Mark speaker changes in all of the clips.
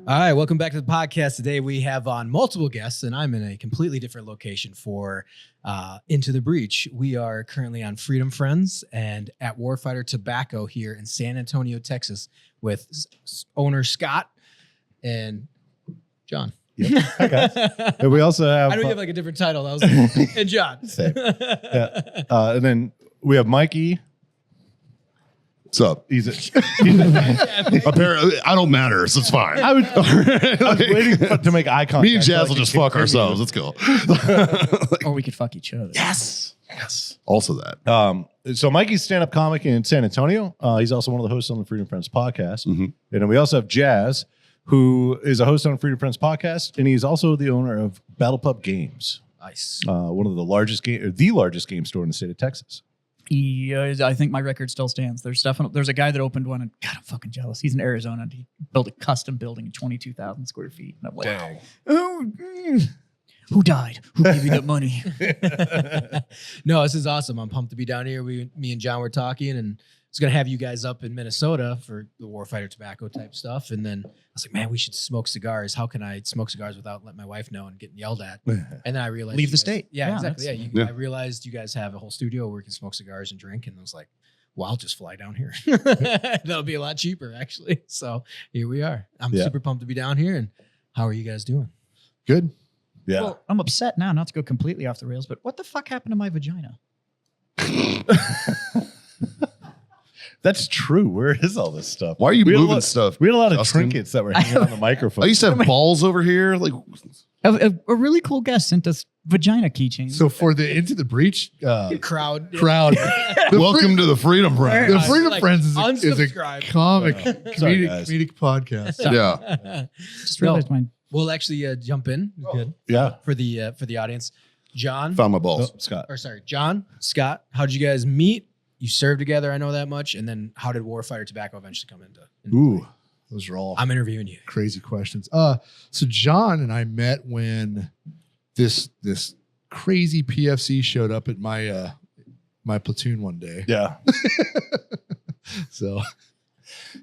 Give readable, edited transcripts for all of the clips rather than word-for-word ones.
Speaker 1: All right, welcome back to the podcast. Today we have on multiple guests, and I'm in a completely different location for Into the Breach. We are currently on Freedom Friends and at Warfighter Tobacco here in San Antonio, Texas, with owner Scott and John.
Speaker 2: Yep. Hi guys. And we also have.
Speaker 1: I know you have like a different title. That was and John.
Speaker 2: Same. Yeah. And then we have Mikey.
Speaker 3: What's up? Apparently, I don't matter, so it's fine.
Speaker 2: I was waiting to make eye contact.
Speaker 3: Me and Jazz will just fuck ourselves. Let's go.
Speaker 4: Or we could fuck each other.
Speaker 3: Yes. Also that.
Speaker 2: So Mikey's stand-up comic in San Antonio. He's also one of the hosts on the Freedom Friends podcast. Mm-hmm. And then we also have Jazz, who is a host on Freedom Friends podcast, and he's also the owner of Battle Pub Games.
Speaker 1: Nice.
Speaker 2: One of the largest game store in the state of Texas.
Speaker 4: I think my record still stands. There's a guy that opened one, and God, I'm fucking jealous. He's in Arizona, and he built a custom building in 22,000 square feet. And I'm like,
Speaker 2: dang.
Speaker 4: Who died? Who gave you that money?
Speaker 1: No, this is awesome. I'm pumped to be down here. Me and John were talking, and I was going to have you guys up in Minnesota for the Warfighter Tobacco type stuff. And then I was like, man, we should smoke cigars. How can I smoke cigars without letting my wife know and getting yelled at? And then I realized.
Speaker 4: Leave the state.
Speaker 1: Yeah, exactly. Yeah, I realized you guys have a whole studio where we can smoke cigars and drink. And I was like, well, I'll just fly down here. That'll be a lot cheaper, actually. So here we are. I'm super pumped to be down here. And how are you guys doing?
Speaker 2: Good. Yeah.
Speaker 4: Well, I'm upset now, not to go completely off the rails, but what the fuck happened to my vagina?
Speaker 2: That's true. Where is all this stuff?
Speaker 3: Why are you moving stuff?
Speaker 2: We had a lot of
Speaker 3: Justin?
Speaker 2: trinkets that were hanging on the microphone.
Speaker 3: I used to have balls over here. Like,
Speaker 4: A really cool guest sent us vagina keychains.
Speaker 5: So for the Into the Breach
Speaker 1: Crowd.
Speaker 3: welcome to the Freedom Friends.
Speaker 5: the Freedom
Speaker 1: Like,
Speaker 5: Friends is a
Speaker 1: unsubscribe.
Speaker 5: comic,
Speaker 2: Sorry, guys.
Speaker 5: comedic podcast.
Speaker 3: Yeah.
Speaker 4: Just realized mine.
Speaker 1: We'll actually jump in. Good.
Speaker 2: Yeah.
Speaker 1: For the audience. John.
Speaker 3: Found my balls.
Speaker 2: Scott.
Speaker 1: Or sorry, John, Scott, how did you guys meet? You served together, I know that much. And then how did Warfighter Tobacco eventually come into
Speaker 5: Ooh,
Speaker 1: play?
Speaker 5: those are all
Speaker 1: I'm interviewing you.
Speaker 5: crazy questions. So John and I met when this crazy PFC showed up at my my platoon one day.
Speaker 2: Yeah.
Speaker 5: So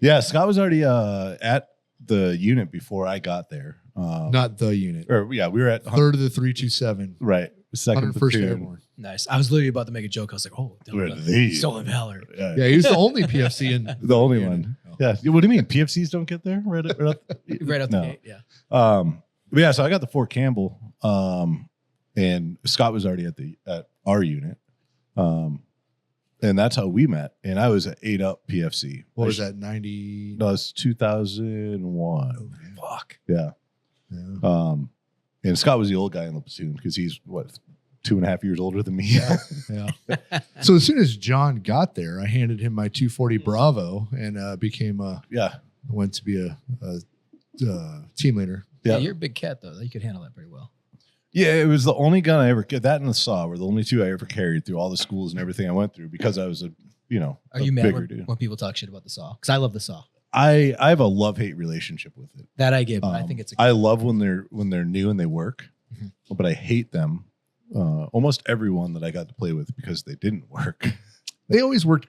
Speaker 2: Yeah, Scott was already at the unit before I got there.
Speaker 5: not the unit.
Speaker 2: Or we were at
Speaker 5: Third of the 327.
Speaker 2: right. Second
Speaker 5: 101st
Speaker 2: platoon.
Speaker 5: Airborne.
Speaker 1: Nice. I was literally about to make a joke. I was like, oh,
Speaker 2: We're these.
Speaker 1: stolen valor.
Speaker 2: Yeah.
Speaker 5: Yeah, he was the only PFC in
Speaker 2: The only
Speaker 5: unit.
Speaker 2: one. Yeah. What do you mean? PFCs don't get there? Right out
Speaker 1: Right out the gate, yeah.
Speaker 2: But yeah, so I got the Fort Campbell, and Scott was already at our unit. And that's how we met. And I was at 8-Up PFC.
Speaker 5: What was that, 90?
Speaker 2: No, it's 2001.
Speaker 1: Fuck.
Speaker 2: Yeah.
Speaker 5: Yeah.
Speaker 2: And Scott was the old guy in the platoon because he's 2.5 years older than me.
Speaker 5: Yeah. So as soon as John got there, I handed him my 240 Bravo and went to be a team leader.
Speaker 1: Yeah, you're a big cat, though. You could handle that pretty well.
Speaker 2: Yeah, it was the only gun I ever that and the saw were the only two I ever carried through all the schools and everything I went through because I was
Speaker 1: Are
Speaker 2: a
Speaker 1: you mad
Speaker 2: bigger dude.
Speaker 1: when people talk shit about the saw? Because I love the saw.
Speaker 2: I have a love-hate relationship with it.
Speaker 1: That I get, but I think it's
Speaker 2: I love when they're new and they work, but I hate them. Almost everyone that I got to play with because they didn't work.
Speaker 5: They always worked.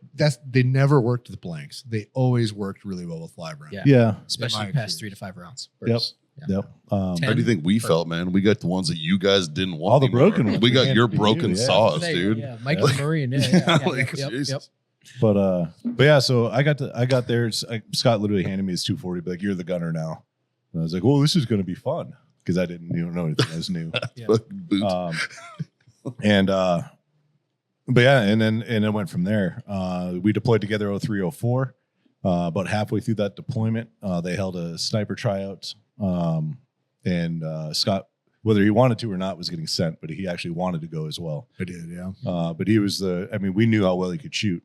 Speaker 5: They never worked with blanks. They always worked really well with live rounds.
Speaker 1: Yeah.
Speaker 2: Yeah.
Speaker 1: especially
Speaker 5: my
Speaker 1: past
Speaker 5: experience.
Speaker 1: 3 to 5 rounds.
Speaker 2: Yep.
Speaker 1: Bursts. Yeah.
Speaker 2: Yep.
Speaker 3: How do you think we felt, man? We got the ones that you guys didn't want.
Speaker 2: All the
Speaker 3: anymore.
Speaker 2: broken ones.
Speaker 3: We got your
Speaker 2: Yeah.
Speaker 3: broken
Speaker 2: Yeah.
Speaker 3: saws,
Speaker 1: There you
Speaker 3: dude.
Speaker 1: go, yeah, Michael Marine. Yeah.
Speaker 3: Like,
Speaker 1: Yep.
Speaker 3: Jesus.
Speaker 2: But yeah, so I got there. Scott literally handed me his 240, like, you're the gunner now. And I was like, well, this is going to be fun because I didn't know anything. I was new.
Speaker 1: Yeah.
Speaker 3: Boot.
Speaker 2: But yeah, and then went from there. We deployed together 0304. About halfway through that deployment, they held a sniper tryout. And Scott, whether he wanted to or not, was getting sent, but he actually wanted to go as well.
Speaker 5: I did, yeah.
Speaker 2: But he was we knew how well he could shoot,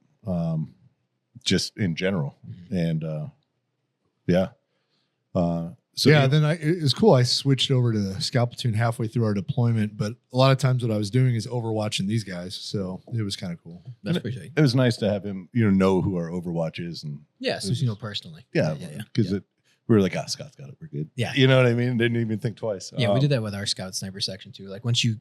Speaker 2: just in general. And
Speaker 5: Then it was cool. I switched over to Scout Platoon halfway through our deployment, but a lot of times what I was doing is overwatching these guys, so it was kind of cool.
Speaker 1: That's pretty.
Speaker 2: it was nice to have him, know who our Overwatch is, and
Speaker 1: Yeah, so you know personally.
Speaker 2: yeah, because we were like, Scott's got it, we're good.
Speaker 1: Yeah.
Speaker 2: You know what I mean? Didn't even think twice.
Speaker 1: Yeah, we did that with our scout sniper section too. Like once you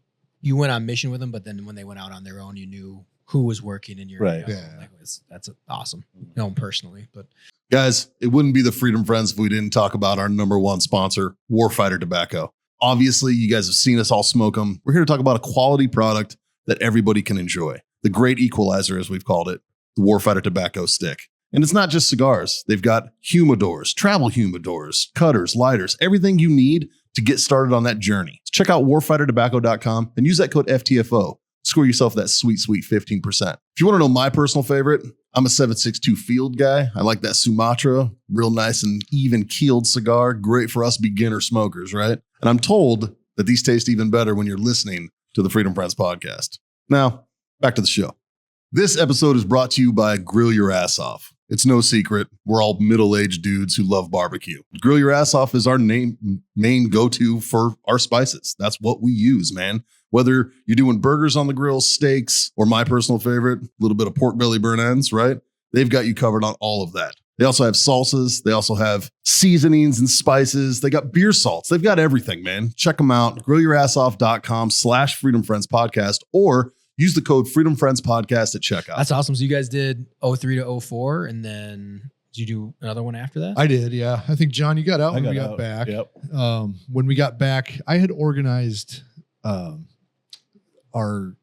Speaker 1: went on mission with them, but then when they went out on their own, you knew who was working in your
Speaker 2: Right.
Speaker 1: area.
Speaker 5: Yeah.
Speaker 1: Like that's awesome. Know them personally, but
Speaker 3: Guys, it wouldn't be the Freedom Friends if we didn't talk about our number one sponsor, Warfighter Tobacco. Obviously, you guys have seen us all smoke them. We're here to talk about a quality product that everybody can enjoy. The great equalizer, as we've called it, the Warfighter Tobacco Stick. And it's not just cigars. They've got humidors, travel humidors, cutters, lighters, everything you need to get started on that journey. So check out warfightertobacco.com and use that code FTFO. Score yourself that sweet, sweet 15%. If you want to know my personal favorite, I'm a 762 Field guy. I like that Sumatra, real nice and even keeled cigar. Great for us beginner smokers, right? And I'm told that these taste even better when you're listening to the Freedom Friends podcast. Now, back to the show. This episode is brought to you by Grill Your Ass Off. It's no secret, we're all middle-aged dudes who love barbecue. Grill Your Ass Off is our main go-to for our spices. That's what we use, man. Whether you're doing burgers on the grill, steaks, or my personal favorite, a little bit of pork belly burn ends, right? They've got you covered on all of that. They also have salsas. They also have seasonings and spices. They got beer salts. They've got everything, man. Check them out. GrillYourAssOff.com/Freedom Friends Podcast, or use the code Freedom Friends Podcast at checkout.
Speaker 1: That's awesome. So you guys did 03 to 04, and then did you do another one after that?
Speaker 5: I did, yeah. I think, John, you got out when we got
Speaker 2: out.
Speaker 5: back.
Speaker 2: Yep.
Speaker 5: When we got back, I had organized our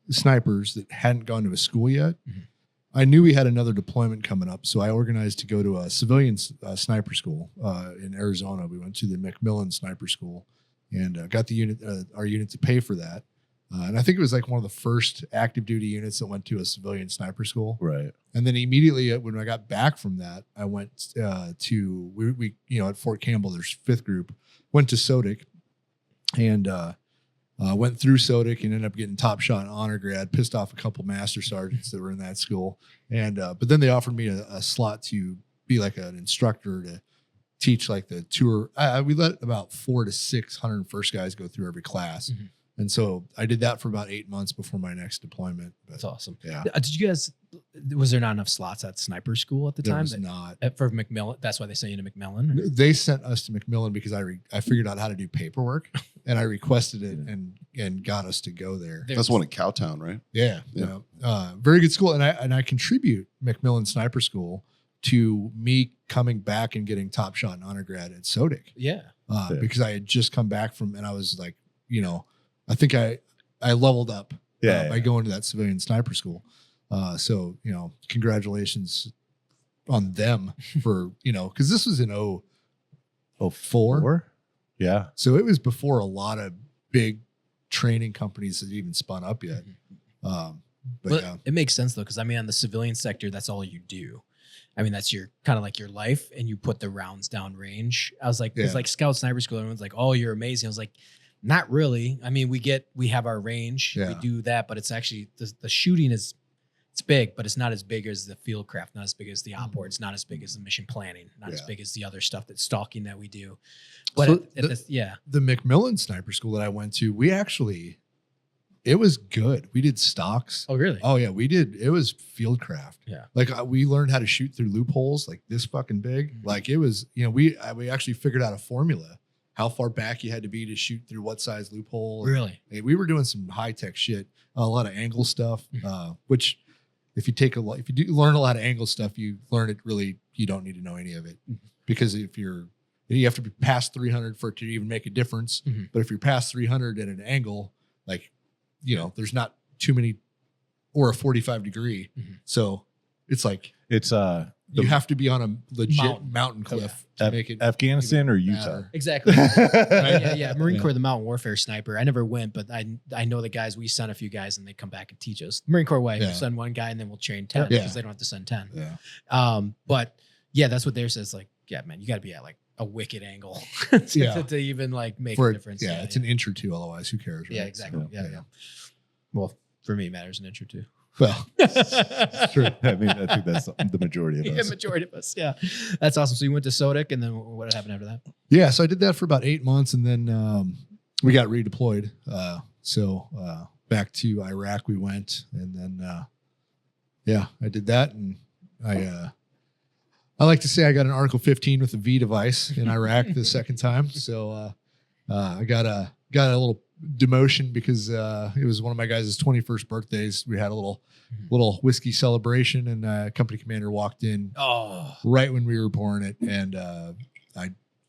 Speaker 5: snipers that hadn't gone to a school yet.
Speaker 1: Mhm.
Speaker 5: I knew we had another deployment coming up, so I organized to go to a civilian sniper school in Arizona. We went to the McMillan Sniper School and got the our unit to pay for that. And I think it was like one of the first active duty units that went to a civilian sniper school.
Speaker 2: Right.
Speaker 5: And then immediately when I got back from that, I went to we at Fort Campbell. There's 5th Group. Went to SODIC and went through SODIC and ended up getting top shot and honor grad. Pissed off a couple master sergeants that were in that school. And but then they offered me a slot to be like an instructor to teach like the tour. We let about 400 to 600 first guys go through every class.
Speaker 1: Mm-hmm.
Speaker 5: And so I did that for about 8 months before my next deployment. But
Speaker 1: That's awesome.
Speaker 5: yeah,
Speaker 1: Did you guys? Was there not enough slots at sniper school at the
Speaker 5: there
Speaker 1: time?
Speaker 5: was not.
Speaker 1: For McMillan. That's why they sent you to McMillan.
Speaker 5: They sent us to McMillan because I figured out how to do paperwork and I requested it and got us to go there.
Speaker 3: That's one in Cowtown, right?
Speaker 5: Yeah.
Speaker 3: Yeah.
Speaker 5: Very good school. And I contribute McMillan Sniper School to me coming back and getting top shot and honor grad at SODIC.
Speaker 1: Yeah.
Speaker 5: Because I had just come back from, and I was like, I think I leveled up by going to that civilian sniper school. So, congratulations on them for, because this was in 04.
Speaker 2: Yeah.
Speaker 5: So it was before a lot of big training companies had even spun up yet. But yeah.
Speaker 1: It makes sense though, because on the civilian sector, that's all you do. That's your kind of like your life, and you put the rounds down range. I was like, it's like Scout Sniper School. Everyone's like, oh, you're amazing. I was like, not really. We have our range, we do that, but it's actually the shooting it's big, but it's not as big as the field craft, not as big as the op board, it's not as big as the mission planning, not as big as the other stuff that's stalking that we do. But
Speaker 5: So the McMillan Sniper School that I went to, it was good. We did stocks.
Speaker 1: Oh, really?
Speaker 5: Oh yeah, we did. It was field craft.
Speaker 1: Yeah.
Speaker 5: Like we learned how to shoot through loopholes like this fucking big.
Speaker 1: Mm-hmm.
Speaker 5: Like it was, we actually figured out a formula, how far back you had to be to shoot through what size loophole.
Speaker 1: Really?
Speaker 5: And we were doing some high tech shit, a lot of angle stuff, which if you learn a lot of angle stuff, you learn it really, you don't need to know any of it because you have to be past 300 for it to even make a difference.
Speaker 1: Mm-hmm.
Speaker 5: But if you're past 300 at an angle, like, there's not too many, or a 45 degree.
Speaker 1: Mm-hmm.
Speaker 5: So it's like,
Speaker 2: It's
Speaker 5: you have to be on a legit mountain cliff to make it
Speaker 2: Afghanistan or Utah.
Speaker 5: matter.
Speaker 1: Exactly. Yeah. Marine Corps, the mountain warfare sniper. I never went, but I know the guys. We sent a few guys, and they come back and teach us. Marine Corps way, we'll send one guy, and then we'll train 10 because they don't have to send 10.
Speaker 5: Yeah.
Speaker 1: But yeah, that's what theirs says. Like, yeah, man, you got to be at like a wicked angle to even like make a difference.
Speaker 5: Yeah, it's an inch or two. Otherwise, who cares? Right?
Speaker 1: Yeah, exactly. So, yeah. Well, for me, it matters an inch or two.
Speaker 5: Well,
Speaker 2: It's true. I think that's the majority of us.
Speaker 1: Yeah, majority of us. Yeah, that's awesome. So you went to SODIC, and then what happened after that?
Speaker 5: yeah. So I did that for about 8 months, and then we got redeployed. So back to Iraq we went, and then I did that, and I like to say I got an Article 15 with a V device in Iraq the second time. So I got a little demotion because it was one of my guys' 21st birthdays. We had a little whiskey celebration, and company commander walked in right when we were pouring it, and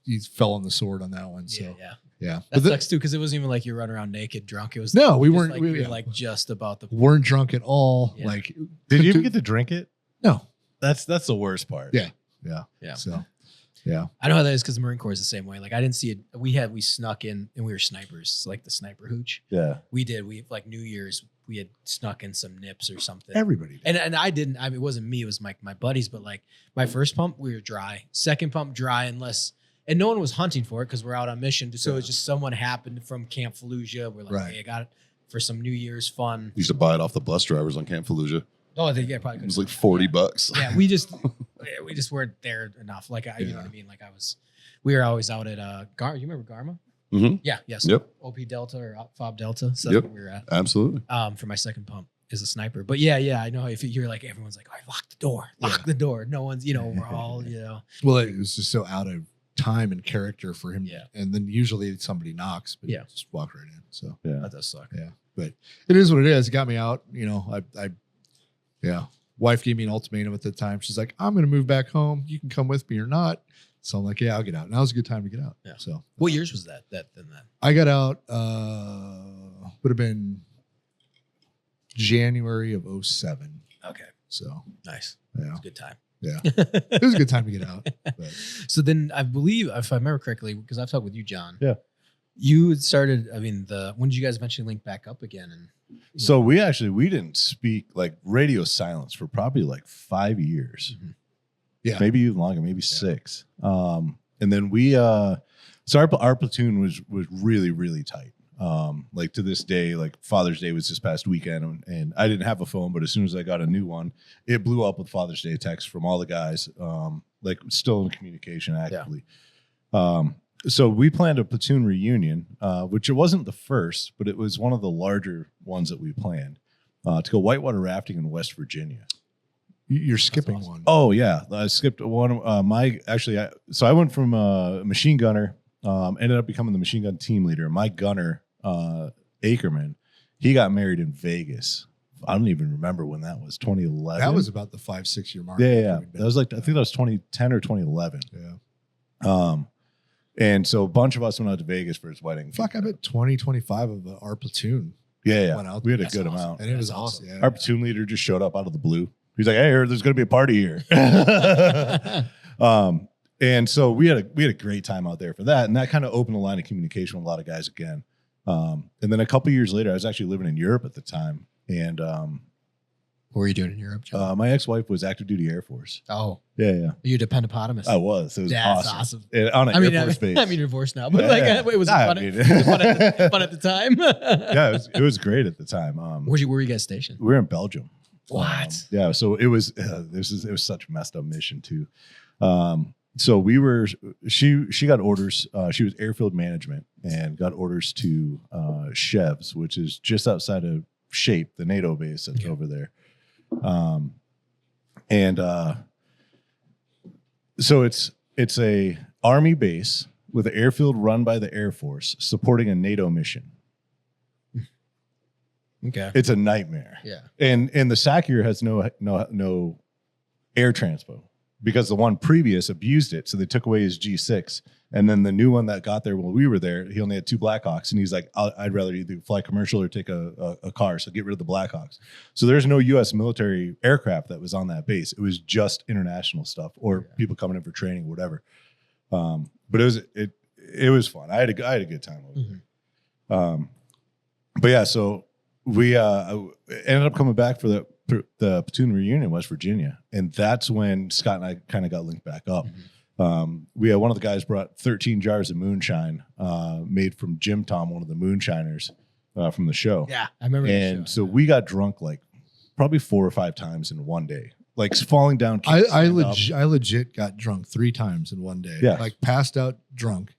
Speaker 5: he fell on the sword on that one. So yeah.
Speaker 1: That sucks too, because it wasn't even like you run around naked drunk. It was
Speaker 5: no, we
Speaker 1: just
Speaker 5: weren't.
Speaker 1: Like,
Speaker 5: we
Speaker 1: were like just about the
Speaker 5: weren't drunk at all.
Speaker 1: Yeah.
Speaker 5: Like,
Speaker 2: Did you even get to drink it?
Speaker 5: No.
Speaker 2: That's the worst part.
Speaker 5: Yeah. So yeah.
Speaker 1: I know how that is because the Marine Corps is the same way. Like I didn't see it. We snuck in and we were snipers, like the sniper hooch.
Speaker 2: Yeah.
Speaker 1: We did. We like New Year's. We had snuck in some nips or something.
Speaker 5: Everybody did.
Speaker 1: And I didn't. I mean, it wasn't me. It was my buddies. But like my first pump, we were dry. Second pump, dry, and no one was hunting for it because we're out on mission. So it's just someone happened from Camp Fallujah. We're like, hey, I got it for some New Year's fun.
Speaker 3: Used to buy it off the bus drivers on Camp Fallujah.
Speaker 1: Oh, I think probably.
Speaker 3: It was like $40.
Speaker 1: Yeah, we just weren't there enough. Like you know what I mean. Like we were always out at You remember Garma?
Speaker 3: Mm-hmm.
Speaker 1: Yeah. Yes.
Speaker 3: Yep.
Speaker 1: OP Delta or FOB Delta. So
Speaker 3: Yep.
Speaker 1: that's where we were at.
Speaker 3: Absolutely.
Speaker 1: For my second pump as a sniper. But yeah, I know if you're like everyone's like, all right, lock the door. No one's, we're all,
Speaker 5: Well, it was just so out of time and character for him.
Speaker 1: Yeah.
Speaker 5: And then usually somebody knocks, but just walk right in. So
Speaker 1: that does suck.
Speaker 5: yeah, but it is what it is. It got me out. Wife gave me an ultimatum at the time. She's like, I'm going to move back home. You can come with me or not. So I'm like, yeah, I'll get out. Now was a good time to get out.
Speaker 1: Yeah.
Speaker 5: So
Speaker 1: What years was that?
Speaker 5: I got out, would have been January of 07.
Speaker 1: Okay.
Speaker 5: So
Speaker 1: Nice.
Speaker 5: yeah,
Speaker 1: It's a good time.
Speaker 5: yeah, it was a good time to get out. But
Speaker 1: So then I believe, if I remember correctly, because I've talked with you, John.
Speaker 2: Yeah.
Speaker 1: You had started, when did you guys eventually link back up again? And
Speaker 2: So we didn't speak like radio silence for probably like 5 years.
Speaker 1: Mhm.
Speaker 5: Yeah.
Speaker 2: Maybe even longer, maybe 6. And then so our platoon was really, really tight. Like to this day, like Father's Day was this past weekend, and I didn't have a phone, but as soon as I got a new one, it blew up with Father's Day texts from all the guys, like still in communication actively. So we planned a platoon reunion, which it wasn't the first, but it was one of the larger ones that we planned, to go whitewater rafting in West Virginia.
Speaker 5: you're skipping
Speaker 1: awesome.
Speaker 5: one.
Speaker 2: Oh yeah, I skipped one. So I went from a machine gunner, ended up becoming the machine gun team leader. My gunner, Ackerman, he got married in Vegas. I don't even remember when that was. 2011.
Speaker 5: That was about the 5-6 year mark.
Speaker 2: Yeah. That was like I think that was 2010 or 2011.
Speaker 5: Yeah.
Speaker 2: And so a bunch of us went out to Vegas for his wedding.
Speaker 5: Fuck, I bet 20-25 of our platoon
Speaker 2: Yeah.
Speaker 5: went out
Speaker 2: We had a
Speaker 5: there.
Speaker 2: good
Speaker 1: That's awesome.
Speaker 2: amount.
Speaker 5: And it was
Speaker 1: That's
Speaker 5: awesome. Yeah.
Speaker 2: Our platoon leader just showed up out of the blue. He's like, "Hey, I heard there's going to be a party here." And so we had a great time out there for that, and that kind of opened a line of communication with a lot of guys again. And then a couple years later, I was actually living in Europe at the time, and
Speaker 1: what were you doing in Europe, John?
Speaker 2: my ex-wife was active duty Air Force.
Speaker 1: Oh,
Speaker 2: Yeah.
Speaker 1: you depend-a-potamus.
Speaker 2: I was. It was
Speaker 1: That's
Speaker 2: awesome.
Speaker 1: awesome.
Speaker 2: And on an Air Force base.
Speaker 1: I mean, you're divorced now, but
Speaker 2: Yeah.
Speaker 1: it was
Speaker 2: I
Speaker 1: fun,
Speaker 2: mean-
Speaker 1: fun at the time.
Speaker 2: Yeah, it was great at the time.
Speaker 1: Where were you guys stationed?
Speaker 2: We were in Belgium.
Speaker 1: What?
Speaker 2: Yeah, so it was it was such a messed up mission too. So she got orders. She was airfield management and got orders to Chevs, which is just outside of Shape, the NATO base that's over there. So it's a Army base with an airfield run by the Air Force supporting a NATO mission.
Speaker 1: Okay.
Speaker 2: It's a nightmare.
Speaker 1: Yeah.
Speaker 2: And the SACIR has no air transpo because the one previous abused it. So they took away his G6. And then the new one that got there when we were there, he only had 2 Blackhawks. And he's like, I'd rather either fly commercial or take a car. So get rid of the Blackhawks. So there's no U.S. military aircraft that was on that base. It was just international stuff or people coming in for training or whatever. But it was fun. I had a good time over there. But yeah, so we ended up coming back for the platoon reunion in West Virginia, and that's when Scott and I kind of got linked back up. We had one of the guys brought 13 jars of moonshine made from Jim Tom, one of the moonshiners from the show.
Speaker 1: Yeah, I remember.
Speaker 2: And so we got drunk like probably 4 or 5 times in one day, like falling down.
Speaker 5: I legit got drunk 3 times in one day.
Speaker 2: Yeah.
Speaker 5: Like passed out drunk,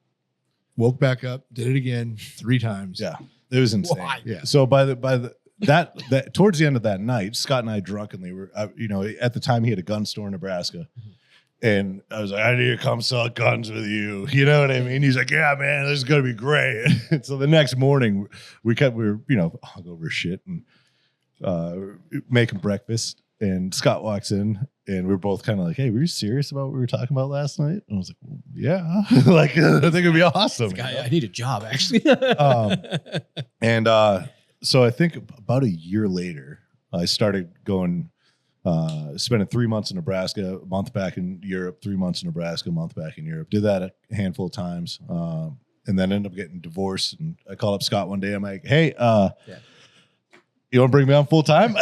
Speaker 5: woke back up, did it again 3 times.
Speaker 2: Yeah, it was insane.
Speaker 1: Why?
Speaker 5: Yeah.
Speaker 2: So by that towards the end of that night, Scott and I drunkenly were, at the time he had a gun store in Nebraska, And I was like, I need to come sell guns with you. You know what I mean? He's like, yeah, man, this is going to be great. So the next morning we were, hungover as shit and making breakfast. And Scott walks in and we're both kind of like, hey, were you serious about what we were talking about last night? And I was like, well, yeah, like, I think it'd be awesome.
Speaker 1: I need a job actually.
Speaker 2: So I think about a year later, I started going, spending 3 months in Nebraska, a month back in Europe, 3 months in Nebraska, a month back in Europe. Did that a handful of times, and then ended up getting divorced. And I called up Scott one day. I'm like, hey, you want to bring me on full time?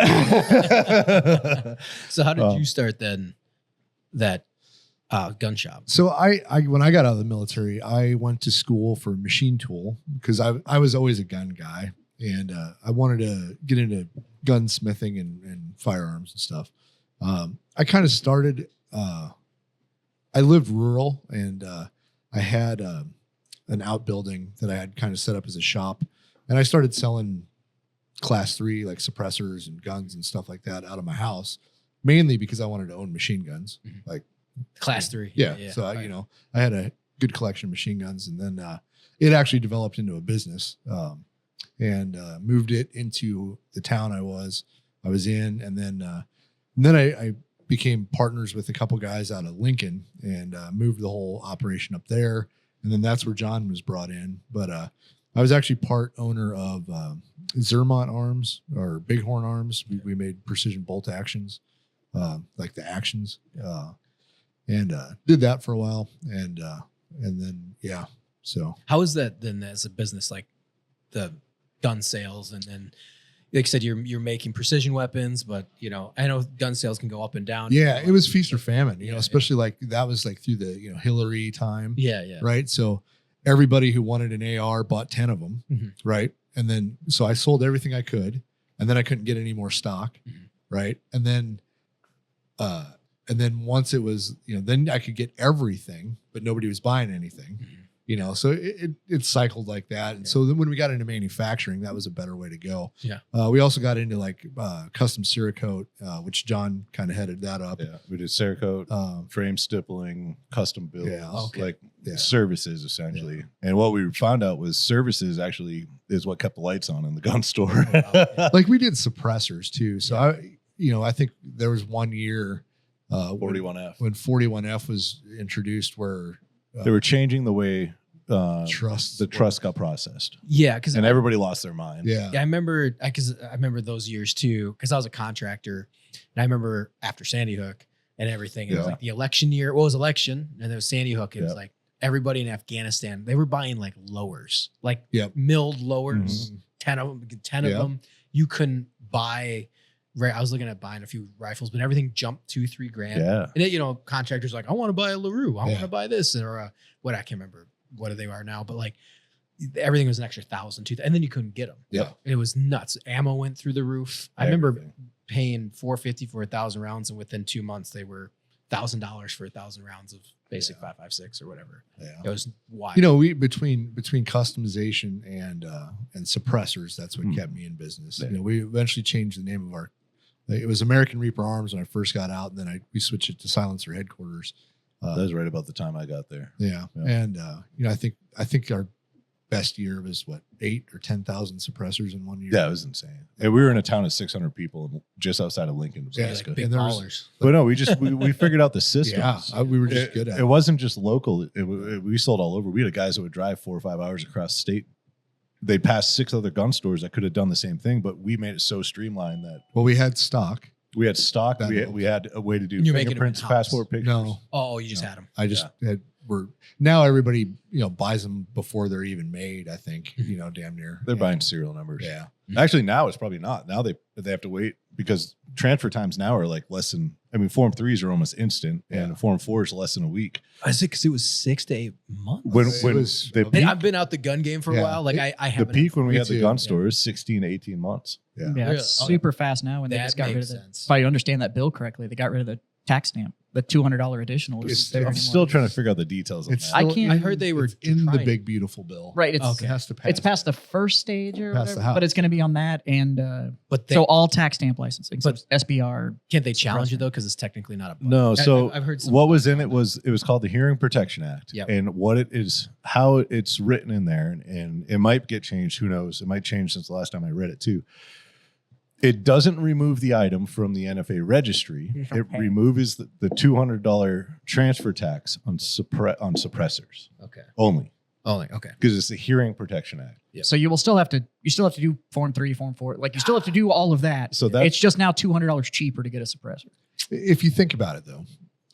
Speaker 1: So how did you start then that gun shop?
Speaker 5: So I when I got out of the military, I went to school for machine tool because I was always a gun guy. And I wanted to get into gunsmithing and firearms and stuff. I kind of started, I lived rural and I had an outbuilding that I had kind of set up as a shop. And I started selling class 3, like suppressors and guns and stuff like that out of my house, mainly because I wanted to own machine guns.
Speaker 1: Mm-hmm.
Speaker 5: Like
Speaker 1: class 3.
Speaker 5: Yeah. So, I had a good collection of machine guns and then it actually developed into a business. And moved it into the town I was in. And then I became partners with a couple guys out of Lincoln and moved the whole operation up there. And then that's where John was brought in. But I was actually part owner of Zermont Arms or Bighorn Arms. We made precision bolt actions, like the actions, and did that for a while. And then, yeah. So
Speaker 1: how is that then as a business, like the gun sales and then like I said, you're making precision weapons, but I know gun sales can go up and down.
Speaker 5: Yeah, it was feast or famine, especially like that was like through the Hillary time.
Speaker 1: Yeah.
Speaker 5: Right. So everybody who wanted an AR bought 10 of them.
Speaker 1: Mm-hmm.
Speaker 5: Right. And then so I sold everything I could, and then I couldn't get any more stock.
Speaker 1: Mm-hmm.
Speaker 5: Right. And then once it was, then I could get everything, but nobody was buying anything.
Speaker 1: Mm-hmm.
Speaker 5: So it cycled like that. And so then when we got into manufacturing, that was a better way to go.
Speaker 1: Yeah.
Speaker 5: We also got into like custom Cerakote, which John kind of headed that up.
Speaker 2: Yeah, we did Cerakote, frame stippling, custom builds, services essentially. Yeah. And what we found out was services actually is what kept the lights on in the gun store.
Speaker 5: Like we did suppressors too. So I think there was 1 year
Speaker 2: 41F
Speaker 5: when 41F was introduced where
Speaker 2: they were changing the way
Speaker 5: trust
Speaker 2: got processed.
Speaker 1: Yeah,
Speaker 2: and everybody lost their mind.
Speaker 5: Yeah,
Speaker 1: I remember those years too because I was a contractor, and I remember after Sandy Hook and everything. It was like the election year. Well, it was election, and there was Sandy Hook. It was like everybody in Afghanistan. They were buying like lowers, like milled lowers. Mm-hmm. 10 of them. You couldn't buy. Right, I was looking at buying a few rifles, but everything jumped $2-3 grand.
Speaker 2: Yeah,
Speaker 1: and contractors like, I want to buy a LaRue, I want to buy this, or what I can't remember what they are now, but like everything was an extra $1,000, and then you couldn't get them.
Speaker 5: Yeah,
Speaker 1: it was nuts. Ammo went through the roof. I remember paying $450 for 1,000 rounds, and within 2 months they were $1,000 for 1,000 rounds of basic 5.56 or whatever.
Speaker 5: Yeah,
Speaker 1: it was wild.
Speaker 5: We between customization and suppressors, that's what kept me in business.
Speaker 2: Yeah.
Speaker 5: We eventually changed the name of our. It was American Reaper Arms when I first got out, and then we switched it to Silencer Headquarters.
Speaker 2: That was right about the time I got there.
Speaker 5: Yeah. And I think our best year was 8,000 or 10,000 suppressors in 1 year.
Speaker 2: Yeah, it was insane. And we were in a town of 600 people just outside of Lincoln.
Speaker 1: Yeah, like big ballers.
Speaker 2: But no, we figured out the system.
Speaker 5: Yeah, we were just good at it.
Speaker 2: It wasn't just local. We sold all over. We had guys that would drive 4 or 5 hours across the state. They passed 6 other gun stores that could have done the same thing, but we made it so streamlined that
Speaker 5: we had stock.
Speaker 2: We had stock. We had a way to do fingerprints, passport pictures.
Speaker 5: No.
Speaker 1: Oh, you just had them.
Speaker 5: I just had. Now everybody buys them before they're even made. I think damn near.
Speaker 2: They're buying serial numbers.
Speaker 5: Yeah.
Speaker 2: Actually, now it's probably not. Now they have to wait because transfer times now are like less than. I mean, Form 3s are almost instant, and Form 4 is less than a week.
Speaker 1: I said because it was 6 to 8 months.
Speaker 2: I've
Speaker 1: been out the gun game for a while. Like I have
Speaker 2: the peak when we had the gun store is 16 to 18 months.
Speaker 4: Yeah, it's super fast now when they just got rid of it. If I understand that bill correctly, they got rid of the tax stamp. The $200 additional is there
Speaker 2: I'm
Speaker 4: anymore.
Speaker 2: still trying to figure out the details on
Speaker 5: It's
Speaker 2: that.
Speaker 4: I
Speaker 5: still
Speaker 4: can't-
Speaker 1: I heard they were
Speaker 5: it's in the
Speaker 1: trying.
Speaker 5: big beautiful bill.
Speaker 4: Right. It's
Speaker 5: It has to pass.
Speaker 4: it's past the first stage or
Speaker 5: Past the
Speaker 4: whatever, but
Speaker 5: House.
Speaker 4: it's going to be on that and
Speaker 1: But they,
Speaker 4: so all tax stamp licensing. So
Speaker 1: But-
Speaker 4: SBR.
Speaker 1: can't they challenge you though? Because it's technically not a bug.
Speaker 2: No, so
Speaker 1: I've heard some
Speaker 2: what was in
Speaker 1: on
Speaker 2: it
Speaker 1: that.
Speaker 2: was it was called the Hearing Protection Act,
Speaker 1: Yep.
Speaker 2: and what it is, how it's written in there, and it might get changed. Who knows? It might change since the last time I read it too. It doesn't remove the item from the NFA registry. It
Speaker 4: Okay.
Speaker 2: removes the $200 transfer tax on suppressors
Speaker 1: Okay.
Speaker 2: only
Speaker 1: Only okay.
Speaker 2: because it's the Hearing Protection Act.
Speaker 1: Yep.
Speaker 4: So you will still have to do Form 3, Form 4. Like you still have to do all of that.
Speaker 2: So that
Speaker 4: It's just now $200 cheaper to get a suppressor.
Speaker 5: If you think about it, though,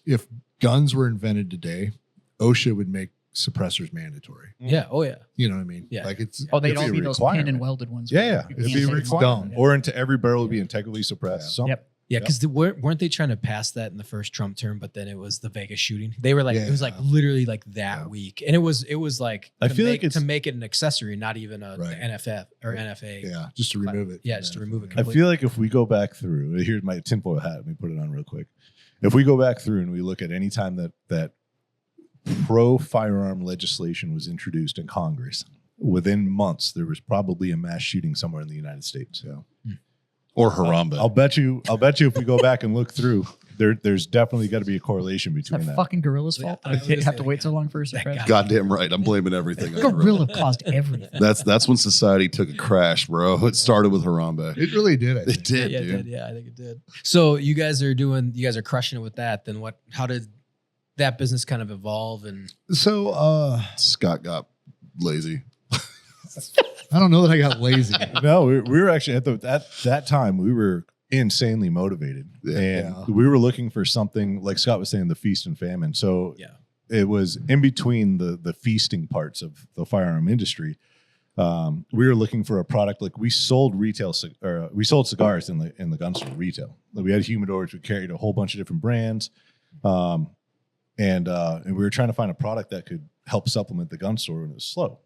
Speaker 5: if guns were invented today, OSHA would make suppressors mandatory.
Speaker 1: Yeah. Oh yeah.
Speaker 5: You know what I mean?
Speaker 1: Yeah.
Speaker 5: Like it's
Speaker 4: Oh, they'd
Speaker 2: It'd
Speaker 4: all
Speaker 2: be
Speaker 4: be
Speaker 2: a
Speaker 4: those pin
Speaker 2: requirement.
Speaker 4: and welded ones.
Speaker 2: yeah,
Speaker 4: where you
Speaker 2: it'd
Speaker 4: can't
Speaker 2: be a
Speaker 4: take them
Speaker 2: requirement,
Speaker 4: off.
Speaker 2: or into every barrel would be integrally suppressed.
Speaker 5: Yeah.
Speaker 2: Something.
Speaker 4: Yep.
Speaker 1: Yeah, because weren't they trying to pass that in the first Trump term? But then it was the Vegas shooting. They were like,
Speaker 5: Yeah.
Speaker 1: it was like literally like that
Speaker 5: Yeah.
Speaker 1: week, and it was like
Speaker 2: I
Speaker 1: to
Speaker 2: feel
Speaker 1: make,
Speaker 2: like it's-
Speaker 1: to make it an accessory, not even a
Speaker 5: Right.
Speaker 1: NFF or NFA.
Speaker 5: yeah, just to remove it.
Speaker 1: Yeah, just to remove it
Speaker 2: I feel like if we go back through, here's my tinfoil hat. Let me put it on real quick. If we go back through and we look at any time that pro firearm legislation was introduced in Congress, within months there was probably a mass shooting somewhere in the United States.
Speaker 5: Yeah.
Speaker 3: Or Harambe.
Speaker 2: I'll bet you if we go back and look through, there's definitely got to be a correlation
Speaker 4: It's
Speaker 2: between
Speaker 4: that
Speaker 2: that.
Speaker 4: fucking gorilla's fault.
Speaker 1: I was
Speaker 4: I
Speaker 1: gonna
Speaker 4: have
Speaker 1: say,
Speaker 4: to wait so long for a
Speaker 1: that
Speaker 4: suppressor.
Speaker 1: guy.
Speaker 3: Goddamn right. I'm blaming everything. on
Speaker 4: Gorilla caused everything.
Speaker 3: That's when society took a crash, bro. It started with Harambe.
Speaker 5: It really did. I
Speaker 3: It
Speaker 5: think.
Speaker 3: did,
Speaker 1: Yeah, it
Speaker 3: dude.
Speaker 1: did. Yeah, I think it did. So you guys are crushing it with that. Then what? How did that business kind of evolve? And
Speaker 5: So
Speaker 3: Scott got lazy.
Speaker 5: I don't know that I got lazy.
Speaker 2: No, we were actually at that time we were insanely motivated,
Speaker 3: Yeah.
Speaker 2: and
Speaker 5: Yeah.
Speaker 2: we were looking for something like Scott was saying, the feast and famine. So
Speaker 1: yeah,
Speaker 2: it was in between the feasting parts of the firearm industry. We were looking for a product like we sold cigars in the gun store retail. Like we had humidors, we carried a whole bunch of different brands, and we were trying to find a product that could help supplement the gun store, and it was slow.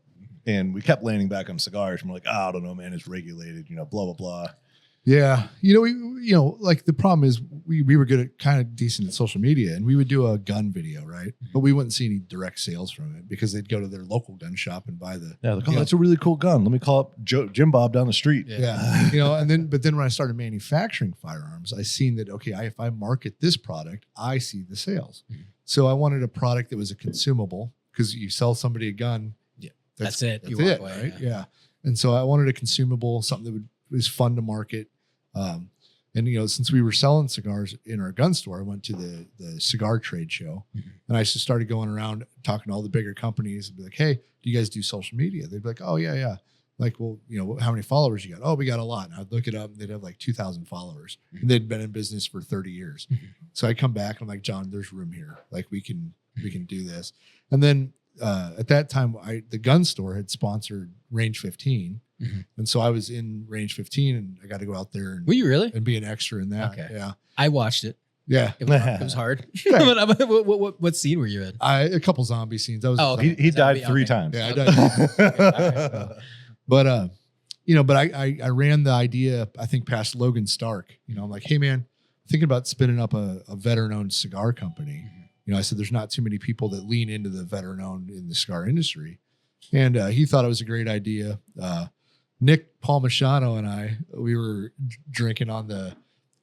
Speaker 2: And we kept landing back on cigars, and we're like, I don't know, man, it's regulated, blah blah blah.
Speaker 5: Yeah, like the problem is we were good at kind of decent at social media, and we would do a gun video, right? But we wouldn't see any direct sales from it because they'd go to their local gun shop and buy the
Speaker 2: Yeah, like, oh,
Speaker 5: Yeah.
Speaker 2: that's a really cool gun. Let me call up Jim Bob down the street.
Speaker 1: Yeah.
Speaker 5: but then when I started manufacturing firearms, I seen that if I market this product, I see the sales. So I wanted a product that was a consumable because you sell somebody a gun,
Speaker 1: that's it.
Speaker 5: That's
Speaker 1: You walk
Speaker 5: it,
Speaker 1: away,
Speaker 5: right? Yeah. And so I wanted a consumable, something that was fun to market. And since we were selling cigars in our gun store, I went to the cigar trade show, and I just started going around talking to all the bigger companies and be like, "Hey, do you guys do social media?" They'd be like, "Oh yeah." Like, well, how many followers you got? Oh, we got a lot. And I'd look it up, and they'd have like 2,000 followers, and they'd been in business for 30 years. So I'd come back, and I'm like, "John, there's room here. Like, we can do this." And then at that time, the gun store had sponsored Range 15. And so I was in Range 15, and I got to go out there
Speaker 1: Were you really?
Speaker 5: and be an extra in that.
Speaker 1: Okay.
Speaker 5: Yeah.
Speaker 1: I watched it.
Speaker 5: Yeah.
Speaker 1: It was hard.
Speaker 5: Yeah.
Speaker 1: What scene were you in?
Speaker 5: A couple zombie scenes. I was,
Speaker 1: Oh,
Speaker 2: He died
Speaker 1: Okay.
Speaker 2: 3 times.
Speaker 5: yeah, I died. But, I ran the idea, I think, past Logan Stark. I'm like, hey, man, thinking about spinning up a veteran owned cigar company. I said, there's not too many people that lean into the veteran owned in the cigar industry. And he thought it was a great idea. Nick Palmisano and I, we were drinking on the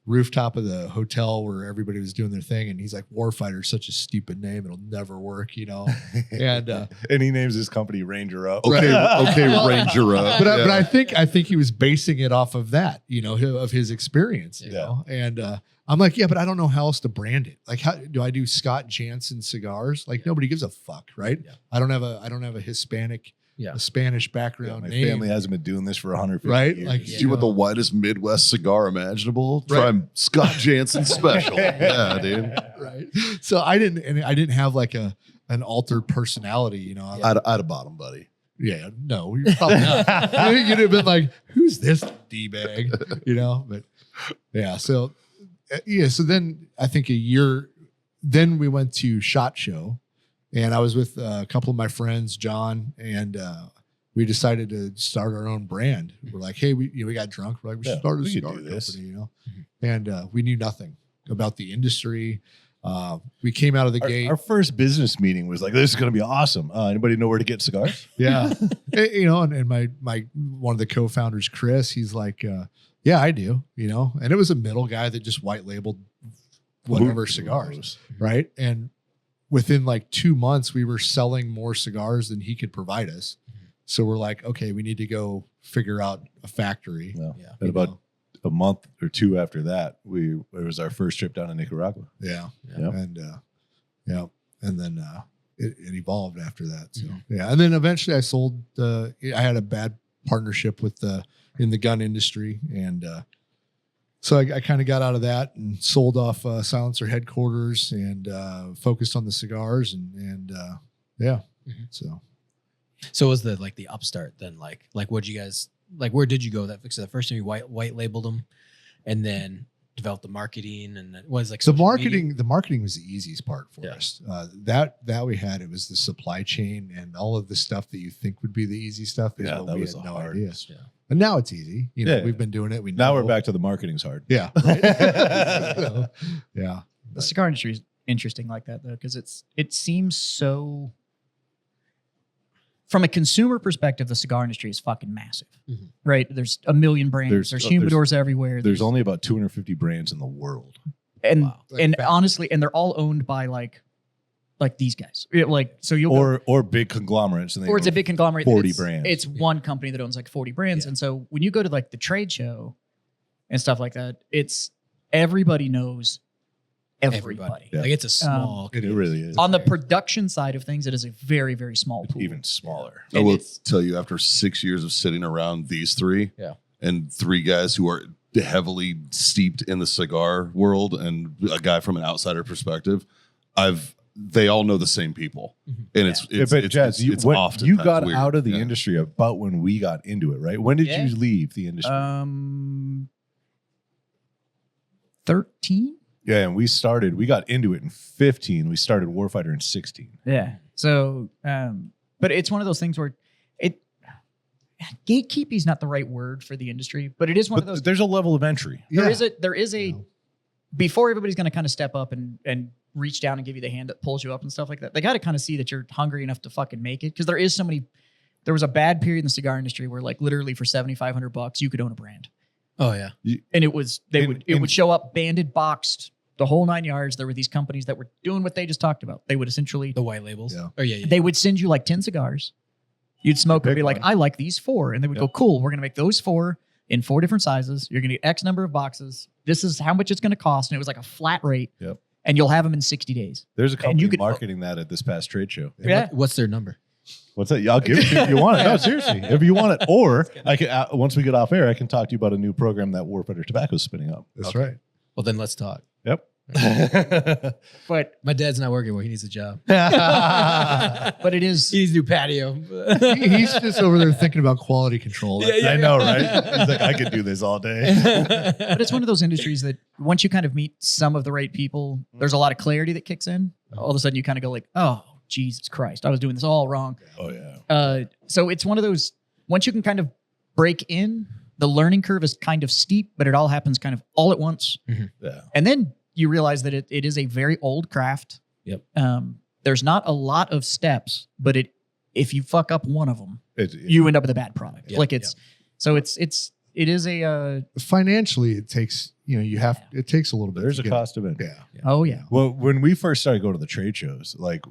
Speaker 5: rooftop of the hotel where everybody was doing their thing. And he's like, Warfighter's such a stupid name. It'll never work, And,
Speaker 2: And he names his company Ranger Up.
Speaker 3: Okay,
Speaker 5: Well,
Speaker 3: Ranger up.
Speaker 5: but
Speaker 3: Yeah.
Speaker 5: I think he was basing it off of that, of his experience, And I'm like, yeah, but I don't know how else to brand it. Like, how do I do Scott Jansen cigars? Like, nobody gives a fuck, right?
Speaker 1: Yeah.
Speaker 5: I don't have a Hispanic,
Speaker 1: Yeah.
Speaker 5: a Spanish
Speaker 2: Yeah,
Speaker 5: background
Speaker 2: my
Speaker 5: name,
Speaker 2: family hasn't been doing this for 150
Speaker 5: Right?
Speaker 2: years.
Speaker 5: Like,
Speaker 3: Do you want the widest Midwest cigar imaginable?
Speaker 5: Right.
Speaker 3: Try Scott Jansen special. Yeah, dude.
Speaker 5: right? So I didn't have like an altered personality,
Speaker 3: I'd have bought him, buddy.
Speaker 5: Yeah, no, you're probably not. You'd have been like, "Who's this d-bag?" But yeah. So So then I think a year. Then we went to SHOT Show, and I was with a couple of my friends, John, and we decided to start our own brand. We're like, "Hey, we got drunk. We're like, we should start a
Speaker 2: we could
Speaker 5: cigar
Speaker 2: do this."
Speaker 5: company," And we knew nothing. about the industry. We came out of the gate.
Speaker 2: Our first business meeting was like, this is going to be awesome. Anybody know where to get cigars?
Speaker 5: Yeah. And my one of the co-founders, Chris, he's like, yeah, I do, and it was a middle guy that just white labeled whatever cigars. Right. And within like 2 months, we were selling more cigars than he could provide us. So we're like, okay, we need to go figure out a factory.
Speaker 2: Yeah. And about a month or two after that, it was our first trip down to Nicaragua.
Speaker 5: Yeah.
Speaker 2: Yep.
Speaker 5: And and then it evolved after that. So and then eventually I sold. I had a bad partnership in the gun industry, and so I kind of got out of that and sold off Silencer headquarters and focused on the cigars and
Speaker 1: So was the upstart then like what'd you guys where did you go that fix it? The first time you white labeled them and then developed the marketing and then was like
Speaker 5: the marketing was the easiest part for us. That we had, it was the supply chain and all of the stuff that you think would be the easy stuff.
Speaker 2: Yeah, that was
Speaker 5: no
Speaker 2: hard.
Speaker 5: idea. Yeah. And now it's easy. We've been doing it.
Speaker 2: Now we're back to the marketing's hard.
Speaker 5: Yeah. Right? So, yeah.
Speaker 4: The cigar industry is interesting like that though, because it seems so. From a consumer perspective, the cigar industry is fucking massive, right? There's a million brands. There's humidors everywhere.
Speaker 2: There's only about 250 brands in the world,
Speaker 4: and honestly, and they're all owned by like these guys. So you'll
Speaker 2: or big conglomerates,
Speaker 4: or it's a big conglomerate.
Speaker 2: 40 brands.
Speaker 4: It's one company that owns like 40 brands, and so when you go to like the trade show and stuff like that, it's everybody knows everybody.
Speaker 1: Yeah. Like it's a small.
Speaker 2: It really is.
Speaker 4: On the production side of things, it is a very, very small pool.
Speaker 2: Even smaller.
Speaker 3: I will tell you, after 6 years of sitting around these three, and three guys who are heavily steeped in the cigar world, and a guy from an outsider perspective, they all know the same people, and it's
Speaker 2: Jazz,
Speaker 3: often
Speaker 2: you got
Speaker 3: weird.
Speaker 2: out of the industry about when we got into it, right? When did you leave the industry?
Speaker 4: 13.
Speaker 2: Yeah, and we got into it in 15. We started Warfighter in 16.
Speaker 4: Yeah. So, but it's one of those things where gatekeeping is not the right word for the industry, but it is one of those.
Speaker 2: There's a level of entry.
Speaker 4: There is a before everybody's going to kind of step up and reach down and give you the hand that pulls you up and stuff like that. They got to kind of see that you're hungry enough to fucking make it. Cause there was a bad period in the cigar industry where like literally for $7,500, you could own a brand.
Speaker 1: Oh yeah.
Speaker 4: And it would show up banded, boxed, the whole 9 yards. There were these companies that were doing what they just talked about. They would essentially
Speaker 1: the white labels.
Speaker 2: Yeah.
Speaker 1: Oh yeah.
Speaker 4: They would send you like 10 cigars. You'd smoke and be like, I like these 4. And they would go, cool. We're going to make those 4 in 4 different sizes. You're going to get X number of boxes. This is how much it's going to cost. And it was like a flat rate.
Speaker 2: Yep.
Speaker 4: And you'll have them in 60 days.
Speaker 2: There's a company marketing that at this past trade show.
Speaker 4: Yeah.
Speaker 1: What's their number?
Speaker 2: What's that? I'll give it to you if you want it. No, seriously. If you want it. Or I can, once we get off air, I can talk to you about a new program that Warfighter Tobacco is spinning up.
Speaker 5: That's right.
Speaker 1: Well, then let's talk.
Speaker 2: Yep.
Speaker 4: But
Speaker 1: my dad's not working well. He needs a job.
Speaker 4: But it is.
Speaker 1: He needs a new patio.
Speaker 5: He's just over there thinking about quality control.
Speaker 2: I know, right? He's like, I could do this all day.
Speaker 4: But it's one of those industries that once you kind of meet some of the right people, there's a lot of clarity that kicks in. All of a sudden you kind of go like, oh, Jesus Christ, I was doing this all wrong.
Speaker 2: Oh, yeah.
Speaker 4: So it's one of those, once you can kind of break in, the learning curve is kind of steep, but it all happens kind of all at once.
Speaker 2: Mm-hmm. Yeah.
Speaker 4: And then you realize that it is a very old craft.
Speaker 1: Yep.
Speaker 4: There's not a lot of steps, but if you fuck up one of them, you end up with a bad product.
Speaker 1: Yep,
Speaker 4: Like so it is a
Speaker 5: financially it takes it takes a little bit.
Speaker 2: There's a cost of it.
Speaker 5: Yeah.
Speaker 4: Oh yeah.
Speaker 2: Well, when we first started going to the trade shows, like,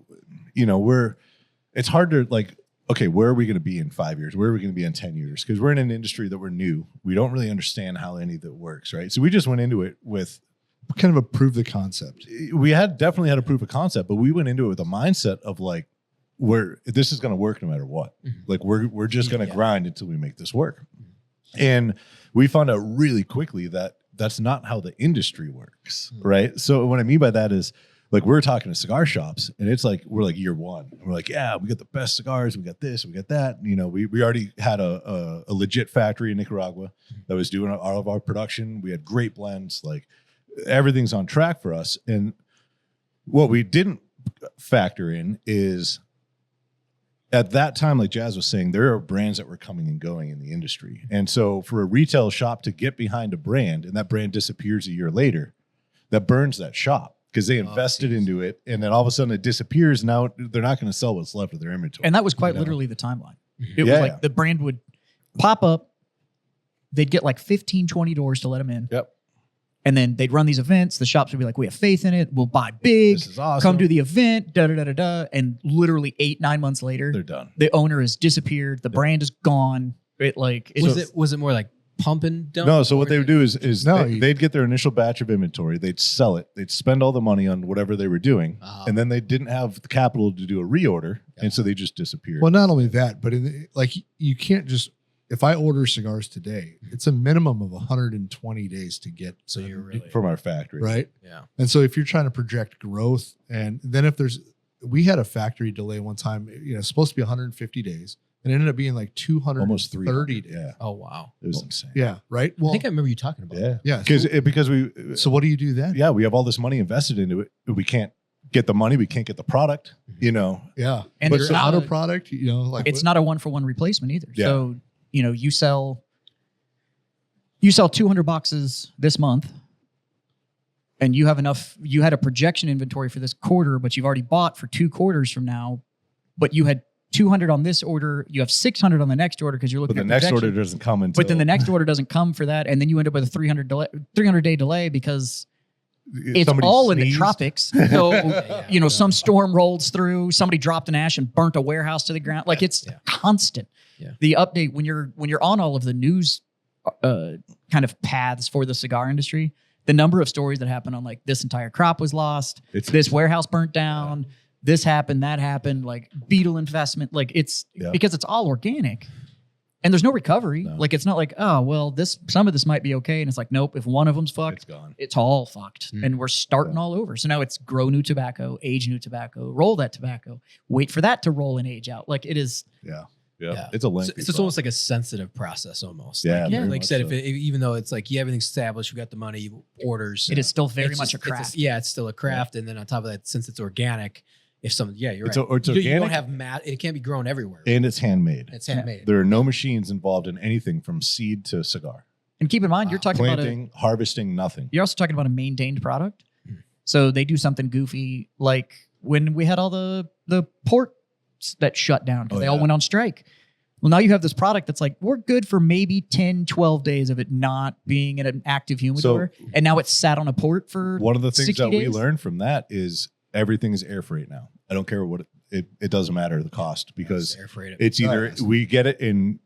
Speaker 2: it's hard to like, okay, where are we going to be in 5 years? Where are we going to be in 10 years? Because we're in an industry that we're new. We don't really understand how any of it works, right? So we just went into it with
Speaker 5: kind of a prove the concept.
Speaker 2: We definitely had a proof of concept, but we went into it with a mindset of like, this is going to work no matter what. Mm-hmm. Like we're just going to grind until we make this work. And we found out really quickly that that's not how the industry works, right? So what I mean by that is, like, we're talking to cigar shops, and it's like we're like year one. We're like, yeah, we got the best cigars, we got this, we got that. We already had a legit factory in Nicaragua that was doing all of our production. We had great blends, like everything's on track for us. And what we didn't factor in is, at that time, like Jazz was saying, there are brands that were coming and going in the industry. And so for a retail shop to get behind a brand and that brand disappears a year later, that burns that shop because they invested into it, and then all of a sudden it disappears. Now they're not going to sell what's left of their inventory.
Speaker 4: And that was quite literally the timeline. It was
Speaker 2: Yeah.
Speaker 4: like the brand would pop up, they'd get like 15, 20 doors to let them in.
Speaker 2: Yep.
Speaker 4: And then they'd run these events. The shops would be like, we have faith in it. We'll buy big.
Speaker 2: This is awesome.
Speaker 4: Come to the event. Da da da da da. And literally 8-9 months later,
Speaker 2: They're done.
Speaker 4: the owner has disappeared. The brand is gone. It like
Speaker 1: Was it more like pump and dump?
Speaker 2: No, so what they would do is
Speaker 5: No,
Speaker 2: they'd get their initial batch of inventory, they'd sell it, they'd spend all the money on whatever they were doing, and then they didn't have the capital to do a reorder, and so they just disappeared.
Speaker 5: Well, not only that, but like you can't just. If I order cigars today, it's a minimum of 120 days to get.
Speaker 1: So you're really
Speaker 2: from our factory,
Speaker 5: right.
Speaker 1: Yeah.
Speaker 5: And so if you're trying to project growth, and then if we had a factory delay one time, it's supposed to be 150 days, and it ended up being like 230
Speaker 2: almost 300.
Speaker 5: days.
Speaker 2: Yeah,
Speaker 1: Oh wow.
Speaker 2: it was insane.
Speaker 5: Yeah, right.
Speaker 1: I think I remember you talking about that.
Speaker 5: yeah.
Speaker 2: Because we
Speaker 5: So what do you do then?
Speaker 2: yeah, we have all this money invested into it, but we can't get the money, we can't get the product,
Speaker 5: Yeah.
Speaker 4: And
Speaker 5: But
Speaker 4: it's
Speaker 5: the
Speaker 4: not
Speaker 5: auto
Speaker 4: a-
Speaker 5: product, like
Speaker 4: it's not a 1-for-1 replacement either.
Speaker 2: Yeah.
Speaker 4: So, you sell 200 boxes this month and you had a projection inventory for this quarter, but you've already bought for 2 quarters from now, but you had 200 on this order, you have 600 on the next order because you're looking
Speaker 2: but the
Speaker 4: at
Speaker 2: next
Speaker 4: projection.
Speaker 2: order doesn't come until
Speaker 4: But then the next order doesn't come for that. And then you end up with a 300-day delay because it's
Speaker 2: somebody
Speaker 4: all in the
Speaker 2: sneezed.
Speaker 4: tropics. So, some storm rolls through, somebody dropped an ash and burnt a warehouse to the ground. Like it's constant.
Speaker 1: Yeah.
Speaker 4: The update when you're on all of the news kind of paths for the cigar industry, the number of stories that happen on like this entire crop was lost, this warehouse burnt down, this happened, that happened, like beetle investment, like it's because it's all organic. And there's no recovery.
Speaker 2: No.
Speaker 4: Like it's not like, oh, well, some of this might be okay. And it's like, nope, if one of them's fucked,
Speaker 2: It's gone.
Speaker 4: it's all fucked. And we're starting all over. So now it's grow new tobacco, age new tobacco, roll that tobacco, wait for that to roll and age out. Like it is.
Speaker 2: Yeah.
Speaker 1: Yeah.
Speaker 2: It's a
Speaker 1: So
Speaker 2: lengthy
Speaker 1: it's almost like a sensitive process almost.
Speaker 2: Yeah,
Speaker 1: Like,
Speaker 2: very
Speaker 1: like
Speaker 2: much
Speaker 1: you said,
Speaker 2: so.
Speaker 1: even though it's like you have everything established, we got the money, orders.
Speaker 4: It is still very
Speaker 1: it's
Speaker 4: much
Speaker 1: just-
Speaker 4: a craft.
Speaker 1: it's still a craft. And then on top of that, since it's organic, if someone, you're
Speaker 2: It's
Speaker 1: right.
Speaker 2: it's
Speaker 1: You don't
Speaker 2: organic
Speaker 1: have it can't be grown everywhere.
Speaker 2: and it's handmade.
Speaker 1: It's handmade.
Speaker 2: There are no machines involved in anything from seed to cigar.
Speaker 4: And keep in mind, you're talking about
Speaker 2: Planting, harvesting, nothing.
Speaker 4: you're also talking about a maintained product. So they do something goofy, like when we had all the ports that shut down because they all went on strike. Well, now you have this product that's like, we're good for maybe 10, 12 days of it not being in an active humidor. And now it's sat on a port for
Speaker 2: One of the things
Speaker 4: 60
Speaker 2: that we
Speaker 4: days.
Speaker 2: learned from that is everything is air freight now. I don't care what it doesn't matter the cost because
Speaker 1: Air freight it.
Speaker 2: it's either
Speaker 5: yes.
Speaker 2: we get it in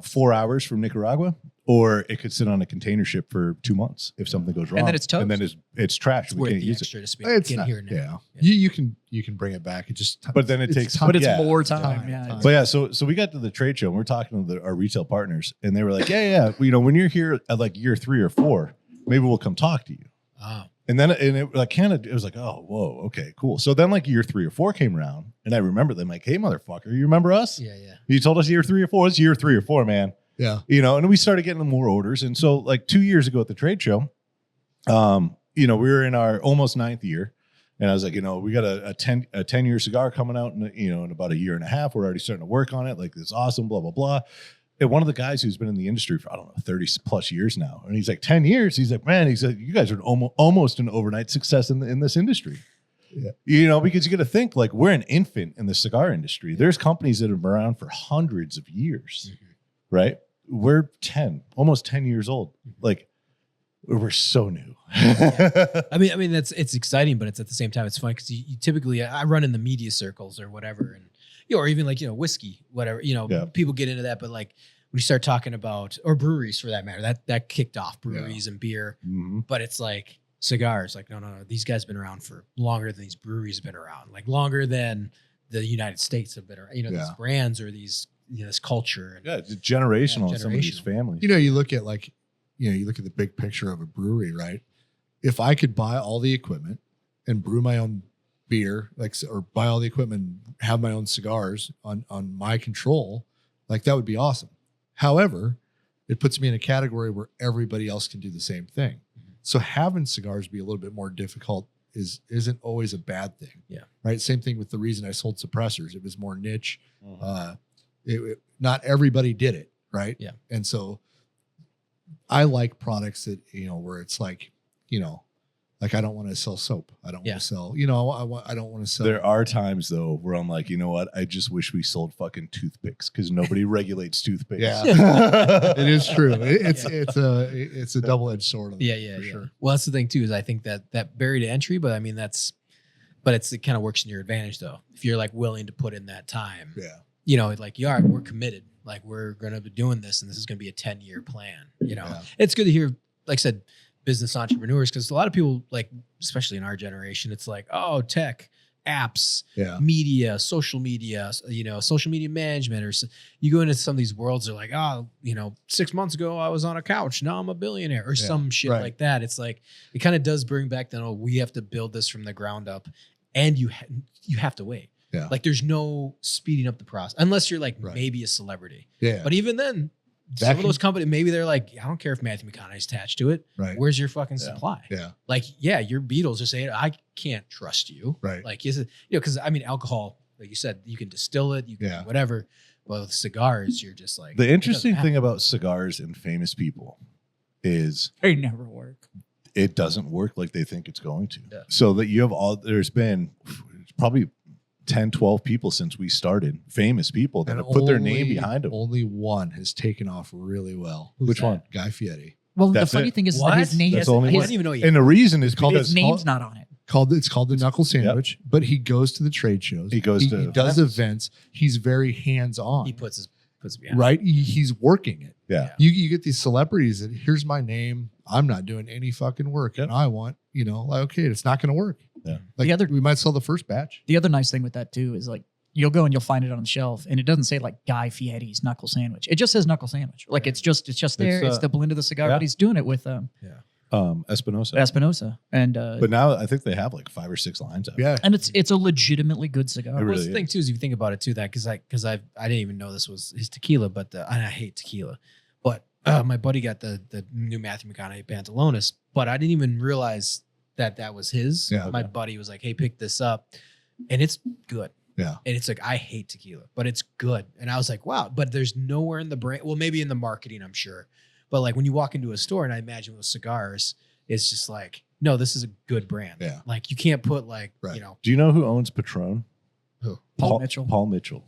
Speaker 2: 4 hours from Nicaragua, or it could sit on a container ship for 2 months if something goes wrong.
Speaker 4: And then it's toast.
Speaker 2: And then it's trash.
Speaker 1: It's
Speaker 2: We
Speaker 1: worth
Speaker 2: can't
Speaker 1: the
Speaker 2: use it.
Speaker 1: extra to speak.
Speaker 5: It's
Speaker 1: Get
Speaker 5: not,
Speaker 1: here now.
Speaker 5: You can bring it back. It just
Speaker 2: But then it
Speaker 5: it's
Speaker 2: takes-
Speaker 5: time.
Speaker 4: but it's
Speaker 2: Yeah.
Speaker 4: more time. Yeah.
Speaker 2: But yeah, so we got to the trade show and we're talking to our retail partners, and they were like, yeah. When you're here at like year 3 or 4, maybe we'll come talk to you.
Speaker 1: Oh.
Speaker 2: And then it like kind of, it was like, oh, whoa, okay, cool. So then like year 3 or 4 came around, and I remember them like, hey, motherfucker, you remember us?
Speaker 1: Yeah.
Speaker 2: You told us year 3 or 4. It's year 3 or 4, man.
Speaker 5: Yeah.
Speaker 2: And we started getting more orders. And so like 2 years ago at the trade show, we were in our almost 9th year. And I was like, we got a 10-year cigar coming out in about a year and a half. We're already starting to work on it. Like, it's awesome, blah, blah, blah. And one of the guys who's been in the industry for, 30 plus years now. And he's like, 10 years. He's like, man, you guys are almost an overnight success in this industry. Yeah. Because you got to think, like, we're an infant in the cigar industry. There's companies that have been around for hundreds of years, right? We're almost 10 years old. Like, we're so new.
Speaker 1: I mean, it's exciting, but it's at the same time, it's fun because you typically, I run in the media circles or whatever, and or even like whiskey, whatever. People get into that, but like when you start talking about, or breweries for that matter, that kicked off breweries and beer.
Speaker 2: Mm-hmm.
Speaker 1: But it's like cigars, like no, these guys have been around for longer than these breweries have been around, like longer than the United States have been around. These brands or these this culture. And,
Speaker 2: It's generational in some of these
Speaker 1: generational.
Speaker 2: families.
Speaker 5: You look at you look at the big picture of a brewery, right? If I could buy all the equipment and brew my own beer, or buy all the equipment, and have my own cigars on my control, like that would be awesome. However, it puts me in a category where everybody else can do the same thing. So having cigars be a little bit more difficult isn't always a bad thing.
Speaker 1: Yeah.
Speaker 5: Right. Same thing with the reason I sold suppressors. It was more niche. Not everybody did it. Right.
Speaker 1: Yeah.
Speaker 5: And so I like products that, where it's like, Like I don't want to sell soap. I don't
Speaker 1: Yeah.
Speaker 5: want to sell, I don't want to sell.
Speaker 2: There are times though where I'm like, you know what? I just wish we sold fucking toothpicks because nobody regulates toothpicks.
Speaker 5: Yeah. It is true. It's a double-edged sword.
Speaker 1: Yeah,
Speaker 5: for sure.
Speaker 1: Well, that's the thing too, is I think that barrier to entry, but I mean it kind of works in your advantage though. If you're like willing to put in that time,
Speaker 5: Yeah.
Speaker 1: like you are, we're committed. Like we're gonna be doing this, and this is gonna be a 10-year plan.
Speaker 5: Yeah.
Speaker 1: It's good to hear, like I said, business entrepreneurs, because a lot of people, like especially in our generation, it's like, oh, tech, apps,
Speaker 5: Yeah.
Speaker 1: media, social media, social media management, or you go into some of these worlds, they're like, oh, 6 months ago I was on a couch, now I'm a billionaire, or some shit
Speaker 5: right.
Speaker 1: like that. It's like it kind of does bring back that, we have to build this from the ground up, and you have to wait.
Speaker 5: Yeah.
Speaker 1: Like there's no speeding up the process unless you're like
Speaker 5: Right.
Speaker 1: maybe a celebrity.
Speaker 5: Yeah.
Speaker 1: But even then,
Speaker 5: That
Speaker 1: some of those companies, maybe they're like, I don't care if Matthew McConaughey's attached to it.
Speaker 5: Right.
Speaker 1: Where's your fucking
Speaker 2: Yeah.
Speaker 1: supply?
Speaker 5: Yeah.
Speaker 1: Like, yeah, your Beatles are saying, I can't trust you.
Speaker 5: Right.
Speaker 1: Like, is it, because I mean, alcohol, like you said, you can distill it, you can
Speaker 5: Yeah.
Speaker 1: do whatever. But with cigars, you're just like,
Speaker 2: The interesting
Speaker 1: it doesn't
Speaker 2: thing about cigars and famous people is
Speaker 4: They never work.
Speaker 2: it doesn't work like they think it's going to.
Speaker 1: Yeah.
Speaker 2: So that you have there's been probably 10, 12 people since we started, famous people that
Speaker 5: And
Speaker 2: have put their
Speaker 5: only-
Speaker 2: name behind them.
Speaker 5: Only one has taken off really well.
Speaker 2: Which one?
Speaker 5: Guy Fieri.
Speaker 4: Well,
Speaker 2: That's
Speaker 4: the funny
Speaker 2: it.
Speaker 4: thing is
Speaker 1: What?
Speaker 4: that his name
Speaker 2: That's
Speaker 4: is
Speaker 2: the only
Speaker 1: I
Speaker 2: one.
Speaker 1: didn't even know he
Speaker 2: And the reason is
Speaker 5: called
Speaker 2: because
Speaker 4: his name's not on it.
Speaker 5: It's called the Knuckle Sandwich, but he goes to the trade shows.
Speaker 2: He goes to
Speaker 5: he does events. He's very hands-on.
Speaker 1: he puts it behind.
Speaker 5: right. He's working it.
Speaker 2: yeah.
Speaker 5: You get these celebrities that here's my name. I'm not doing any fucking work,
Speaker 2: Yep.
Speaker 5: and I want like okay, it's not going to work.
Speaker 2: Yeah.
Speaker 5: Like
Speaker 4: The other-
Speaker 5: we might sell the first batch.
Speaker 4: The other nice thing with that too is like you'll go and you'll find it on the shelf, and it doesn't say like Guy Fieri's knuckle sandwich. It just says knuckle sandwich. Like it's just there. It's the blend of the cigar,
Speaker 2: yeah.
Speaker 4: but he's doing it with
Speaker 2: Espinosa.
Speaker 4: Espinosa, and
Speaker 2: But now I think they have like 5 or 6 lines out.
Speaker 5: Yeah,
Speaker 4: and it's a legitimately good cigar.
Speaker 2: It
Speaker 1: Well,
Speaker 2: really
Speaker 1: that's the thing
Speaker 2: is.
Speaker 1: too, is if you think about it too, that because I didn't even know this was his tequila, but and I hate tequila, but my buddy got the new Matthew McConaughey Pantalones, but I didn't even realize that was his.
Speaker 5: Yeah.
Speaker 1: My buddy was like, "Hey, pick this up," and it's good.
Speaker 5: Yeah.
Speaker 1: And it's like, I hate tequila, but it's good. And I was like, wow, but there's nowhere in the brand. Well, maybe in the marketing, I'm sure. But like when you walk into a store, and I imagine with cigars, it's just like, no, this is a good brand.
Speaker 5: Yeah.
Speaker 1: Like you can't put like,
Speaker 5: Right.
Speaker 2: Do you know who owns Patron?
Speaker 1: Who?
Speaker 4: Paul Mitchell.
Speaker 2: Paul Mitchell.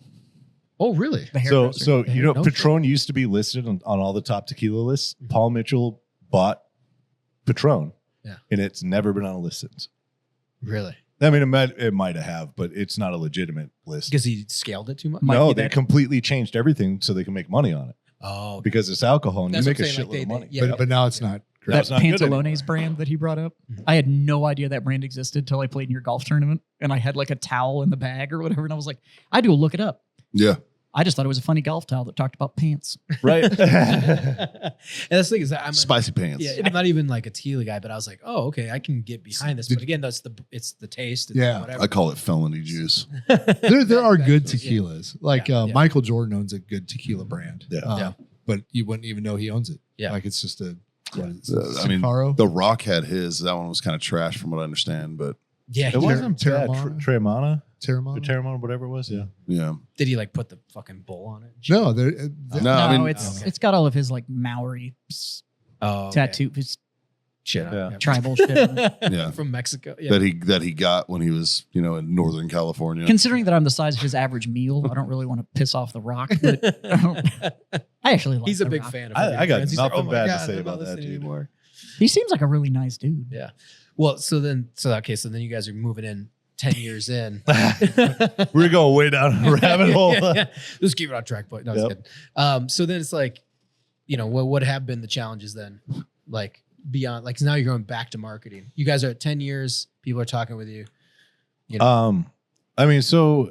Speaker 1: Oh, really?
Speaker 4: The
Speaker 2: So,
Speaker 4: hairdresser.
Speaker 2: so
Speaker 1: I
Speaker 2: you know,
Speaker 1: didn't know
Speaker 2: Patron used to be listed on all the top tequila lists. Paul Mitchell bought Patron,
Speaker 1: Yeah.
Speaker 2: and it's never been on a list since.
Speaker 1: Really?
Speaker 2: I mean, it might have, but it's not a legitimate list.
Speaker 1: Because he scaled it too much?
Speaker 4: Might
Speaker 2: No,
Speaker 4: be
Speaker 2: they
Speaker 4: that-
Speaker 2: completely changed everything so they can make money on it
Speaker 1: Oh,
Speaker 2: because it's alcohol and
Speaker 1: That's
Speaker 2: you
Speaker 1: what
Speaker 2: make a
Speaker 1: I'm saying, like,
Speaker 2: shitload of money.
Speaker 1: yeah.
Speaker 5: but now it's not.
Speaker 2: No,
Speaker 4: that
Speaker 2: it's not good
Speaker 4: Pantalones
Speaker 2: anymore.
Speaker 4: brand that he brought up.
Speaker 1: Mhm.
Speaker 4: I had no idea that brand existed till I played in your golf tournament, and I had like a towel in the bag or whatever, and I was like, I do look it up.
Speaker 3: Yeah.
Speaker 4: I just thought it was a funny golf towel that talked about pants.
Speaker 2: Right?
Speaker 1: and that's the thing is that
Speaker 3: Spicy pants.
Speaker 1: Yeah, I'm not even like a tequila guy, but I was like, oh, okay, I can get behind this. But again, it's the taste. It's
Speaker 5: Yeah.
Speaker 1: whatever.
Speaker 3: I call it felony juice.
Speaker 5: There are good
Speaker 1: That's- yeah.
Speaker 5: tequilas. Like
Speaker 1: Yeah, yeah.
Speaker 5: Michael Jordan owns a good tequila brand.
Speaker 2: Yeah.
Speaker 1: Yeah.
Speaker 5: But you wouldn't even know he owns it.
Speaker 1: Yeah.
Speaker 5: Like it's just a. What is
Speaker 3: I mean,
Speaker 5: Sicaro?
Speaker 3: The Rock had his. That one was kind of trash from what I understand, but
Speaker 1: Yeah,
Speaker 2: It
Speaker 1: he-
Speaker 2: wasn't bad.
Speaker 5: Terramana?
Speaker 2: Tremana?
Speaker 5: Terramana?
Speaker 2: Terramana, whatever it was. Yeah.
Speaker 3: yeah.
Speaker 1: did he like put the fucking bull on it?
Speaker 5: No,
Speaker 3: No, I mean,
Speaker 4: it's got all of his like Maori
Speaker 1: Oh, okay.
Speaker 4: tattoo, his
Speaker 1: Shit.
Speaker 2: Yeah.
Speaker 4: tribal shit. on it.
Speaker 3: Yeah.
Speaker 1: From Mexico. Yeah.
Speaker 3: that he got when he was, in Northern California.
Speaker 4: Considering that I'm the size of his average meal, I don't really want to piss off the Rock, but I actually like
Speaker 1: He's a
Speaker 4: The
Speaker 1: big
Speaker 4: Rock.
Speaker 1: fan of
Speaker 2: I got
Speaker 1: Friends. He's like,
Speaker 2: nothing
Speaker 1: "Oh my
Speaker 2: bad to
Speaker 1: God,
Speaker 2: say
Speaker 1: I'm not
Speaker 2: about that,
Speaker 1: listening
Speaker 2: dude."
Speaker 1: anymore."
Speaker 4: He seems like a really nice dude.
Speaker 1: Yeah. Well, so then you guys are moving in 10 years in.
Speaker 2: We're going way down a rabbit hole.
Speaker 1: Yeah. Just keep it on track, but no, it's
Speaker 2: Yep.
Speaker 1: good. So then it's like, what have been the challenges then? Like beyond, like now you're going back to marketing. You guys are at 10 years. People are talking with you.
Speaker 2: I mean, so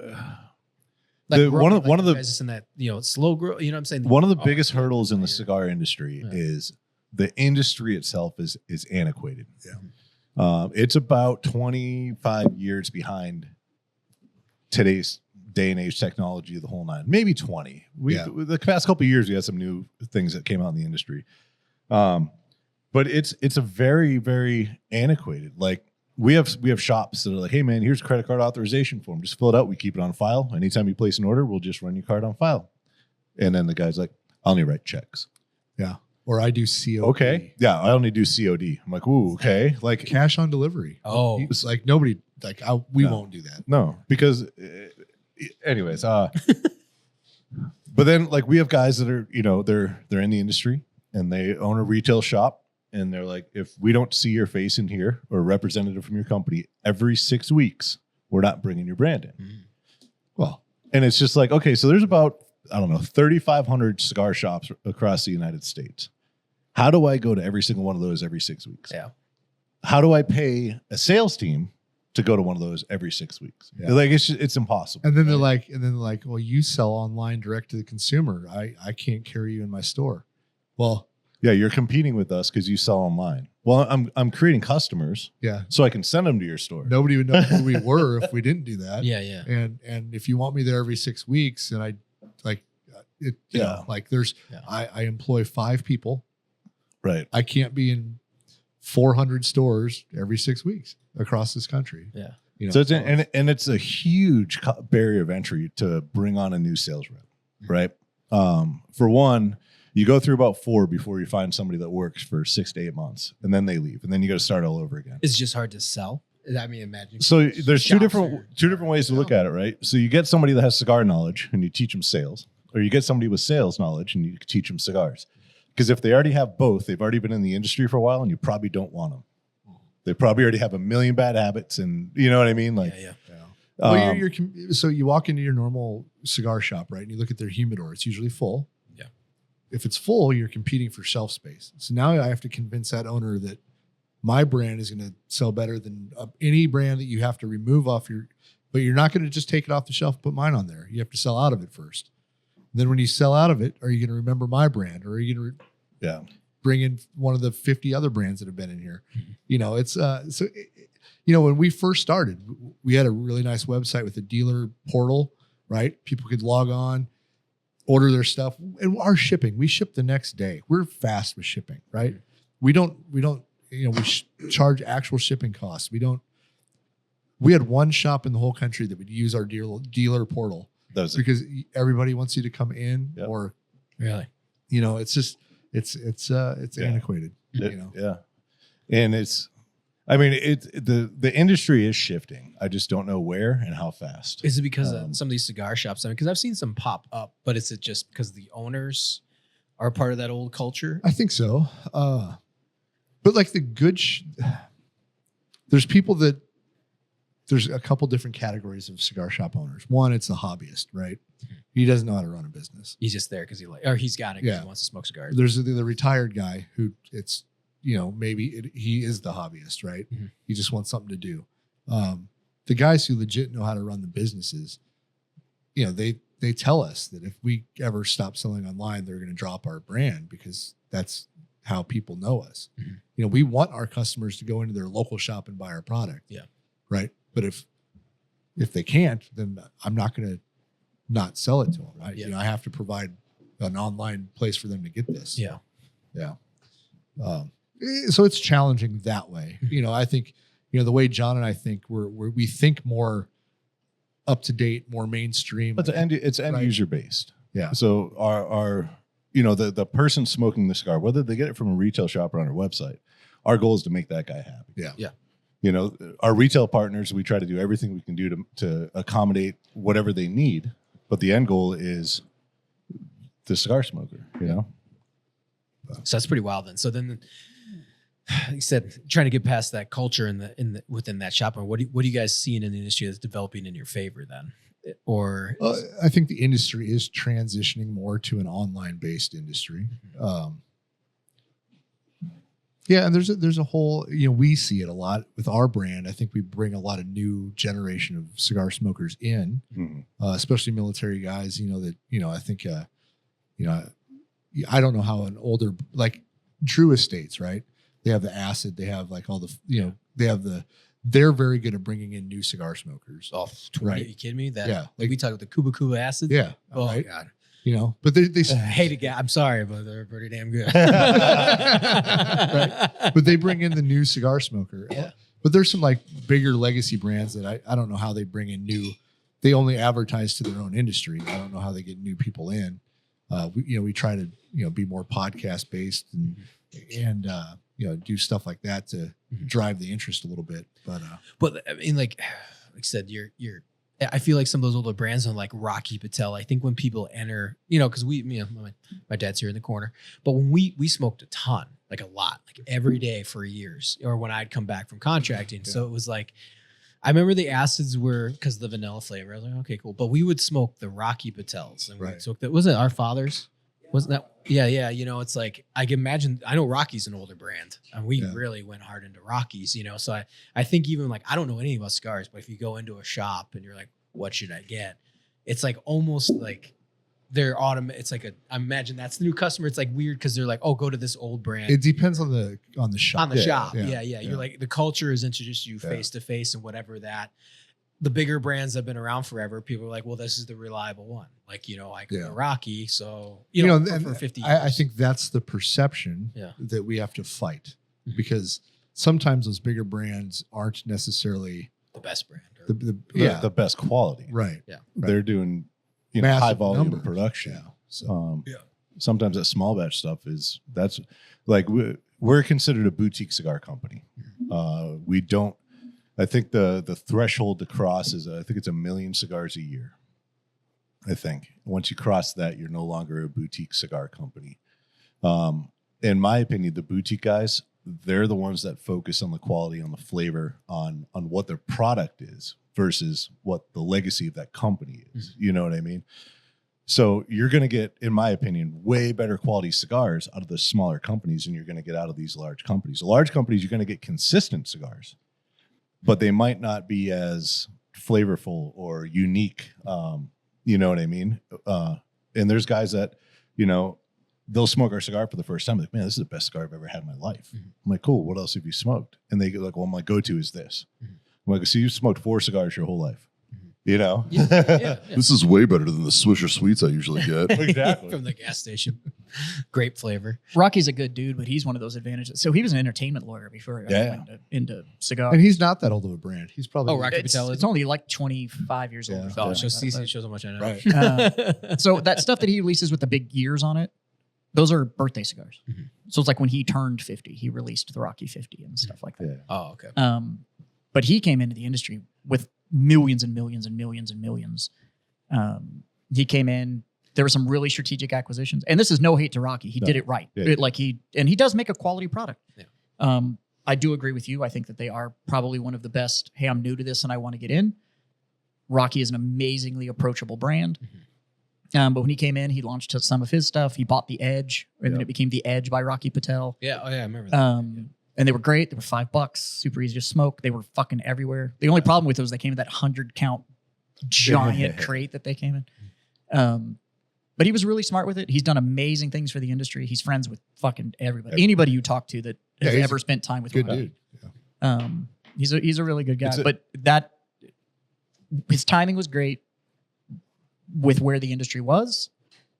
Speaker 1: Like
Speaker 2: one of
Speaker 1: you
Speaker 2: the
Speaker 1: guys just in that slow growth. You know what I'm saying?
Speaker 2: one of the
Speaker 1: Oh,
Speaker 2: biggest
Speaker 1: yeah.
Speaker 2: hurdles in the cigar industry
Speaker 1: Yeah.
Speaker 2: is the industry itself is antiquated. Yeah. It's about 25 years behind today's day and age technology, the whole nine, maybe 20. The past couple of years, we had some new things that came out in the industry. But it's a very, very antiquated. Like we have shops that are like, hey man, here's a credit card authorization form. Just fill it out. We keep it on file. Anytime you place an order, we'll just run your card on file. And then the guy's like, I only write checks.
Speaker 5: Yeah. or I do COD.
Speaker 2: Okay. Yeah. I only do COD. I'm like, ooh, okay. Like,
Speaker 5: Cash on delivery.
Speaker 1: Oh.
Speaker 5: It's like nobody, like we
Speaker 2: No.
Speaker 5: won't do that.
Speaker 2: no, because anyways, but then like we have guys that are, they're in the industry and they own a retail shop. And they're like, if we don't see your face in here or a representative from your company every 6 weeks, we're not bringing your brand in.
Speaker 5: Well,
Speaker 2: And it's just like, okay, so there's about, I don't know, 3,500 cigar shops across the United States. How do I go to every single one of those every 6 weeks?
Speaker 1: Yeah.
Speaker 2: How do I pay a sales team to go to one of those every 6 weeks?
Speaker 5: Yeah.
Speaker 2: Like it's impossible.
Speaker 5: and then they're like, well, you sell online direct to the consumer. I can't carry you in my store. Well,
Speaker 2: Yeah, you're competing with us because you sell online. Well, I'm creating customers
Speaker 5: yeah,
Speaker 2: so I can send them to your store.
Speaker 5: nobody would know who we were if we didn't do that.
Speaker 1: Yeah, yeah.
Speaker 5: And if you want me there every 6 weeks, and I like it, you
Speaker 2: Yeah.
Speaker 5: know, like there's
Speaker 1: Yeah.
Speaker 5: I employ 5 people.
Speaker 2: Right.
Speaker 5: I can't be in 400 stores every 6 weeks across this country.
Speaker 1: Yeah.
Speaker 5: You know,
Speaker 2: So it's a huge barrier of entry to bring on a new sales rep, right? For one, you go through about 4 before you find somebody that works for 6 to 8 months, and then they leave, and then you got to start all over again.
Speaker 1: It's just hard to sell. I mean, imagine.
Speaker 2: So there's two
Speaker 1: shops
Speaker 2: different ways to look at it, right? So you get somebody that has cigar knowledge and you teach them sales, or you get somebody with sales knowledge and you teach them cigars. Because if they already have both, they've already been in the industry for a while, and you probably don't want them. They probably already have a million bad habits, and you know what I mean. Like,
Speaker 1: Yeah.
Speaker 5: well, so you walk into your normal cigar shop, right? And you look at their humidor; it's usually full.
Speaker 1: Yeah.
Speaker 5: If it's full, you're competing for shelf space. So now I have to convince that owner that my brand is going to sell better than any brand that you have to remove off your. But you're not going to just take it off the shelf and put mine on there. You have to sell out of it first. Then when you sell out of it, are you going to remember my brand, or are you going to
Speaker 2: yeah,
Speaker 5: bring in one of the 50 other brands that have been in here? You know, it's when we first started, we had a really nice website with a dealer portal, right? People could log on, order their stuff, and our shipping, we ship the next day. We're fast with shipping, right? We don't, charge actual shipping costs. We had one shop in the whole country that would use our dealer portal
Speaker 2: that was
Speaker 5: because everybody wants you to come in
Speaker 2: Yep.
Speaker 5: or,
Speaker 1: Really.
Speaker 5: it's just, it's
Speaker 2: Yeah.
Speaker 5: antiquated,
Speaker 2: yeah. And the industry is shifting. I just don't know where and how fast.
Speaker 1: Is it because of some of these cigar shops? I mean, because I've seen some pop up, but is it just because the owners are part of that old culture?
Speaker 5: I think so. But like the good, there's a couple different categories of cigar shop owners. One, it's a hobbyist, right? He doesn't know how to run a business.
Speaker 1: He's just there because he's got it because
Speaker 5: Yeah.
Speaker 1: he wants to smoke cigars.
Speaker 5: There's the retired guy who he is the hobbyist, right?
Speaker 1: Mhm.
Speaker 5: He just wants something to do. The guys who legit know how to run the businesses, they tell us that if we ever stop selling online, they're going to drop our brand because that's how people know us.
Speaker 1: Mhm.
Speaker 5: We want our customers to go into their local shop and buy our product.
Speaker 1: Yeah.
Speaker 5: Right. But if they can't, then I'm not going to not sell it to them. Right.
Speaker 1: Yeah.
Speaker 5: I have to provide an online place for them to get this.
Speaker 1: Yeah.
Speaker 5: Yeah. So it's challenging that way. I think, the way John and I think we think more up to date, more mainstream.
Speaker 2: But it's end
Speaker 5: Right.
Speaker 2: user based.
Speaker 5: Yeah.
Speaker 2: So our the person smoking the cigar, whether they get it from a retail shop or on our website, our goal is to make that guy happy.
Speaker 5: Yeah.
Speaker 1: Yeah.
Speaker 2: Our retail partners, we try to do everything we can do to accommodate whatever they need, but the end goal is the cigar smoker.
Speaker 1: So that's pretty wild then. So then, like you said, trying to get past that culture within that shop. What are you guys seeing in the industry that's developing in your favor then? Or
Speaker 5: I think the industry is transitioning more to an online based industry. And there's a whole, we see it a lot with our brand. I think we bring a lot of new generation of cigar smokers in, especially military guys, I think, I don't know how an older, like Drew Estates, right? They have the acid, they have like all the, they're very good at bringing in new cigar smokers.
Speaker 1: oh,
Speaker 5: Right.
Speaker 1: Are you kidding me? That
Speaker 5: Yeah.
Speaker 1: like we talk about the Kuba acid.
Speaker 5: Yeah.
Speaker 1: Oh
Speaker 5: right.
Speaker 1: God.
Speaker 5: But they
Speaker 1: I hate it. I'm sorry, but they're pretty damn good.
Speaker 5: but they bring in the new cigar smoker.
Speaker 1: Yeah.
Speaker 5: But there's some like bigger legacy brands that I don't know how they bring in they only advertise to their own industry. I don't know how they get new people in. we try to be more podcast based and do stuff like that to drive the interest a little bit.
Speaker 1: But I mean, like I said, I feel like some of those older brands on like Rocky Patel. I think when people enter, because my dad's here in the corner, but when we smoked a ton, like a lot, like every day for years, or when I'd come back from contracting. Yeah. So it was like, I remember the acids were because of the vanilla flavor. I was like, okay, cool. But we would smoke the Rocky Patels, and we'd smoke that. Was it our fathers? Wasn't that? Yeah. It's like, I can imagine, I know Rocky's an older brand and we really went hard into Rockies, so I think even like, I don't know anything about cigars, but if you go into a shop and you're like, what should I get? It's like almost like they're it's like I imagine that's the new customer. It's like weird because they're like, oh, go to this old brand.
Speaker 5: It depends on the shop.
Speaker 1: On the shop. Yeah. You're like, the culture is introduced you face to face and whatever that. The bigger brands have been around forever. People are like, well, this is the reliable one. Like, I go to Rocky. So, for 50 years.
Speaker 5: I think that's the perception that we have to fight because sometimes those bigger brands aren't necessarily
Speaker 1: the best brand.
Speaker 2: The best quality.
Speaker 5: Right.
Speaker 1: Yeah.
Speaker 2: They're doing,
Speaker 5: Massive
Speaker 2: high volume
Speaker 5: numbers.
Speaker 2: production.
Speaker 5: Yeah. So,
Speaker 2: sometimes that small batch stuff that's like, we're considered a boutique cigar company. We don't, I think the threshold to cross is, I think it's 1 million cigars a year. I think once you cross that, you're no longer a boutique cigar company. In my opinion, the boutique guys, they're the ones that focus on the quality, on the flavor, on what their product is versus what the legacy of that company is. Mm-hmm. You know what I mean? So you're going to get, in my opinion, way better quality cigars out of the smaller companies than you're going to get out of these large companies. The large companies, you're going to get consistent cigars, but they might not be as flavorful or unique. You know what I mean? And there's guys that, they'll smoke our cigar for the first time. Like, man, this is the best cigar I've ever had in my life. Mm-hmm. I'm like, cool. What else have you smoked? And they go like, well, my go-to is this. Mm-hmm. I'm like, so you've smoked 4 cigars your whole life,
Speaker 1: Yeah.
Speaker 3: This is way better than the Swisher Sweets I usually get.
Speaker 2: Exactly.
Speaker 1: From the gas station. Grape flavor.
Speaker 4: Rocky's a good dude, but he's one of those advantages. So he was an entertainment lawyer before he went into cigars.
Speaker 5: And he's not that old of a brand. He's probably
Speaker 1: Rocky Patel.
Speaker 4: It's only like 25 years old.
Speaker 1: Oh, it shows how much I know.
Speaker 5: Right.
Speaker 4: So that stuff that he releases with the big years on it, those are birthday cigars. Mm-hmm. So it's like when he turned 50, he released the Rocky 50 and stuff like that.
Speaker 2: Yeah.
Speaker 1: Oh, okay.
Speaker 4: But he came into the industry with millions and millions and millions and millions. He came in. There were some really strategic acquisitions, and this is no hate to Rocky. He did it right.
Speaker 2: Yeah.
Speaker 4: He does make a quality product.
Speaker 1: Yeah.
Speaker 4: I do agree with you. I think that they are probably one of the best. Hey, I'm new to this and I want to get in. Rocky is an amazingly approachable brand. Mm-hmm. But when he came in, he launched some of his stuff. He bought the Edge, and then it became the Edge by Rocky Patel.
Speaker 1: Yeah, I remember that.
Speaker 4: And they were great. They were $5, super easy to smoke. They were fucking everywhere. The only problem with it was they came in that 100 count giant crate that they came in. But he was really smart with it. He's done amazing things for the industry. He's friends with fucking everybody. Anybody you talk to that has ever spent time with
Speaker 5: good
Speaker 4: him.
Speaker 5: Dude.
Speaker 4: Yeah. He's a really good guy. But his timing was great with where the industry was,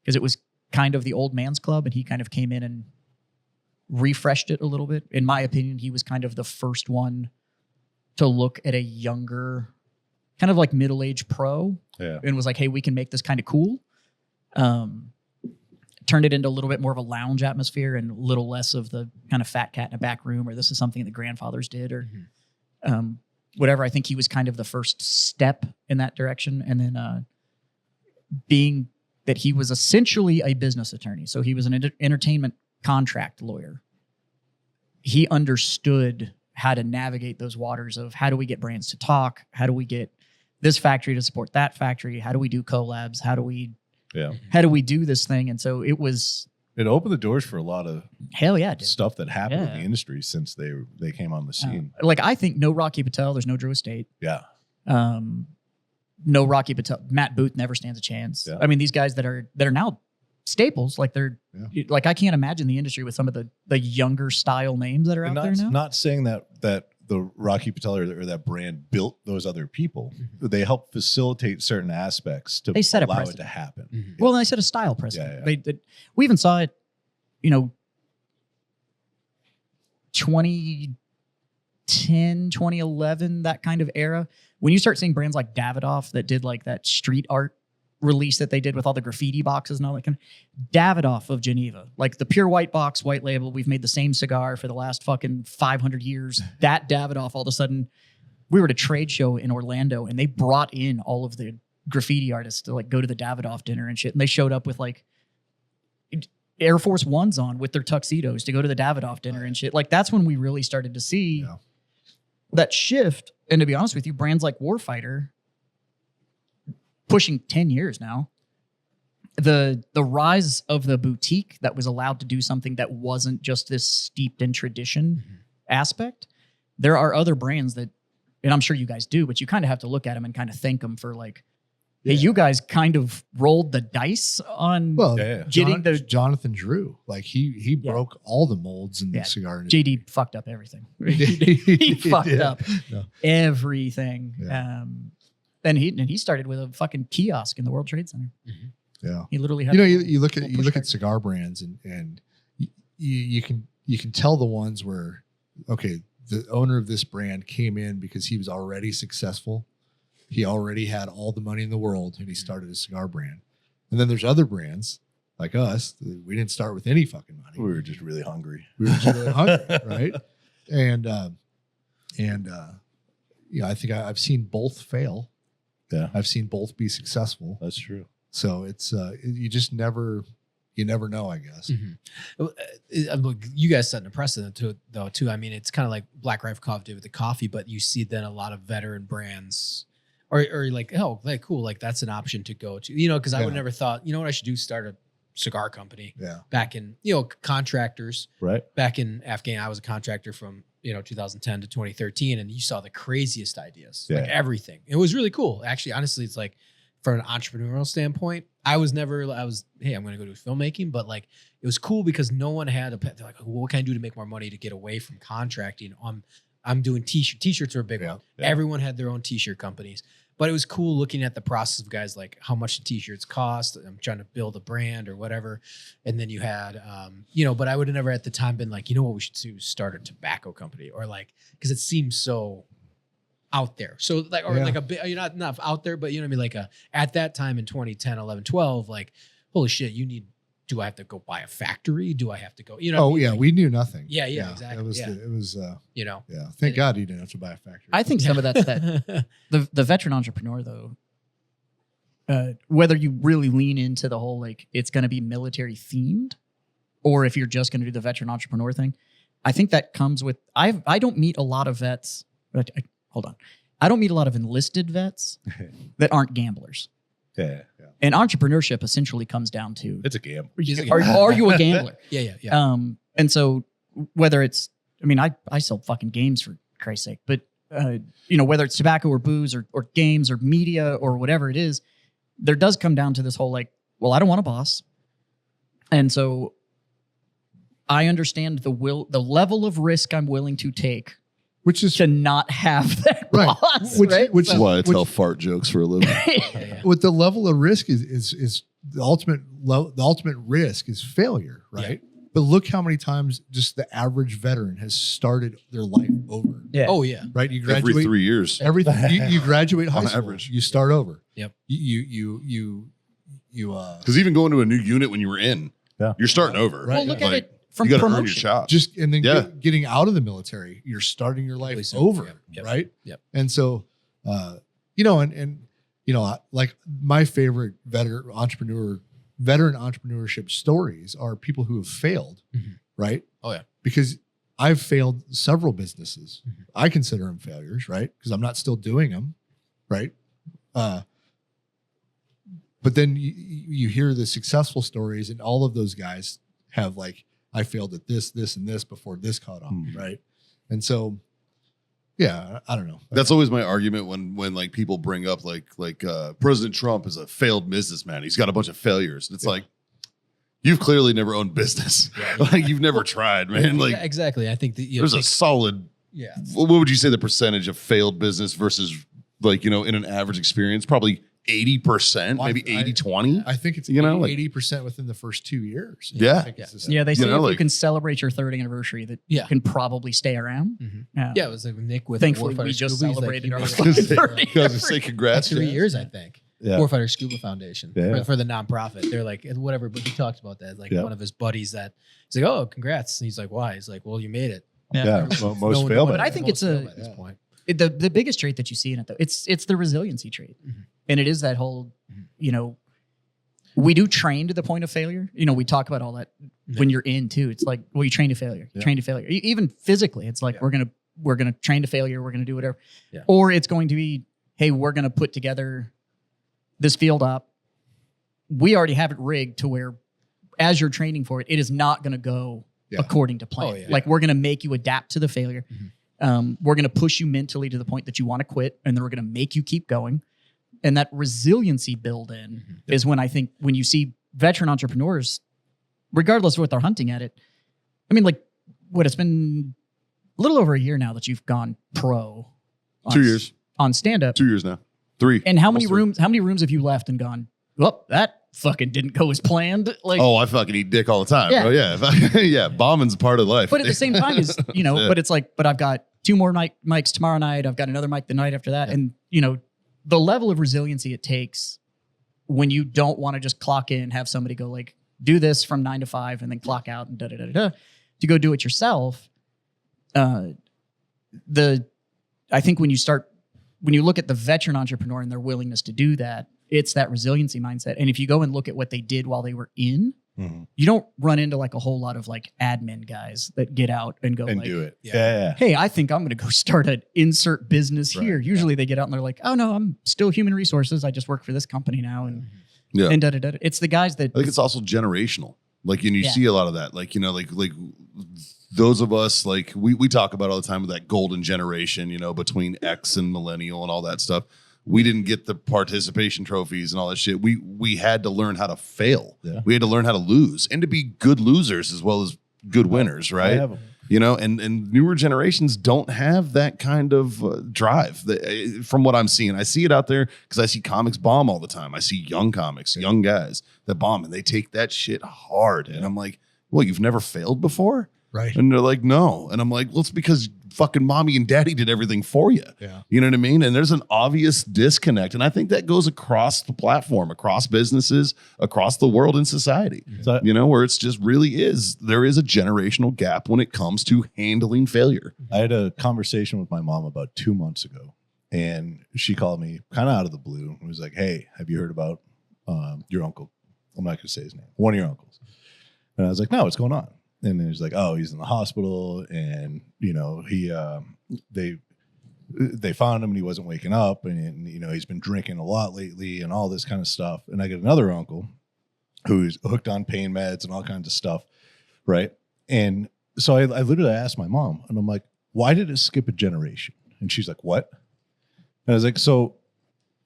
Speaker 4: because it was kind of the old man's club, and he kind of came in and refreshed it a little bit. In my opinion, he was kind of the first one to look at a younger, kind of like middle-aged pro, and was like, hey, we can make this kind of cool. Turned it into a little bit more of a lounge atmosphere and a little less of the kind of fat cat in a back room, or this is something that grandfathers did, or whatever. I think he was kind of the first step in that direction. And then being that he was essentially a business attorney, so he was an entertainment contract lawyer. He understood how to navigate those waters of how do we get brands to talk? How do we get this factory to support that factory? How do we do collabs? How do we do this thing? And so it
Speaker 2: opened the doors for a lot of stuff that happened in the industry since they came on the scene.
Speaker 4: I think no Rocky Patel, there's no Drew Estate.
Speaker 2: Yeah.
Speaker 4: No Rocky Patel. Matt Booth never stands a chance. Yeah. I mean, these guys that are now staples, like like I can't imagine the industry with some of the younger style names that are out there now.
Speaker 2: Not saying that the Rocky Patel or that brand built those other people. Mm-hmm. They help facilitate certain aspects to allow it to happen.
Speaker 4: Mm-hmm. Well, they set a style precedent. Yeah. We even saw it, 2010, 2011, that kind of era. When you start seeing brands like Davidoff that did like that street art release that they did with all the graffiti boxes and all that kind of Davidoff of Geneva, like the pure white box, white label. We've made the same cigar for the last fucking 500 years. That Davidoff, all of a sudden, we were at a trade show in Orlando and they brought in all of the graffiti artists to like go to the Davidoff dinner and shit. And they showed up with like Air Force Ones on with their tuxedos to go to the Davidoff dinner and shit. Like that's when we really started to see that shift. And to be honest with you, brands like Warfighter, pushing 10 years now, the rise of the boutique that was allowed to do something that wasn't just this steeped in tradition aspect. There are other brands that, and I'm sure you guys do, but you kind of have to look at them and kind of thank them for like, hey, you guys kind of rolled the dice on getting the
Speaker 5: Jonathan Drew. Like he broke all the molds in the cigar industry.
Speaker 4: JD fucked up everything. he fucked up everything.
Speaker 5: Yeah.
Speaker 4: And he started with a fucking kiosk in the World Trade Center.
Speaker 5: Yeah,
Speaker 4: he literally had.
Speaker 5: You look at cigar brands and you can tell the ones where the owner of this brand came in because he was already successful. He already had all the money in the world and he started a cigar brand. And then there's other brands like us. We didn't start with any fucking money.
Speaker 2: We were just really hungry.
Speaker 5: Right? And I think I've seen both fail.
Speaker 2: Yeah,
Speaker 5: I've seen both be successful.
Speaker 2: That's true.
Speaker 5: So it's you just never know, I guess.
Speaker 1: You guys setting a precedent too. I mean, it's kind of like Black Rifle Coffee did with the coffee, but you see then a lot of veteran brands or like, oh, like cool, like that's an option to go to, because I would never thought, what I should do, start a cigar company.
Speaker 5: Yeah.
Speaker 1: Back in, contractors.
Speaker 2: Right.
Speaker 1: Back in Afghan, I was a contractor from 2010 to 2013, and you saw the craziest ideas, like everything. It was really cool. Actually, honestly, it's like from an entrepreneurial standpoint, hey, I'm going to go do filmmaking, but like it was cool because no one had they're like, well, what can I do to make more money to get away from contracting? I'm doing t-shirts are a big one. Yeah. Everyone had their own t-shirt companies, but it was cool looking at the process of guys like how much the t-shirts cost. I'm trying to build a brand or whatever. And then you had, but I would have never at the time been like, what we should do, start a tobacco company or like, cause it seems so out there. So like, or like a bit, you're not out there, but you know what I mean? Like at that time in 2010, 11, 12, like, holy shit, do I have to go buy a factory? Do I have to go,
Speaker 5: Like, we knew nothing.
Speaker 1: Yeah, exactly.
Speaker 5: It was, thank God you didn't have to buy a factory.
Speaker 4: I think some of that's that the veteran entrepreneur though, whether you really lean into the whole, like it's going to be military themed or if you're just going to do the veteran entrepreneur thing, I think that comes with, I don't meet a lot of vets. Hold on. I don't meet a lot of enlisted vets that aren't gamblers.
Speaker 2: Yeah.
Speaker 4: And entrepreneurship essentially comes down to
Speaker 2: It's a gamble.
Speaker 4: Are you a gambler?
Speaker 1: Yeah.
Speaker 4: And so whether it's, I sell fucking games for Christ's sake, but whether it's tobacco or booze or games or media or whatever it is, there does come down to this whole like, well, I don't want a boss. And so I understand the level of risk I'm willing to take,
Speaker 5: which is
Speaker 4: to not have that boss,
Speaker 5: which
Speaker 3: is why I tell fart jokes for a living.
Speaker 5: With the level of risk is the ultimate risk is failure, right? Yeah. But look how many times just the average veteran has started their life over.
Speaker 4: Yeah.
Speaker 1: Oh yeah.
Speaker 5: Right. You graduate
Speaker 3: every 3 years.
Speaker 5: You graduate high
Speaker 3: On
Speaker 5: school.
Speaker 3: average.
Speaker 5: You start over.
Speaker 1: Yep.
Speaker 5: You
Speaker 3: because even going to a new unit when you were in, you're starting over.
Speaker 5: Right.
Speaker 4: Well, look at it from
Speaker 3: you got to
Speaker 4: promotion.
Speaker 3: earn your chops.
Speaker 5: Just and then getting out of the military, you're starting your life over, right?
Speaker 1: Yep.
Speaker 5: And so, like my favorite veteran entrepreneurship stories are people who have failed, right?
Speaker 1: Oh yeah,
Speaker 5: because I've failed several businesses. I consider them failures, right? Because I'm not still doing them, right? But then you hear the successful stories, and all of those guys have like, I failed at this, and this before this caught on, right? And so, I don't know.
Speaker 3: That's always my argument when like people bring up like President Trump is a failed businessman. He's got a bunch of failures. It's like, you've clearly never owned business. Like you've never tried, man. Like
Speaker 1: exactly. I think that
Speaker 3: there's a solid.
Speaker 1: Yeah.
Speaker 3: What would you say the percentage of failed business versus like in an average experience? Probably 80%, maybe 80-20.
Speaker 5: I think it's 80% within the first 2 years.
Speaker 3: Yeah.
Speaker 4: They say if you can celebrate your third anniversary, that you can probably stay around.
Speaker 1: Yeah, it was like Nick with
Speaker 4: thankfully
Speaker 1: Warfighter
Speaker 4: we just
Speaker 1: Scoobies,
Speaker 4: celebrated
Speaker 1: like,
Speaker 4: our
Speaker 3: I was going to say congrats.
Speaker 1: 3 years, I think.
Speaker 2: Yeah.
Speaker 1: Warfighter Scuba Foundation
Speaker 2: Yeah.
Speaker 1: for the nonprofit. They're like, whatever, but he talked about that. Like
Speaker 2: Yeah.
Speaker 1: one of his buddies that he's like, oh, congrats. And he's like, why? He's like, well, you made it.
Speaker 2: Yeah. Well, most
Speaker 1: No
Speaker 2: fail.
Speaker 1: one-
Speaker 4: But I think
Speaker 1: most
Speaker 4: it's
Speaker 1: fail
Speaker 4: a-
Speaker 1: at this point.
Speaker 4: The biggest trait that you see in it though, it's the resiliency trait.
Speaker 1: Mhm.
Speaker 4: And it is that whole,
Speaker 1: Mhm.
Speaker 4: you know, we do train to the point of failure. You know, we talk about all that when you're in too. It's like, well, you train to failure. You
Speaker 2: Yeah.
Speaker 4: train to failure. Even physically, it's like
Speaker 1: Yeah.
Speaker 4: we're gonna train to failure. We're gonna do whatever.
Speaker 1: Yeah.
Speaker 4: Or it's going to be, hey, we're gonna put together this field op. We already have it rigged to where, as you're training for it, it is not going to go
Speaker 5: Yeah.
Speaker 4: according to plan.
Speaker 1: Oh, yeah.
Speaker 4: Like we're going to make you adapt to the failure.
Speaker 1: Mhm.
Speaker 4: We're going to push you mentally to the point that you want to quit, and then we're going to make you keep going. And that resiliency build in is when I think when you see veteran entrepreneurs, regardless of what they're hunting at it, I mean, like what it's been a little over a year now that you've gone pro.
Speaker 3: 2 years.
Speaker 4: On stand up.
Speaker 3: 2 years now. 3.
Speaker 4: And how many
Speaker 3: Almost 3.
Speaker 4: How many rooms have you left and gone, well, that fucking didn't go as planned? Like,
Speaker 3: Oh, I fucking eat dick all the time.
Speaker 4: Yeah.
Speaker 3: Bro. Yeah. Yeah. Bombing's a part of life.
Speaker 4: but at the same time, is you know,
Speaker 3: Yeah.
Speaker 4: but it's like, but I've got 2 more mics tomorrow night. I've got another mic the night after that, and you know, the level of resiliency it takes when you don't want to just clock in, have somebody go like, do this from 9 to 5, and then clock out and to go do it yourself. I think when you look at the veteran entrepreneur and their willingness to do that, it's that resiliency mindset. And if you go and look at what they did while they were in,
Speaker 2: Mhm.
Speaker 4: you don't run into like a whole lot of like admin guys that get out and go
Speaker 2: And
Speaker 4: like,
Speaker 2: do it.
Speaker 1: Yeah.
Speaker 2: Yeah.
Speaker 4: hey, I think I'm going to go start an insert business
Speaker 2: Right,
Speaker 4: here. Usually they get out and they're like, oh no, I'm still human resources. I just work for this company now. And,
Speaker 3: Yeah.
Speaker 4: and da-da-da. It's the guys that,
Speaker 3: I think it's also generational. Like, and you
Speaker 4: Yeah.
Speaker 3: see a lot of that. Like, you know, like those of us, like we talk about all the time with that golden generation, you know, between X and millennial and all that stuff. We didn't get the participation trophies and all that shit. We had to learn how to fail.
Speaker 2: Yeah.
Speaker 3: We had to learn how to lose and to be good losers as well as good winners,
Speaker 2: I
Speaker 3: right?
Speaker 2: have 'em.
Speaker 3: You know, and newer generations don't have that kind of drive from what I'm seeing. I see it out there because I see comics bomb all the time. I see young comics, young guys that bomb, and they take that shit hard. And I'm like, well, you've never failed before?
Speaker 5: Right.
Speaker 3: And they're like, no. And I'm like, well, it's because fucking mommy and daddy did everything for you.
Speaker 5: Yeah.
Speaker 3: You know what I mean? And there's an obvious disconnect. And I think that goes across the platform, across businesses, across the world and society.
Speaker 2: So,
Speaker 3: You know, where it's just really there is a generational gap when it comes to handling failure.
Speaker 2: I had a conversation with my mom about 2 months ago, and she called me kind of out of the blue and was like, hey, have you heard about your uncle? I'm not going to say his name. One of your uncles. And I was like, no, what's going on? And then he's like, oh, he's in the hospital, and you know, they found him and he wasn't waking up, and you know, he's been drinking a lot lately and all this kind of stuff. And I get another uncle who's hooked on pain meds and all kinds of stuff, right? And so I literally asked my mom, and I'm like, why did it skip a generation? And she's like, what? And I was like, so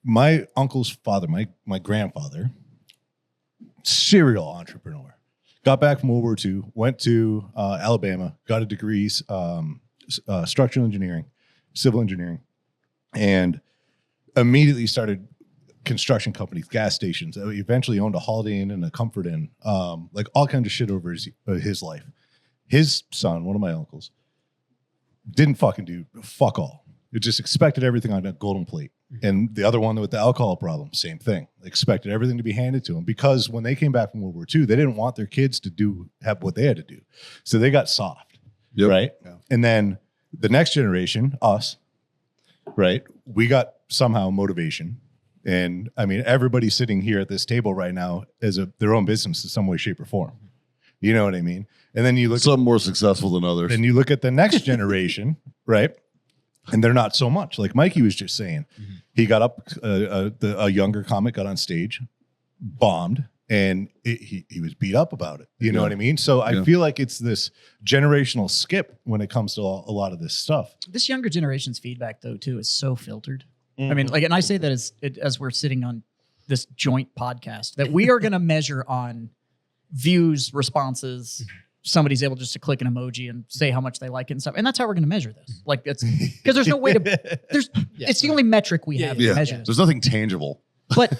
Speaker 2: my uncle's father, my grandfather, serial entrepreneur. Got back from World War II, went to Alabama, got a degree, structural engineering, civil engineering, and immediately started construction companies, gas stations. Eventually owned a Holiday Inn and a Comfort Inn, like all kinds of shit over his life. His son, one of my uncles, didn't fucking do fuck all. It just expected everything on a golden plate. And the other one with the alcohol problem, same thing. Expected everything to be handed to them because when they came back from World War II, they didn't want their kids to have what they had to do. So they got soft,
Speaker 3: Yep.
Speaker 2: right?
Speaker 5: Yeah.
Speaker 2: And then the next generation, us, right? We got somehow motivation. And I mean, everybody sitting here at this table right now is their own business in some way, shape, or form. You know what I mean? And then you look
Speaker 3: Some more successful than others.
Speaker 2: then you look at the next generation, right? And they're not so much. Like Mikey was just saying, he got up, a younger comic got on stage, bombed, and he was beat up about it. You know
Speaker 3: Yeah.
Speaker 2: what I mean? So I
Speaker 3: Yeah.
Speaker 2: feel like it's this generational skip when it comes to a lot of this stuff.
Speaker 4: this younger generation's feedback though too is so filtered. I mean, like, and I say that as we're sitting on this joint podcast that we are going to measure on views, responses. Somebody's able just to click an emoji and say how much they like it and stuff, and that's how we're going to measure this. Like, it's because there's no way to. It's the only metric we have
Speaker 3: yeah.
Speaker 4: to measure this.
Speaker 3: There's nothing tangible.
Speaker 4: But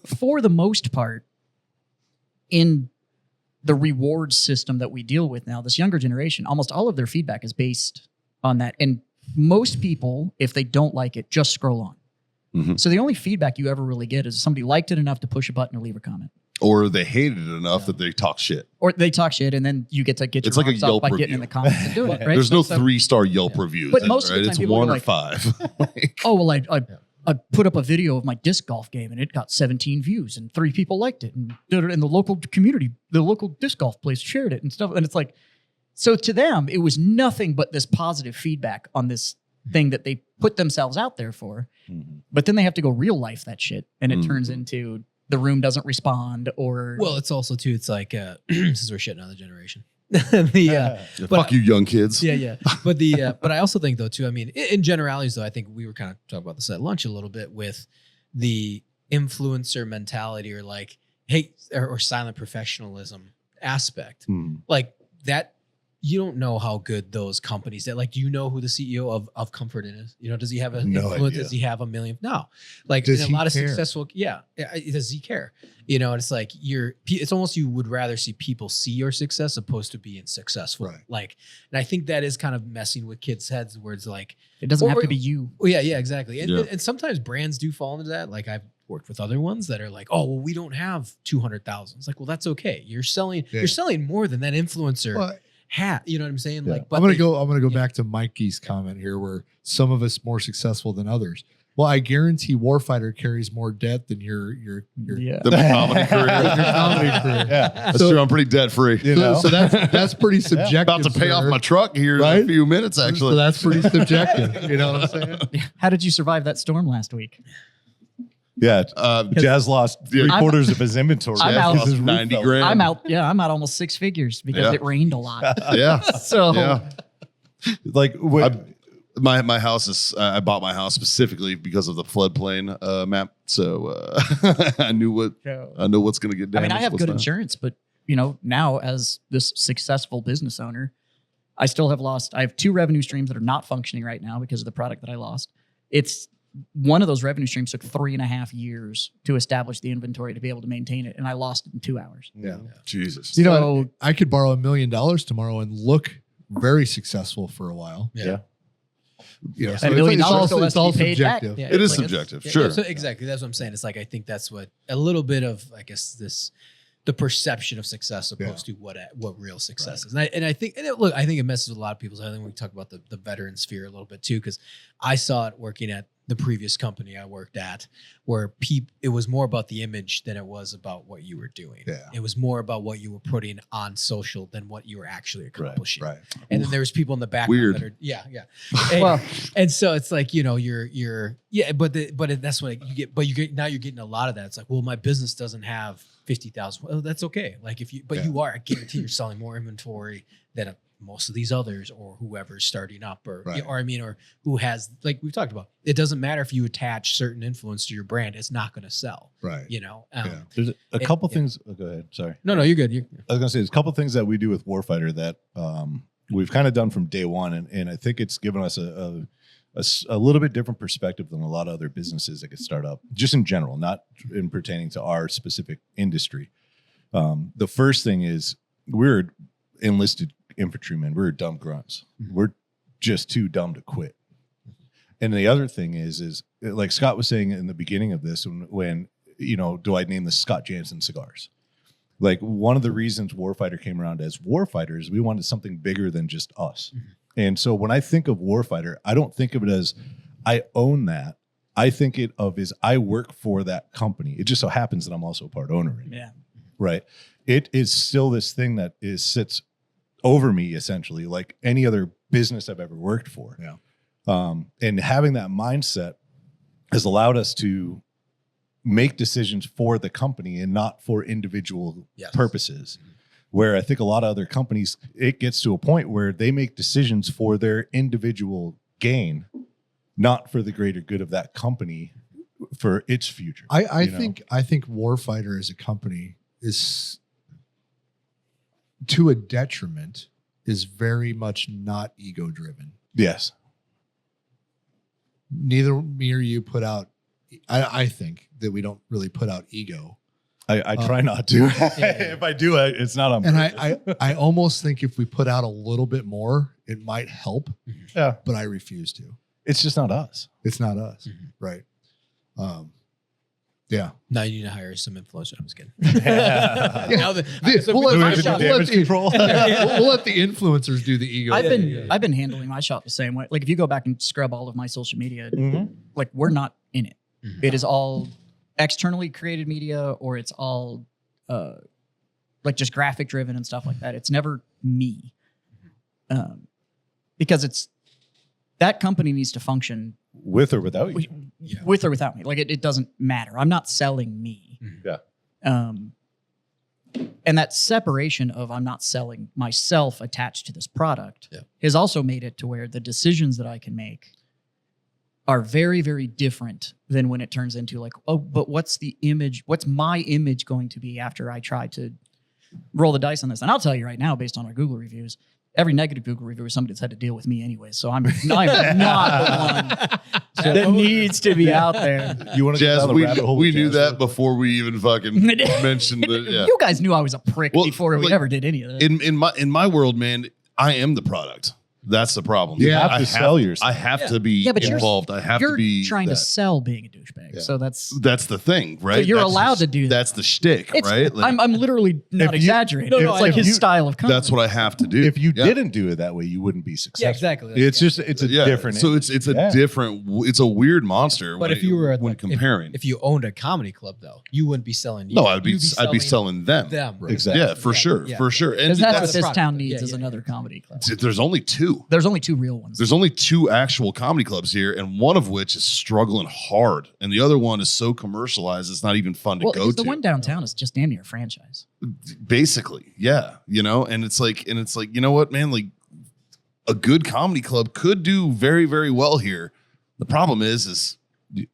Speaker 4: for the most part, in the reward system that we deal with now, this younger generation, almost all of their feedback is based on that. And most people, if they don't like it, just scroll on.
Speaker 3: Mhm.
Speaker 4: So the only feedback you ever really get is somebody liked it enough to push a button or leave a comment.
Speaker 3: Or they hated it enough that they talk shit.
Speaker 4: Or they talk shit, and then you get to get your
Speaker 3: It's like a
Speaker 4: rocks off
Speaker 3: Yelp
Speaker 4: by
Speaker 3: review.
Speaker 4: getting in the comments and doing it, right?
Speaker 3: There's no
Speaker 4: So-
Speaker 3: 3-star Yelp reviews.
Speaker 4: But most of the
Speaker 3: right?
Speaker 4: time
Speaker 3: It's
Speaker 4: people are
Speaker 3: 1 or
Speaker 4: like-
Speaker 3: 5. Like,
Speaker 4: oh, well, I put up a video of my disc golf game and it got 17 views and 3 people liked it. And the local community, the local disc golf place shared it and stuff. And it's like, so to them, it was nothing but this positive feedback on this thing that they put themselves out there for.
Speaker 3: mhm.
Speaker 4: But then they have to go real life that shit. And it
Speaker 3: Mhm.
Speaker 4: turns into the room doesn't respond or.
Speaker 1: Well, it's also too. It's like since we're shitting on the generation. the but-
Speaker 3: Fuck you, young kids.
Speaker 1: yeah. But but I also think though too. I mean, in generalities though, I think we were kind of talking about this at lunch a little bit with the influencer mentality or like hate or silent professionalism aspect.
Speaker 3: Mhm.
Speaker 1: Like that, you don't know how good those companies that like. Do you know who the CEO of Comfort Inn is? You know, does he have an
Speaker 2: No
Speaker 1: influence?
Speaker 2: idea.
Speaker 1: Does he have a million? No. Like
Speaker 5: Does
Speaker 1: in a
Speaker 5: he
Speaker 1: lot of
Speaker 5: care?
Speaker 1: successful, does he care? You know, and it's like it's almost you would rather see people see your success opposed to being successful.
Speaker 5: Right.
Speaker 1: Like, and I think that is kind of messing with kids' heads where it's like,
Speaker 4: it doesn't have
Speaker 1: or-
Speaker 4: to be you.
Speaker 1: oh yeah, exactly. And,
Speaker 3: Yeah.
Speaker 1: and sometimes brands do fall into that. Like I've worked with other ones that are like, oh, well, we don't have 200,000. It's like, well, that's okay. You're selling more than that influencer
Speaker 5: Well,
Speaker 1: hat. You know what I'm saying?
Speaker 2: Yeah.
Speaker 1: Like, but
Speaker 5: I'm gonna
Speaker 1: they-
Speaker 5: go
Speaker 1: yeah.
Speaker 5: back to Mikey's comment here, where some of us more successful than others. Well, I guarantee Warfighter carries more debt than your
Speaker 4: Yeah.
Speaker 3: The comedy career.
Speaker 5: your comedy career.
Speaker 2: Yeah.
Speaker 3: That's
Speaker 5: So-
Speaker 3: true. I'm pretty debt free.
Speaker 2: You know?
Speaker 5: So that's pretty subjective.
Speaker 3: About to pay off
Speaker 5: sir.
Speaker 3: my truck here in
Speaker 5: Right?
Speaker 3: a few minutes,
Speaker 5: So
Speaker 3: actually.
Speaker 5: that's pretty subjective. You know what I'm saying?
Speaker 4: How did you survive that storm last week?
Speaker 2: Yeah. Jazz lost
Speaker 3: I'm-
Speaker 2: 3/4 of his inventory.
Speaker 4: I'm
Speaker 3: Jazz
Speaker 4: out.
Speaker 3: lost
Speaker 2: His roof
Speaker 3: 90
Speaker 2: fell.
Speaker 3: grand.
Speaker 4: I'm out almost 6 figures because
Speaker 3: Yeah.
Speaker 4: it rained a lot.
Speaker 3: Yeah.
Speaker 4: So
Speaker 3: Yeah.
Speaker 2: Like
Speaker 3: My house is, I bought my house specifically because of the floodplain map. So I knew what's going to get
Speaker 4: I
Speaker 3: damaged.
Speaker 4: mean, I have
Speaker 3: what's
Speaker 4: good
Speaker 3: not.
Speaker 4: insurance, but now as this successful business owner, I still have lost. I have 2 revenue streams that are not functioning right now because of the product that I lost. It's one of those revenue streams took 3.5 years to establish the inventory to be able to maintain it, and I lost it in 2 hours.
Speaker 5: Yeah.
Speaker 3: Jesus.
Speaker 5: You know,
Speaker 4: So-
Speaker 5: I could borrow $1 million tomorrow and look very successful for a while.
Speaker 1: Yeah.
Speaker 5: You know,
Speaker 4: And
Speaker 5: so
Speaker 4: $1 million
Speaker 5: it's all,
Speaker 4: still has
Speaker 5: it's
Speaker 4: to
Speaker 5: all
Speaker 4: be paid back.
Speaker 5: subjective.
Speaker 1: Yeah,
Speaker 3: It is
Speaker 1: like, it's-
Speaker 3: subjective,
Speaker 1: yeah,
Speaker 3: sure.
Speaker 1: So exactly. That's what I'm saying. It's like I think that's what a little bit of I guess the perception of success opposed to what real success is. And I think I think it messes with a lot of people's. I think we talk about the veteran sphere a little bit too because I saw it working at the previous company I worked at where it was more about the image than it was about what you were doing.
Speaker 5: Yeah.
Speaker 1: It was more about what you were putting on social than what you were actually accomplishing.
Speaker 5: Right.
Speaker 1: And then there was people in the background
Speaker 3: Weird.
Speaker 1: that are And,
Speaker 4: Well-
Speaker 1: and so it's like, that's what you get, but now you're getting a lot of that. It's like, well, my business doesn't have 50,000. Well, that's okay. Like you are, I guarantee you're selling more inventory than most of these others or whoever's starting up or who has, like we've talked about, it doesn't matter if you attach certain influence to your brand, it's not going to sell,
Speaker 5: Right.
Speaker 2: There's a couple
Speaker 1: yeah.
Speaker 2: things. Oh, go ahead. Sorry.
Speaker 1: No, you're good.
Speaker 2: I was going to say there's a couple things that we do with Warfighter that we've kind of done from day one. And I think it's given us a little bit different perspective than a lot of other businesses that could start up, just in general, not in pertaining to our specific industry. The first thing is we're enlisted infantrymen. We're dumb grunts. We're just too dumb to quit. And the other thing is like Scott was saying in the beginning of this, when do I name this Scott Jansen cigars? Like one of the reasons Warfighter came around as Warfighter is we wanted something bigger than just us.
Speaker 1: Mm-hmm.
Speaker 2: And so when I think of Warfighter, I don't think of it as I own that. I think of as I work for that company. It just so happens that I'm also a part owner in it.
Speaker 4: Yeah.
Speaker 2: Right. It is still this thing that sits over me essentially, like any other business I've ever worked for.
Speaker 5: Yeah.
Speaker 2: And having that mindset has allowed us to make decisions for the company and not for individual purposes. Where I think a lot of other companies, it gets to a point where they make decisions for their individual gain, not for the greater good of that company for its future.
Speaker 5: I think Warfighter as a company is, to a detriment, is very much not ego driven.
Speaker 2: Yes.
Speaker 5: Neither me or you put out. I think that we don't really put out ego,
Speaker 2: I try not to. If I do, it's not on
Speaker 5: and
Speaker 2: purpose.
Speaker 5: I almost think if we put out a little bit more, it might help.
Speaker 2: Yeah.
Speaker 5: But I refuse to.
Speaker 2: It's just not us.
Speaker 5: It's not us,
Speaker 1: Mhm.
Speaker 5: right? Yeah.
Speaker 1: Now you need to hire some influencer. I'm just kidding.
Speaker 5: Yeah. We'll let the influencers do the ego.
Speaker 4: I've been handling my shop the same way. Like if you go back and scrub all of my social media, like we're not in it. It is all externally created media, or it's all like just graphic driven and stuff like that. It's never me, because it's that company needs to function
Speaker 2: with or without you.
Speaker 4: with or without me. Like it doesn't matter. I'm not selling me.
Speaker 2: Yeah.
Speaker 4: And that separation of I'm not selling myself attached to this product has also made it to where the decisions that I can make are very, very different than when it turns into like, oh, but what's the image? What's my image going to be after I try to roll the dice on this? And I'll tell you right now, based on our Google reviews, every negative Google review is somebody that's had to deal with me anyway. So I'm not the one that needs to be out there.
Speaker 2: You want to
Speaker 3: Jazz,
Speaker 2: get down the rabbit hole?
Speaker 3: we
Speaker 2: with
Speaker 3: knew
Speaker 2: Jazz,
Speaker 3: that
Speaker 2: though?
Speaker 3: before we even fucking mentioned it. Yeah.
Speaker 4: You guys knew I was a prick
Speaker 3: Well,
Speaker 4: before we
Speaker 3: like,
Speaker 4: ever did any of that.
Speaker 3: In my world, man, I am the product. That's the problem.
Speaker 2: You have to sell yourself.
Speaker 3: I have to be
Speaker 4: but
Speaker 3: involved. I have
Speaker 4: you're
Speaker 3: to be
Speaker 4: trying to
Speaker 3: that.
Speaker 4: sell being a douchebag.
Speaker 2: Yeah.
Speaker 4: So that's
Speaker 3: That's the thing, right?
Speaker 4: So you're
Speaker 3: That's
Speaker 4: allowed
Speaker 3: the-
Speaker 4: to do that.
Speaker 3: That's the shtick,
Speaker 4: it's,
Speaker 3: right? Like,
Speaker 4: I'm literally not
Speaker 2: if you-
Speaker 4: exaggerating.
Speaker 1: No,
Speaker 4: it's like
Speaker 1: if
Speaker 4: his
Speaker 2: you-
Speaker 4: style of company.
Speaker 3: that's what I have to do.
Speaker 2: If you
Speaker 3: Yeah.
Speaker 2: didn't do it that way, you wouldn't be successful.
Speaker 1: Yeah, exactly.
Speaker 2: It's just it's a different.
Speaker 3: So it's a
Speaker 2: Yeah.
Speaker 3: different. It's a weird monster.
Speaker 1: But
Speaker 3: when
Speaker 1: if you were
Speaker 3: when comparing,
Speaker 1: if you owned a comedy club, though, you wouldn't be selling.
Speaker 3: no, I'd be
Speaker 1: You'd
Speaker 3: selling them.
Speaker 1: them.
Speaker 2: Exactly.
Speaker 3: Yeah, for sure,
Speaker 1: yeah.
Speaker 3: for sure. And
Speaker 4: Because that's what
Speaker 1: that's
Speaker 4: this
Speaker 1: product.
Speaker 4: town needs
Speaker 1: Yeah,
Speaker 4: is
Speaker 1: yeah,
Speaker 4: another comedy club.
Speaker 3: there's only two.
Speaker 4: There's only two real ones.
Speaker 3: There's only two actual comedy clubs here, and one of which is struggling hard, and the other one is so commercialized it's not even fun to
Speaker 4: well,
Speaker 3: go
Speaker 4: because
Speaker 3: to.
Speaker 4: the one downtown is just damn near a franchise.
Speaker 3: Basically, yeah, and it's like, you know what, man, like a good comedy club could do very, very well here. The problem is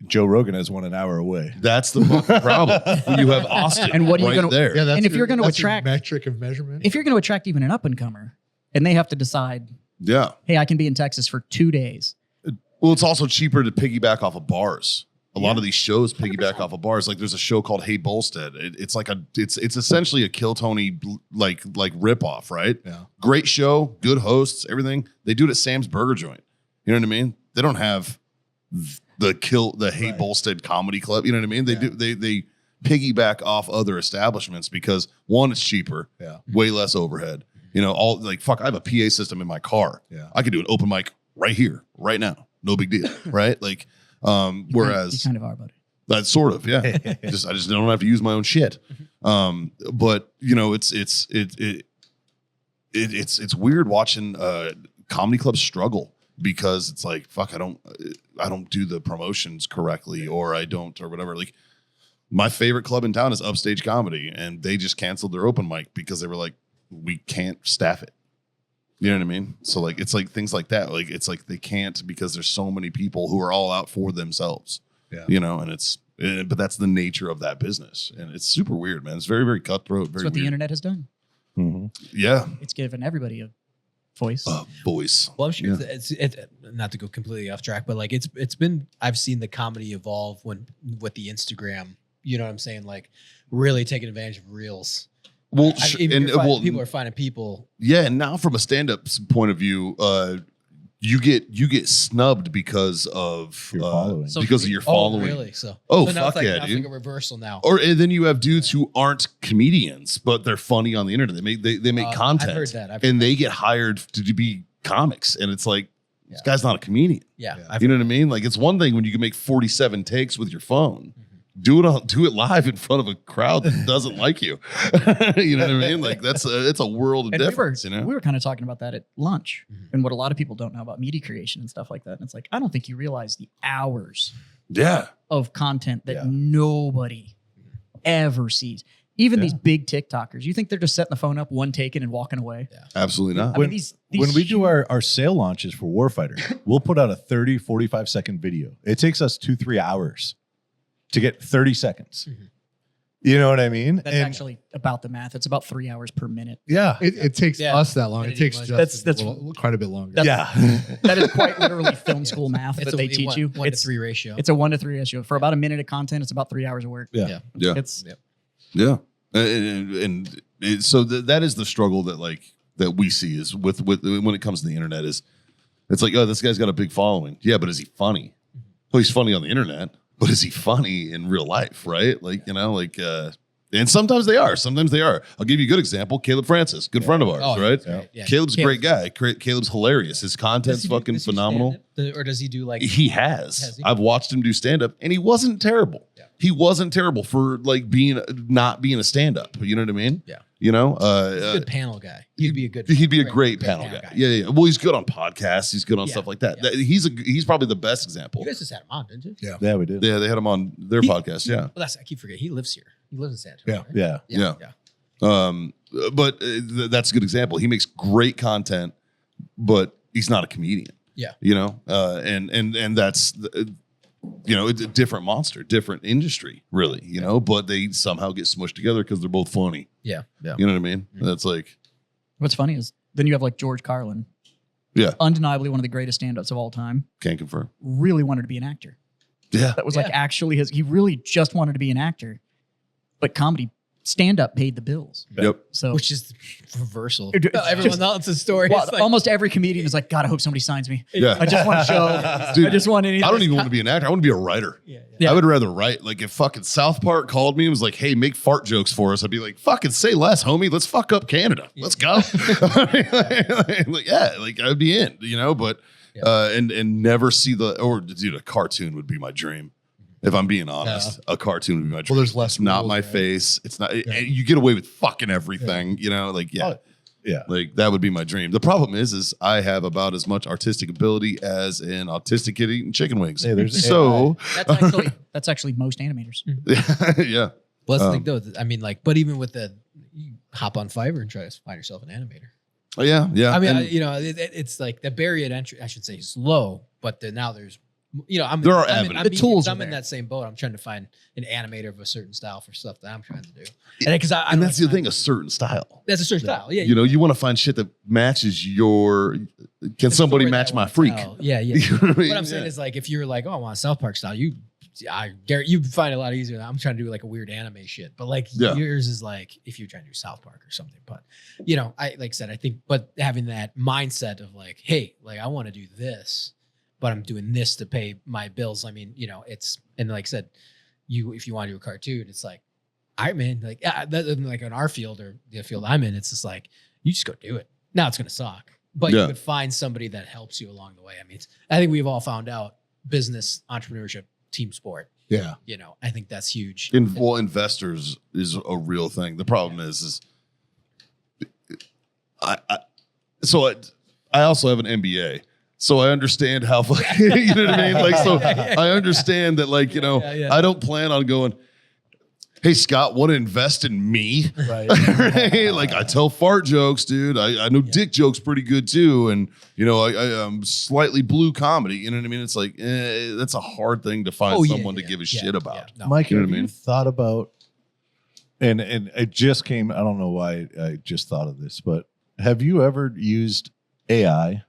Speaker 2: Joe Rogan has one an hour away.
Speaker 3: that's the fucking problem. You have Austin,
Speaker 4: And what are you
Speaker 3: right
Speaker 4: gonna-
Speaker 3: there?
Speaker 5: Yeah, that's
Speaker 4: And if you're gonna
Speaker 5: that's your
Speaker 4: attract-
Speaker 5: metric of measurement.
Speaker 4: If you're going to attract even an up and comer, and they have to decide,
Speaker 3: Yeah.
Speaker 4: hey, I can be in Texas for 2 days.
Speaker 3: Well, it's also cheaper to piggyback off of bars. A lot of these shows piggyback off of bars. Like there's a show called Hey Bolstead. It's like it's essentially a Kill Tony like ripoff, right?
Speaker 5: Yeah.
Speaker 3: Great show, good hosts, everything. They do it at Sam's Burger Joint. You know what I mean? They don't have the Hey
Speaker 5: Right.
Speaker 3: Bolstead Comedy Club. You know what I mean? They piggyback off other establishments because one, it's cheaper,
Speaker 5: Yeah.
Speaker 3: way less overhead. You know, all like fuck. I have a PA system in my car.
Speaker 5: Yeah.
Speaker 3: I could do an open mic right here, right now. No big deal, right? Like,
Speaker 4: You
Speaker 3: whereas
Speaker 4: kind of are, buddy.
Speaker 3: that's sort of, yeah. I just don't have to use my own shit. But you know, it's weird watching comedy clubs struggle because it's like, fuck, I don't do the promotions correctly, or I don't, or whatever. Like, my favorite club in town is Upstage Comedy, and they just canceled their open mic because they were like, we can't staff it. You know what I mean? So like, it's like things like that. Like, it's like they can't because there's so many people who are all out for themselves.
Speaker 5: Yeah.
Speaker 3: You know, and but that's the nature of that business, and it's super weird, man. It's very, very cutthroat. Very
Speaker 4: That's what the
Speaker 3: weird.
Speaker 4: internet has done.
Speaker 2: Mm-hmm.
Speaker 3: Yeah,
Speaker 4: It's given everybody a voice.
Speaker 3: voice.
Speaker 1: Well, I'm sure
Speaker 3: Yeah.
Speaker 1: it's not to go completely off track, but like it's been I've seen the comedy evolve with the Instagram. You know what I'm saying? Like really taking advantage of reels.
Speaker 3: Well,
Speaker 1: People are finding people.
Speaker 3: yeah, and now from a stand-up point of view, you get snubbed because of
Speaker 2: Your following.
Speaker 3: because of your following.
Speaker 1: Oh, really? So
Speaker 3: Oh,
Speaker 1: so now
Speaker 3: fuck
Speaker 1: it's
Speaker 3: yeah,
Speaker 1: now it's
Speaker 3: dude.
Speaker 1: like a reversal now.
Speaker 3: And then you have dudes who aren't comedians, but they're funny on the internet. They make content.
Speaker 1: I've heard that.
Speaker 3: And they get hired to be comics, and it's like, this
Speaker 1: Yeah.
Speaker 3: guy's not a comedian.
Speaker 1: Yeah,
Speaker 5: Yeah.
Speaker 1: I've
Speaker 3: You know what I mean? Like, it's one thing when you can make 47 takes with your phone. Do it live in front of a crowd that doesn't like you. You know what I mean? Like, it's a world of
Speaker 4: And
Speaker 3: difference.
Speaker 4: we were kind of talking about that at lunch, and what a lot of people don't know about media creation and stuff like that. And it's like, I don't think you realize the hours
Speaker 3: Yeah.
Speaker 4: of content that
Speaker 5: Yeah.
Speaker 4: nobody ever sees. Even
Speaker 2: Yeah.
Speaker 4: these big TikTokers, you think they're just setting the phone up, one taken, and walking away?
Speaker 3: Absolutely not.
Speaker 4: I mean, these
Speaker 2: When we do our sale launches for Warfighter, we'll put out a 30, 45 second video. It takes us 2-3 hours to get 30 seconds.
Speaker 1: Mhm.
Speaker 2: You know what I mean?
Speaker 4: that's actually about the math. It's about 3 hours per minute.
Speaker 2: yeah.
Speaker 5: It takes
Speaker 1: Yeah.
Speaker 5: us that long. It
Speaker 1: Editing
Speaker 5: takes
Speaker 1: wise.
Speaker 5: Justin
Speaker 4: That's-
Speaker 5: a little- quite a bit longer.
Speaker 4: That's-
Speaker 2: Yeah.
Speaker 4: That is quite literally film school math
Speaker 1: it's
Speaker 4: that they teach you.
Speaker 1: 1-to-3 ratio.
Speaker 4: It's a 1-to-3 ratio. For about a minute of content, it's about 3 hours of work.
Speaker 2: Yeah.
Speaker 3: Yeah.
Speaker 4: It's
Speaker 3: Yeah. So that is the struggle that we see is with when it comes to the internet is it's like, oh, this guy's got a big following. Yeah, but is he funny? Well, he's funny on the internet. but is he funny in real life? Right? Like, you know, like, and sometimes they are. Sometimes they are. I'll give you a good example. Caleb Francis, good friend of ours, right?
Speaker 1: Yeah.
Speaker 3: Caleb's a great guy. Caleb's hilarious. His content's fucking phenomenal.
Speaker 1: Or does he do like?
Speaker 3: He has.
Speaker 1: he?
Speaker 3: I've watched him do stand up, and he wasn't terrible.
Speaker 1: Yeah.
Speaker 3: He wasn't terrible for like not being a stand up. You know what I mean?
Speaker 1: Yeah.
Speaker 3: You know,
Speaker 1: He's a good panel guy. He'd be a good.
Speaker 3: He'd be a great panel guy. Yeah. Well, he's good on podcasts. He's good on stuff like that.
Speaker 1: Yeah.
Speaker 3: He's probably the best example.
Speaker 1: You guys just had him on, didn't you?
Speaker 2: Yeah, we did.
Speaker 3: Yeah, they had him on their podcast. Yeah.
Speaker 1: Well, I keep forgetting. He lives here. He lives in San Antonio.
Speaker 2: Yeah.
Speaker 3: Yeah.
Speaker 1: Yeah.
Speaker 3: But that's a good example. He makes great content, but he's not a comedian.
Speaker 1: Yeah.
Speaker 3: You know, and that's, you know, it's a different monster, different industry, really, you know, but they somehow get smushed together because they're both funny.
Speaker 1: Yeah. Yeah.
Speaker 3: You know what I mean?
Speaker 1: Mhm.
Speaker 3: That's like,
Speaker 4: What's funny is then you have like George Carlin.
Speaker 3: Yeah.
Speaker 4: Undeniably one of the greatest stand-ups of all time.
Speaker 3: can't confirm.
Speaker 4: Really wanted to be an actor.
Speaker 3: Yeah.
Speaker 4: That was like actually he really just wanted to be an actor. But comedy stand-up paid the bills.
Speaker 3: Yep.
Speaker 4: So
Speaker 1: Which is reversal.
Speaker 4: It-
Speaker 1: Everyone else's story.
Speaker 4: well,
Speaker 1: It's like,
Speaker 4: almost every comedian is like, God, I hope somebody signs me.
Speaker 3: Yeah.
Speaker 4: I just want to show.
Speaker 3: Dude,
Speaker 4: I just want anything.
Speaker 3: I don't even want to be an actor. I want to be a writer.
Speaker 4: Yeah.
Speaker 3: I would rather write. Like if fucking South Park called me and was like, "Hey, make fart jokes for us," I'd be like, "Fucking say less, homie. Let's fuck up Canada. Let's go." Like, yeah, like I'd be in, you know. But and never see dude, a cartoon would be my dream. If I'm being honest, a cartoon would be my dream.
Speaker 5: Well, there's less
Speaker 3: It's not
Speaker 5: rules,
Speaker 3: my
Speaker 5: right?
Speaker 3: face. It's not. You get away with fucking everything. You know, like
Speaker 2: Yeah.
Speaker 3: like that would be my dream. The problem is I have about as much artistic ability as an autistic kid eating chicken wings.
Speaker 2: Hey, there's
Speaker 3: So
Speaker 4: That's actually most animators.
Speaker 3: yeah.
Speaker 1: well, that's the thing, though. I mean, like, but even with you hop on Fiverr and try to find yourself an animator.
Speaker 3: Oh, yeah.
Speaker 1: I mean,
Speaker 3: And
Speaker 1: you know, it's like the barrier to entry, I should say, is low, but now there's, you know,
Speaker 3: There are avenues.
Speaker 4: The tools are
Speaker 1: I'm in
Speaker 4: there.
Speaker 1: that same boat. I'm trying to find an animator of a certain style for stuff that I'm trying to do. And because
Speaker 3: and that's the thing, a certain style.
Speaker 1: That's a certain style. Yeah.
Speaker 3: You know, you want to find shit that matches your. Can
Speaker 1: It's
Speaker 3: somebody
Speaker 1: the way
Speaker 3: match
Speaker 1: that I
Speaker 3: my
Speaker 1: wanna
Speaker 3: freak?
Speaker 1: tell. Yeah. Yeah.
Speaker 3: You know what I mean?
Speaker 1: What I'm saying is, like, if you're like, oh, I want a South Park style, you find it a lot easier. I'm trying to do like a weird anime shit, but like yours is like if you're trying to do South Park or something. But you know, I said, I think, but having that mindset of like, hey, like I want to do this, but I'm doing this to pay my bills. I mean, you know, and like I said, if you want to do a cartoon, it's like, all right, man, like like in our field or the field I'm in, it's just like you just go do it. Now it's gonna suck, but you could find somebody that helps you along the way. I mean, I think we've all found out business, entrepreneurship, team sport.
Speaker 5: Yeah.
Speaker 1: You know, I think that's huge.
Speaker 3: Investors is a real thing. The problem is I also have an MBA. So I understand how, you know what I mean? Like, so I understand that, like, you know, I don't plan on going, hey, Scott, want to invest in me?
Speaker 5: Right.
Speaker 3: Right? Like, I tell fart jokes, dude. I know dick jokes pretty good, too. And, you know, I'm slightly blue comedy. You know what I mean? It's like, that's a hard thing to find someone to give a shit about.
Speaker 1: No.
Speaker 2: Mike,
Speaker 3: You know
Speaker 2: have
Speaker 3: what I
Speaker 2: you
Speaker 3: mean?
Speaker 2: thought about, and it just came, I don't know why I just thought of this, but have you ever used AI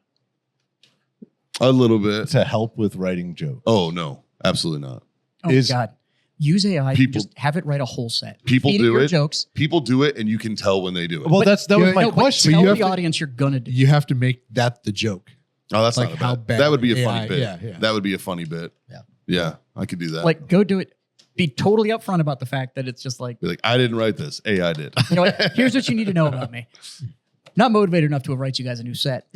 Speaker 3: A little bit.
Speaker 2: to help with writing jokes?
Speaker 3: Oh, no, absolutely not.
Speaker 4: Oh
Speaker 2: Is-
Speaker 4: God. Use AI.
Speaker 3: People-
Speaker 4: Just have it write a whole set.
Speaker 3: People
Speaker 4: Feed
Speaker 3: do
Speaker 4: your
Speaker 3: it.
Speaker 4: jokes.
Speaker 3: People do it, and you can tell when they do it.
Speaker 2: Well,
Speaker 4: But-
Speaker 2: that was my
Speaker 4: No, but
Speaker 2: question.
Speaker 4: Tell
Speaker 5: you
Speaker 4: the
Speaker 5: have to-
Speaker 4: audience you're gonna do.
Speaker 5: You have to make that the joke.
Speaker 3: Oh, that's
Speaker 5: Like
Speaker 3: not
Speaker 5: how
Speaker 3: bad.
Speaker 5: bad
Speaker 3: That would be a
Speaker 5: AI
Speaker 3: funny bit.
Speaker 5: yeah.
Speaker 3: That would be a funny bit.
Speaker 1: Yeah.
Speaker 3: Yeah, I could do that.
Speaker 4: Like, go do it. Be totally upfront about the fact that it's just like,
Speaker 3: Be like, I didn't write this. AI did.
Speaker 4: you know what? Here's what you need to know about me. Not motivated enough to write you guys a new set.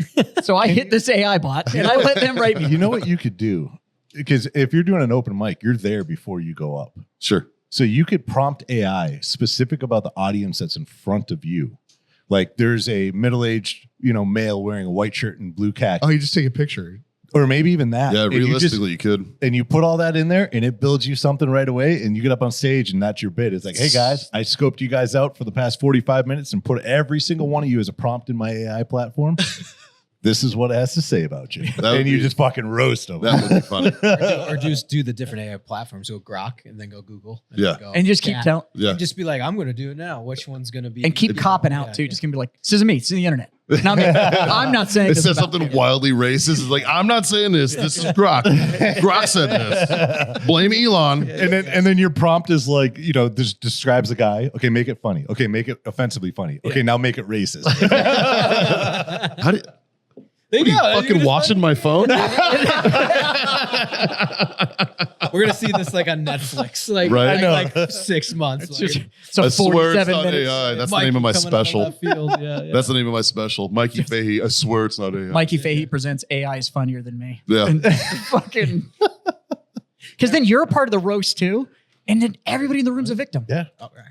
Speaker 4: So I hit this AI bot and I let them write me.
Speaker 2: You know what you could do? Because if you're doing an open mic, you're there before you go up.
Speaker 3: Sure.
Speaker 2: So you could prompt AI specific about the audience that's in front of you. Like there's a middle-aged, male wearing a white shirt and blue khaki.
Speaker 5: Oh, you just take a picture.
Speaker 2: Or maybe even that.
Speaker 3: Yeah,
Speaker 2: And you
Speaker 3: realistically, you could.
Speaker 2: and you put all that in there and it builds you something right away and you get up on stage and that's your bit. It's like, hey guys, I scoped you guys out for the past 45 minutes and put every single one of you as a prompt in my AI platform. This is what it has to say about you.
Speaker 3: That would
Speaker 2: And you
Speaker 3: be-
Speaker 2: just fucking roast them.
Speaker 3: That would be funny.
Speaker 1: or just do the different AI platforms. Go Grok and then go Google. And
Speaker 3: Yeah.
Speaker 1: then go
Speaker 4: And just keep
Speaker 1: Chat.
Speaker 4: telling.
Speaker 3: Yeah.
Speaker 1: And just be like, I'm going to do it now. Which one's going to be?
Speaker 4: And keep copping out too. Just gonna be like, this isn't me. It's in the internet. Not me. I'm not saying
Speaker 3: It
Speaker 4: this
Speaker 3: says
Speaker 4: about
Speaker 3: something
Speaker 4: me.
Speaker 3: wildly racist. It's like, I'm not saying this. This is Grok. Grok said this. Blame Elon.
Speaker 2: And then your prompt is like, just describes the guy. Okay, make it funny. Okay, make it offensively funny. Okay, now make it racist.
Speaker 3: How did,
Speaker 1: There
Speaker 3: what are
Speaker 1: you
Speaker 3: you
Speaker 1: go.
Speaker 3: fucking watching my phone?
Speaker 1: Or We're gonna see this like on Netflix, like,
Speaker 3: Right.
Speaker 1: like 6 months.
Speaker 4: It's
Speaker 1: like,
Speaker 4: just so
Speaker 3: I swear it's
Speaker 4: 47
Speaker 3: not
Speaker 4: minutes.
Speaker 3: AI. That's
Speaker 1: Mikey
Speaker 3: the name of my
Speaker 1: coming out
Speaker 3: special.
Speaker 1: left field. Yeah, yeah.
Speaker 3: That's the name of my special. Mikey Fahey. I swear it's not AI.
Speaker 4: Mikey Fahey presents AI is funnier than me.
Speaker 3: Yeah.
Speaker 4: And fucking. Because then you're a part of the roast too, and then everybody in the room's a victim.
Speaker 2: Yeah.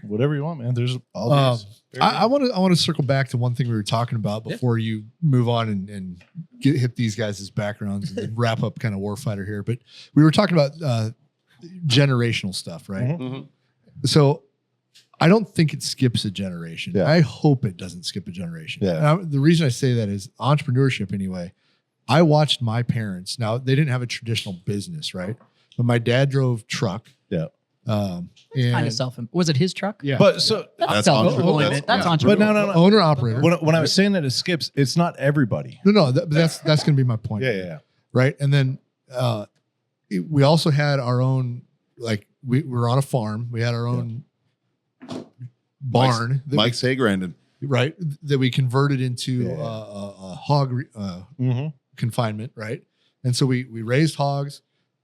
Speaker 2: Whatever you want, man. There's all these.
Speaker 5: I want to circle back to one thing we were talking about before you move on and hit these guys' backgrounds and then wrap up kind of Warfighter here. But we were talking about generational stuff, right?
Speaker 2: Mhm.
Speaker 5: So I don't think it skips a generation.
Speaker 2: Yeah.
Speaker 5: I hope it doesn't skip a generation.
Speaker 2: Yeah.
Speaker 5: And the reason I say that is entrepreneurship anyway. I watched my parents. Now, they didn't have a traditional business, right? But my dad drove truck.
Speaker 2: Yeah.
Speaker 4: Kind
Speaker 5: And
Speaker 4: of self. Was it his truck?
Speaker 5: yeah.
Speaker 2: But so,
Speaker 4: That's
Speaker 3: That's
Speaker 4: self-employment. That's
Speaker 3: yeah.
Speaker 2: but
Speaker 4: entrepreneurial.
Speaker 2: no.
Speaker 5: owner operator.
Speaker 2: When I was saying that it skips, it's not everybody.
Speaker 5: No, that's going to be my point.
Speaker 2: Yeah.
Speaker 5: Right. And then we also had our own, like we were on a farm. We had our own barn, that
Speaker 3: Mike's Hay Grandin.
Speaker 5: right? That we converted into
Speaker 2: Yeah.
Speaker 5: a hog
Speaker 2: Mm-hmm.
Speaker 5: confinement, right? And so we raised hogs,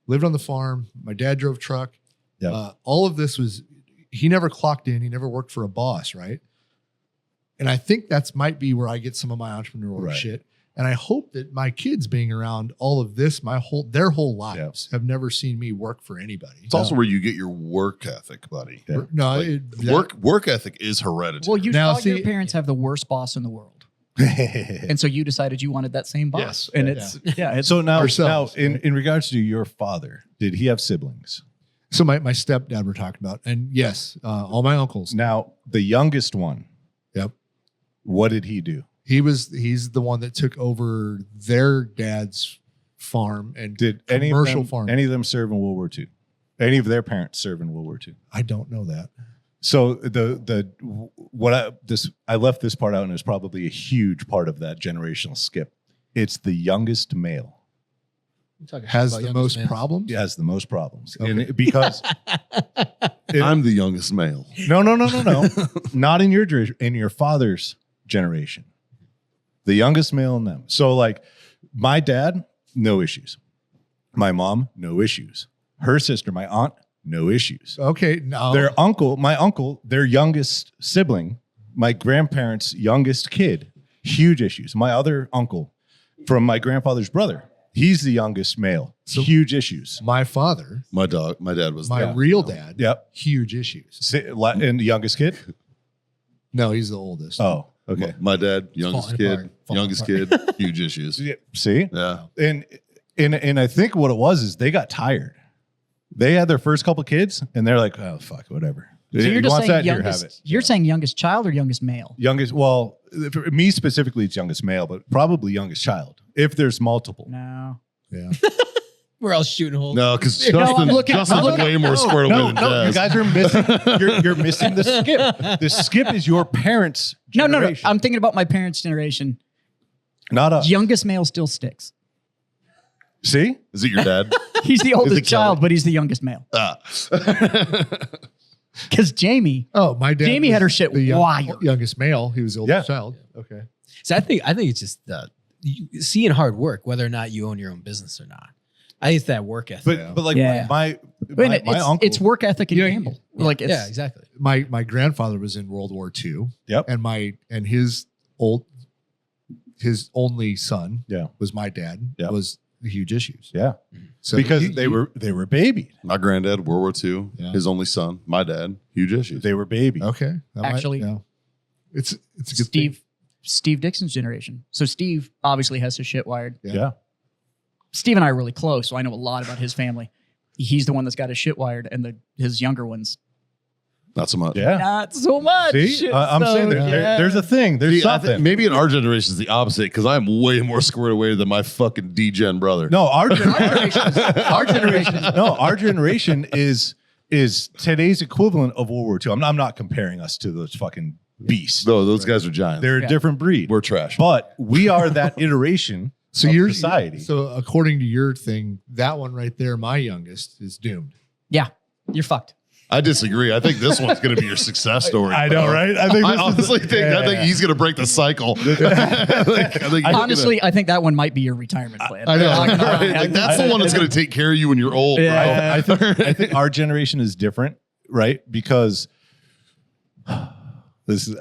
Speaker 5: lived on the farm. My dad drove truck.
Speaker 2: Yeah.
Speaker 5: All of this was, he never clocked in. He never worked for a boss, right? And I think that's might be where I get some of my entrepreneurial
Speaker 2: Right.
Speaker 5: shit. And I hope that my kids being around all of this, their whole lives have never seen me work for anybody.
Speaker 3: It's also where you get your work ethic, buddy.
Speaker 2: Yeah.
Speaker 5: No,
Speaker 3: Like, work ethic is hereditary.
Speaker 4: Well, you
Speaker 5: Now,
Speaker 4: saw your
Speaker 5: see-
Speaker 4: parents have the worst boss in the world, and so you decided you wanted that same boss.
Speaker 5: Yes.
Speaker 4: And
Speaker 5: Yeah.
Speaker 4: it's
Speaker 2: So now
Speaker 5: Ourselves,
Speaker 2: in,
Speaker 5: right?
Speaker 2: in regards to your father, did he have siblings?
Speaker 5: So my stepdad we're talking about, and yes, all my uncles.
Speaker 2: Now, the youngest one,
Speaker 5: Yep,
Speaker 2: what did he do?
Speaker 5: he's the one that took over their dad's farm and
Speaker 2: Did any of
Speaker 5: commercial
Speaker 2: them,
Speaker 5: farm.
Speaker 2: any of them serve in World War II? Any of their parents serve in World War II?
Speaker 5: I don't know that.
Speaker 2: So I left this part out, and it's probably a huge part of that generational skip. It's the youngest male.
Speaker 5: Has the most problems.
Speaker 2: He has the most problems,
Speaker 5: Okay.
Speaker 2: and because
Speaker 3: I'm the youngest male.
Speaker 2: no, not in your father's generation. The youngest male in them. So like my dad, no issues. My mom, no issues. Her sister, my aunt, no issues.
Speaker 5: Okay, no.
Speaker 2: My uncle, their youngest sibling, my grandparents' youngest kid, huge issues. My other uncle from my grandfather's brother, he's the youngest male,
Speaker 5: So-
Speaker 2: huge issues.
Speaker 5: My father,
Speaker 3: My dad was
Speaker 5: my
Speaker 3: the-
Speaker 5: real dad,
Speaker 2: Yep.
Speaker 5: huge issues.
Speaker 2: And the youngest kid?
Speaker 5: No, he's the oldest.
Speaker 2: Oh, okay.
Speaker 3: My dad, youngest
Speaker 1: falling
Speaker 3: kid, huge issues.
Speaker 2: Yeah, see?
Speaker 3: Yeah.
Speaker 2: And I think what it was is they got tired. They had their first couple kids, and they're like, "Oh fuck, whatever."
Speaker 4: so you're
Speaker 2: You
Speaker 4: just
Speaker 2: want
Speaker 4: saying
Speaker 2: that, here, have
Speaker 4: youngest.
Speaker 2: it.
Speaker 4: You're saying youngest child or youngest male?
Speaker 2: Youngest. Well, for me specifically, it's youngest male, but probably youngest child. If there's multiple,
Speaker 4: No.
Speaker 5: Yeah.
Speaker 1: We're all shooting holes.
Speaker 3: No, because
Speaker 4: I'm looking-
Speaker 3: Justin's way more squared away than
Speaker 2: you
Speaker 3: Jazz.
Speaker 2: guys are missing. You're missing the skip. The skip is your parents'
Speaker 4: No.
Speaker 2: generation.
Speaker 4: I'm thinking about my parents' generation.
Speaker 2: not us.
Speaker 4: Youngest male still sticks.
Speaker 2: See,
Speaker 3: Is it your dad?
Speaker 4: He's the oldest
Speaker 3: it
Speaker 4: child,
Speaker 3: Kelly?
Speaker 4: but he's the youngest male.
Speaker 3: Ah.
Speaker 4: Because Jamie,
Speaker 5: Oh, my dad.
Speaker 4: Jamie
Speaker 5: was
Speaker 4: had her shit
Speaker 5: the
Speaker 4: wired.
Speaker 5: youngest male. He was the oldest
Speaker 2: Yeah.
Speaker 5: child. Okay.
Speaker 1: So I think it's just seeing hard work, whether or not you own your own business or not. I think it's that work ethic.
Speaker 2: but like
Speaker 4: Yeah.
Speaker 2: my
Speaker 4: it's,
Speaker 2: uncle.
Speaker 4: it's work ethic and
Speaker 5: Yeah,
Speaker 4: gamble. Like it's,
Speaker 1: yeah, exactly.
Speaker 5: My grandfather was in World War II.
Speaker 2: Yep.
Speaker 5: And his only son
Speaker 2: Yeah.
Speaker 5: was my dad.
Speaker 2: Yep.
Speaker 5: Was the huge issues.
Speaker 2: Yeah,
Speaker 5: So
Speaker 2: because
Speaker 5: he-
Speaker 2: they were babied.
Speaker 3: My granddad, World War II,
Speaker 5: Yeah.
Speaker 3: his only son. My dad, huge issues.
Speaker 2: They were babied.
Speaker 5: Okay. That
Speaker 4: Actually-
Speaker 5: yeah. It's a good thing.
Speaker 4: Steve Dixon's generation. So Steve obviously has his shit wired.
Speaker 2: Yeah.
Speaker 4: Steve and I are really close, so I know a lot about his family. He's the one that's got his shit wired, and his younger ones
Speaker 3: Not so much.
Speaker 2: Yeah.
Speaker 4: not so much.
Speaker 2: See, I'm saying there's a thing. There's
Speaker 3: See, I think
Speaker 2: something.
Speaker 3: maybe in our generation is the opposite because I'm way more squared away than my fucking D-gen brother.
Speaker 2: No, our
Speaker 4: Our generation is
Speaker 2: no, our generation is today's equivalent of World War II. I'm not comparing us to those fucking beasts.
Speaker 3: No, those guys are giants.
Speaker 2: They're a different breed.
Speaker 3: We're trash.
Speaker 2: But we are that iteration
Speaker 5: So
Speaker 2: of
Speaker 5: you're
Speaker 2: society.
Speaker 5: So according to your thing, that one right there, my youngest, is doomed.
Speaker 4: Yeah, you're fucked.
Speaker 3: I disagree. I think this one's going to be your success story.
Speaker 2: I know, right? I think
Speaker 3: I
Speaker 2: this is
Speaker 3: honestly think I think he's going to break the cycle.
Speaker 4: Honestly, I think that one might be your retirement plan.
Speaker 5: I know.
Speaker 3: Like that's the one that's going to take care of you when you're old, bro.
Speaker 4: Yeah.
Speaker 2: I think our generation is different, right? Because this is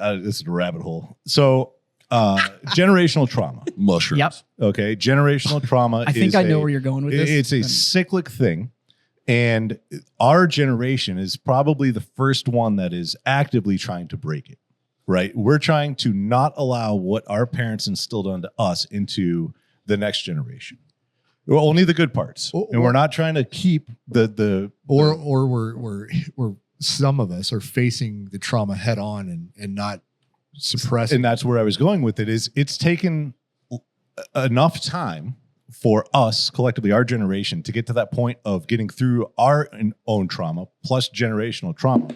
Speaker 2: a rabbit hole. So generational trauma.
Speaker 3: Mushrooms.
Speaker 4: Yep.
Speaker 2: Okay, generational trauma.
Speaker 4: I think I know where you're going with this.
Speaker 2: It's a cyclic thing, and our generation is probably the first one that is actively trying to break it. Right? We're trying to not allow what our parents instilled onto us into the next generation. Well, only the good parts, and we're not trying to keep
Speaker 5: or we're some of us are facing the trauma head on and not suppressing.
Speaker 2: And that's where I was going with it. Is it's taken enough time for us collectively, our generation, to get to that point of getting through our own trauma plus generational trauma,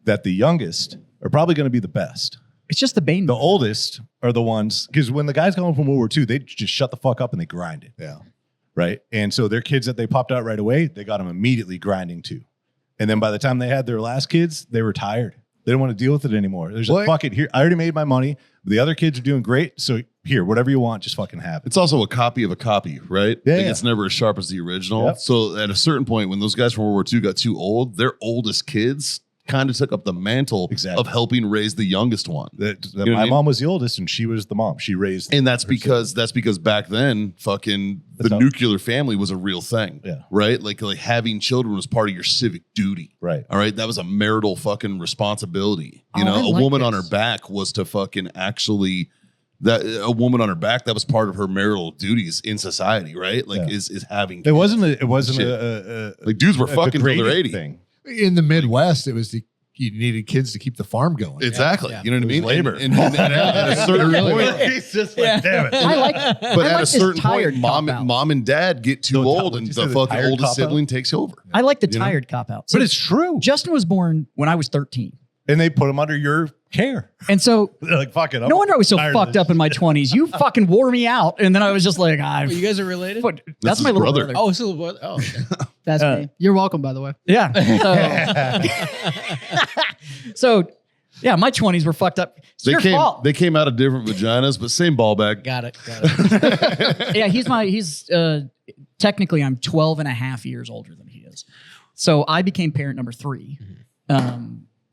Speaker 2: that the youngest are probably going to be the best.
Speaker 4: It's just the bane.
Speaker 2: The oldest are the ones, because when the guys come home from World War II, they just shut the fuck up and they grind it.
Speaker 5: Yeah.
Speaker 2: Right. And so their kids that they popped out right away, they got them immediately grinding too. And then by the time they had their last kids, they were tired. They didn't want to deal with it anymore. There's a fuck it here. I already made my money. The other kids are doing great. So here, whatever you want, just fucking have it.
Speaker 3: It's also a copy of a copy, right?
Speaker 2: Yeah,
Speaker 3: Like
Speaker 2: yeah.
Speaker 3: It's never as sharp as the original.
Speaker 2: Yep.
Speaker 3: So at a certain point, when those guys from World War II got too old, their oldest kids kind of took up the mantle of helping raise the youngest one.
Speaker 2: My
Speaker 3: what I mean?
Speaker 2: mom was the oldest, and she was the mom. She raised,
Speaker 3: And that's because back then, fucking the
Speaker 2: That's how-
Speaker 3: nuclear family was a real thing.
Speaker 2: Yeah.
Speaker 3: Right? Like having children was part of your civic duty.
Speaker 2: right.
Speaker 3: All right. That was a marital fucking responsibility. You
Speaker 4: Oh,
Speaker 3: know,
Speaker 4: I
Speaker 3: a
Speaker 4: like
Speaker 3: woman on her
Speaker 4: this.
Speaker 3: back was to fucking actually a woman on her back, that was part of her marital duties in society, right? Like
Speaker 2: Yeah.
Speaker 3: is having
Speaker 2: It
Speaker 3: kids.
Speaker 2: wasn't. It wasn't
Speaker 3: Shit. Like dudes were
Speaker 2: a
Speaker 3: fucking till they're
Speaker 2: degrading
Speaker 3: 80.
Speaker 2: thing.
Speaker 5: In the Midwest, it was you needed kids to keep the farm going.
Speaker 3: Exactly.
Speaker 1: Yeah.
Speaker 3: You know what I mean?
Speaker 2: labor.
Speaker 3: And at a certain point,
Speaker 2: He's just like, damn it.
Speaker 4: I like,
Speaker 3: but
Speaker 4: I
Speaker 3: at
Speaker 4: like
Speaker 3: a certain
Speaker 4: this tired
Speaker 3: point,
Speaker 4: cop-out.
Speaker 3: mom and dad get too
Speaker 2: No,
Speaker 3: old,
Speaker 2: did
Speaker 3: and
Speaker 2: you say
Speaker 3: the
Speaker 2: the
Speaker 3: fucking
Speaker 2: tired
Speaker 3: oldest
Speaker 2: cop-out?
Speaker 3: sibling takes over.
Speaker 4: I like the
Speaker 3: You know?
Speaker 4: tired cop out.
Speaker 2: But it's true.
Speaker 4: Justin was born when I was 13.
Speaker 2: And they put him under your care.
Speaker 4: And so
Speaker 2: They're like, fuck it.
Speaker 4: no wonder I was so
Speaker 2: tired of
Speaker 4: fucked
Speaker 2: this.
Speaker 4: up in my 20s. You fucking wore me out. And then I was just like,
Speaker 1: Oh, you guys are related?
Speaker 4: that's
Speaker 3: his
Speaker 4: my little
Speaker 3: brother.
Speaker 4: brother.
Speaker 1: Oh, so what? Oh, okay.
Speaker 6: That's me. You're welcome, by the way.
Speaker 4: Yeah. So yeah, my 20s were fucked up. It's your fault.
Speaker 3: They came out of different vaginas, but same ball bag.
Speaker 1: Got it. Got it.
Speaker 4: Yeah, he's technically I'm 12 and a half years older than he is. So I became parent number 3.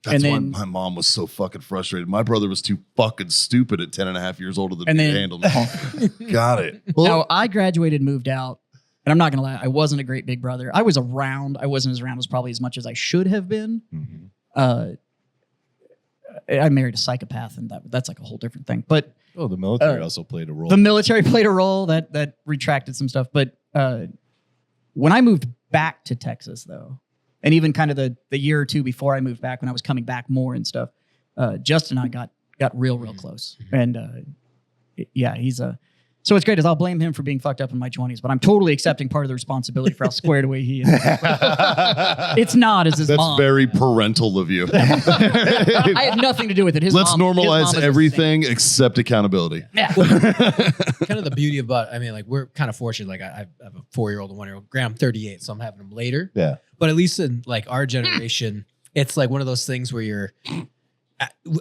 Speaker 3: That's
Speaker 4: and then
Speaker 3: why my mom was so fucking frustrated. My brother was too fucking stupid at 10 and a half years older than
Speaker 4: And
Speaker 3: me to
Speaker 4: then-
Speaker 3: handle me. Got it.
Speaker 4: now I graduated, moved out, and I'm not gonna lie, I wasn't a great big brother. I was around. I wasn't as around as probably as much as I should have been.
Speaker 2: Mhm.
Speaker 4: I married a psychopath, and that's like a whole different thing. But
Speaker 2: Oh, the military also played a role.
Speaker 4: the military played a role that retracted some stuff. But when I moved back to Texas, though, and even kind of the year or two before I moved back, when I was coming back more and stuff, Justin and I got real close. And yeah, he's a. So what's great is I'll blame him for being fucked up in my 20s, but I'm totally accepting part of the responsibility for how squared away he is. It's not as his
Speaker 3: That's
Speaker 4: mom.
Speaker 3: very parental of you.
Speaker 4: I have nothing to do with it.
Speaker 3: Let's
Speaker 4: his mom
Speaker 3: normalize
Speaker 4: is a
Speaker 3: everything except accountability.
Speaker 4: saint. Yeah.
Speaker 1: Kind of the beauty about, I mean, like we're kind of fortunate. Like I have a 4-year-old and 1-year-old. Graham, 38, so I'm having them later.
Speaker 2: Yeah.
Speaker 1: But at least in like our generation, it's like one of those things where you're,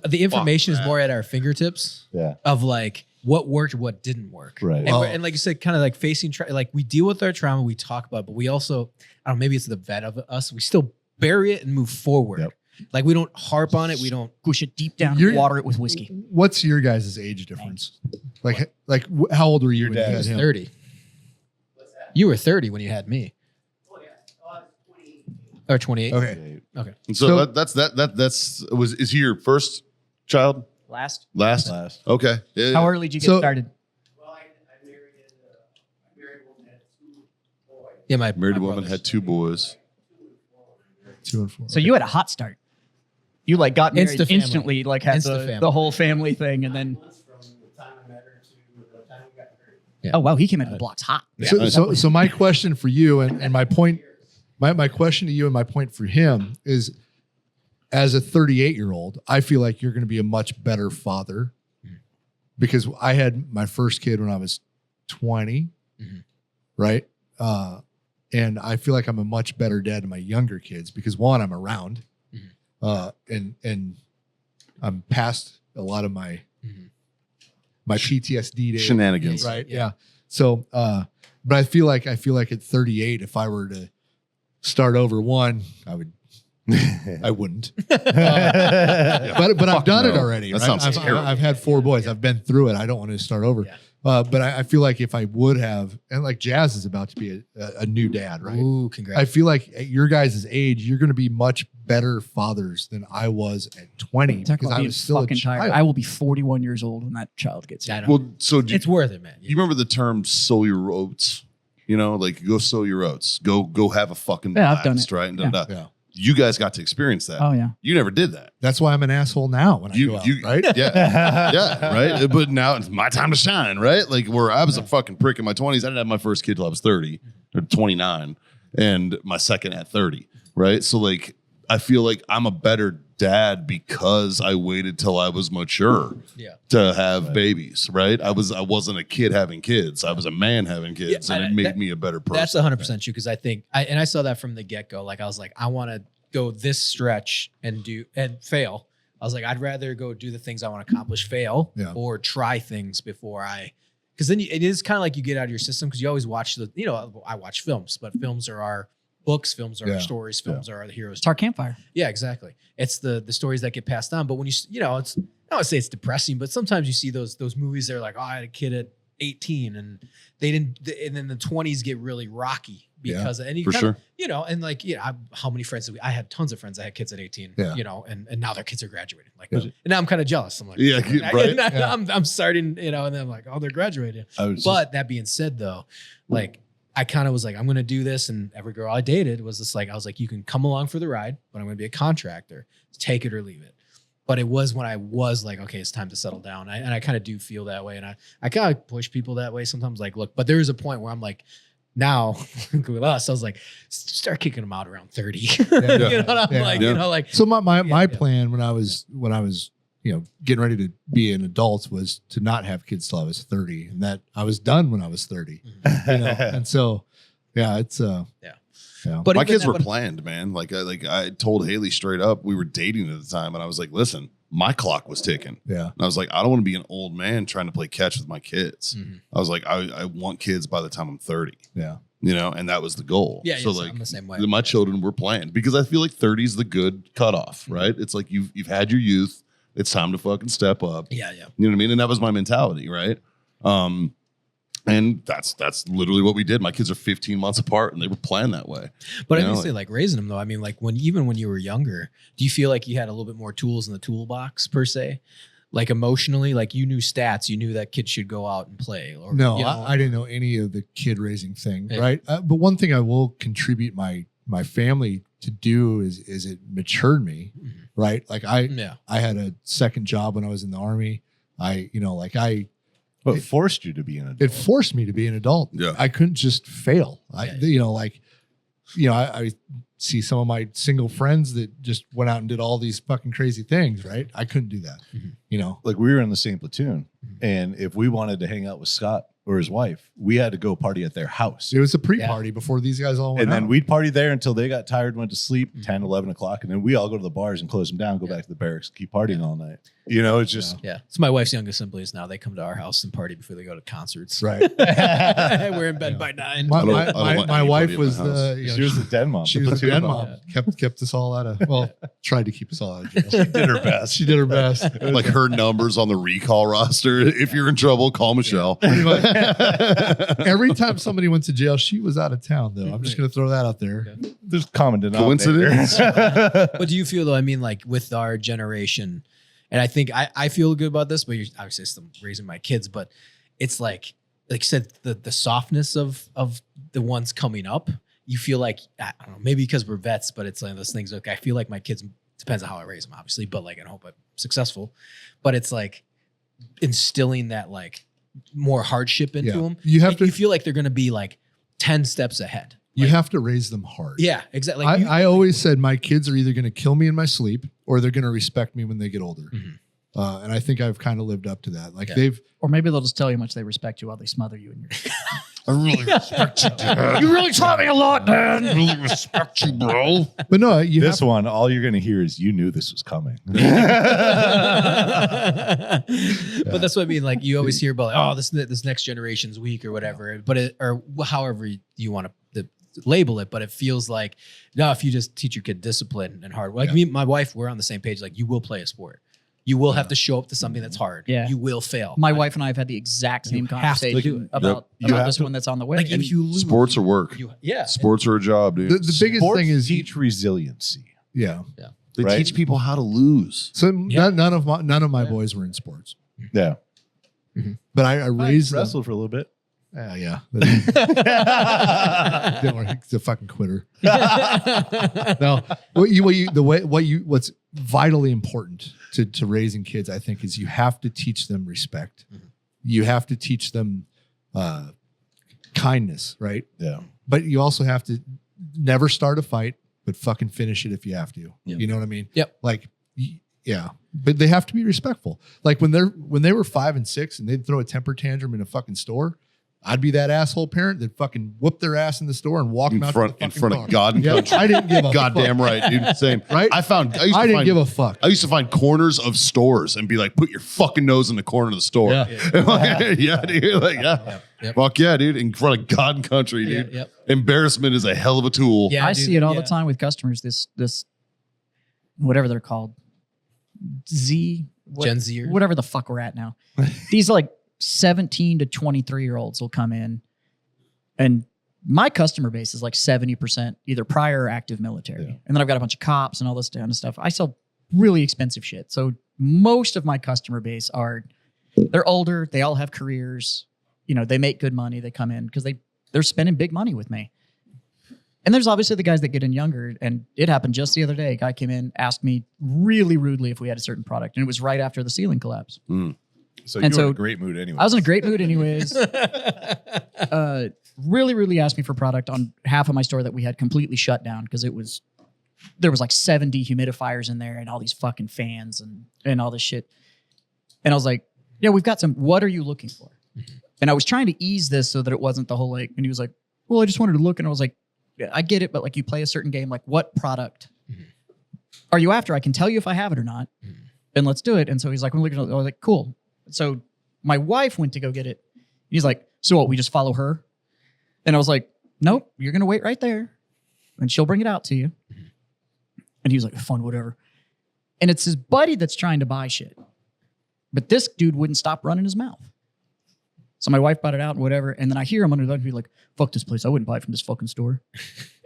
Speaker 1: the information is more at our fingertips
Speaker 2: Yeah.
Speaker 1: of like what worked, what didn't work.
Speaker 2: Right.
Speaker 1: And, and like you said, kind of like facing, like we deal with our trauma, we talk about it, but we also, I don't know, maybe it's the vet of us. We still bury it and move forward.
Speaker 2: Yep.
Speaker 1: Like we don't harp on it. We don't.
Speaker 4: Push it deep down
Speaker 5: You're-
Speaker 4: and water it with whiskey.
Speaker 5: What's your guys' age difference? How old were you
Speaker 2: Your
Speaker 5: when you
Speaker 2: dad
Speaker 5: had
Speaker 2: is
Speaker 5: him?
Speaker 1: 30. You were 30 when you had me. Or 28.
Speaker 5: Okay.
Speaker 1: Okay.
Speaker 3: And so, is he your first child?
Speaker 4: Last.
Speaker 3: Last?
Speaker 2: Last.
Speaker 3: Okay. Yeah,
Speaker 4: How early did you get
Speaker 5: So-
Speaker 4: started?
Speaker 1: Yeah, my
Speaker 3: Married
Speaker 1: my
Speaker 3: woman
Speaker 1: brothers.
Speaker 3: had 2 boys.
Speaker 5: 2 and 4.
Speaker 4: So you had a hot start. You like got married
Speaker 1: Insta-family.
Speaker 4: instantly, like had
Speaker 1: Insta-family.
Speaker 4: the whole family thing, and then
Speaker 1: Yeah.
Speaker 4: oh wow, he came in the blocks hot.
Speaker 5: So my question for you and my point, my question to you and my point for him is, as a 38-year-old, I feel like you're going to be a much better father because I had my first kid when I was 20,
Speaker 1: Mhm.
Speaker 5: right? And I feel like I'm a much better dad to my younger kids because one, I'm around, and I'm past a lot of my PTSD days.
Speaker 3: Shenanigans.
Speaker 5: Right. Yeah. So, but I feel like at 38, if I were to start over, I wouldn't. But I've done it already.
Speaker 3: That
Speaker 5: Right?
Speaker 3: sounds terrible.
Speaker 5: I've had 4 boys. I've been through it. I don't want to start over.
Speaker 1: Yeah.
Speaker 5: But I feel like if I would have, and like Jazz is about to be a new dad, right?
Speaker 1: Ooh, congrats.
Speaker 5: I feel like at your guys' age, you're going to be much better fathers than I was at 20
Speaker 4: Talk
Speaker 5: because
Speaker 4: about
Speaker 5: I
Speaker 4: being
Speaker 5: was still a
Speaker 4: fucking tired.
Speaker 5: child.
Speaker 4: I will be 41 years old when that child gets
Speaker 1: I
Speaker 4: here.
Speaker 1: know.
Speaker 3: Well, so do
Speaker 1: It's worth it, man.
Speaker 3: you remember the term "sow your oats"? You know, like go sow your oats. Go have a fucking
Speaker 4: Yeah, I've done
Speaker 3: blast,
Speaker 4: it.
Speaker 3: right? And
Speaker 4: Yeah.
Speaker 5: Yeah.
Speaker 3: You guys got to experience that.
Speaker 4: Oh yeah.
Speaker 3: You never did that.
Speaker 5: That's why I'm an asshole now when I go out, right?
Speaker 3: Yeah, yeah, right. But now it's my time to shine, right? Like where I was a fucking prick in my 20s. I didn't have my first kid till I was 30 or 29, and my second at 30, right? So like, I feel like I'm a better dad because I waited till I was mature to have babies, right? I wasn't a kid having kids. I was a man having kids, and it made me a better person.
Speaker 1: That's 100% true because I think I saw that from the get-go. Like I was like, I want to go this stretch and fail. I was like, I'd rather go do the things I want to accomplish, fail, or try things before because then it is kind of like you get out of your system because you always watch I watch films, but films are our books, films are our stories, films are the heroes.
Speaker 4: It's our campfire.
Speaker 1: Yeah, exactly. It's the stories that get passed on. But when it's I don't want to say it's depressing, but sometimes you see those movies. They're like, oh, I had a kid at 18, and they didn't, and then the 20s get really rocky because and you
Speaker 3: for
Speaker 1: kinda,
Speaker 3: sure.
Speaker 1: and like how many friends I had tons of friends that had kids at 18, and now their kids are graduating. Like, and now I'm kind of jealous. I'm like,
Speaker 3: right.
Speaker 1: I'm starting, and then I'm like, oh, they're graduating. But that being said, though, like. I kind of was like, I'm going to do this. And every girl I dated was just like, I was like, you can come along for the ride, but I'm going to be a contractor. Take it or leave it. But it was when I was like, okay, it's time to settle down. And I kind of do feel that way. And I kind of push people that way sometimes. Like, look, but there is a point where I'm like, now with us, I was like, start kicking them out around 30.
Speaker 5: So my plan when I was getting ready to be an adult was to not have kids till I was 30, and that I was done when I was 30. And so, it's
Speaker 1: But
Speaker 3: my kids were planned, man. Like I told Haley straight up, we were dating at the time, and I was like, listen, my clock was ticking.
Speaker 5: Yeah.
Speaker 3: And I was like, I don't want to be an old man trying to play catch with my kids.
Speaker 1: Mm-hmm.
Speaker 3: I was like, I want kids by the time I'm 30.
Speaker 5: Yeah.
Speaker 3: And that was the goal.
Speaker 1: Yeah.
Speaker 3: So
Speaker 1: Yes,
Speaker 3: like
Speaker 1: I'm the same way.
Speaker 3: my children were planned because I feel like 30 is the good cutoff, right? It's like you've had your youth. It's time to fucking step up.
Speaker 1: Yeah.
Speaker 3: You know what I mean? And that was my mentality, right? And that's literally what we did. My kids are 15 months apart, and they were planned that way.
Speaker 1: But I didn't say like raising them though. I mean, like when you were younger, do you feel like you had a little bit more tools in the toolbox per se? Like emotionally, like you knew stats, you knew that kids should go out and play. Or
Speaker 5: no, I didn't know any of the kid raising thing, right? But one thing I will contribute my family to do is it matured me, right? Like I had a second job when I was in the Army.
Speaker 2: But it forced you to be an adult.
Speaker 5: It forced me to be an adult.
Speaker 3: Yeah.
Speaker 5: I couldn't just fail. I see some of my single friends that just went out and did all these fucking crazy things, right? I couldn't do that.
Speaker 2: Like we were in the same platoon, and if we wanted to hang out with Scott or his wife, we had to go party at their house.
Speaker 5: It was a pre-party before these guys all went
Speaker 2: And then
Speaker 5: out.
Speaker 2: we'd party there until they got tired, went to sleep, 10, 11 o'clock. And then we all go to the bars and close them down, go back to the barracks, keep partying all night. It's just...
Speaker 1: Yeah. It's my wife's youngest siblings now. They come to our house and party before they go to concerts.
Speaker 5: Right.
Speaker 1: We're in bed by 9.
Speaker 3: I don't want
Speaker 5: My wife
Speaker 3: anybody in
Speaker 5: was
Speaker 3: my house.
Speaker 2: she was the den mom.
Speaker 5: She
Speaker 2: the
Speaker 5: was the
Speaker 2: platoon
Speaker 5: den mom. Kept us all out of, tried to keep us all out of jail.
Speaker 2: She did her best.
Speaker 5: She did her best.
Speaker 3: Like her numbers on the recall roster. If you're in trouble, call Michelle.
Speaker 5: Every time somebody went to jail, she was out of town, though. I'm just going to throw that out there.
Speaker 2: There's common denominator.
Speaker 3: Coincidence?
Speaker 1: But do you feel though, I mean, like with our generation, and I think I feel good about this, but you're obviously still raising my kids, but it's like you said, the softness of the ones coming up, you feel like, I don't know, maybe because we're vets, but it's like those things, like I feel like my kids, depends on how I raise them, obviously, but like, I hope I'm successful, but it's like instilling that like more hardship into them.
Speaker 5: You
Speaker 1: feel like they're going to be like 10 steps ahead.
Speaker 5: You have to raise them hard.
Speaker 1: Yeah, exactly.
Speaker 5: I always said my kids are either going to kill me in my sleep or they're going to respect me when they get older. And I think I've kind of lived up to that. Like
Speaker 4: or maybe they'll just tell you how much they respect you while they smother you in your.
Speaker 3: I really respect you, Dad.
Speaker 4: You really taught me a lot, Dad.
Speaker 3: I really respect you, bro.
Speaker 5: But no, you
Speaker 2: This
Speaker 5: have
Speaker 2: one, all you're going to hear is you knew this was coming.
Speaker 1: But that's what I mean. Like you always hear about, oh, this next generation's weak or whatever, or however you want to label it. But it feels like, no, if you just teach your kid discipline and hard, like me, my wife, we're on the same page. Like you will play a sport. You will have to show up to something that's hard.
Speaker 4: Yeah.
Speaker 1: You will fail.
Speaker 4: My wife and I have had the exact same
Speaker 1: have to
Speaker 4: conversation
Speaker 1: do it.
Speaker 4: about
Speaker 2: You have
Speaker 4: this
Speaker 2: to.
Speaker 4: one that's on the way.
Speaker 1: like if you lose,
Speaker 3: Sports are work.
Speaker 1: yeah.
Speaker 3: Sports are a job, dude.
Speaker 5: the biggest
Speaker 2: Sports
Speaker 5: thing is
Speaker 2: teach resiliency.
Speaker 5: yeah.
Speaker 3: They
Speaker 2: right?
Speaker 3: teach people how to lose.
Speaker 5: So
Speaker 1: Yeah.
Speaker 5: none of my boys were in sports,
Speaker 2: Yeah.
Speaker 5: but I raised them.
Speaker 2: wrestled for a little bit.
Speaker 5: Yeah. Didn't work. He's a fucking quitter. No, what's vitally important to raising kids, I think, is you have to teach them respect. You have to teach them kindness, right?
Speaker 2: Yeah.
Speaker 5: But you also have to never start a fight, but fucking finish it if you have to.
Speaker 1: Yep.
Speaker 5: You know what I mean?
Speaker 1: Yep.
Speaker 5: Like, yeah. But they have to be respectful. Like when they were 5 and 6 and they'd throw a temper tantrum in a fucking store, I'd be that asshole parent that fucking whoop their ass in the store and walk
Speaker 3: In
Speaker 5: them out
Speaker 3: front,
Speaker 5: to the
Speaker 3: in
Speaker 5: fucking
Speaker 3: front
Speaker 5: car.
Speaker 3: of God and
Speaker 5: Yeah,
Speaker 3: country.
Speaker 5: I didn't give a
Speaker 3: Goddamn
Speaker 5: fuck.
Speaker 3: right, dude. Same.
Speaker 5: Right?
Speaker 3: I
Speaker 5: didn't give a fuck.
Speaker 3: I used to find corners of stores and be like, put your fucking nose in the corner of the store.
Speaker 5: Yeah.
Speaker 3: Yeah, dude. Like, yeah.
Speaker 1: Yep.
Speaker 3: Fuck yeah, dude. In front of God and country, dude.
Speaker 1: Yep.
Speaker 3: Embarrassment is a hell of a tool.
Speaker 1: Yeah,
Speaker 4: I
Speaker 1: dude,
Speaker 4: see it all
Speaker 1: yeah.
Speaker 4: the time with customers. This whatever they're called,
Speaker 1: Gen Z or
Speaker 4: whatever the fuck we're at now. These like 17 to 23-year-olds will come in, and my customer base is like 70% either prior or active military,
Speaker 2: Yeah.
Speaker 4: and then I've got a bunch of cops and all this kind of stuff. I sell really expensive shit, so most of my customer base they're older, they all have careers, they make good money, they come in because they're spending big money with me. And there's obviously the guys that get in younger, and it happened just the other day. A guy came in, asked me really rudely if we had a certain product, and it was right after the ceiling collapse.
Speaker 2: So
Speaker 4: And
Speaker 2: you were in
Speaker 4: so
Speaker 2: a great mood anyway.
Speaker 4: I was in a great mood anyways. Really, really asked me for product on half of my store that we had completely shut down because there was like 7 dehumidifiers in there and all these fucking fans and all this shit. And I was like, yeah, we've got some, what are you looking for? And I was trying to ease this so that it wasn't the whole like, and he was like, well, I just wanted to look. And I was like, yeah, I get it, but like you play a certain game, like what product are you after? I can tell you if I have it or not. And let's do it. And so he's like, I was like, cool. So my wife went to go get it. He's like, so what, we just follow her? And I was like, nope, you're going to wait right there and she'll bring it out to you. And he was like, fun, whatever. And it's his buddy that's trying to buy shit. But this dude wouldn't stop running his mouth. So my wife bought it out and whatever. And then I hear him under the be like, fuck this place. I wouldn't buy it from this fucking store.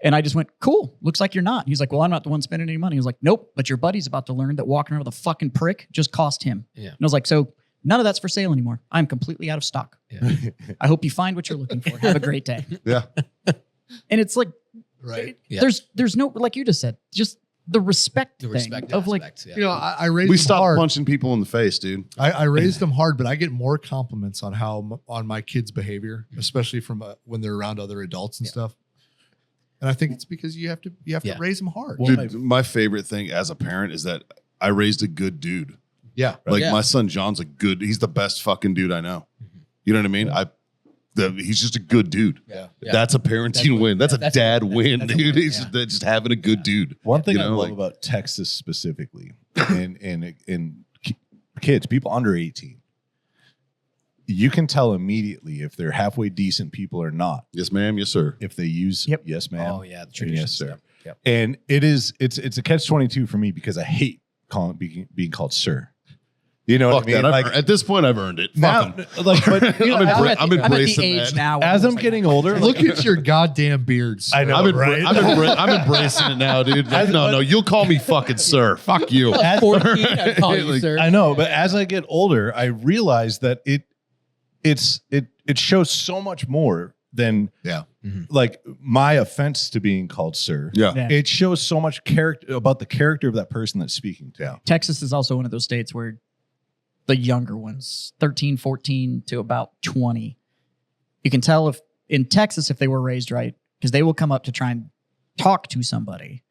Speaker 4: And I just went, cool. Looks like you're not. He's like, well, I'm not the one spending any money. He was like, nope, but your buddy's about to learn that walking around with a fucking prick just cost him.
Speaker 1: Yeah.
Speaker 4: And I was like, so none of that's for sale anymore. I'm completely out of stock.
Speaker 1: Yeah.
Speaker 4: I hope you find what you're looking for. Have a great day.
Speaker 3: Yeah.
Speaker 4: And it's like,
Speaker 5: Right.
Speaker 1: Yeah.
Speaker 4: there's no, like you just said, just the respect
Speaker 1: The
Speaker 4: thing
Speaker 1: respect
Speaker 4: of like,
Speaker 1: aspect, yeah.
Speaker 5: You know, I raised
Speaker 3: We
Speaker 5: them
Speaker 3: stopped
Speaker 5: hard.
Speaker 3: punching people in the face, dude.
Speaker 5: I raised them hard, but I get more compliments on on my kids' behavior, especially from when they're around other adults and stuff. And I think it's because you have to
Speaker 1: Yeah.
Speaker 5: raise them hard.
Speaker 3: Dude, my favorite thing as a parent is that I raised a good dude.
Speaker 5: Yeah.
Speaker 3: Like
Speaker 1: Yeah.
Speaker 3: my son John's he's the best fucking dude I know. You know what I mean? He's just a good dude.
Speaker 1: Yeah.
Speaker 3: That's a parenting win. That's a
Speaker 1: That's
Speaker 3: dad
Speaker 1: a-
Speaker 3: win,
Speaker 1: that's a
Speaker 3: dude.
Speaker 1: win,
Speaker 3: He's
Speaker 1: yeah.
Speaker 3: just having a good dude.
Speaker 2: One thing
Speaker 3: You
Speaker 2: I
Speaker 3: know,
Speaker 2: love
Speaker 3: like-
Speaker 2: about Texas specifically, and kids, people under 18, you can tell immediately if they're halfway decent people or not
Speaker 3: Yes, ma'am. Yes, sir.
Speaker 2: if they use
Speaker 4: Yep.
Speaker 2: yes, ma'am.
Speaker 1: Oh yeah, the
Speaker 2: and
Speaker 1: traditions.
Speaker 2: yes, sir.
Speaker 1: Yep.
Speaker 2: And it's a catch-22 for me because I hate being called sir. You know
Speaker 3: Fuck
Speaker 2: what I mean?
Speaker 3: that. At this point, I've earned it.
Speaker 2: now,
Speaker 3: Fuck 'em.
Speaker 2: like, but you know,
Speaker 3: I'm
Speaker 2: as,
Speaker 3: I'm
Speaker 4: I'm at
Speaker 3: embracing
Speaker 4: the age
Speaker 3: that.
Speaker 4: now.
Speaker 2: as
Speaker 4: where
Speaker 2: I'm
Speaker 4: it's
Speaker 2: getting
Speaker 4: like,
Speaker 2: older,
Speaker 5: Look at your goddamn beards.
Speaker 2: I know,
Speaker 3: I'm
Speaker 2: right?
Speaker 3: I'm embracing it now, dude. Like, no, you'll call me fucking sir. Fuck you.
Speaker 1: At 14, I'd call you
Speaker 3: Like,
Speaker 1: sir.
Speaker 2: I know, but as I get older, I realize that it shows so much more than like my offense to being called sir.
Speaker 3: Yeah.
Speaker 4: Yeah.
Speaker 2: It shows so much character about the character of that person that's speaking to. Yeah.
Speaker 4: Texas is also one of those states where the younger ones, 13, 14 to about 20, you can tell if in Texas if they were raised right, because they will come up to try and talk to somebody.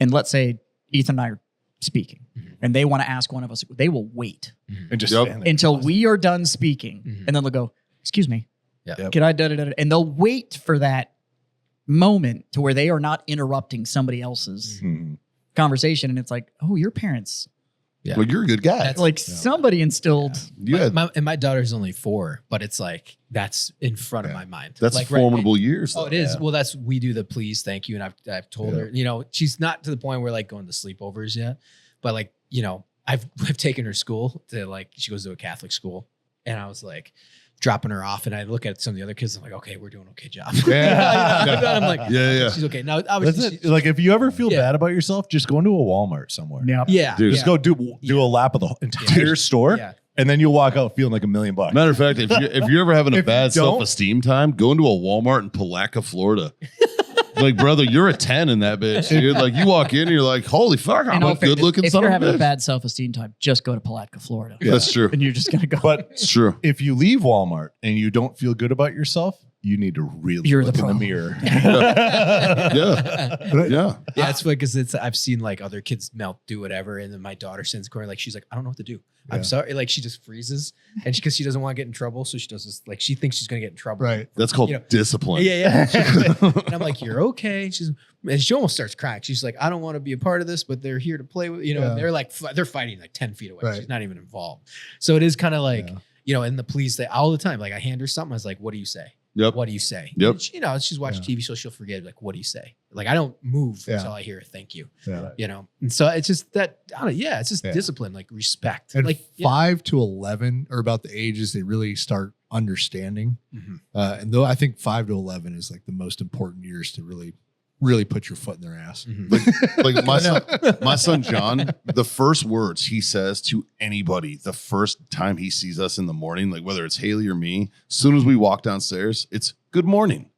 Speaker 4: And let's say Ethan and I are speaking and they want to ask one of us, they will wait
Speaker 2: And just
Speaker 3: Yep.
Speaker 2: stand there.
Speaker 4: until we are done speaking. And then they'll go, excuse me,
Speaker 2: Yep.
Speaker 4: Can I da-da-da-da? And they'll wait for that moment to where they are not interrupting somebody else's
Speaker 2: Mhm.
Speaker 4: conversation. And it's like, oh, your parents,
Speaker 1: Yeah.
Speaker 3: Well, you're a good guy.
Speaker 1: That's-
Speaker 4: like somebody instilled.
Speaker 3: You had-
Speaker 1: My daughter's only 4, but it's like that's in front of my mind.
Speaker 3: that's
Speaker 1: like,
Speaker 3: formidable years.
Speaker 1: Oh,
Speaker 3: though.
Speaker 1: it is.
Speaker 2: Yeah.
Speaker 1: Well, that's we do the please, thank you, and I've told her. You know, she's not to the point where like going to sleepovers yet, but like I've taken her school to like she goes to a Catholic school, and I was like dropping her off, and I look at some of the other kids. I'm like, okay, we're doing okay job. I'm like,
Speaker 3: Yeah.
Speaker 1: she's okay. Now,
Speaker 2: That's
Speaker 1: obviously,
Speaker 2: it. Like if you ever feel
Speaker 1: Yeah.
Speaker 2: bad about yourself, just go into a Walmart somewhere.
Speaker 4: Yeah.
Speaker 1: yeah,
Speaker 3: Dude,
Speaker 2: Just go do a lap of the entire store,
Speaker 1: Yeah.
Speaker 2: and then you'll walk out feeling like $1 million.
Speaker 3: Matter of fact, if you're ever having a
Speaker 2: If you
Speaker 3: bad
Speaker 2: don't-
Speaker 3: self-esteem time, go into a Walmart in Palatka, Florida. Like, brother, you're a 10 in that bitch, dude. Like, you walk in and you're like, holy fuck, I'm
Speaker 4: In all
Speaker 3: a good looking
Speaker 4: fairness,
Speaker 3: son
Speaker 4: if you're
Speaker 3: of a
Speaker 4: having a
Speaker 3: bitch.
Speaker 4: bad self-esteem time, just go to Palatka, Florida.
Speaker 3: That's true.
Speaker 4: And you're just going to go.
Speaker 2: But
Speaker 3: It's true.
Speaker 2: if you leave Walmart and you don't feel good about yourself, you need to really
Speaker 4: You're
Speaker 2: look
Speaker 4: the
Speaker 2: in the
Speaker 4: problem.
Speaker 2: mirror.
Speaker 3: Yeah.
Speaker 1: Yeah, it's funny because I've seen like other kids do whatever, and then my daughter sends corner like she's like, I don't know what to do.
Speaker 5: Yeah.
Speaker 1: I'm sorry, like she just freezes, and because she doesn't want to get in trouble, so she does this like she thinks she's gonna get in trouble.
Speaker 5: Right.
Speaker 3: That's called
Speaker 1: You know,
Speaker 3: discipline.
Speaker 1: Yeah. And I'm like, you're okay. And she almost starts crying. She's like, I don't want to be a part of this, but they're here to play with,
Speaker 5: Yeah.
Speaker 1: and they're like, they're fighting like 10 feet away.
Speaker 5: Right.
Speaker 1: She's not even involved. So it is kind of like,
Speaker 5: Yeah.
Speaker 1: in the police, they all the time, like I hand her something. I was like, what do you say?
Speaker 3: Yep.
Speaker 1: What do you say?
Speaker 3: Yep.
Speaker 1: And she's watching TV, so she'll forget, like, what do you say? Like, I don't move
Speaker 5: Yeah.
Speaker 1: until I hear a thank you,
Speaker 5: Yeah.
Speaker 1: And so it's just that, I don't know, it's just
Speaker 5: Yeah.
Speaker 1: discipline, like respect.
Speaker 5: And
Speaker 1: like,
Speaker 5: 5 to 11 are about the ages they really start understanding.
Speaker 1: Mhm.
Speaker 5: And though I think 5 to 11 is like the most important years to really put your foot in their ass.
Speaker 1: Mhm.
Speaker 3: Like my son John, the first words he says to anybody the first time he sees us in the morning, like whether it's Haley or me, as soon as we walk downstairs, it's good morning.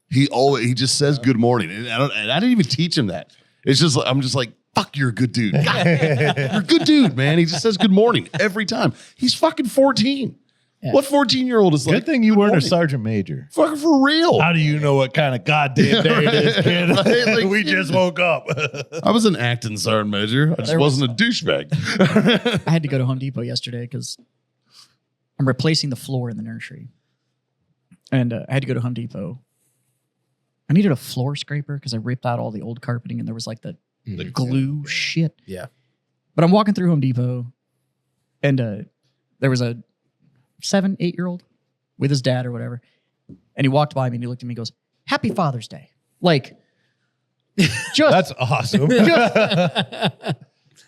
Speaker 3: He just says good morning, and I didn't even teach him that. It's just I'm just like, fuck, you're a good dude. God, you're a good dude, man. He just says good morning every time. He's fucking 14.
Speaker 4: Yeah.
Speaker 3: What 14-year-old is
Speaker 2: Good
Speaker 3: like?
Speaker 2: thing you weren't a
Speaker 3: morning.
Speaker 2: sergeant major.
Speaker 3: Fucking for real.
Speaker 2: How do you know what kind of goddamn day it is, kid?
Speaker 3: Right, like-
Speaker 2: we just woke up.
Speaker 3: I was an acting sergeant major. I just
Speaker 4: There was-
Speaker 3: wasn't a douchebag.
Speaker 4: I had to go to Home Depot yesterday because I'm replacing the floor in the nursery. And I had to go to Home Depot. I needed a floor scraper because I ripped out all the old carpeting and there was like the glue shit.
Speaker 1: Yeah.
Speaker 4: But I'm walking through Home Depot and there was a 7-8-year-old with his dad or whatever. And he walked by me and he looked at me and goes, Happy Father's Day. Like, just
Speaker 2: That's awesome.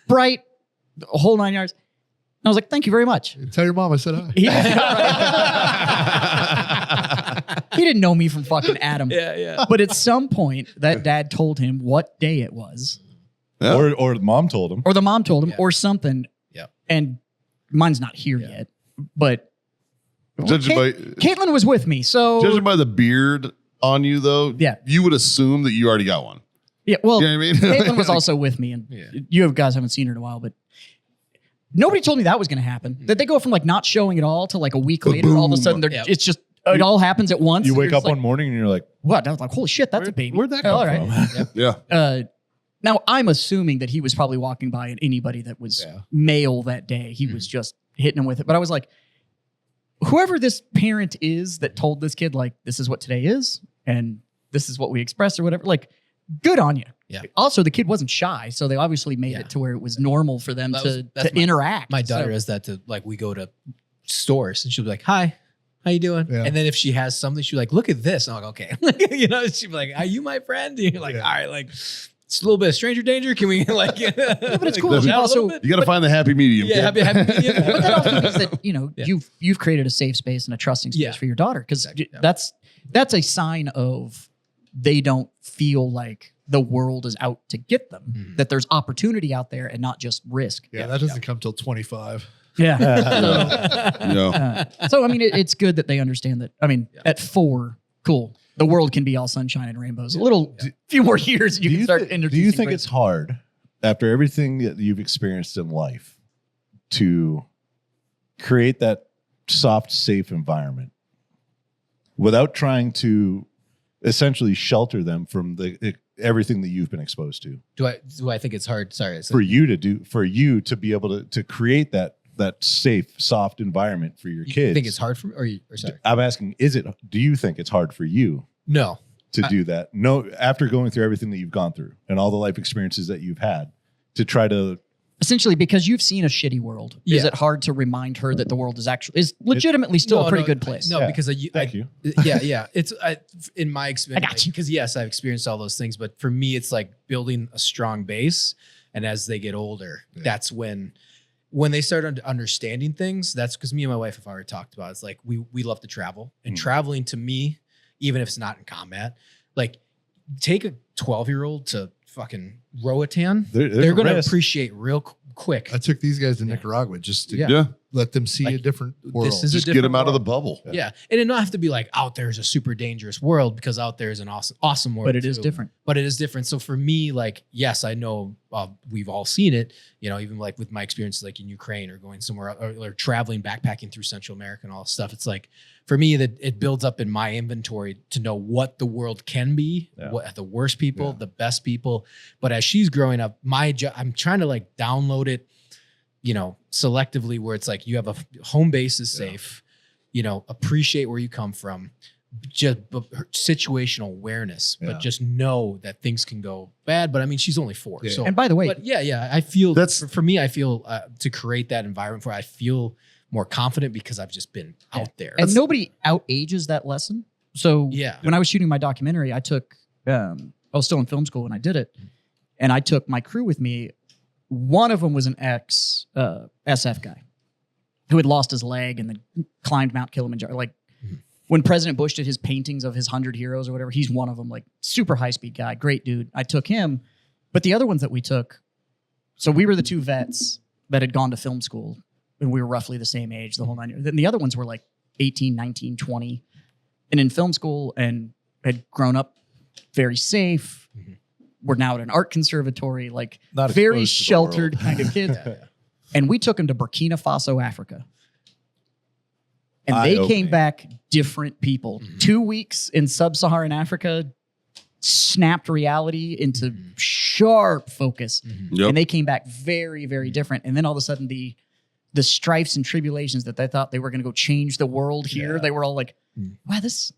Speaker 4: bright, the whole 9 yards. And I was like, thank you very much.
Speaker 5: Tell your mom I said hi.
Speaker 4: He didn't know me from fucking Adam.
Speaker 1: Yeah.
Speaker 4: But at some point, that dad told him what day it was,
Speaker 3: Yeah.
Speaker 2: Or mom told him.
Speaker 4: or the mom told him,
Speaker 1: Yeah.
Speaker 4: or something.
Speaker 1: Yeah.
Speaker 4: And mine's not here
Speaker 1: Yeah.
Speaker 4: yet. But
Speaker 3: Judging by
Speaker 4: Caitlin was with me. So,
Speaker 3: judging by the beard on you, though,
Speaker 4: Yeah.
Speaker 3: you would assume that you already got one.
Speaker 4: yeah, well,
Speaker 3: You know what I mean?
Speaker 4: Caitlin was also with me. And
Speaker 1: Yeah.
Speaker 4: you guys haven't seen her in a while, but nobody told me that was going to happen. That they go from like not showing at all to like a week later, all of a sudden,
Speaker 1: Yeah.
Speaker 4: it's just, it all happens at once.
Speaker 2: You
Speaker 4: And
Speaker 2: wake
Speaker 4: you're
Speaker 2: up
Speaker 4: just like,
Speaker 2: one morning and you're like,
Speaker 4: what? I was like, holy shit, that's a baby.
Speaker 2: where'd that
Speaker 4: Oh,
Speaker 2: come
Speaker 4: all right.
Speaker 2: from?
Speaker 3: Yeah.
Speaker 4: Now I'm assuming that he was probably walking by and anybody that was
Speaker 5: Yeah.
Speaker 4: male that day, he was just hitting him with it. But I was like, whoever this parent is that told this kid, like, this is what today is, and this is what we express or whatever, like, good on you.
Speaker 1: Yeah.
Speaker 4: Also, the kid wasn't shy, so they obviously made
Speaker 1: Yeah.
Speaker 4: it to where it was normal for them
Speaker 1: That's
Speaker 4: to
Speaker 1: my-
Speaker 4: interact.
Speaker 1: My daughter
Speaker 4: So-
Speaker 1: does that to like we go to stores and she'll be like, "Hi, how you doing?"
Speaker 5: Yeah.
Speaker 1: And then if she has something, she'll be like, "Look at this." And I'm like, "Okay," she'll be like, "Are you my friend?" And you're like,
Speaker 5: Yeah.
Speaker 1: "All right, like it's a little bit of stranger danger. Can we like?"
Speaker 4: Yeah, but it's cool.
Speaker 3: That's-
Speaker 4: You also,
Speaker 3: You got to find the happy medium.
Speaker 1: yeah,
Speaker 3: kid.
Speaker 1: happy medium.
Speaker 4: but that also means that
Speaker 1: Yeah.
Speaker 4: you've created a safe space and a trusting space
Speaker 1: Yeah.
Speaker 4: for your daughter, because
Speaker 1: Exactly, yeah.
Speaker 4: that's a sign of they don't feel like the world is out to get them,
Speaker 1: Mhm.
Speaker 4: that there's opportunity out there and not just risk.
Speaker 5: Yeah, that doesn't come till 25.
Speaker 4: Yeah.
Speaker 3: Yeah.
Speaker 4: So I mean, it's good that they understand that. I mean, at 4, cool. The world can be all sunshine and rainbows. A little, few more years, and you can start
Speaker 2: do
Speaker 4: introducing.
Speaker 2: you think
Speaker 4: risk.
Speaker 2: it's hard after everything that you've experienced in life to create that soft, safe environment without trying to essentially shelter them from everything that you've been exposed to?
Speaker 1: Do I think it's hard? Sorry, I said-
Speaker 2: For you to be able to create that that safe, soft environment for your
Speaker 1: You
Speaker 2: kids.
Speaker 1: think it's hard for me, or sorry?
Speaker 2: I'm asking, do you think it's hard for you
Speaker 1: No.
Speaker 2: to do that? No, after going through everything that you've gone through and all the life experiences that you've had, to try to
Speaker 4: Essentially, because you've seen a shitty world, is
Speaker 1: Yeah.
Speaker 4: it hard to remind her that the world is legitimately still a pretty good place?
Speaker 1: No,
Speaker 2: Yeah.
Speaker 1: because
Speaker 2: Thank you.
Speaker 1: Yeah. It's in my experience.
Speaker 4: I got you.
Speaker 1: Because yes, I've experienced all those things, but for me, it's like building a strong base. And as they get older, that's when they start understanding things. That's because me and my wife have already talked about. It's like we love to travel, and traveling to me, even if it's not in combat, like take a 12-year-old to fucking Roatan,
Speaker 2: There's
Speaker 1: they're
Speaker 2: a
Speaker 1: going to
Speaker 2: risk.
Speaker 1: appreciate real quick.
Speaker 5: I took these guys to Nicaragua just to
Speaker 1: Yeah.
Speaker 5: let them see
Speaker 1: Like,
Speaker 5: a different world.
Speaker 1: This is a
Speaker 3: Just get
Speaker 1: different
Speaker 3: them out of the
Speaker 1: world.
Speaker 3: bubble.
Speaker 1: Yeah. And it don't have to be like out there is a super dangerous world, because out there is an awesome world.
Speaker 4: But it is
Speaker 1: too.
Speaker 4: different.
Speaker 1: But it is different. So for me, like, yes, I know we've all seen it, even like with my experiences like in Ukraine or going somewhere or traveling, backpacking through Central America and all this stuff. It's like, for me, that it builds up in my inventory to know what the world can be, what the worst people, the best people. But as she's growing up, I'm trying to like download it, selectively, where it's like you have a home base is safe, appreciate where you come from, just situational awareness, but just know that things can go bad. But I mean, she's only 4.
Speaker 5: Yeah.
Speaker 1: So,
Speaker 4: And by the way,
Speaker 1: but I feel
Speaker 3: That's-
Speaker 1: for me, I feel to create that environment where I feel more confident because I've just been out there.
Speaker 4: and nobody out ages that lesson. So
Speaker 1: Yeah.
Speaker 4: when I was shooting my documentary, I took, I was still in film school when I did it, and I took my crew with me. One of them was an ex SF guy who had lost his leg and then climbed Mount Kilimanjaro. Like when President Bush did his paintings of his 100 heroes or whatever, he's one of them, like super high speed guy, great dude. I took him, but the other ones that we took, so we were the 2 vets that had gone to film school, and we were roughly the same age, the whole 9 years. Then the other ones were like 18, 19, 20, and in film school and had grown up very safe. We're now at an art conservatory, like
Speaker 2: Not
Speaker 4: very
Speaker 2: exposed to the
Speaker 4: sheltered
Speaker 2: world.
Speaker 4: kind of kids. And we took them to Burkina Faso, Africa. And they
Speaker 2: Eye-opening.
Speaker 4: came back different people. 2 weeks in sub-Saharan Africa snapped reality into sharp focus.
Speaker 3: Yep.
Speaker 4: And they came back very, very different. And then all of a sudden the strifes and tribulations that they thought they were going to go change the world here, they were all like, wow, this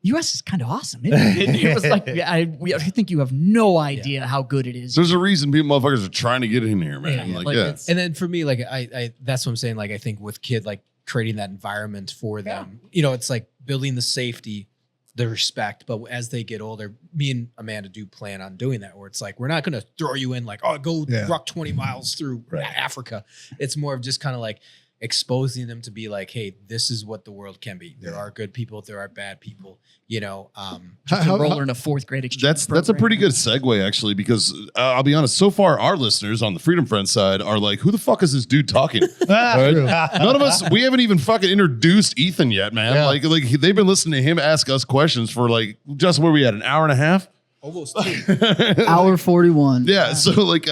Speaker 4: U.S. is kind of awesome. It was like, I think you have no idea how good it is.
Speaker 3: There's a reason people motherfuckers are trying to get in here, man.
Speaker 4: Yeah,
Speaker 3: Like,
Speaker 4: like
Speaker 3: yeah.
Speaker 4: it's-
Speaker 1: And then for me, like I that's what I'm saying. Like I think with kid, like creating that environment for them, it's like building the safety, the respect. But as they get older, me and Amanda do plan on doing that, where it's like we're not going to throw you in like, oh, go ruck 20 miles through Africa. It's more of just kind of like exposing them to be like, hey, this is what the world can be. There are good people, there are bad people.
Speaker 4: Just a roller in a 4th grade exchange.
Speaker 3: That's a pretty good segue, actually, because I'll be honest. So far, our listeners on the Freedom Friends side are like, "Who the fuck is this dude talking?" Right? None of us. We haven't even fucking introduced Ethan yet, man.
Speaker 5: Yeah.
Speaker 3: Like they've been listening to him ask us questions for like just where we at, an hour and a half.
Speaker 1: Almost 2.
Speaker 6: Hour 41.
Speaker 3: Yeah. So like,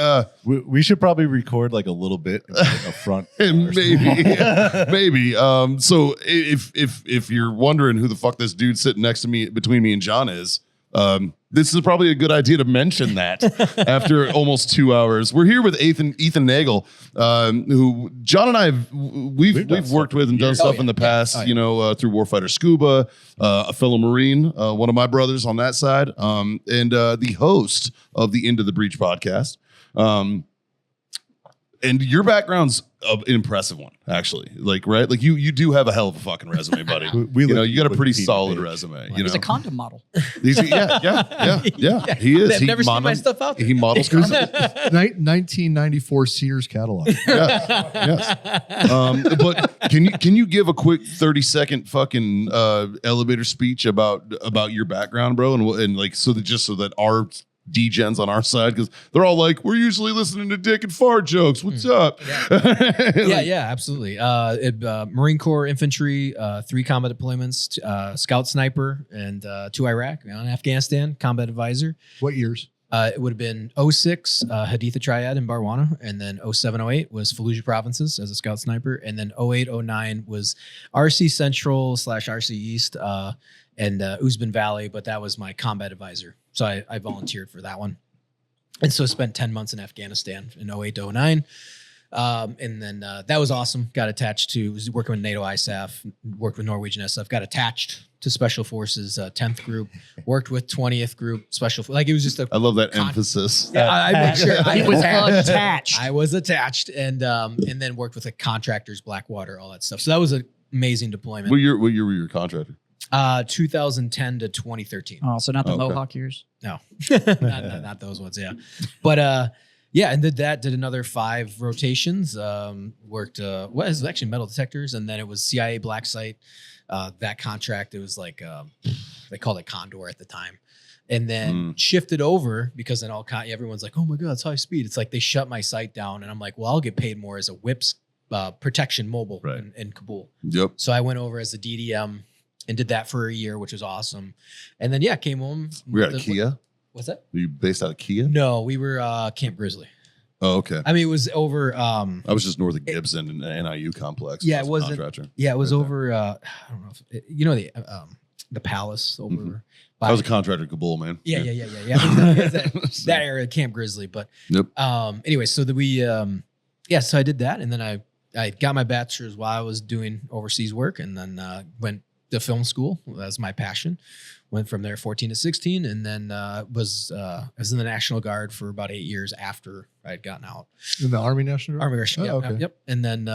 Speaker 2: We should probably record like a little bit like a front.
Speaker 3: maybe, maybe. So if you're wondering who the fuck this dude sitting next to me, between me and John is, this is probably a good idea to mention that after almost 2 hours. We're here with Ethan Nagel, who John and I we've worked with and done stuff in the past, through Warfighter Scuba, a fellow Marine, one of my brothers on that side, and the host of the Into the Breach podcast. And your background's an impressive one, actually. Like, right? Like you do have a hell of a fucking resume, buddy.
Speaker 2: We
Speaker 3: you
Speaker 2: look
Speaker 3: got a
Speaker 2: like
Speaker 3: pretty
Speaker 2: Pete
Speaker 3: solid
Speaker 2: Page.
Speaker 3: resume.
Speaker 4: He's a condom model.
Speaker 3: Yeah. He is.
Speaker 1: I've never seen my stuff out there.
Speaker 3: He models condoms.
Speaker 5: 1994 Sears catalog.
Speaker 3: Yes. But can you give a quick 30-second fucking elevator speech about your background, bro, and like so that our degens on our side, because they're all like, we're usually listening to dick and fart jokes. What's up?
Speaker 1: Yeah, absolutely. Marine Corps infantry, 3 combat deployments, scout sniper, and 2 Iraq, on Afghanistan, combat advisor.
Speaker 5: What years?
Speaker 1: It would have been 06, Haditha Triad in Barwana, and then 07-08 was Fallujah provinces as a scout sniper, and then 08-09 was RC Central / RC East and Uzbek Valley, but that was my combat advisor. So I volunteered for that one. And so spent 10 months in Afghanistan in 08-09. And then that was awesome. Got attached to, was working with NATO ISAF, worked with Norwegian SF, got attached to Special Forces 10th Group, worked with 20th Group Special. Like it was just a.
Speaker 3: I love that emphasis.
Speaker 1: Yeah, I make sure
Speaker 4: He was attached.
Speaker 1: I was attached, and then worked with the contractors, Blackwater, all that stuff. So that was an amazing deployment.
Speaker 3: What year were you a contractor?
Speaker 1: 2010 to 2013.
Speaker 4: Oh, so not the
Speaker 3: Okay.
Speaker 4: Mohawk years.
Speaker 1: No, not those ones. Yeah, but yeah, and did another 5 rotations. Worked well, it was actually metal detectors, and then it was CIA black site. That contract, it was like they called it Condor at the time, and then shifted over because then everyone's like, oh my god, it's high speed. It's like they shut my site down, and I'm like, well, I'll get paid more as a whips protection mobile
Speaker 3: Right.
Speaker 1: in Kabul.
Speaker 3: Yep.
Speaker 1: So I went over as a DDM and did that for a year, which was awesome. And then came home.
Speaker 3: We got a Kia.
Speaker 1: What's that?
Speaker 3: Were you based out of Kia?
Speaker 1: No, we were Camp Grizzly.
Speaker 3: Oh, okay.
Speaker 1: I mean, it was over.
Speaker 3: I was just north of Gibson and the NIU complex.
Speaker 1: Yeah,
Speaker 3: I was
Speaker 1: it
Speaker 3: a
Speaker 1: wasn't-
Speaker 3: contractor.
Speaker 1: Yeah, it was
Speaker 3: Right there.
Speaker 1: over. I don't know if you know the Palace over.
Speaker 3: Mhm.
Speaker 1: by-
Speaker 3: I was a contractor in Kabul, man.
Speaker 1: Yeah. That area, Camp Grizzly. But
Speaker 3: Yep.
Speaker 1: anyway, so so I did that, and then I got my bachelor's while I was doing overseas work, and then went to film school. That was my passion. Went from there 14 to 16, and then I was in the National Guard for about 8 years after I had gotten out.
Speaker 5: In the Army National Guard?
Speaker 1: Army Guard,
Speaker 5: Oh, okay.
Speaker 1: yep. And then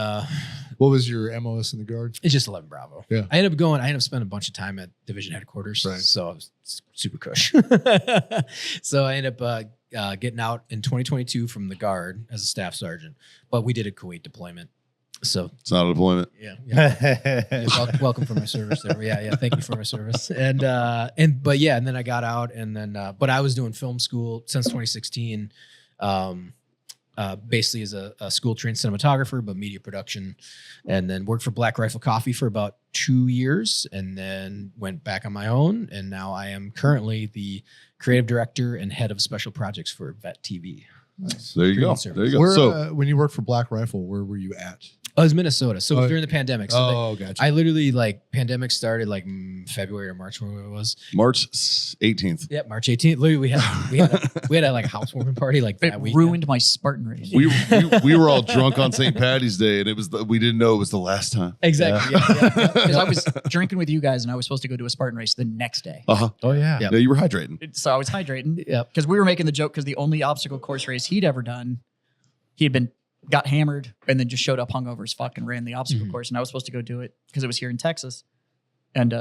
Speaker 5: What was your MOS in the Guard?
Speaker 1: it's just 11 Bravo.
Speaker 5: Yeah.
Speaker 1: I ended up spending a bunch of time at division headquarters.
Speaker 5: Right.
Speaker 1: So I was super cush. So I ended up getting out in 2022 from the Guard as a staff sergeant, but we did a Kuwait deployment. So
Speaker 3: It's not a deployment.
Speaker 1: yeah. Welcome for my service there. Yeah. Thank you for my service. And then I got out, and then but I was doing film school since 2016. Basically as a school trained cinematographer, but media production, and then worked for Black Rifle Coffee for about 2 years, and then went back on my own. And now I am currently the creative director and head of special projects for Vet TV.
Speaker 3: There you go.
Speaker 1: Streaming
Speaker 3: There you go.
Speaker 5: Where,
Speaker 3: So
Speaker 5: when you worked for Black Rifle, where were you at?
Speaker 1: Oh, it was Minnesota. So
Speaker 5: Oh,
Speaker 1: during the pandemic. So
Speaker 5: Gotcha.
Speaker 1: I literally pandemic started February or March, whatever it was.
Speaker 3: March 18th.
Speaker 1: Yeah, March 18th. Literally, we had a housewarming party
Speaker 4: It
Speaker 1: that week.
Speaker 4: ruined my Spartan race.
Speaker 3: We were all drunk on St. Patty's Day, and we didn't know it was the last time.
Speaker 1: Exactly. Yeah.
Speaker 4: Because I was drinking with you guys, and I was supposed to go do a Spartan race the next day.
Speaker 3: Uh-huh.
Speaker 5: Oh, yeah.
Speaker 1: Yep.
Speaker 3: Yeah, you were hydrating.
Speaker 4: So I was hydrating.
Speaker 1: Yep.
Speaker 4: Because we were making the joke because the only obstacle course race he'd ever done, he had got hammered and then just showed up hungover as fuck and ran the obstacle
Speaker 1: Mhm.
Speaker 4: course. And I was supposed to go do it because it was here in Texas. And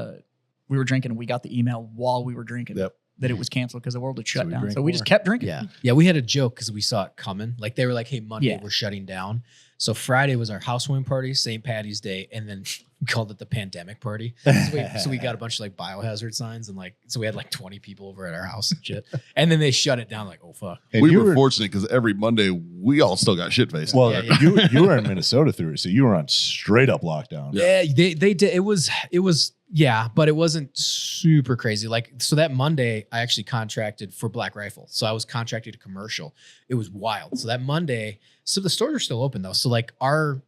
Speaker 4: we were drinking, and we got the email while we were drinking
Speaker 5: Yep.
Speaker 4: that it was canceled because the world had shut
Speaker 5: we
Speaker 4: down.
Speaker 5: drank
Speaker 4: So we just
Speaker 5: more.
Speaker 4: kept drinking.
Speaker 1: Yeah. We had a joke because we saw it coming. Like they were like, "Hey, Monday
Speaker 4: Yeah.
Speaker 1: we're shutting down." So Friday was our housewarming party, St. Patty's Day, and then we called it the pandemic party. So we got a bunch of biohazard signs, and so we had 20 people over at our house and shit. And then they shut it down. Oh fuck.
Speaker 2: And
Speaker 3: We
Speaker 2: you
Speaker 3: were fortunate because every Monday we all still got shit faced.
Speaker 2: Well,
Speaker 1: Yeah.
Speaker 2: you were in Minnesota through it, so you were on straight up lockdown.
Speaker 1: Yeah, they did. It was yeah, but it wasn't super crazy. So that Monday, I actually contracted for Black Rifle. So I was contracted to commercial. It was wild. So that Monday, so the stores are still open though. So our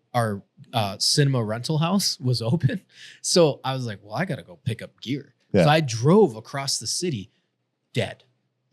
Speaker 1: cinema rental house was open. So I was like, well, I gotta go pick up gear.
Speaker 2: Yeah.
Speaker 1: So I drove across the city, dead.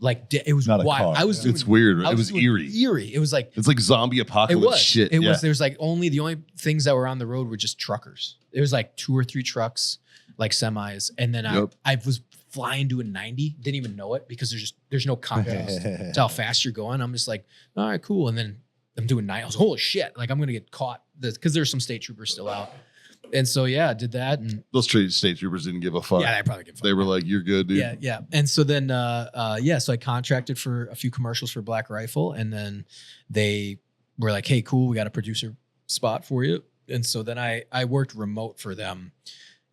Speaker 1: It was
Speaker 2: Not a
Speaker 1: wild.
Speaker 2: car.
Speaker 1: I was.
Speaker 3: It's
Speaker 1: doing-
Speaker 3: weird.
Speaker 1: I
Speaker 3: It was
Speaker 1: doing
Speaker 3: eerie.
Speaker 1: Eerie. It was like.
Speaker 3: It's like zombie
Speaker 1: It
Speaker 3: apocalypse
Speaker 1: was.
Speaker 3: shit.
Speaker 1: It
Speaker 3: yeah.
Speaker 1: was. There's the only things that were on the road were just truckers. There was 2 or 3 trucks, semis, and then
Speaker 3: Yep.
Speaker 1: I was flying doing 90. Didn't even know it because there's no contrast to how fast you're going. I'm just like, all right, cool. And then I'm doing 90. I was holy shit. I'm gonna get caught because there's some state troopers still out. And so I did that, and
Speaker 3: Those state troopers didn't give a fuck.
Speaker 1: yeah, I probably get.
Speaker 3: They were like, "You're good, dude."
Speaker 1: Yeah. And so then, so I contracted for a few commercials for Black Rifle, and then they were like, "Hey, cool, we got a producer spot for you." And so then I worked remote for them,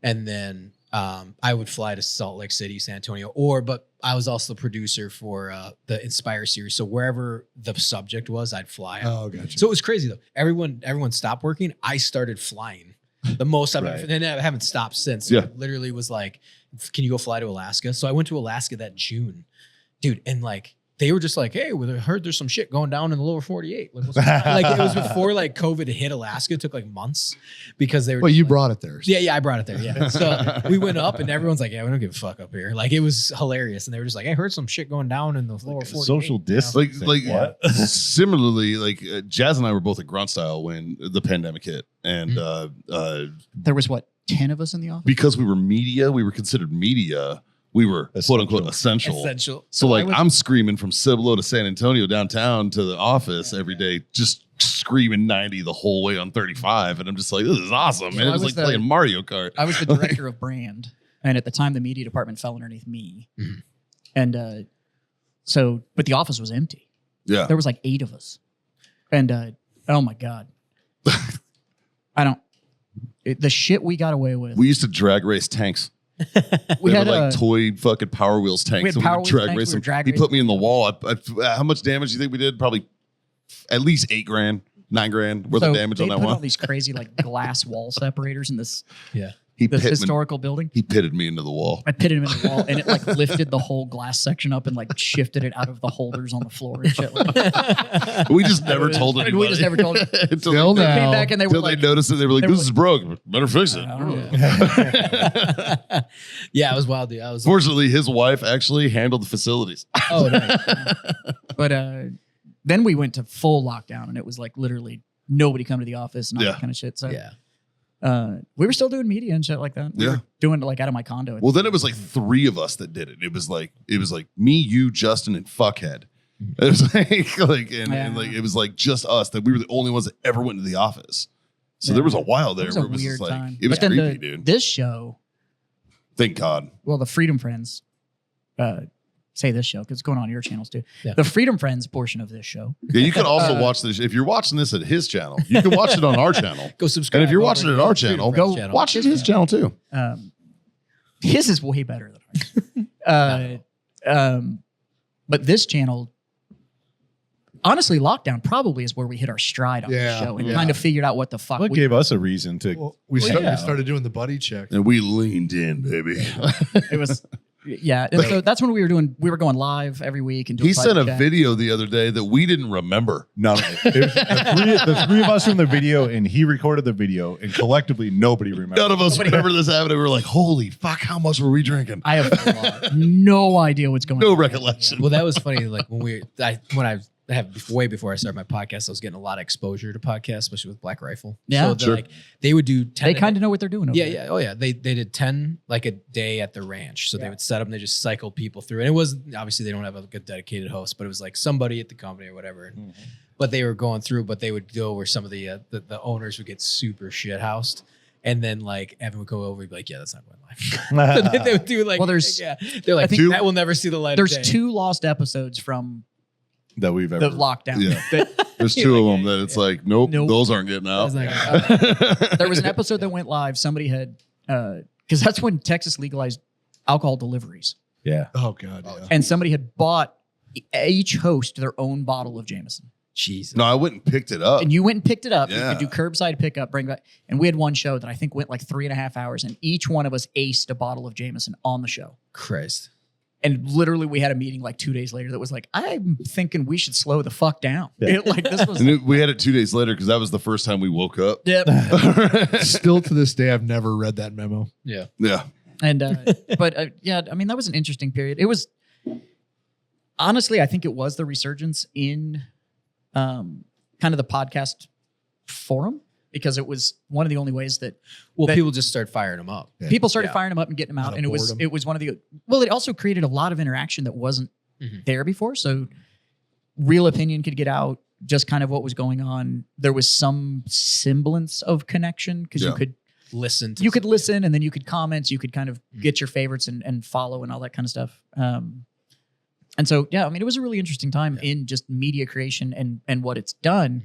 Speaker 1: and then I would fly to Salt Lake City, San Antonio, but I was also the producer for the Inspire series. So wherever the subject was, I'd fly out.
Speaker 5: Oh, gotcha.
Speaker 1: So it was crazy though. Everyone stopped working. I started flying the most I've
Speaker 2: Right.
Speaker 1: ever, and I haven't stopped since.
Speaker 3: Yeah.
Speaker 1: It literally was like, can you go fly to Alaska? So I went to Alaska that June, dude. And they were just like, hey, we heard there's some shit going down in the lower 48. Like, like it was before like COVID hit Alaska. It took like months because they were.
Speaker 5: Well, you
Speaker 1: like,
Speaker 5: brought it there.
Speaker 1: Yeah, I brought it there. Yeah. So we went up and everyone's like, yeah, we don't give a fuck up here. Like it was hilarious. And they were just like, I heard some shit going down in the lower 48.
Speaker 2: Social distance.
Speaker 3: Like
Speaker 2: what?
Speaker 3: similarly, like Jazz and I were both at Grunt Style when the pandemic hit, and
Speaker 4: There was what, 10 of us in the office?
Speaker 3: because we were media, we were considered media. We were quote unquote essential.
Speaker 1: Essential.
Speaker 3: So like
Speaker 4: I was-
Speaker 3: I'm screaming from Cibolo to San Antonio downtown to the office every day, just screaming 90 the whole way on 35, and I'm just like, this is awesome.
Speaker 4: So
Speaker 3: And
Speaker 4: I
Speaker 3: it was
Speaker 4: was
Speaker 3: like playing Mario Kart.
Speaker 4: I was the director of brand, and at the time, the media department fell underneath me.
Speaker 1: Mhm.
Speaker 4: And but the office was empty.
Speaker 3: Yeah.
Speaker 4: There was like 8 of us, and oh my god, the shit we got away with.
Speaker 3: We used to drag race tanks.
Speaker 4: We
Speaker 3: They
Speaker 4: had
Speaker 3: were like toy fucking Power Wheels tanks.
Speaker 4: had
Speaker 3: and
Speaker 4: Power
Speaker 3: would
Speaker 4: Wheels
Speaker 3: drag
Speaker 4: tanks,
Speaker 3: race
Speaker 4: we were
Speaker 3: them.
Speaker 4: drag
Speaker 3: He
Speaker 4: racing
Speaker 3: put me in the wall. How much damage do you think we did? Probably at least $8,000, $9,000 worth of damage on that
Speaker 4: put
Speaker 3: one.
Speaker 4: all these crazy like glass wall separators in this
Speaker 3: He
Speaker 4: this
Speaker 3: pitted me,
Speaker 4: historical building.
Speaker 3: he pitted me into the wall.
Speaker 4: I pitted him in the wall, and it like lifted the whole glass section up and like shifted it out of the holders on the floor and shit. Like that.
Speaker 3: We just never told
Speaker 4: And
Speaker 3: anybody.
Speaker 4: we just never told him.
Speaker 3: Until
Speaker 5: Still
Speaker 3: they,
Speaker 5: now.
Speaker 4: Came back and they were
Speaker 3: until
Speaker 4: like,
Speaker 3: they noticed it. They were like,
Speaker 4: they were
Speaker 3: this is broke. Better fix it.
Speaker 4: I don't know.
Speaker 1: Yeah, it was wild, dude. I was
Speaker 3: Fortunately, his wife actually handled the facilities.
Speaker 1: oh nice.
Speaker 4: But then we went to full lockdown, and it was like literally nobody come to the office and all
Speaker 3: Yeah.
Speaker 4: that kind of shit. So
Speaker 1: Yeah.
Speaker 4: we were still doing media and shit like that. We
Speaker 3: Yeah.
Speaker 4: were doing it like out of my condo.
Speaker 3: Well, then it was like 3 of us that did it. It was like me, you, Justin, and Fuckhead. It was and like it was like just us that we were the only ones that ever went to the office. So
Speaker 4: Yeah.
Speaker 3: there was a while there
Speaker 4: It was
Speaker 3: where
Speaker 4: a
Speaker 3: it was
Speaker 4: weird
Speaker 3: just like
Speaker 4: time.
Speaker 3: it was
Speaker 4: But then
Speaker 3: creepy, dude.
Speaker 4: This show,
Speaker 3: Thank God.
Speaker 4: well, the Freedom Friends, say this show because it's going on your channels too.
Speaker 1: Yeah.
Speaker 4: The Freedom Friends portion of this show.
Speaker 3: Yeah, you can also watch this if you're watching this at his channel. You can watch it on our channel.
Speaker 1: Go subscribe.
Speaker 3: And if you're
Speaker 1: over
Speaker 3: watching it
Speaker 1: to
Speaker 3: at our
Speaker 1: the Freedom
Speaker 3: channel,
Speaker 1: Friends
Speaker 3: go
Speaker 1: channel.
Speaker 3: watch it at his channel too.
Speaker 4: His is way better than ours. But this channel, honestly, lockdown probably is where we hit our stride on the
Speaker 5: Yeah.
Speaker 4: show and
Speaker 5: Yeah.
Speaker 4: kind of figured out what the fuck.
Speaker 2: What
Speaker 4: we,
Speaker 2: gave us a reason to?
Speaker 5: Well, we started doing the buddy check.
Speaker 3: And we leaned in, baby.
Speaker 4: it was, yeah. And so that's when we were going live every week and doing
Speaker 3: He sent a
Speaker 4: check.
Speaker 3: video the other day that we didn't remember.
Speaker 2: No, it was the three of us from the video, and he recorded the video, and collectively nobody remembers.
Speaker 3: None of us remember this happening. We were like, holy fuck, how much were we drinking?
Speaker 4: I have no idea what's going on.
Speaker 3: No recollection.
Speaker 1: Well, that was funny. Like when I have way before I started my podcast, I was getting a lot of exposure to podcasts, especially with Black Rifle.
Speaker 4: Yeah.
Speaker 1: so
Speaker 3: Sure.
Speaker 1: like they would do 10
Speaker 4: They kind of know what they're doing. Over
Speaker 1: yeah,
Speaker 4: there.
Speaker 1: yeah, oh yeah. They did 10 like a day at the ranch. So they would set up and they just cycle people through. And it was obviously they don't have a good dedicated host, but it was like somebody at the company or whatever. But they were going through, but they would go where some of the owners would get super shit housed. And then like Evan would go over and be like, yeah, that's not going live. So they would do like,
Speaker 4: Well, there's-
Speaker 1: they're like,
Speaker 4: I think
Speaker 1: that will never see the light
Speaker 4: There's
Speaker 1: of day.
Speaker 4: 2 lost episodes from
Speaker 2: that we've
Speaker 4: the
Speaker 2: ever.
Speaker 4: lockdown.
Speaker 3: Yeah.
Speaker 4: That-
Speaker 3: There's 2 of them that it's like, nope,
Speaker 4: Nope.
Speaker 3: those aren't getting out.
Speaker 1: That's not
Speaker 4: there was an episode that went live. Somebody had because that's when Texas legalized alcohol deliveries,
Speaker 2: Yeah.
Speaker 5: Oh God. Yeah.
Speaker 4: and somebody had bought each host their own bottle of Jameson.
Speaker 1: Jesus.
Speaker 3: No, I went and picked it up.
Speaker 4: And you went and picked it up.
Speaker 3: Yeah.
Speaker 4: You could do curbside pickup, bring back. And we had one show that I think went like 3.5 hours, and each one of us aced a bottle of Jameson on the show.
Speaker 1: Christ.
Speaker 4: And literally, we had a meeting like 2 days later that was like, I'm thinking we should slow the fuck down.
Speaker 2: Yeah.
Speaker 4: Like this was.
Speaker 3: And we had it 2 days later because that was the first time we woke up.
Speaker 4: Yep.
Speaker 5: Still to this day, I've never read that memo.
Speaker 1: Yeah.
Speaker 3: Yeah.
Speaker 4: And but yeah, I mean that was an interesting period. It was honestly, I think it was the resurgence in kind of the podcast forum because it was one of the only ways that
Speaker 1: Well,
Speaker 4: that-
Speaker 1: people just start firing them up.
Speaker 5: Yeah.
Speaker 4: people started
Speaker 1: Yeah.
Speaker 4: firing them up and getting them out,
Speaker 5: Out of
Speaker 4: and
Speaker 5: boredom.
Speaker 4: it was one of the it also created a lot of interaction that wasn't
Speaker 1: Mhm.
Speaker 4: there before. So real opinion could get out, just kind of what was going on. There was some semblance of connection because
Speaker 3: Yeah.
Speaker 4: you could
Speaker 1: Listen to
Speaker 4: you could listen and then you could comment, you could kind of get your favorites and follow and all that kind of stuff. And so, yeah, I mean, it was a really interesting time in just media creation and what it's done.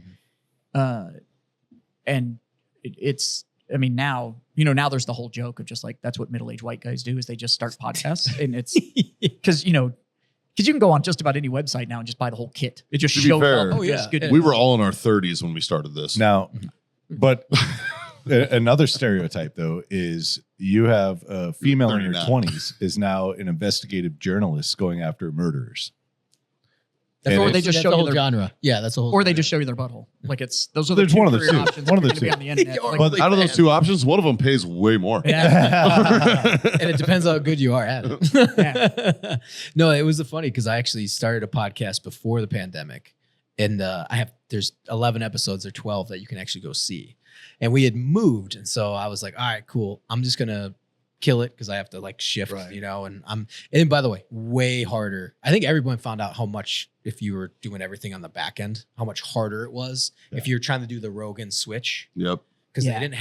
Speaker 4: And it's, I mean, now there's the whole joke of just like, that's what middle-aged white guys do is they just start podcasts. And it's because you can go on just about any website now and just buy the whole kit. It just
Speaker 3: To be
Speaker 4: shows
Speaker 3: fair,
Speaker 4: up.
Speaker 1: Oh,
Speaker 4: It's
Speaker 1: yeah.
Speaker 4: good.
Speaker 3: We were all in our 30s when we started this.
Speaker 2: Now, but another stereotype though is you have a female in her
Speaker 3: 39.
Speaker 2: 20s is now an investigative journalist going after murderers. And
Speaker 4: Or they
Speaker 2: it's-
Speaker 4: just
Speaker 1: that's
Speaker 4: show
Speaker 1: the
Speaker 4: you
Speaker 1: whole
Speaker 4: their,
Speaker 1: genre. Yeah, that's the whole.
Speaker 4: or they
Speaker 1: genre.
Speaker 4: just show you their butthole. Like those are the
Speaker 2: There's
Speaker 4: two
Speaker 2: one of the
Speaker 4: career
Speaker 2: two.
Speaker 4: options.
Speaker 2: One of
Speaker 4: if
Speaker 2: the
Speaker 4: you're gonna be on the internet.
Speaker 1: Or-
Speaker 4: Like,
Speaker 3: But out of those two options, one of them pays way more.
Speaker 4: yeah.
Speaker 1: And it depends how good you are at it. No, it was funny because I actually started a podcast before the pandemic, and there's 11 episodes or 12 that you can actually go see, and we had moved, and so I was like, all right, cool, I'm just gonna kill it because I have to like shift,
Speaker 5: Right.
Speaker 1: and by the way, way harder. I think everyone found out how much, if you were doing everything on the back end, how much harder it was if you're trying to do the Rogan switch,
Speaker 3: Yep.
Speaker 1: because
Speaker 4: Yeah.
Speaker 1: they didn't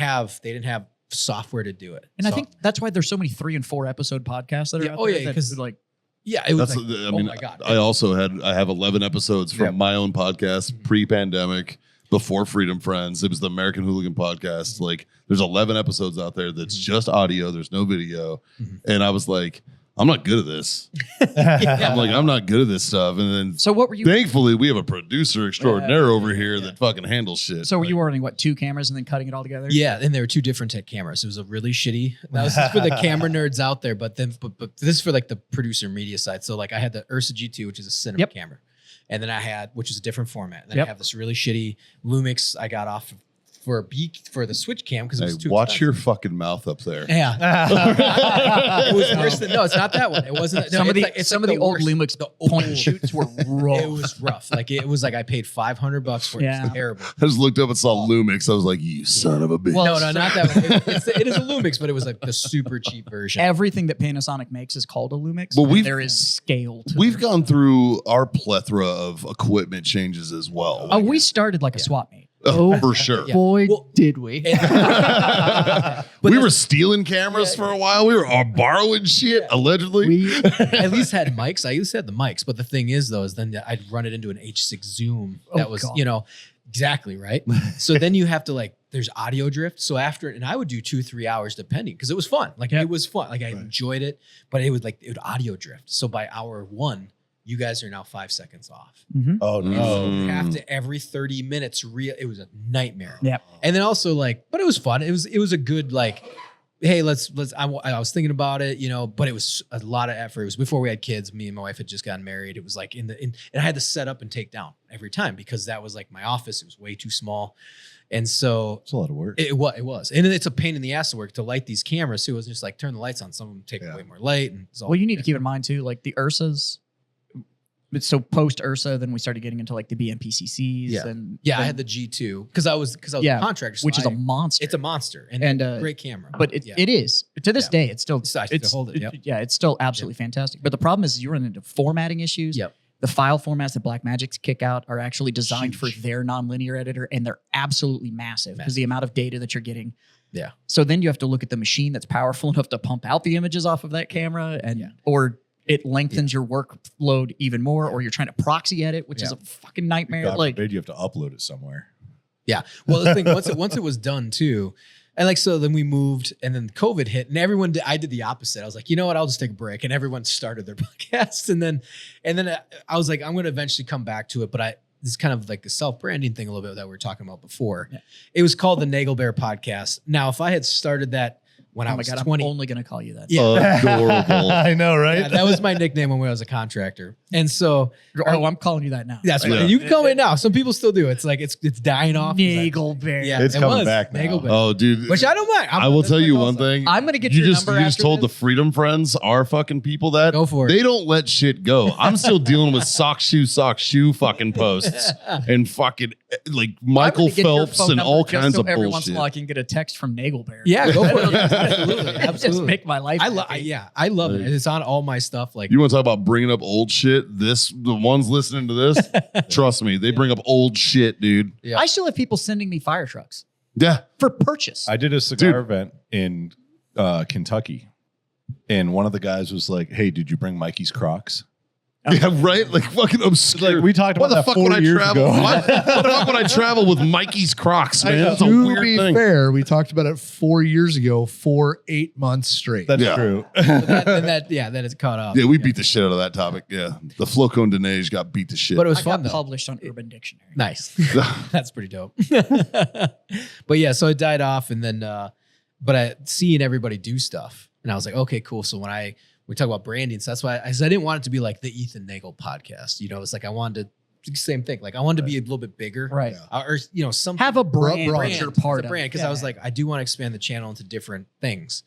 Speaker 1: have software to do it.
Speaker 4: And I
Speaker 1: So-
Speaker 4: think that's why there's so many 3 and 4 episode podcasts that are
Speaker 1: Yeah,
Speaker 4: out
Speaker 1: oh,
Speaker 4: there
Speaker 1: yeah,
Speaker 4: that
Speaker 1: 'cause-
Speaker 4: like
Speaker 1: yeah, it was
Speaker 3: That's,
Speaker 1: like,
Speaker 3: I
Speaker 1: oh
Speaker 3: mean,
Speaker 1: my God.
Speaker 3: I have 11 episodes from
Speaker 1: Yeah.
Speaker 3: my own podcast pre-pandemic, before Freedom Friends. It was the American Hooligan podcast. Like, there's 11 episodes out there that's just audio. There's no video.
Speaker 1: Mhm.
Speaker 3: And I was like, I'm not good at this. I'm like, I'm not good at this stuff. And then
Speaker 4: So what were you?
Speaker 3: thankfully, we have a producer extraordinaire over here
Speaker 1: yeah.
Speaker 3: that fucking handles shit.
Speaker 4: So were you running what 2 cameras and then cutting it all together?
Speaker 1: Yeah, and there were 2 different tech cameras. It was a really shitty. That was just for the camera nerds out there, but this is for like the producer media side. So like I had the Ursa G2, which is a cinema
Speaker 4: Yep.
Speaker 1: camera, and then I had, which is a different format. And then
Speaker 4: Yep.
Speaker 1: I have this really shitty Lumix I got off for the switch cam because it
Speaker 3: Hey,
Speaker 1: was too
Speaker 3: watch your
Speaker 1: expensive.
Speaker 3: fucking mouth up there.
Speaker 1: Yeah. It was worse than, no, it's not that one. It wasn't. No,
Speaker 4: Some of the
Speaker 1: it's
Speaker 4: some of the old
Speaker 1: worst.
Speaker 4: Lumix
Speaker 1: The
Speaker 4: point and
Speaker 1: old-
Speaker 4: shoots were rough.
Speaker 1: It was rough. Like it was like I paid $500 for it. It
Speaker 4: Yeah.
Speaker 1: was terrible.
Speaker 3: I just looked up and saw Lumix. I was like, you son of a bitch.
Speaker 4: Well,
Speaker 1: No, not that one. It is a Lumix, but it was like the super cheap version.
Speaker 4: Everything that Panasonic makes is called a Lumix.
Speaker 3: Well,
Speaker 4: and
Speaker 3: we've-
Speaker 4: there is scale to
Speaker 3: We've
Speaker 4: it.
Speaker 3: gone through our plethora of equipment changes as well.
Speaker 4: Oh, we started like a
Speaker 1: Yeah.
Speaker 4: swap meet.
Speaker 6: Oh,
Speaker 3: for sure.
Speaker 1: Yeah.
Speaker 6: boy,
Speaker 1: Well-
Speaker 6: did we.
Speaker 1: But
Speaker 3: We
Speaker 1: that's-
Speaker 3: were stealing cameras for a while. We were borrowing shit, allegedly.
Speaker 6: We
Speaker 1: at least had mics. I used to have the mics, but the thing is, though, is then I'd run it into an H6 Zoom.
Speaker 4: Oh,
Speaker 1: That was,
Speaker 4: God.
Speaker 1: exactly right. So then you have to there's audio drift. So after, and I would do 2-3 hours depending because it was fun. Like
Speaker 4: Yeah.
Speaker 1: it was fun. Like I
Speaker 5: Right.
Speaker 1: enjoyed it, but it would audio drift. So by hour 1, you guys are now 5 seconds off.
Speaker 2: Oh no.
Speaker 1: You have to every 30 minutes. It was a nightmare.
Speaker 4: Yeah.
Speaker 1: And then also but it was fun. It was a good hey, let's. I was thinking about it, but it was a lot of effort. It was before we had kids. Me and my wife had just gotten married. It was like and I had to set up and take down every time because that was like my office. It was way too small, and so
Speaker 2: It's a lot of work.
Speaker 1: it was. And it's a pain in the ass to work to light these cameras too. It was just like turn the lights on. Some of them take
Speaker 5: Yeah.
Speaker 1: way more light. And it's all,
Speaker 4: Well, you need to keep in mind too, like the Ursas. So post Ursa, then we started getting into like the BMPCCs.
Speaker 1: Yeah.
Speaker 4: and
Speaker 1: yeah. I
Speaker 4: then-
Speaker 1: had the G2 because I was
Speaker 4: Yeah,
Speaker 1: a contractor, so
Speaker 4: which is a
Speaker 1: I-
Speaker 4: monster.
Speaker 1: it's a monster and,
Speaker 4: And,
Speaker 1: great camera.
Speaker 4: but it,
Speaker 1: yeah.
Speaker 4: it is to this
Speaker 1: Yeah.
Speaker 4: day. It's still
Speaker 1: I still hold it, yep.
Speaker 4: yeah, it's still absolutely fantastic. But the problem is you run into formatting issues.
Speaker 1: Yep.
Speaker 4: The file formats that Blackmagic's kick out are actually designed
Speaker 1: Huge.
Speaker 4: for their nonlinear editor, and they're absolutely massive because the amount of data that you're getting.
Speaker 1: Yeah.
Speaker 4: So then you have to look at the machine that's powerful enough to pump out the images off of that camera, and
Speaker 1: Yeah.
Speaker 4: or it lengthens your workload even more, or you're trying to proxy edit, which is a fucking nightmare.
Speaker 2: God
Speaker 4: Like,
Speaker 2: forbid you have to upload it somewhere.
Speaker 1: Yeah. Well, the thing once it was done too, and so then we moved, and then COVID hit, and everyone I did the opposite. I was like, you know what? I'll just take a break, and everyone started their podcasts, and then I was like, I'm going to eventually come back to it, but this is kind of like a self-branding thing a little bit that we were talking about before.
Speaker 4: Yeah.
Speaker 1: It was called the Nagel Bear Podcast. Now, if I had started that when
Speaker 4: oh
Speaker 1: I
Speaker 4: my
Speaker 1: was
Speaker 4: god,
Speaker 1: 20,
Speaker 4: I'm only gonna call you that.
Speaker 1: Yeah.
Speaker 3: Adorable.
Speaker 2: I know, right?
Speaker 1: yeah, that was my nickname when I was a contractor, and so
Speaker 4: Oh, I'm calling you that now.
Speaker 1: that's
Speaker 3: Yeah.
Speaker 1: right. You can call it now. Some people still do. It's like it's dying off.
Speaker 4: Nagel Bear.
Speaker 1: Yeah,
Speaker 2: It's
Speaker 1: it
Speaker 2: coming
Speaker 1: was
Speaker 2: back now.
Speaker 1: Nagel Bear.
Speaker 3: Oh, dude.
Speaker 1: Which I don't mind.
Speaker 3: I will
Speaker 1: that's
Speaker 3: tell
Speaker 1: my
Speaker 3: you
Speaker 1: call
Speaker 3: one
Speaker 1: sign.
Speaker 3: thing.
Speaker 4: I'm gonna get
Speaker 3: You
Speaker 4: your
Speaker 3: just
Speaker 4: number.
Speaker 3: you just
Speaker 4: after
Speaker 3: told the
Speaker 4: this.
Speaker 3: Freedom Friends, our fucking people, that
Speaker 1: Go for it.
Speaker 3: they don't let shit go. I'm still dealing with sock shoe fucking posts and fucking like Michael
Speaker 4: I'm gonna get your
Speaker 3: Phelps
Speaker 4: phone
Speaker 3: and
Speaker 4: number
Speaker 3: all
Speaker 4: just
Speaker 3: kinds
Speaker 4: so
Speaker 3: of
Speaker 4: every once in
Speaker 3: bullshit.
Speaker 4: a while I can get a text from Nagel Bear.
Speaker 1: Yeah, go for it. Absolutely,
Speaker 4: Just
Speaker 1: absolutely.
Speaker 4: make my life.
Speaker 1: I love.
Speaker 4: happy.
Speaker 1: Yeah, I love it. It's on all my stuff. Like,
Speaker 3: You want to talk about bringing up old shit? The ones listening to this, trust me, they bring up old shit, dude.
Speaker 1: yeah.
Speaker 4: I still have people sending me fire trucks
Speaker 3: Yeah.
Speaker 4: for purchase.
Speaker 2: I did a cigar event in Kentucky, and one of the guys was like, "Hey, did you bring Mikey's Crocs?"
Speaker 3: Yeah, right? Like fucking obscure.
Speaker 2: Like we talked
Speaker 3: Why
Speaker 2: about
Speaker 3: the
Speaker 2: that
Speaker 3: fuck
Speaker 2: 4
Speaker 3: would I
Speaker 2: years
Speaker 3: travel?
Speaker 2: ago.
Speaker 3: Why the fuck would I travel with Mikey's Crocs, man? That's a
Speaker 5: to
Speaker 3: weird
Speaker 5: be
Speaker 3: thing.
Speaker 5: fair, we talked about it 4 years ago for 8 months straight.
Speaker 2: That's
Speaker 3: Yeah.
Speaker 2: true.
Speaker 1: that is caught up.
Speaker 3: Yeah, we beat the shit out of that topic. Yeah. The Flocone de Neige got beat to shit.
Speaker 1: But it was
Speaker 4: I
Speaker 1: fun
Speaker 4: got
Speaker 1: though.
Speaker 4: published on Urban Dictionary.
Speaker 1: Nice. That's pretty dope. But yeah, so it died off, and then but I seeing everybody do stuff, and I was like, okay, cool. So when I we talk about branding. So that's why I didn't want it to be like the Ethan Nagel podcast. You know, it's like I wanted to same thing. Like I wanted to be a little bit bigger,
Speaker 4: Right.
Speaker 1: Or you know, some
Speaker 4: Have a brand,
Speaker 5: brand,
Speaker 4: that you're part of.
Speaker 1: brand because I was like, I do want to expand the channel into different things,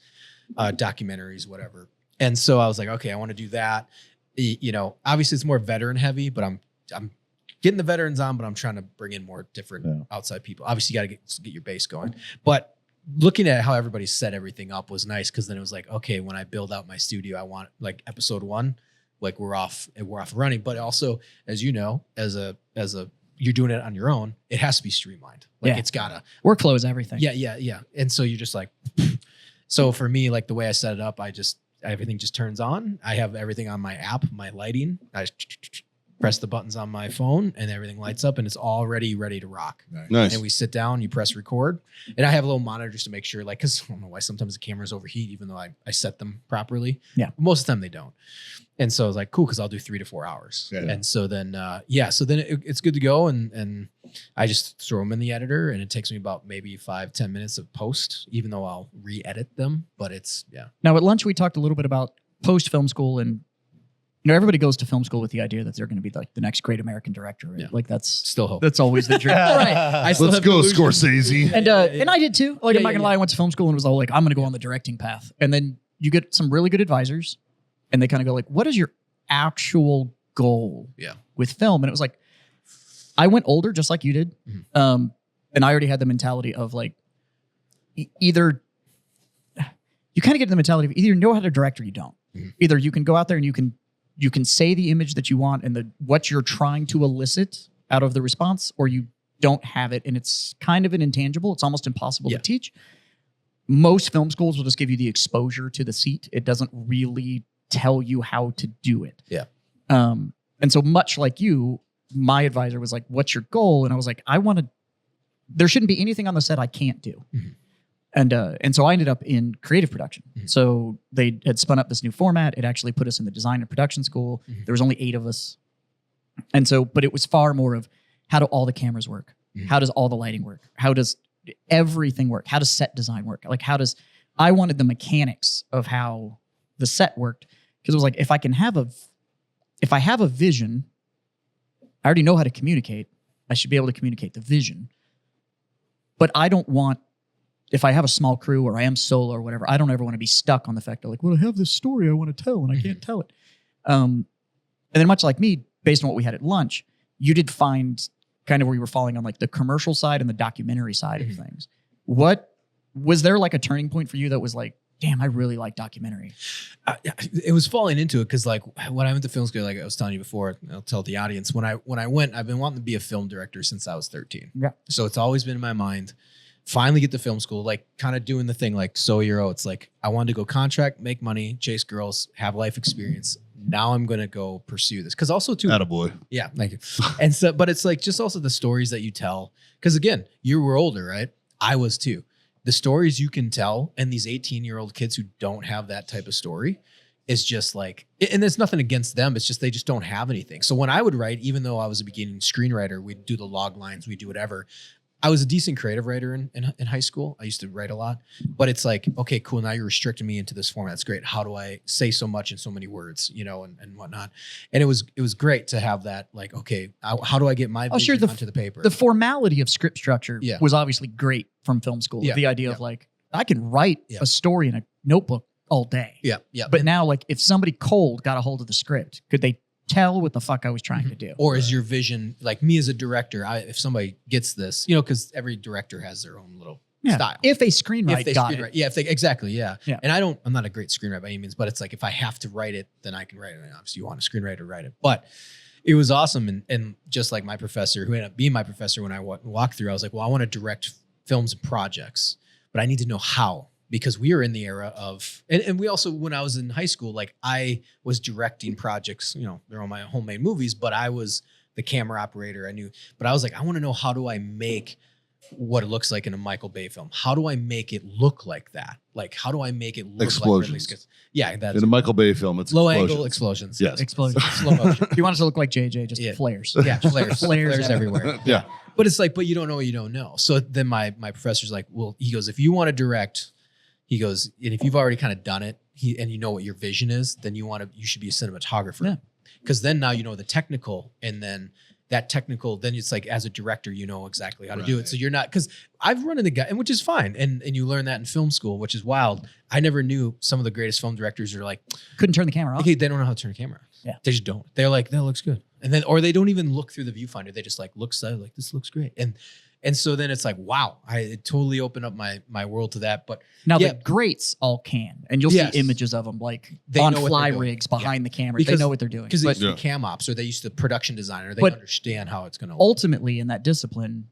Speaker 1: documentaries, whatever. And so I was like, okay, I want to do that. You know, obviously it's more veteran heavy, but I'm getting the veterans on, but I'm trying to bring in more different outside people. Obviously, you got to get your base going. But looking at how everybody set everything up was nice because then it was like, okay, when I build out my studio, I want like episode 1, like we're off running. But also, as you know, as a you're doing it on your own, it has to be streamlined. Like it's gotta
Speaker 4: workflow is everything.
Speaker 1: Yeah. And so you're just like, so for me, like the way I set it up, everything just turns on. I have everything on my app, my lighting. I press the buttons on my phone and everything lights up and it's already ready to rock.
Speaker 3: Nice.
Speaker 1: And we sit down, you press record. And I have little monitors to make sure, like, because I don't know why sometimes the cameras overheat, even though I set them properly.
Speaker 4: Yeah.
Speaker 1: Most of the time they don't. And so I was like, cool, because I'll do 3 to 4 hours.
Speaker 2: Yeah.
Speaker 1: And so then, it's good to go. And I just throw them in the editor and it takes me about maybe 5-10 minutes of post, even though I'll re-edit them. But it's,
Speaker 4: Now at lunch, we talked a little bit about post film school and everybody goes to film school with the idea that they're going to be like the next great American director. Right?
Speaker 1: Yeah.
Speaker 4: Like that's
Speaker 1: still hope.
Speaker 4: That's always the dream. Right.
Speaker 1: I still
Speaker 3: Let's
Speaker 1: have
Speaker 3: go,
Speaker 1: delusions.
Speaker 3: Scorsese.
Speaker 4: And and I did too. Like I'm not gonna lie, I went to film school and was all like, I'm gonna go on the directing path. And then you get some really good advisors, and they kind of go like, what is your actual goal with film? And it was like, I went older just like you did, and I already had the mentality of like, either you kind of get the mentality of either you know how to direct or you don't. Either you can go out there and you can say the image that you want and what you're trying to elicit out of the response, or you don't have it and it's kind of an intangible. It's almost impossible to teach. Most film schools will just give you the exposure to the seat. It doesn't really tell you how to do it.
Speaker 1: Yeah.
Speaker 4: And so much like you, my advisor was like, what's your goal? And I was like, there shouldn't be anything on the set I can't do. And so I ended up in creative production. So they had spun up this new format. It actually put us in the design and production school. There was only 8 of us. And so, but it was far more of how do all the cameras work? How does all the lighting work? How does everything work? How does set design work? Like I wanted the mechanics of how the set worked. Because it was like, if I have a vision, I already know how to communicate. I should be able to communicate the vision. But I don't want, if I have a small crew or I am solo or whatever, I don't ever want to be stuck on the fact of like, well, I have this story I want to tell and I can't tell it. And then much like me, based on what we had at lunch, you did find kind of where you were falling on like the commercial side and the documentary side of things. What was there like a turning point for you that was like, damn, I really like documentary?
Speaker 1: It was falling into it because like when I went to film school, like I was telling you before, I'll tell the audience, when I went, I've been wanting to be a film director since I was 13.
Speaker 4: Yeah.
Speaker 1: So it's always been in my mind. Finally get to film school, like kind of doing the thing like So Euro. It's like I wanted to go contract, make money, chase girls, have life experience. Now I'm going to go pursue this. Because also too,
Speaker 3: Attaboy.
Speaker 1: yeah, thank you. And so, but it's like just also the stories that you tell. Because again, you were older, right? I was too. The stories you can tell, and these 18-year-old kids who don't have that type of story is just like, and there's nothing against them. It's just they just don't have anything. So when I would write, even though I was a beginning screenwriter, we'd do the log lines, we'd do whatever. I was a decent creative writer in high school. I used to write a lot, but it's like, okay, cool. Now you're restricting me into this format. That's great. How do I say so much in so many words, you know, and whatnot. And it was great to have that, like, okay, how do I get my vision onto the paper?
Speaker 4: The formality of script structure was obviously great from film school.
Speaker 1: Yeah.
Speaker 4: The idea of like, I can write a story in a notebook all day.
Speaker 1: Yeah. Yeah.
Speaker 4: But now like if somebody cold got a hold of the script, could they tell what the fuck I was trying to do?
Speaker 1: Or is your vision, like me as a director, if somebody gets this, you know, because every director has their own little style.
Speaker 4: If a screenwriter got it.
Speaker 1: Yeah, exactly. Yeah.
Speaker 4: Yeah.
Speaker 1: And I'm not a great screenwriter by any means, but it's like if I have to write it, then I can write it. And obviously you want a screenwriter to write it. But it was awesome. And just like my professor, who ended up being my professor when I walked through, I was like, well, I want to direct films and projects, but I need to know how. Because we are in the era of, and we also, when I was in high school, like I was directing projects, you know, they're all my homemade movies, but I was the camera operator. I knew, but I was like, I want to know, how do I make what it looks like in a Michael Bay film? How do I make it look like that? Like, how do I make it look
Speaker 3: Explosions.
Speaker 1: like Ridley Scott? Yeah, that's
Speaker 3: In a Michael Bay film, it's
Speaker 1: low
Speaker 3: explosions.
Speaker 1: angle explosions.
Speaker 3: Yes.
Speaker 4: Explosion.
Speaker 1: Slow motion.
Speaker 4: If you want it to look like JJ, just flares.
Speaker 1: Yeah, flares
Speaker 4: Flares
Speaker 1: everywhere.
Speaker 3: Yeah.
Speaker 1: But it's like, but you don't know what you don't know. So then my professor's like, well, he goes, if you want to direct, he goes, and if you've already kind of done it, and you know what your vision is, then you should be a cinematographer.
Speaker 4: Yeah.
Speaker 1: Because then now you know the technical, and then that technical, then it's like as a director, you know exactly how to do it. So you're not, because I've run into guys, and which is fine. And you learn that in film school, which is wild. I never knew some of the greatest film directors are like,
Speaker 4: Couldn't turn the camera off.
Speaker 1: okay, they don't know how to turn a camera off.
Speaker 4: Yeah.
Speaker 1: They just don't. They're like, that looks good. And then, or they don't even look through the viewfinder. They just like look side, like this looks great. And so then it's like, wow, it totally opened up my world to that. But
Speaker 4: Now
Speaker 1: yeah.
Speaker 4: the greats all can, and you'll
Speaker 1: Yes.
Speaker 4: see images of them like
Speaker 1: They
Speaker 4: on
Speaker 1: know what
Speaker 4: fly
Speaker 1: they're doing.
Speaker 4: rigs behind the camera.
Speaker 1: Because-
Speaker 4: they know what they're doing.
Speaker 1: because they
Speaker 4: But
Speaker 1: used to be cam ops, or they used to production designer, they
Speaker 4: But
Speaker 1: understand how it's going to
Speaker 4: ultimately, in that discipline,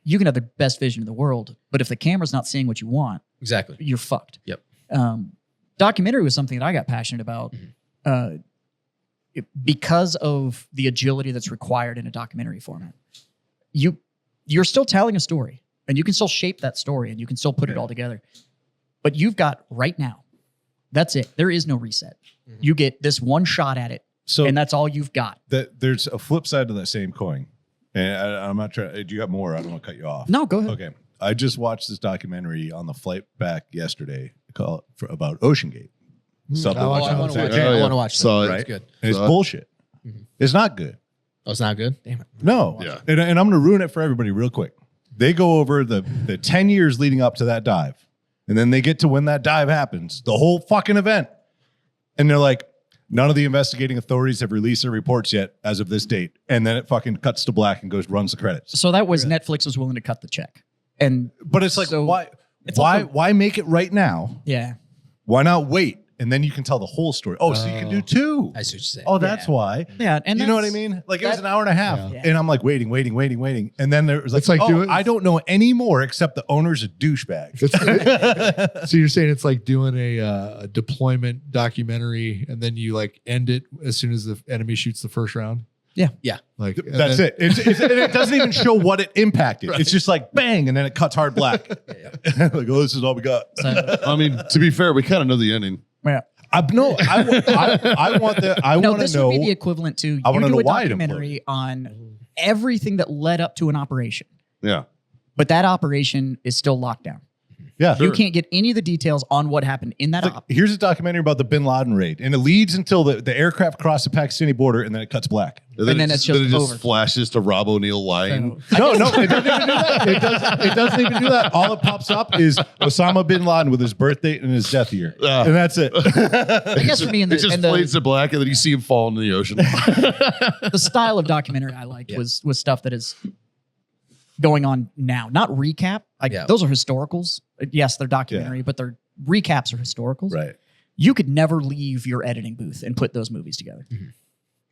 Speaker 4: you can have the best vision in the world, but if the camera's not seeing what you want,
Speaker 1: Exactly.
Speaker 4: you're fucked.
Speaker 1: Yep.
Speaker 4: Documentary was something that I got passionate about because of the agility that's required in a documentary format. You're still telling a story, and you can still shape that story, and you can still put it all together. But you've got right now. That's it. There is no reset. You get this one shot at it,
Speaker 2: So
Speaker 4: and that's all you've got.
Speaker 2: there's a flip side to that same coin. And I'm not trying. Do you got more? I don't want to cut you off.
Speaker 4: No, go ahead.
Speaker 2: Okay. I just watched this documentary on the flight back yesterday about Ocean Gate. Something
Speaker 5: I
Speaker 2: like
Speaker 5: watched
Speaker 2: that.
Speaker 5: it.
Speaker 1: want to
Speaker 5: Oh,
Speaker 1: watch
Speaker 3: yeah.
Speaker 1: I want to watch
Speaker 3: Saw
Speaker 1: that.
Speaker 3: it.
Speaker 1: Right?
Speaker 2: Right?
Speaker 1: Good.
Speaker 2: And it's
Speaker 3: Saw it.
Speaker 2: bullshit.
Speaker 1: Mhm.
Speaker 2: It's not good.
Speaker 1: Oh, it's not good? Damn it.
Speaker 2: No.
Speaker 3: Yeah.
Speaker 2: And I'm going to ruin it for everybody real quick. They go over the 10 years leading up to that dive. And then they get to when that dive happens, the whole fucking event. And they're like, none of the investigating authorities have released their reports yet as of this date. And then it fucking cuts to black and runs the credits.
Speaker 4: So that was Netflix was willing to cut the check, and
Speaker 2: But it's like,
Speaker 4: So
Speaker 2: why
Speaker 4: it's
Speaker 2: why
Speaker 4: also-
Speaker 2: why make it right now?
Speaker 4: yeah,
Speaker 2: Why not wait? And then you can tell the whole story. Oh, so you can do two.
Speaker 1: I see what you're saying.
Speaker 2: Oh, that's why.
Speaker 4: yeah, and
Speaker 2: You know what I
Speaker 4: that's-
Speaker 2: mean? Like it was
Speaker 4: that-
Speaker 2: an hour and a half.
Speaker 4: Yeah.
Speaker 2: And I'm like waiting. And then there was like,
Speaker 5: It's like
Speaker 2: oh,
Speaker 5: doing-
Speaker 2: I don't know any more except the owner's a douchebag.
Speaker 5: So you're saying it's like doing a deployment documentary, and then you like end it as soon as the enemy shoots the first round.
Speaker 4: Yeah.
Speaker 1: Yeah.
Speaker 5: Like
Speaker 2: That's it. And it doesn't even show what it impacted. It's just like bang, and then it cuts hard black. Like, oh, this is all we got.
Speaker 3: I mean, to be fair, we kind of know the ending.
Speaker 4: Yeah.
Speaker 2: I want
Speaker 4: No,
Speaker 2: to
Speaker 4: this
Speaker 2: know.
Speaker 4: would be the equivalent to
Speaker 2: I wanna
Speaker 4: you do
Speaker 2: know
Speaker 4: a
Speaker 2: why it
Speaker 4: documentary on everything that led up to an operation,
Speaker 3: Yeah.
Speaker 4: but that operation is still locked down.
Speaker 2: Yeah.
Speaker 4: You can't get any of the details on what happened in that
Speaker 2: Like,
Speaker 4: op.
Speaker 2: here's a documentary about the Bin Laden raid, and it leads until the aircraft cross the Pakistani border, and then it cuts black.
Speaker 3: And
Speaker 4: then
Speaker 3: it
Speaker 4: it's
Speaker 3: then
Speaker 4: just
Speaker 3: it
Speaker 4: over.
Speaker 3: flashes to Rob O'Neill lying.
Speaker 2: No, it doesn't even do that. It doesn't even do that. All it pops up is Osama bin Laden with his birth date and his death year, and that's it.
Speaker 4: I guess for me, in
Speaker 3: It just
Speaker 4: the
Speaker 3: fades to black, and then you see him fall into the ocean.
Speaker 4: the style of documentary I liked was stuff that is going on now, not recap. Like
Speaker 1: Yeah.
Speaker 4: those are historicals. Yes, they're documentary, but their recaps are historicals.
Speaker 2: Right.
Speaker 4: You could never leave your editing booth and put those movies together.
Speaker 1: Mhm.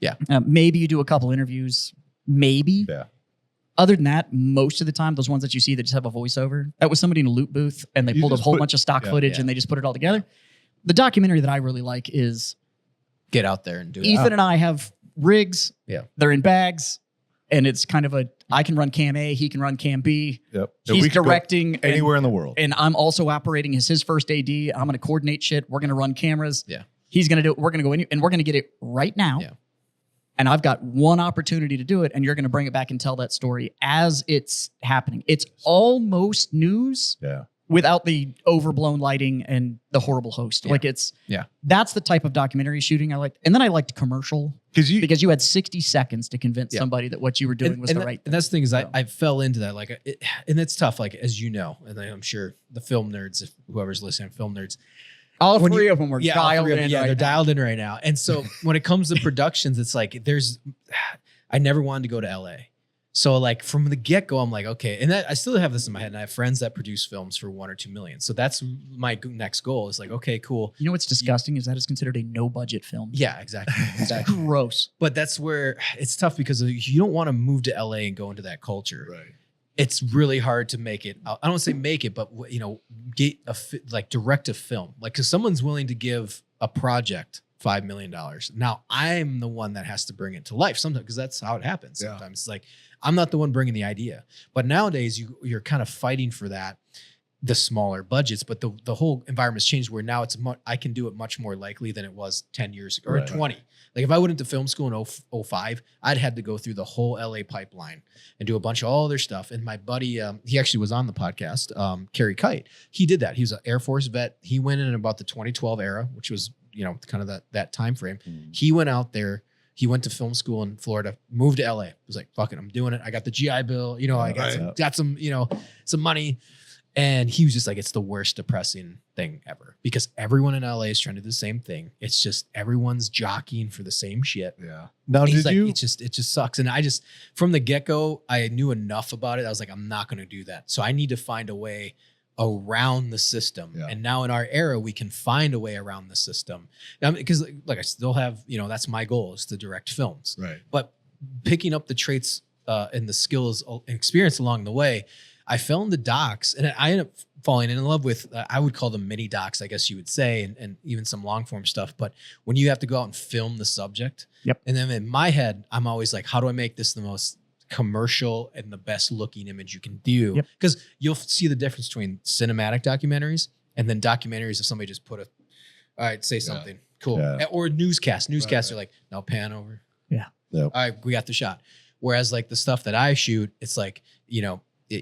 Speaker 1: Yeah.
Speaker 4: Maybe you do a couple interviews. Maybe.
Speaker 2: Yeah.
Speaker 4: Other than that, most of the time, those ones that you see that just have a voiceover, that was somebody in a loop booth and they
Speaker 2: You
Speaker 4: pulled a
Speaker 2: just
Speaker 4: whole
Speaker 2: put-
Speaker 4: bunch of stock
Speaker 2: yeah.
Speaker 4: footage
Speaker 1: Yeah.
Speaker 4: and they just put it all together. The documentary that I really like is
Speaker 1: Get out there and do it.
Speaker 4: Ethan and I have rigs.
Speaker 1: Yeah.
Speaker 4: They're in bags. And it's kind of I can run cam A, he can run cam B.
Speaker 2: Yep. And
Speaker 4: He's
Speaker 2: we could go
Speaker 4: directing and-
Speaker 2: anywhere in the world.
Speaker 4: And I'm also operating as his first AD. I'm going to coordinate shit. We're going to run cameras.
Speaker 1: Yeah.
Speaker 4: He's going to do it. We're going to go in and we're going to get it right now.
Speaker 1: Yeah.
Speaker 4: And I've got one opportunity to do it. And you're going to bring it back and tell that story as it's happening. It's almost news
Speaker 2: Yeah.
Speaker 4: without the overblown lighting and the horrible host.
Speaker 1: Yeah.
Speaker 4: Like
Speaker 1: Yeah.
Speaker 4: that's the type of documentary shooting I liked. And then I liked commercial
Speaker 2: Because
Speaker 4: because you had 60 seconds to convince
Speaker 1: Yeah.
Speaker 4: somebody that what you were doing was the right
Speaker 1: And
Speaker 4: thing.
Speaker 1: that's the thing is
Speaker 4: So-
Speaker 1: I fell into that. Like, and it's tough, like, as you know, and I'm sure the film nerds, if whoever's listening, film nerds,
Speaker 4: All
Speaker 1: when
Speaker 4: three
Speaker 1: you-
Speaker 4: of them were
Speaker 1: all
Speaker 4: dialed
Speaker 1: three of them,
Speaker 4: in.
Speaker 1: yeah,
Speaker 4: right
Speaker 1: they're
Speaker 4: now.
Speaker 1: dialed in right now. And so when it comes to productions, it's like I never wanted to go to LA. So like from the get go, I'm like, okay, and that I still have this in my head. And I have friends that produce films for 1 or 2 million. So that's my next goal. Is like, okay, cool.
Speaker 4: You know what's disgusting is that is considered a no budget film.
Speaker 1: Yeah, exactly.
Speaker 4: It's gross.
Speaker 1: But that's where it's tough because you don't want to move to LA and go into that culture.
Speaker 2: right.
Speaker 1: It's really hard to make it. I don't say make it, but get like direct a film. Like, because someone's willing to give a project $5 million. Now I'm the one that has to bring it to life sometimes, because that's how it happens. Sometimes it's like I'm not the one bringing the idea. But nowadays you're kind of fighting for that. the smaller budgets, but the whole environment's changed where now I can do it much more likely than it was 10 years ago or
Speaker 2: Right.
Speaker 1: 20. Like if I went into film school in 05, I'd had to go through the whole LA pipeline and do a bunch of all their stuff. And my buddy, he actually was on the podcast, Kerry Kite. He did that. He was an Air Force vet. He went in about the 2012 era, which was, kind of that time frame. He went out there. He went to film school in Florida, moved to LA. He was like, fuck it, I'm doing it. I got the GI Bill, I got some money. And he was just like, it's the worst depressing thing ever because everyone in LA is trying to do the same thing. It's just everyone's jockeying for the same shit.
Speaker 5: Yeah.
Speaker 2: Now,
Speaker 1: He's
Speaker 2: did
Speaker 1: like,
Speaker 2: you?
Speaker 1: it just sucks. And I just, from the get-go, I knew enough about it. I was like, I'm not going to do that. So I need to find a way around the system.
Speaker 5: Yeah.
Speaker 1: And now in our era, we can find a way around the system. Now, because like I still have, that's my goal is to direct films.
Speaker 5: Right.
Speaker 1: But picking up the traits and the skills and experience along the way, I fell into docs and I ended up falling in love with, I would call them mini docs, I guess you would say, and even some long form stuff. But when you have to go out and film the subject,
Speaker 4: Yep.
Speaker 1: And then in my head, I'm always like, how do I make this the most commercial and the best looking image you can do?
Speaker 4: Yep.
Speaker 1: Because you'll see the difference between cinematic documentaries and then documentaries if somebody just put all right, say something cool.
Speaker 2: Yeah.
Speaker 1: Or newscasts. Newscasts
Speaker 5: Right.
Speaker 1: are like, now pan over.
Speaker 4: Yeah.
Speaker 2: Yep.
Speaker 1: All right, we got the shot. Whereas like the stuff that I shoot, it's like,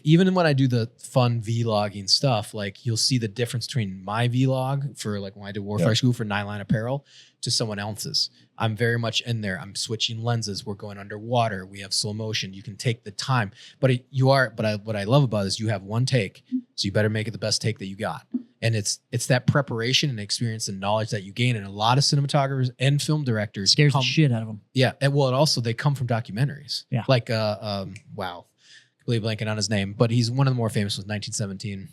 Speaker 1: even when I do the fun vlogging stuff, like you'll see the difference between my vlog for like when I did Warfare School for 9 Line Apparel to someone else's. I'm very much in there. I'm switching lenses. We're going underwater. We have slow motion. You can take the time, but what I love about it is you have one take. So you better make it the best take that you got. And it's that preparation and experience and knowledge that you gain. And a lot of cinematographers and film directors
Speaker 4: Scares the shit out of them.
Speaker 1: Yeah. And well, it also, they come from documentaries.
Speaker 4: Yeah.
Speaker 1: Like, wow. Completely blanking on his name, but he's one of the more famous was 1917.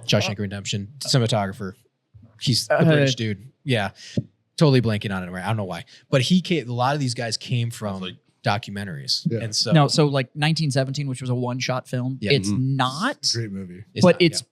Speaker 1: Shawshank Redemption, cinematographer. He's a British dude. Yeah. Totally blanking on it. I don't know why. But a lot of these guys came from documentaries.
Speaker 5: Yeah.
Speaker 1: And so,
Speaker 4: So like 1917, which was a one-shot film,
Speaker 1: Yeah.
Speaker 4: it's not,
Speaker 5: Great movie.
Speaker 4: it's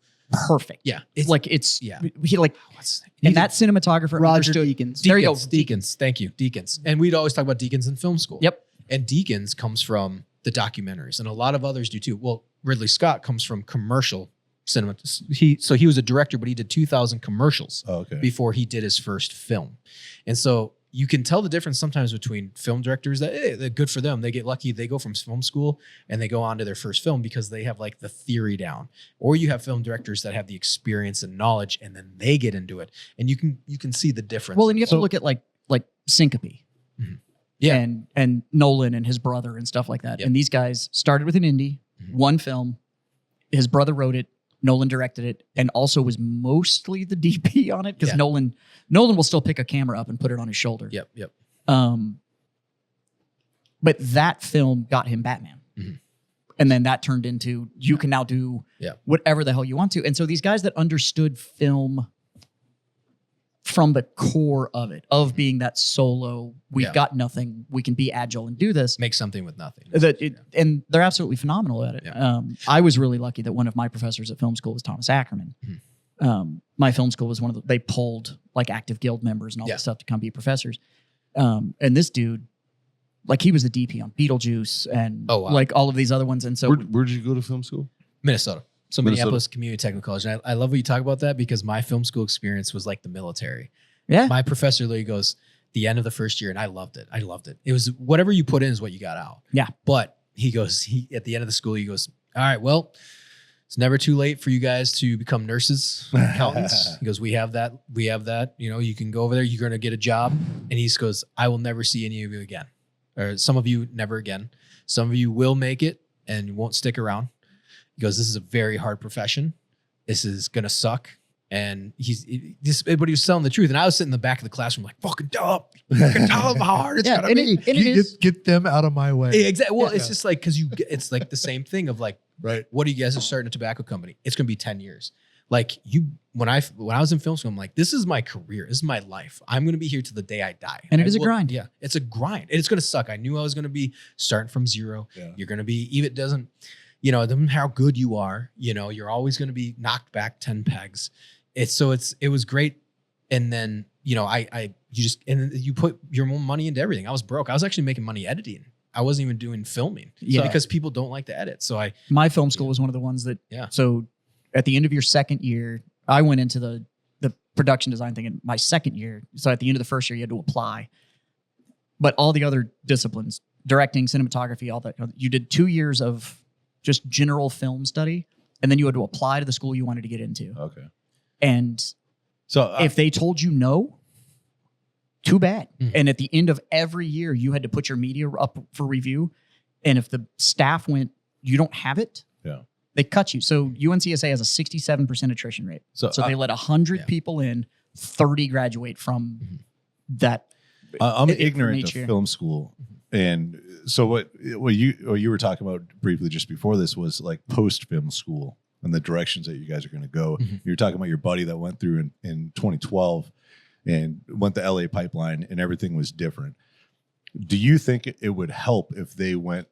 Speaker 4: perfect.
Speaker 1: yeah.
Speaker 4: He like, and that cinematographer
Speaker 6: Roger
Speaker 4: understood.
Speaker 6: Deakins.
Speaker 4: There you go.
Speaker 1: Deakins. Thank you. Deakins. And we'd always talk about Deakins in film school.
Speaker 4: Yep.
Speaker 1: And Deakins comes from the documentaries, and a lot of others do too. Well, Ridley Scott comes from commercial cinema. He was a director, but he did 2,000 commercials
Speaker 2: Okay.
Speaker 1: before he did his first film. And so you can tell the difference sometimes between film directors that they're good for them. They get lucky. They go from film school and they go on to their first film because they have like the theory down. Or you have film directors that have the experience and knowledge and then they get into it. And you can see the difference.
Speaker 4: Well, and you have to look at like Syncope.
Speaker 1: Yeah.
Speaker 4: And Nolan and his brother and stuff like that.
Speaker 1: Yep.
Speaker 4: And these guys started with an indie, one film. His brother wrote it. Nolan directed it, and also was mostly the DP on it because
Speaker 1: Yeah.
Speaker 4: Nolan will still pick a camera up and put it on his shoulder.
Speaker 1: Yep.
Speaker 4: But that film got him Batman.
Speaker 1: Mhm.
Speaker 4: And then that turned into you can now do whatever the hell you want to. And so these guys that understood film from the core of it, of being that solo, we've got nothing, we can be agile and do this.
Speaker 1: Make something with nothing.
Speaker 4: And they're absolutely phenomenal at it.
Speaker 1: Yeah.
Speaker 4: I was really lucky that one of my professors at film school was Thomas Ackerman. My film school was they pulled like active guild members and all that stuff to come be professors. And this dude, like he was the DP on Beetlejuice and like all of these other ones. And so
Speaker 3: Where'd you go to film school?
Speaker 1: Minnesota. So
Speaker 3: Minnesota.
Speaker 1: Minneapolis Community Technical College. And I love what you talk about that because my film school experience was like the military.
Speaker 4: Yeah.
Speaker 1: My professor literally goes, the end of the first year, and I loved it. It was whatever you put in is what you got out.
Speaker 4: Yeah.
Speaker 1: But he goes, at the end of the school, he goes, all right, well, it's never too late for you guys to become nurses, accountants. He goes, we have that. You can go over there, you're going to get a job. And he just goes, I will never see any of you again. Or some of you never again. Some of you will make it and won't stick around. He goes, this is a very hard profession. This is going to suck. And but he was telling the truth. And I was sitting in the back of the classroom like, fucking tell them how hard it's going to be.
Speaker 5: Get them out of my way.
Speaker 1: Yeah, exactly. Well, it's just like, because it's like the same thing of like,
Speaker 5: Right.
Speaker 1: what do you guys are starting a tobacco company? It's going to be 10 years. Like when I was in film school, I'm like, this is my career. This is my life. I'm going to be here to the day I die.
Speaker 4: And it is a grind.
Speaker 1: Yeah, it's a grind. And it's going to suck. I knew I was going to be starting from zero.
Speaker 5: Yeah.
Speaker 1: You're going to be, even it doesn't matter how good you are, you're always going to be knocked back 10 pegs. It was great. And then, you put your own money into everything. I was broke. I was actually making money editing. I wasn't even doing filming.
Speaker 4: Yeah.
Speaker 1: Because people don't like to edit. So
Speaker 4: my film school was one of the ones that, so at the end of your second year, I went into the production design thing in my second year. So at the end of the first year, you had to apply. But all the other disciplines, directing, cinematography, all that, you did 2 years of just general film study, and then you had to apply to the school you wanted to get into.
Speaker 2: Okay.
Speaker 4: And
Speaker 2: So
Speaker 4: if they told you no, too bad.
Speaker 1: Mhm.
Speaker 4: And at the end of every year, you had to put your media up for review. And if the staff went, you don't have it,
Speaker 2: Yeah.
Speaker 4: they cut you. So UNCSA has a 67% attrition rate.
Speaker 2: So,
Speaker 4: So they let 100
Speaker 1: yeah.
Speaker 4: people in, 30 graduate from that.
Speaker 2: I'm
Speaker 4: It-
Speaker 2: ignorant
Speaker 4: from
Speaker 2: to
Speaker 4: each
Speaker 2: film school, and so what you were talking about briefly just before this was like post film school and the directions that you guys are going to go.
Speaker 1: Mhm.
Speaker 2: You were talking about your buddy that went through in 2012 and went the LA pipeline, and everything was different. Do you think it would help if they went?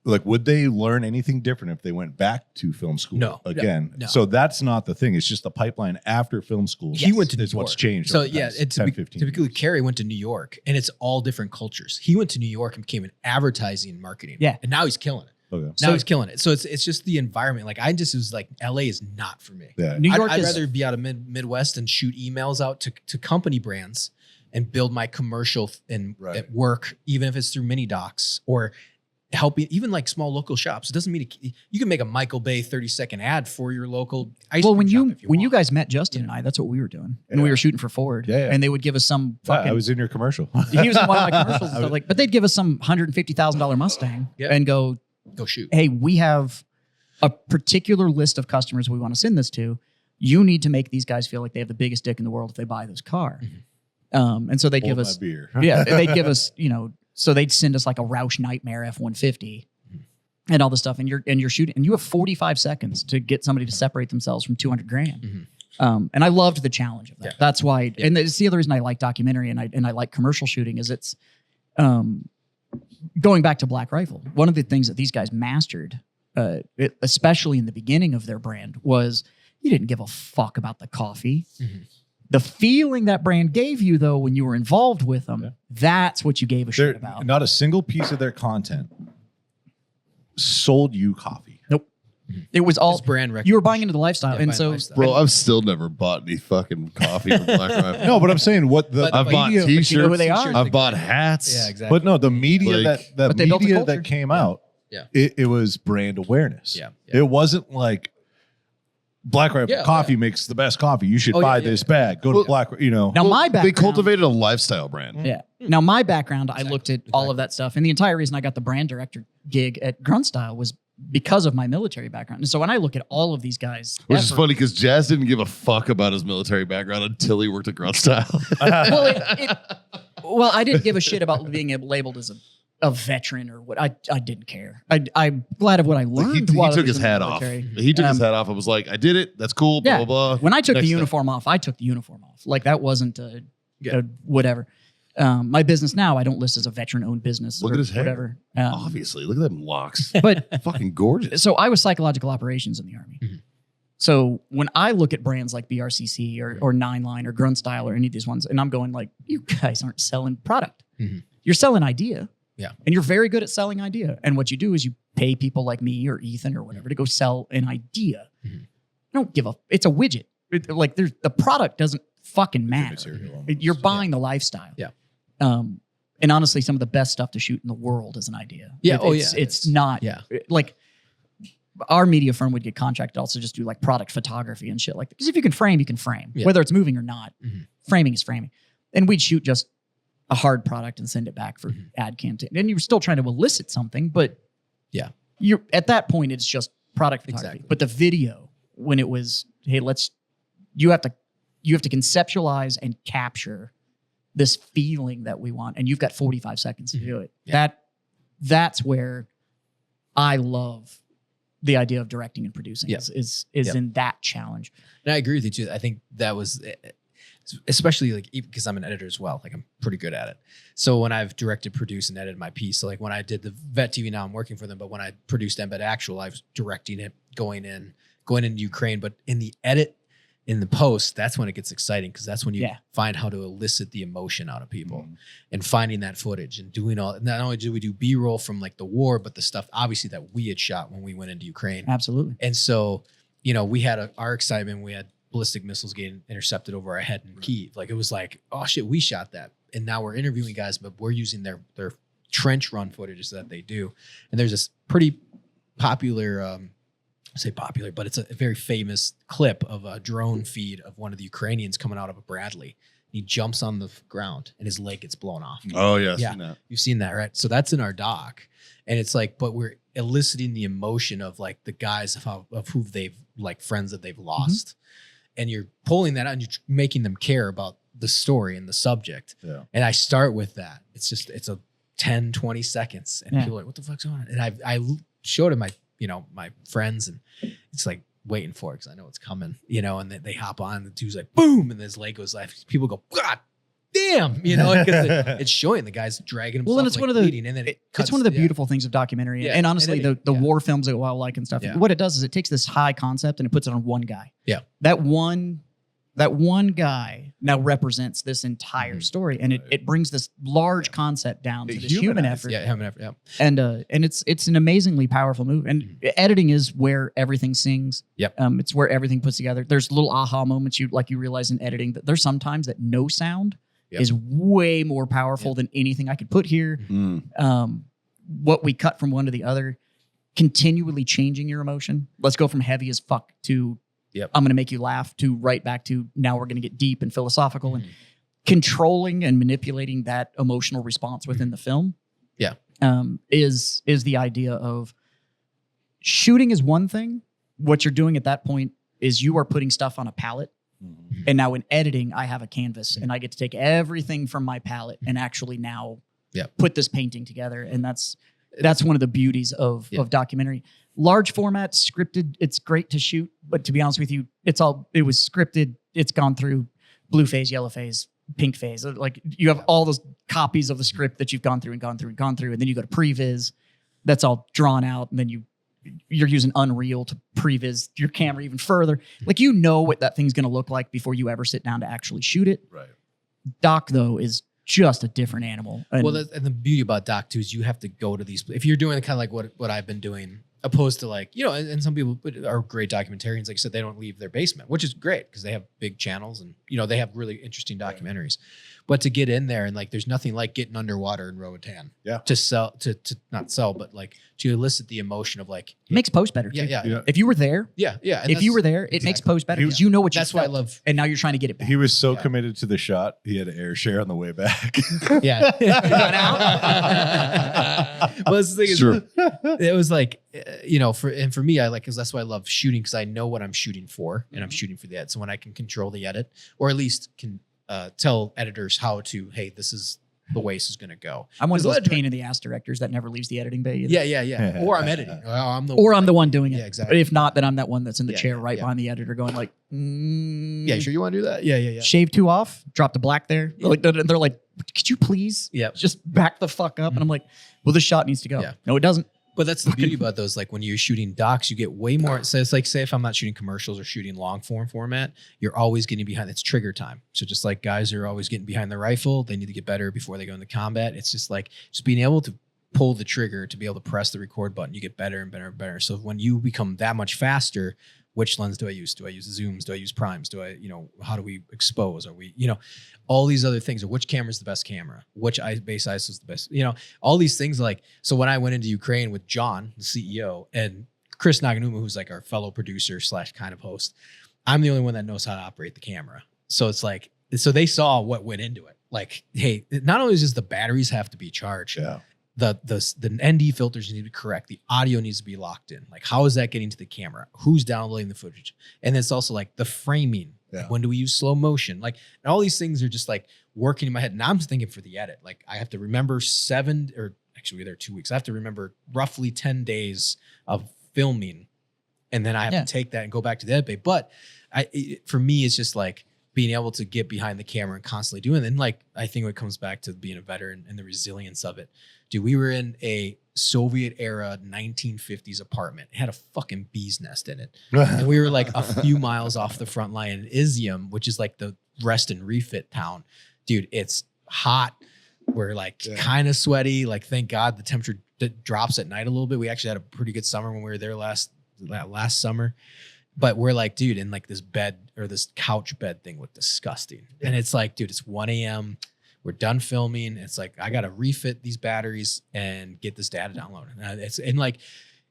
Speaker 2: Like, would they learn anything different if they went back to film school
Speaker 1: No.
Speaker 2: again?
Speaker 1: No.
Speaker 2: So that's not the thing. It's just the pipeline after film school.
Speaker 1: He went to New
Speaker 2: is what's
Speaker 1: York.
Speaker 2: changed.
Speaker 1: So
Speaker 2: over the
Speaker 1: yeah,
Speaker 2: past
Speaker 1: it's
Speaker 2: 10, 15
Speaker 1: typically
Speaker 2: years.
Speaker 1: Carrie went to New York, and it's all different cultures. He went to New York and became an advertising and marketing.
Speaker 4: Yeah.
Speaker 1: And now he's killing it.
Speaker 2: Okay.
Speaker 1: Now he's killing it. So it's just the environment. Like I just was like, LA is not for me.
Speaker 2: Yeah.
Speaker 4: New York
Speaker 1: I'd
Speaker 4: is
Speaker 1: rather be out of Midwest and shoot emails out to company brands and build my commercial and
Speaker 2: Right.
Speaker 1: at work, even if it's through mini docs or helping even like small local shops. It doesn't mean you can make a Michael Bay 30-second ad for your local ice
Speaker 4: well,
Speaker 1: cream
Speaker 4: when
Speaker 1: shop
Speaker 4: you
Speaker 1: if
Speaker 4: when you
Speaker 1: want.
Speaker 4: guys met Justin and I, that's what we were doing, and we
Speaker 2: Yeah.
Speaker 4: were shooting for Ford.
Speaker 2: Yeah, yeah.
Speaker 4: And they would give us some
Speaker 2: Yeah,
Speaker 4: fucking.
Speaker 2: I was in your commercial.
Speaker 4: he was in one of my commercials, and stuff like, but they'd give us some $150,000 Mustang
Speaker 1: Yeah.
Speaker 4: and go,
Speaker 1: go shoot.
Speaker 4: "Hey, we have a particular list of customers we want to send this to. You need to make these guys feel like they have the biggest dick in the world if they buy this car." And so they'd give
Speaker 2: Hold my
Speaker 4: us,
Speaker 2: beer.
Speaker 4: yeah, they'd give us, so they'd send us like a Roush Nightmare F-150 and all this stuff, and you're shooting, and you have 45 seconds to get somebody to separate themselves from 200 grand. And I loved the challenge of that.
Speaker 1: Yeah.
Speaker 4: That's why,
Speaker 1: Yeah.
Speaker 4: and it's the other reason I like documentary and I like commercial shooting is it's going back to Black Rifle. One of the things that these guys mastered, especially in the beginning of their brand, was you didn't give a fuck about the coffee.
Speaker 1: Mhm.
Speaker 4: The feeling that brand gave you, though, when you were involved with them,
Speaker 2: Yeah.
Speaker 4: that's what you gave a shit
Speaker 2: There-
Speaker 4: about.
Speaker 2: not a single piece of their content sold you coffee.
Speaker 4: Nope. It was all
Speaker 1: It's brand recognition.
Speaker 4: you were buying into the lifestyle,
Speaker 1: Yeah,
Speaker 4: and
Speaker 1: buying
Speaker 4: so
Speaker 1: lifestyle.
Speaker 3: Bro, I've still never bought any fucking coffee from Black Rifle.
Speaker 2: No, but I'm saying what the
Speaker 1: But-
Speaker 3: I've bought
Speaker 1: media-
Speaker 3: t-shirts.
Speaker 4: you know who they are.
Speaker 3: I've bought hats.
Speaker 1: Yeah, exactly.
Speaker 2: but no, the media
Speaker 3: Like-
Speaker 2: that
Speaker 4: But they built a
Speaker 2: media
Speaker 4: culture.
Speaker 2: that came out,
Speaker 1: Yeah.
Speaker 2: it was brand awareness.
Speaker 1: Yeah, yeah.
Speaker 2: It wasn't like Black Rifle
Speaker 1: Yeah,
Speaker 2: coffee
Speaker 1: yeah.
Speaker 2: makes the best coffee. You should
Speaker 1: Oh, yeah,
Speaker 2: buy
Speaker 1: yeah.
Speaker 2: this bag. Go
Speaker 3: Well,
Speaker 2: to Black,
Speaker 4: Now
Speaker 3: Well,
Speaker 4: my background,
Speaker 3: they cultivated a lifestyle brand.
Speaker 4: Yeah. Now my background, I
Speaker 1: Exactly,
Speaker 4: looked at all of that stuff, and the entire reason I got the brand director gig at Gruntstyle was because of my military background. And so when I look at all of these guys,
Speaker 3: Which is
Speaker 4: effort-
Speaker 3: funny because Jazz didn't give a fuck about his military background until he worked at Grunt Style.
Speaker 4: well, I didn't give a shit about being labeled as a veteran or what. I didn't care. I'm glad of what I learned.
Speaker 3: he
Speaker 4: while I
Speaker 3: took
Speaker 4: was
Speaker 3: his
Speaker 4: in the
Speaker 3: hat off.
Speaker 4: military.
Speaker 3: He took his
Speaker 4: Um,
Speaker 3: hat off and was like, I did it. That's cool. Blah,
Speaker 4: Yeah.
Speaker 3: blah, blah.
Speaker 4: When I took
Speaker 3: Next
Speaker 4: the
Speaker 3: step.
Speaker 4: uniform off, I took the uniform off. Like that wasn't a
Speaker 1: Yeah.
Speaker 4: whatever. My business now, I don't list as a veteran-owned business.
Speaker 3: Look
Speaker 4: or
Speaker 3: at his hair.
Speaker 4: whatever.
Speaker 3: Obviously, look at them locks.
Speaker 4: But
Speaker 3: Fucking gorgeous.
Speaker 4: so I was psychological operations in the Army.
Speaker 1: Mhm.
Speaker 4: So when I look at brands like BRCC or Nine Line or Grunt Style or any of these ones, and I'm going like, you guys aren't selling product.
Speaker 1: Mhm.
Speaker 4: You're selling idea.
Speaker 1: Yeah.
Speaker 4: And you're very good at selling idea. And what you do is you pay people like me or Ethan or whatever to go sell an idea.
Speaker 1: Mhm.
Speaker 4: I don't give a, it's a widget. Like there's the product doesn't fucking matter.
Speaker 2: material
Speaker 4: You're buying the lifestyle.
Speaker 1: Yeah.
Speaker 4: And honestly, some of the best stuff to shoot in the world is an idea.
Speaker 1: Yeah. Oh,
Speaker 4: It's,
Speaker 1: yeah.
Speaker 4: it's not
Speaker 1: Yeah.
Speaker 4: like our media firm would get contracted to also just do like product photography and shit like that. Because if you can frame, you can frame,
Speaker 1: Yeah.
Speaker 4: whether it's moving or not.
Speaker 1: Mhm.
Speaker 4: Framing is framing. And we'd shoot just a hard product and send it back for
Speaker 1: Mhm.
Speaker 4: ad campaign. And you're still trying to elicit something, but
Speaker 1: Yeah.
Speaker 4: you're at that point it's just product photography.
Speaker 1: Exactly.
Speaker 4: But the video, when it was, hey, you have to conceptualize and capture this feeling that we want, and you've got 45 seconds to do it.
Speaker 1: Yeah.
Speaker 4: That's where I love the idea of directing and producing
Speaker 1: Yeah.
Speaker 4: is
Speaker 1: Yeah.
Speaker 4: in that challenge.
Speaker 1: And I agree with you too. I think that was, especially like because I'm an editor as well. Like I'm pretty good at it. So when I've directed, produced, and edited my piece, so like when I did the Vet TV, now I'm working for them. But when I produced Embed Actual, I was directing it, going into Ukraine. But in the edit, in the post, that's when it gets exciting because that's when you
Speaker 4: Yeah.
Speaker 1: find how to elicit the emotion out of people
Speaker 2: Mhm.
Speaker 1: and finding that footage and doing all. Not only do we do B-roll from like the war, but the stuff obviously that we had shot when we went into Ukraine.
Speaker 4: Absolutely.
Speaker 1: And so we had our excitement. We had ballistic missiles getting intercepted over our head in Kyiv. Like it was like, oh shit, we shot that. And now we're interviewing guys, but we're using their trench run footage that they do. And there's this pretty popular, I say popular, but it's a very famous clip of a drone feed of one of the Ukrainians coming out of a Bradley. He jumps on the ground and his leg gets blown off.
Speaker 3: Oh yeah,
Speaker 1: Yeah.
Speaker 3: seen that.
Speaker 1: You've seen that, right? So that's in our doc. And it's like, but we're eliciting the emotion of like the guys of who they've like friends that they've lost. And you're pulling that out and you're making them care about the story and the subject.
Speaker 2: Yeah.
Speaker 1: And I start with that. It's a 10, 20 seconds. And
Speaker 4: Yeah.
Speaker 1: people are like, what the fuck's going on? And I showed him my friends, and it's like waiting for it because I know it's coming, and they hop on, and the dude's like, boom, and his leg goes left. People go, God damn, because it's showing the guy's dragging himself.
Speaker 4: Well, and it's
Speaker 1: like
Speaker 4: one of the
Speaker 1: bleeding, and then
Speaker 4: it's one of the beautiful things of documentary,
Speaker 1: Yeah,
Speaker 4: and honestly,
Speaker 1: and
Speaker 4: the
Speaker 1: yeah.
Speaker 4: war films that I like and stuff.
Speaker 1: Yeah.
Speaker 4: What it does is it takes this high concept and it puts it on one guy.
Speaker 1: Yeah.
Speaker 4: That one guy now represents this entire story, and it brings this large concept down to
Speaker 2: It
Speaker 4: this human
Speaker 2: humanizes
Speaker 4: effort.
Speaker 1: Yeah, having effort. Yeah.
Speaker 4: And it's an amazingly powerful move. And editing is where everything sings.
Speaker 1: Yep.
Speaker 4: It's where everything puts together. There's little aha moments you realize in editing that there's sometimes that no sound
Speaker 1: Yep.
Speaker 4: is way more powerful than anything I could put here. What we cut from one to the other, continually changing your emotion. Let's go from heavy as fuck to
Speaker 1: Yep.
Speaker 4: I'm going to make you laugh to right back to now we're going to get deep and philosophical, and controlling and manipulating that emotional response within the film.
Speaker 1: Yeah.
Speaker 4: Is the idea of shooting is one thing. What you're doing at that point is you are putting stuff on a palette. And now in editing, I have a canvas and I get to take everything from my palette and actually now put this painting together. And that's one of the beauties of documentary. Large format, scripted, it's great to shoot. But to be honest with you, it was scripted. It's gone through blue phase, yellow phase, pink phase. Like you have all those copies of the script that you've gone through. And then you go to previs. That's all drawn out. And then you're using Unreal to previs your camera even further. Like what that thing's going to look like before you ever sit down to actually shoot it.
Speaker 2: Right.
Speaker 4: Doc, though, is just a different animal. And
Speaker 1: And the beauty about doc too is you have to go to these. If you're doing kind of like what I've been doing, opposed to like and some people are great documentarians. Like I said, they don't leave their basement, which is great because they have big channels and they have really interesting documentaries. But to get in there and like, there's nothing like getting underwater in Roatan.
Speaker 2: Yeah.
Speaker 1: To sell to not sell, but like to elicit the emotion of like
Speaker 4: it makes post better. Too.
Speaker 1: yeah.
Speaker 4: If you were there,
Speaker 1: Yeah. And
Speaker 4: if you were there, it
Speaker 1: exactly.
Speaker 4: makes post better
Speaker 2: He-
Speaker 4: because you know what you
Speaker 1: That's why I
Speaker 4: felt,
Speaker 1: love.
Speaker 4: and now you're trying to get it back.
Speaker 2: He was so committed to the shot, he had to air share on the way back.
Speaker 1: Yeah. Well, the thing is,
Speaker 3: Sure.
Speaker 1: it was like, for me, I like, because that's why I love shooting, because I know what I'm shooting for and I'm shooting for the edit. So when I can control the edit, or at least can tell editors how to, hey, this is the way this is going to go.
Speaker 4: I'm one of
Speaker 1: There's a
Speaker 4: those
Speaker 1: lot of
Speaker 4: pain in the ass directors that never leaves the editing bay either.
Speaker 1: Yeah. Or I'm editing. I'm
Speaker 4: the one doing it.
Speaker 1: Yeah, exactly.
Speaker 4: But if not, then I'm that one that's in the
Speaker 1: Yeah,
Speaker 4: chair
Speaker 1: yeah,
Speaker 4: right
Speaker 1: yeah.
Speaker 4: behind the editor going like,
Speaker 1: Yeah, sure you want to do that? Yeah.
Speaker 4: shave two off, drop the black there. They're like, could you please just back the fuck up? And I'm like, well, this shot needs to go.
Speaker 1: Yeah.
Speaker 4: No, it doesn't.
Speaker 1: But that's the beauty about those. Like when you're shooting docs, you get way more. So it's like, say if I'm not shooting commercials or shooting long form format, you're always getting behind. It's trigger time. So just like guys are always getting behind the rifle, they need to get better before they go into combat. It's just like just being able to pull the trigger to be able to press the record button. You get better and better and better. So when you become that much faster, which lens do I use? Do I use zooms? Do I use primes? Do I, how do we expose? Are we, all these other things, or which camera is the best camera? Which base ISO is the best? All these things like, so when I went into Ukraine with John, the CEO, and Chris Nagel, who's like our fellow producer / kind of host, I'm the only one that knows how to operate the camera. So it's like, so they saw what went into it. Like, hey, not only does the batteries have to be charged,
Speaker 2: Yeah.
Speaker 1: the ND filters need to be correct. The audio needs to be locked in. Like, how is that getting to the camera? Who's downloading the footage? And it's also like the framing.
Speaker 2: Yeah.
Speaker 1: Like, when do we use slow motion? Like, and all these things are just like working in my head. And I'm just thinking for the edit, like I have to remember 7, or actually we're there 2 weeks. I have to remember roughly 10 days of filming. And then I have to take that and go back to the edit bay. But for me, it's just like being able to get behind the camera and constantly doing it. And like, I think it comes back to being a veteran and the resilience of it. Dude, we were in a Soviet era 1950s apartment. It had a fucking bee's nest in it. And we were like a few miles off the front line in Izium, which is like the rest and refit town. Dude, it's hot. We're like kind of sweaty. Like, thank God the temperature drops at night a little bit. We actually had a pretty good summer when we were there last summer. But we're like, dude, and like this bed or this couch bed thing looked disgusting. And it's like, dude, it's 1 a.m. We're done filming. It's like, I got to refit these batteries and get this data downloaded. And like,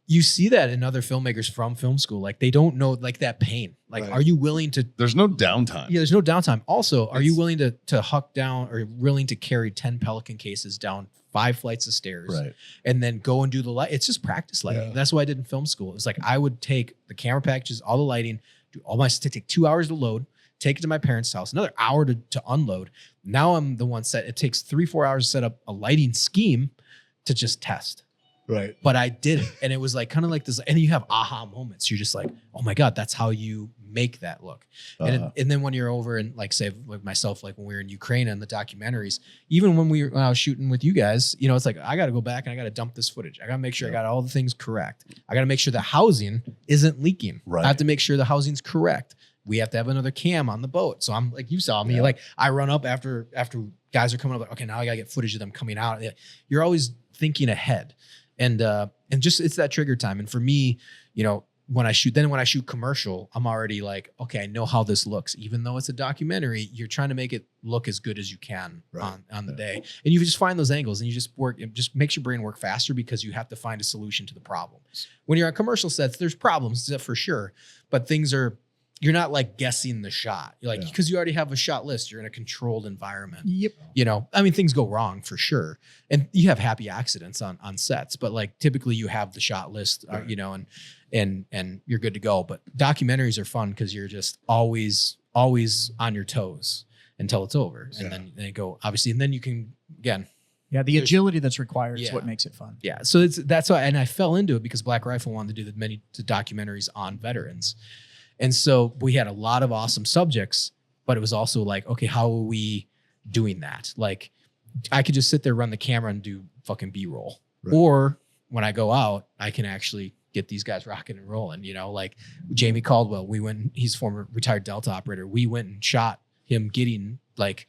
Speaker 1: you see that in other filmmakers from film school. Like they don't know like that pain. Like, are you willing to?
Speaker 3: There's no downtime.
Speaker 1: Yeah, there's no downtime. Also, are you willing to huck down or willing to carry 10 Pelican cases down 5 flights of stairs and then go and do the light? It's just practice lighting. That's what I did in film school. It was like, I would take the camera packages, all the lighting, do all my, take 2 hours to load, take it to my parents' house, another hour to unload. Now I'm the one set. It takes 3-4 hours to set up a lighting scheme to just test.
Speaker 5: Right.
Speaker 1: But I did it. And it was like kind of like this. And you have aha moments. You're just like, oh my God, that's how you make that look. And then when you're over and like say like myself, like when we were in Ukraine and the documentaries, even when I was shooting with you guys, you know, it's like, I got to go back and I got to dump this footage. I got to make sure I got all the things correct. I got to make sure the housing isn't leaking. I have to make sure the housing's correct. We have to have another cam on the boat. So I'm like, you saw me, like I run up after guys are coming up, like, okay, now I gotta get footage of them coming out. You're always thinking ahead. And just, it's that trigger time. And for me, you know, when I shoot commercial, I'm already like, okay, I know how this looks. Even though it's a documentary, you're trying to make it look as good as you can on the day. And you just find those angles and you just work, it just makes your brain work faster because you have to find a solution to the problem. When you're on commercial sets, there's problems for sure, but you're not like guessing the shot. You're like, because you already have a shot list, you're in a controlled environment. Yep. You know, I mean, things go wrong for sure. And you have happy accidents on sets, but like typically you have the shot list, you know, and you're good to go. But documentaries are fun because you're just always on your toes until it's over. And then they go, obviously, and then you can, again.
Speaker 4: Yeah, the agility that's required is what makes it fun.
Speaker 1: Yeah, so that's why, and I fell into it because Black Rifle wanted to do the documentaries on veterans. And so we had a lot of awesome subjects, but it was also like, okay, how are we doing that? Like, I could just sit there, run the camera and do fucking B-roll. Or when I go out, I can actually get these guys rocking and rolling, you know, like Jamie Caldwell, he's former retired Delta operator. We went and shot him getting like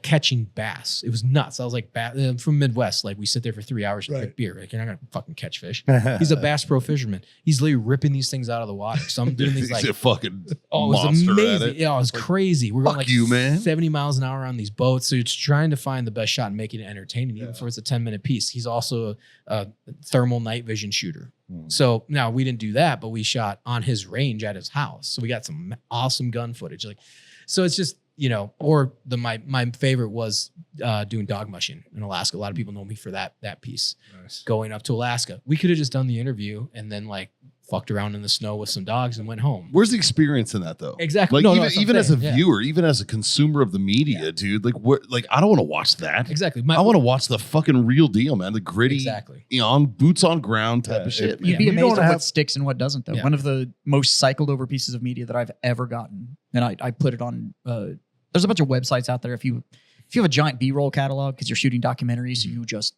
Speaker 1: catching bass. It was nuts. I was like, I'm from Midwest. Like we sit there for 3 hours and drink beer. Like you're not going to fucking catch fish. He's a Bass Pro fisherman. He's literally ripping these things out of the water. So I'm doing these like,
Speaker 3: he's a fucking
Speaker 1: oh, it was
Speaker 3: monster
Speaker 1: amazing.
Speaker 3: at it.
Speaker 1: Yeah, it was crazy. We're going like
Speaker 3: man.
Speaker 1: 70 miles an hour on these boats. So it's trying to find the best shot and making it entertaining, even if it's a 10-minute piece. He's also a thermal night vision shooter. So now we didn't do that, but we shot on his range at his house. So we got some awesome gun footage. Like, so it's just, you know, or my favorite was doing dog mushing in Alaska. A lot of people know me for that piece. Nice. Going up to Alaska. We could have just done the interview and then like fucked around in the snow with some dogs and went home.
Speaker 3: Where's the experience in that though?
Speaker 1: Exactly.
Speaker 3: Like even as a viewer, even as a consumer of the media, dude, like I don't want to watch that.
Speaker 1: Exactly.
Speaker 3: I want to watch the fucking real deal, man. The gritty, you know, on boots on ground type of shit.
Speaker 4: You'd be amazed at what sticks and what doesn't though. One of the most cycled over pieces of media that I've ever gotten. And I put it on, there's a bunch of websites out there. If you have a giant B-roll catalog, because you're shooting documentaries, you just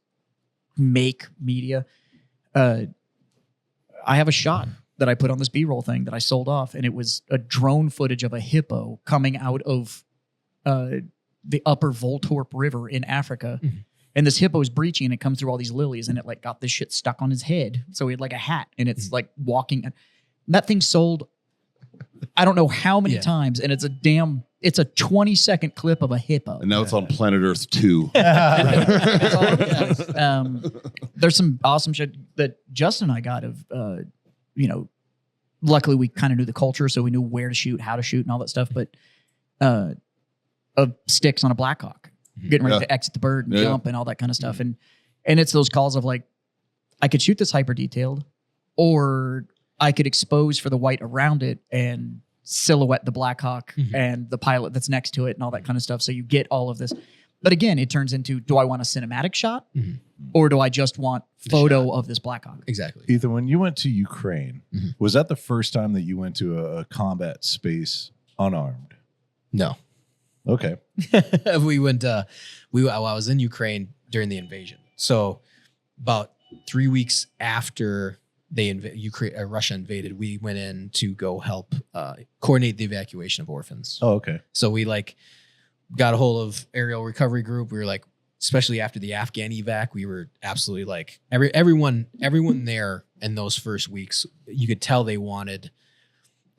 Speaker 4: make media. I have a shot that I put on this B-roll thing that I sold off, and it was a drone footage of a hippo coming out of the upper Voltorp River in Africa. Mm-hmm. And this hippo is breaching, and it comes through all these lilies, and it like got this shit stuck on his head. So he had like a hat, and it's like walking. And that thing sold, I don't know how many times, and it's a 20-second clip of a hippo.
Speaker 3: And now it's on Planet Earth 2.
Speaker 4: That's all it is. There's some awesome shit that Justin and I got of, you know, luckily we kind of knew the culture, so we knew where to shoot, how to shoot, and all that stuff. But of sticks on a Blackhawk, getting ready to exit the bird and jump and all that kind of stuff. And it's those calls of like, I could shoot this hyper detailed, or I could expose for the white around it and silhouette the Blackhawk and the pilot that's next to it and all that kind of stuff. So you get all of this. But again, it turns into, do I want a cinematic shot or do I just want photo of this Blackhawk?
Speaker 1: Exactly.
Speaker 2: Ethan, when you went to Ukraine, was that the first time that you went to a combat space unarmed?
Speaker 1: No.
Speaker 2: Okay.
Speaker 1: We went, I was in Ukraine during the invasion. So about 3 weeks after Russia invaded, we went in to go help coordinate the evacuation of orphans.
Speaker 2: Oh, okay.
Speaker 1: So we got a hold of aerial recovery group. We were like, especially after the Afghan evac, we were absolutely like everyone there in those first weeks, you could tell they wanted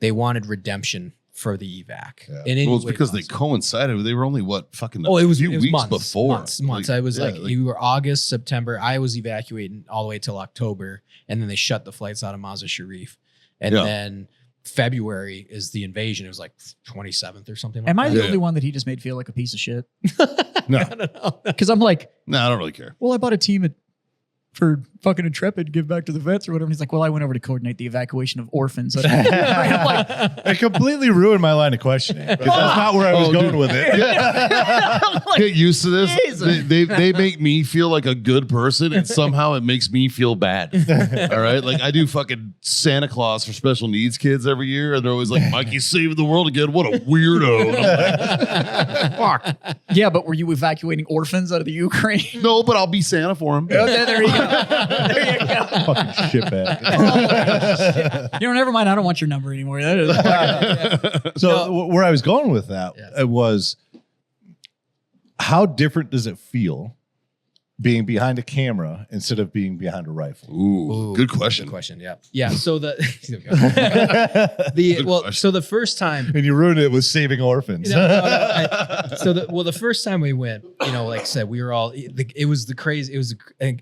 Speaker 1: they wanted redemption for the evac.
Speaker 2: Yeah.
Speaker 1: In any
Speaker 3: Well, it's
Speaker 1: way
Speaker 3: because they
Speaker 1: possible.
Speaker 3: coincided. They were only fucking
Speaker 1: Oh, it was,
Speaker 3: few
Speaker 1: it was
Speaker 3: weeks
Speaker 1: months,
Speaker 3: before.
Speaker 1: months. I was
Speaker 3: yeah,
Speaker 1: we were August, September. I was evacuating all the way till October, and then they shut the flights out of Mazar Sharif, and
Speaker 3: Yeah.
Speaker 1: then February is the invasion. It was like 27th or something.
Speaker 4: Am I
Speaker 1: like
Speaker 4: the
Speaker 3: Yeah.
Speaker 4: only one that he just made feel like a piece of shit?
Speaker 1: that.
Speaker 3: No.
Speaker 1: I don't know.
Speaker 4: Because I'm like,
Speaker 3: no, I don't really care.
Speaker 4: well, I bought a team for fucking Intrepid to give back to the vets or whatever. And he's like, well, I went over to coordinate the evacuation of orphans. I'm like,
Speaker 2: It completely ruined my line of questioning because that's not where I was going with it.
Speaker 4: I'm like,
Speaker 3: Get used to this.
Speaker 4: Jesus.
Speaker 3: They make me feel like a good person, and somehow it makes me feel bad. All right, like I do fucking Santa Claus for special needs kids every year, and they're always like, "Mikey's saving the world again." What a weirdo! And I'm like, fuck.
Speaker 4: yeah, but were you evacuating orphans out of the Ukraine?
Speaker 3: No, but I'll be Santa for him.
Speaker 4: Okay, there you go. There you go.
Speaker 2: Fucking shitbag.
Speaker 4: You know, never mind. I don't want your number anymore. That is
Speaker 2: So where I was going with that
Speaker 1: Yeah.
Speaker 2: it was, how different does it feel being behind a camera instead of being behind a rifle?
Speaker 3: Ooh, good question.
Speaker 1: Good question. Yeah. Yeah. So so the first time.
Speaker 2: And you ruined it with saving orphans.
Speaker 1: The first time we went, like I said, we were all. It was the crazy. It was.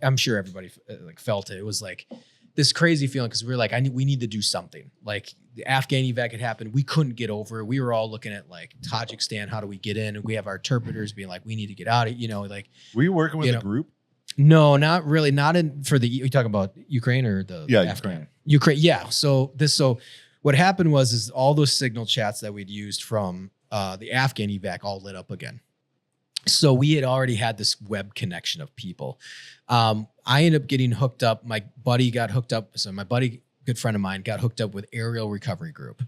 Speaker 1: I'm sure everybody like felt it. It was like this crazy feeling because we were like, we need to do something. Like the Afghan evac had happened, we couldn't get over it. We were all looking at like Tajikistan. How do we get in? And we have our interpreters being like, we need to get out of. Like.
Speaker 2: Were you working with
Speaker 1: You
Speaker 2: a
Speaker 1: know,
Speaker 2: group?
Speaker 1: No, not really. Not in for the. You talking about Ukraine or the?
Speaker 2: Yeah,
Speaker 1: Afghan? Ukraine. Yeah. So what happened was all those signal chats that we'd used from the Afghan evac all lit up again. So we had already had this web connection of people. I ended up getting hooked up. My buddy got hooked up. So my buddy, good friend of mine, got hooked up with Aerial Recovery Group.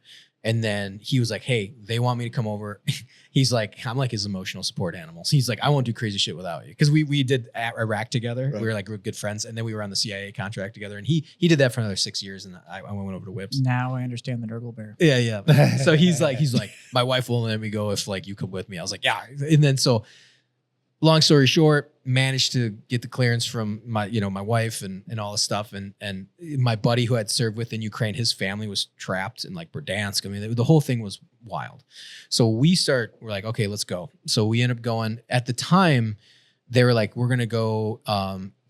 Speaker 1: And then he was like, hey, they want me to come over. He's like, I'm like his emotional support animal. So he's like, I won't do crazy shit without you. Because we did Iraq together.
Speaker 2: Right.
Speaker 1: We were like good friends. And then we were on the CIA contract together. And he did that for another 6 years. And I went over to Whips.
Speaker 4: Now I understand the Nurgle Bear.
Speaker 1: Yeah, yeah. So he's like, my wife won't let me go if like you come with me. I was like, yeah. And then long story short, managed to get the clearance from my wife and all this stuff. And my buddy who I'd served with in Ukraine, his family was trapped in like Berdansk. I mean, the whole thing was wild. So we're like, okay, let's go. So we end up going. At the time, they were like, we're going to go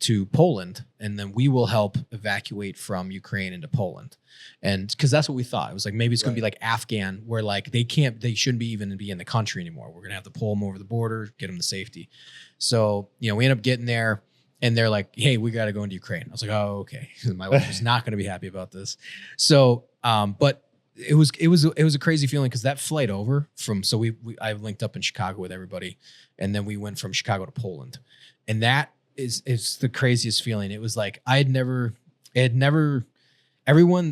Speaker 1: to Poland, and then we will help evacuate from Ukraine into Poland. And because that's what we thought. It was like, maybe it's going to be like Afghan, where like they shouldn't even be in the country anymore. We're going to have to pull them over the border, get them to safety. So, we end up getting there, and they're like, hey, we got to go into Ukraine. I was like, oh, okay. My wife was not going to be happy about this. So, but it was a crazy feeling because that flight over I linked up in Chicago with everybody, and then we went from Chicago to Poland. And that is the craziest feeling. It was like everyone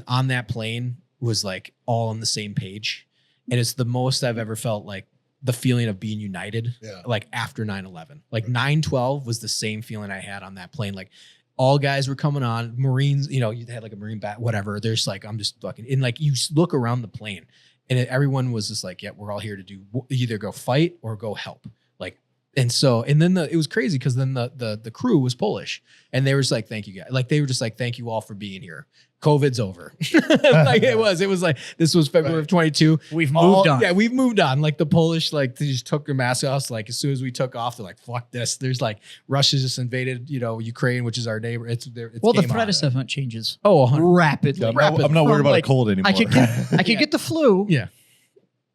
Speaker 1: on that plane was like all on the same page. And it's the most I've ever felt like the feeling of being united, like after 9/11. Like 9/12 was the same feeling I had on that plane. Like all guys were coming on, Marines, you had like a Marine bat, whatever. There's like, I'm just fucking, and like you look around the plane and everyone was just like, yeah, we're all here to either go fight or go help. Like, and then it was crazy because then the crew was Polish and they were just like, thank you guys. Like they were just like, thank you all for being here. COVID's over. Like it was like, this was February of 22.
Speaker 4: We've moved on.
Speaker 1: Yeah, we've moved on. Like the Polish, like they just took their mask off. Like as soon as we took off, they're like, fuck this. There's like Russia just invaded, Ukraine, which is our neighbor. It's
Speaker 4: the
Speaker 1: game
Speaker 4: threat
Speaker 1: on.
Speaker 4: assessment changes.
Speaker 1: Oh,
Speaker 4: rapidly.
Speaker 2: I'm not worried about a cold anymore.
Speaker 4: I could get the flu.
Speaker 1: Yeah.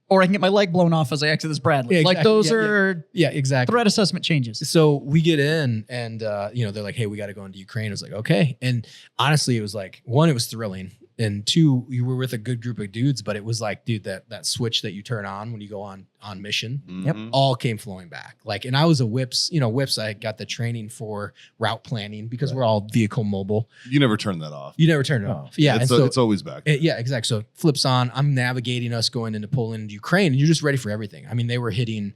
Speaker 4: Or I can get my leg blown off as I exit this Bradley.
Speaker 1: Yeah,
Speaker 4: like
Speaker 1: exactly.
Speaker 4: those
Speaker 1: Yeah,
Speaker 4: are
Speaker 1: Yeah, exactly.
Speaker 4: threat assessment changes.
Speaker 1: So we get in and, they're like, hey, we got to go into Ukraine. I was like, okay. And honestly, it was like, one, it was thrilling. And two, you were with a good group of dudes, but it was like, dude, that switch that you turn on when you go on mission, all came flowing back. Like, and I was a Whips, I got the training for route planning because we're all vehicle mobile.
Speaker 3: You never turn that off.
Speaker 1: You never turn it off. Yeah.
Speaker 3: It's always back.
Speaker 1: Yeah, exactly. So it flips on. I'm navigating us going into Poland and Ukraine, and you're just ready for everything. I mean, they were hitting,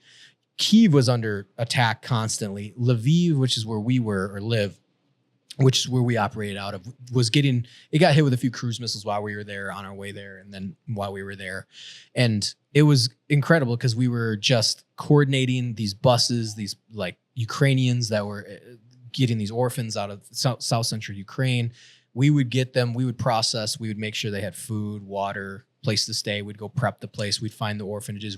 Speaker 1: Kyiv was under attack constantly. Lviv, which is where we were or live, which is where we operated out of, it got hit with a few cruise missiles while we were there, on our way there, and then while we were there. And it was incredible because we were just coordinating these buses, these like Ukrainians that were getting these orphans out of South Central Ukraine. We would get them, we would process, we would make sure they had food, water, place to stay. We'd go prep the place. We'd find the orphanages.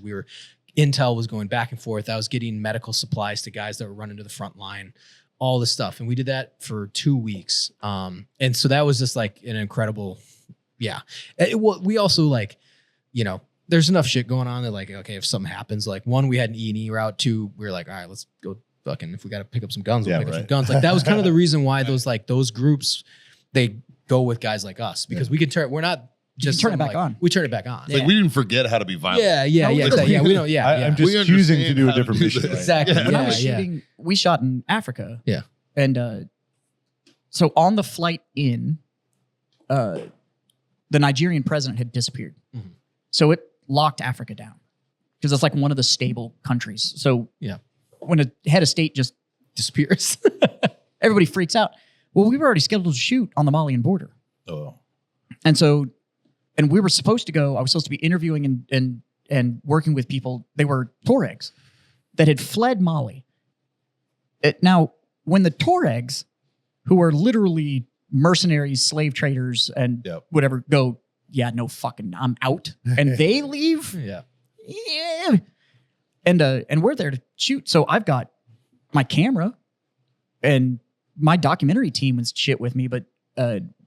Speaker 1: Intel was going back and forth. I was getting medical supplies to guys that were running to the front line, all this stuff. And we did that for 2 weeks. And so that was just like an incredible, we also like, there's enough shit going on that like, okay, if something happens, like one, we had an E&E route. 2, we were like, all right, let's go fucking, if we got to pick up some guns, we'll pick up some guns. Like that was kind of the reason why those groups, they go with guys like us because we can we're not just
Speaker 4: turn it back on.
Speaker 1: We turn it back on.
Speaker 3: Like we didn't forget how to be violent.
Speaker 1: Exactly. We don't.
Speaker 2: I'm just choosing to do a different mission. Right?
Speaker 1: Exactly.
Speaker 4: When I was shooting, we shot in Africa.
Speaker 1: Yeah.
Speaker 4: And so on the flight in, the Nigerian president had disappeared. Mm-hmm. So it locked Africa down because it's like one of the stable countries. So when a head of state just disappears, everybody freaks out. Well, we were already scheduled to shoot on the Malian border.
Speaker 2: Oh.
Speaker 4: And so, and we were supposed to go, I was supposed to be interviewing and working with people. They were Tuaregs that had fled Mali. Now, when the Tuaregs, who are literally mercenaries, slave traders, and whatever, go, no fucking, I'm out. And they leave. And we're there to shoot. So I've got my camera and my documentary team was shit with me, but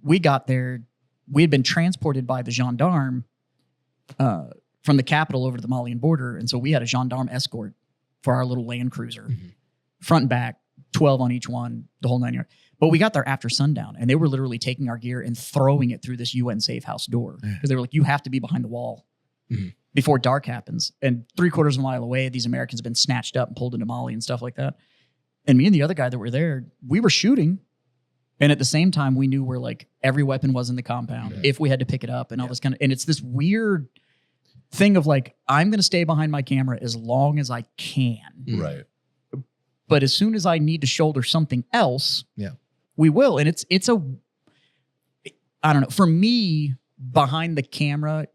Speaker 4: we got there. We had been transported by the gendarme from the capital over to the Malian border. And so we had a gendarme escort for our little Land Cruiser, front and back, 12 on each one, the whole 9 yards. But we got there after sundown, and they were literally taking our gear and throwing it through this UN safe house door because they were like, you have to be behind the wall before dark happens. And 3/4 of a mile away, these Americans have been snatched up and pulled into Mali and stuff like that. And me and the other guy that were there, we were shooting. And at the same time, we knew where like every weapon was in the compound, if we had to pick it up and all this kind of, and it's this weird thing of like, I'm going to stay behind my camera as long as I can.
Speaker 2: Right.
Speaker 4: But as soon as I need to shoulder something else, we will. And it's I don't know, for me, behind the camera,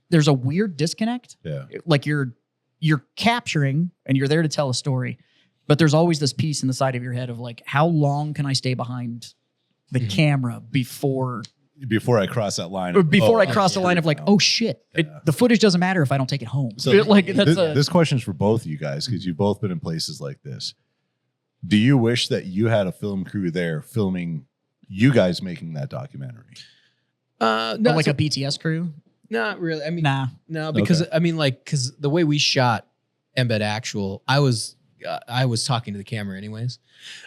Speaker 4: there's a weird disconnect.
Speaker 2: Yeah.
Speaker 4: Like you're capturing and you're there to tell a story. But there's always this piece in the side of your head of like, how long can I stay behind the camera before
Speaker 2: I cross that line?
Speaker 4: I cross the line of like, oh shit, the footage doesn't matter if I don't take it home. So like
Speaker 2: this question's for both of you guys because you've both been in places like this. Do you wish that you had a film crew there filming you guys making that documentary?
Speaker 4: No, like a BTS crew?
Speaker 1: Not really. I mean,
Speaker 4: no,
Speaker 1: because I mean, like, because the way we shot Embed Actual, I was talking to the camera anyways.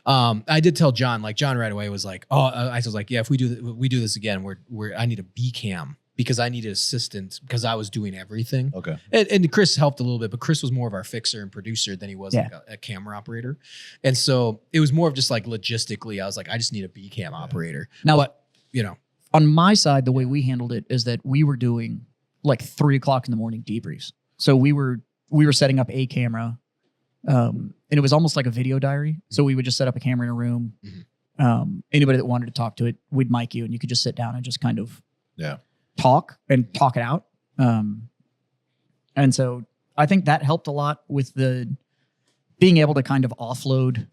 Speaker 1: I did tell John right away was like, I was like, if we do this again, I need a B cam because I need an assistant because I was doing everything.
Speaker 2: Okay.
Speaker 1: And Chris helped a little bit, but Chris was more of our fixer and producer than he was like a camera operator. And so it was more of just like logistically, I was like, I just need a B cam operator.
Speaker 4: Now,
Speaker 1: but
Speaker 4: on my side, the way we handled it is that we were doing like 3 o'clock in the morning debriefs. So we were setting up a camera. And it was almost like a video diary. So we would just set up a camera in a room. Anybody that wanted to talk to it, we'd mic you and you could just sit down and just kind of talk it out. And so I think that helped a lot with the being able to kind of offload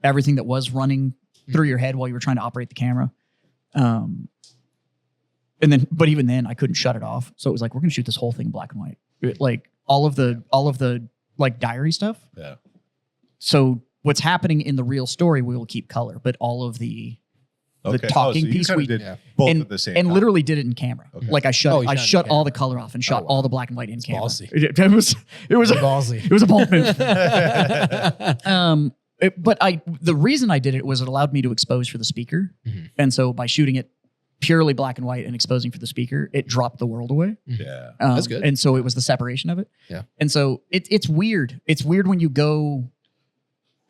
Speaker 4: everything that was running through your head while you were trying to operate the camera. But even then I couldn't shut it off. So it was like, we're going to shoot this whole thing in black and white. Like all of the like diary stuff.
Speaker 2: Yeah.
Speaker 4: So what's happening in the real story, we will keep color, but all of the talking piece we
Speaker 2: did both at the same time.
Speaker 4: Literally did it in camera. Okay. Like I shut all the color off and shot all the black and white in camera. It was
Speaker 1: ballsy.
Speaker 4: It was a bold move. But the reason I did it was it allowed me to expose for the speaker. And so by shooting it purely black and white and exposing for the speaker, it dropped the world away.
Speaker 2: Yeah.
Speaker 1: That's good.
Speaker 4: And so it was the separation of it.
Speaker 1: Yeah.
Speaker 4: And so it's weird. It's weird when you go,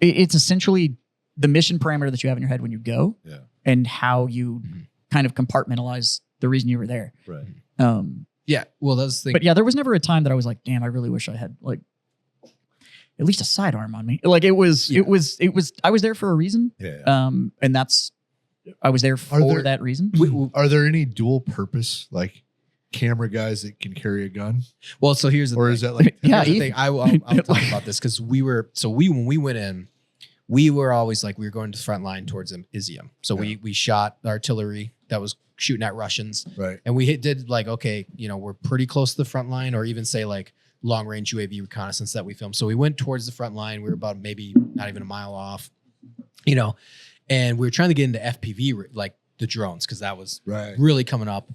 Speaker 4: it's essentially the mission parameter that you have in your head when you go and how you kind of compartmentalize the reason you were there.
Speaker 2: Right.
Speaker 1: Well, that's the thing.
Speaker 4: But there was never a time that I was like, damn, I really wish I had like at least a sidearm on me. Like it was, I was there for a reason.
Speaker 2: Yeah.
Speaker 4: And I was there for that reason.
Speaker 5: Are there any dual purpose like camera guys that can carry a gun?
Speaker 1: Well, so here's the thing.
Speaker 5: Is that like
Speaker 1: here's the thing. I'll talk about this because when we went in, we were always like we were going to the front line towards Izium. So we shot artillery that was shooting at Russians.
Speaker 5: Right.
Speaker 1: And we did like, okay, we're pretty close to the front line, or even say like long range UAV reconnaissance that we filmed. So we went towards the front line. We were about maybe not even a mile off, and we were trying to get into FPV, like the drones, because that was really coming up.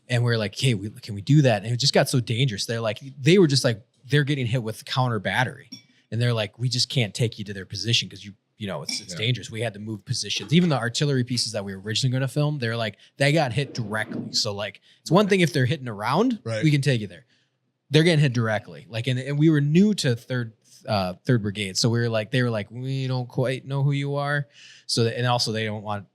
Speaker 1: And we were like, hey, can we do that? And it just got so dangerous. They were just like, they're getting hit with counter battery. And they're like, we just can't take you to their position because it's dangerous. We had to move positions. Even the artillery pieces that we were originally going to film, they're like, they got hit directly. So like, it's one thing if they're hitting around, we can take you there. They're getting hit directly. Like, and we were new to third brigade. So they were like, we don't quite know who you are. So, and also they don't want,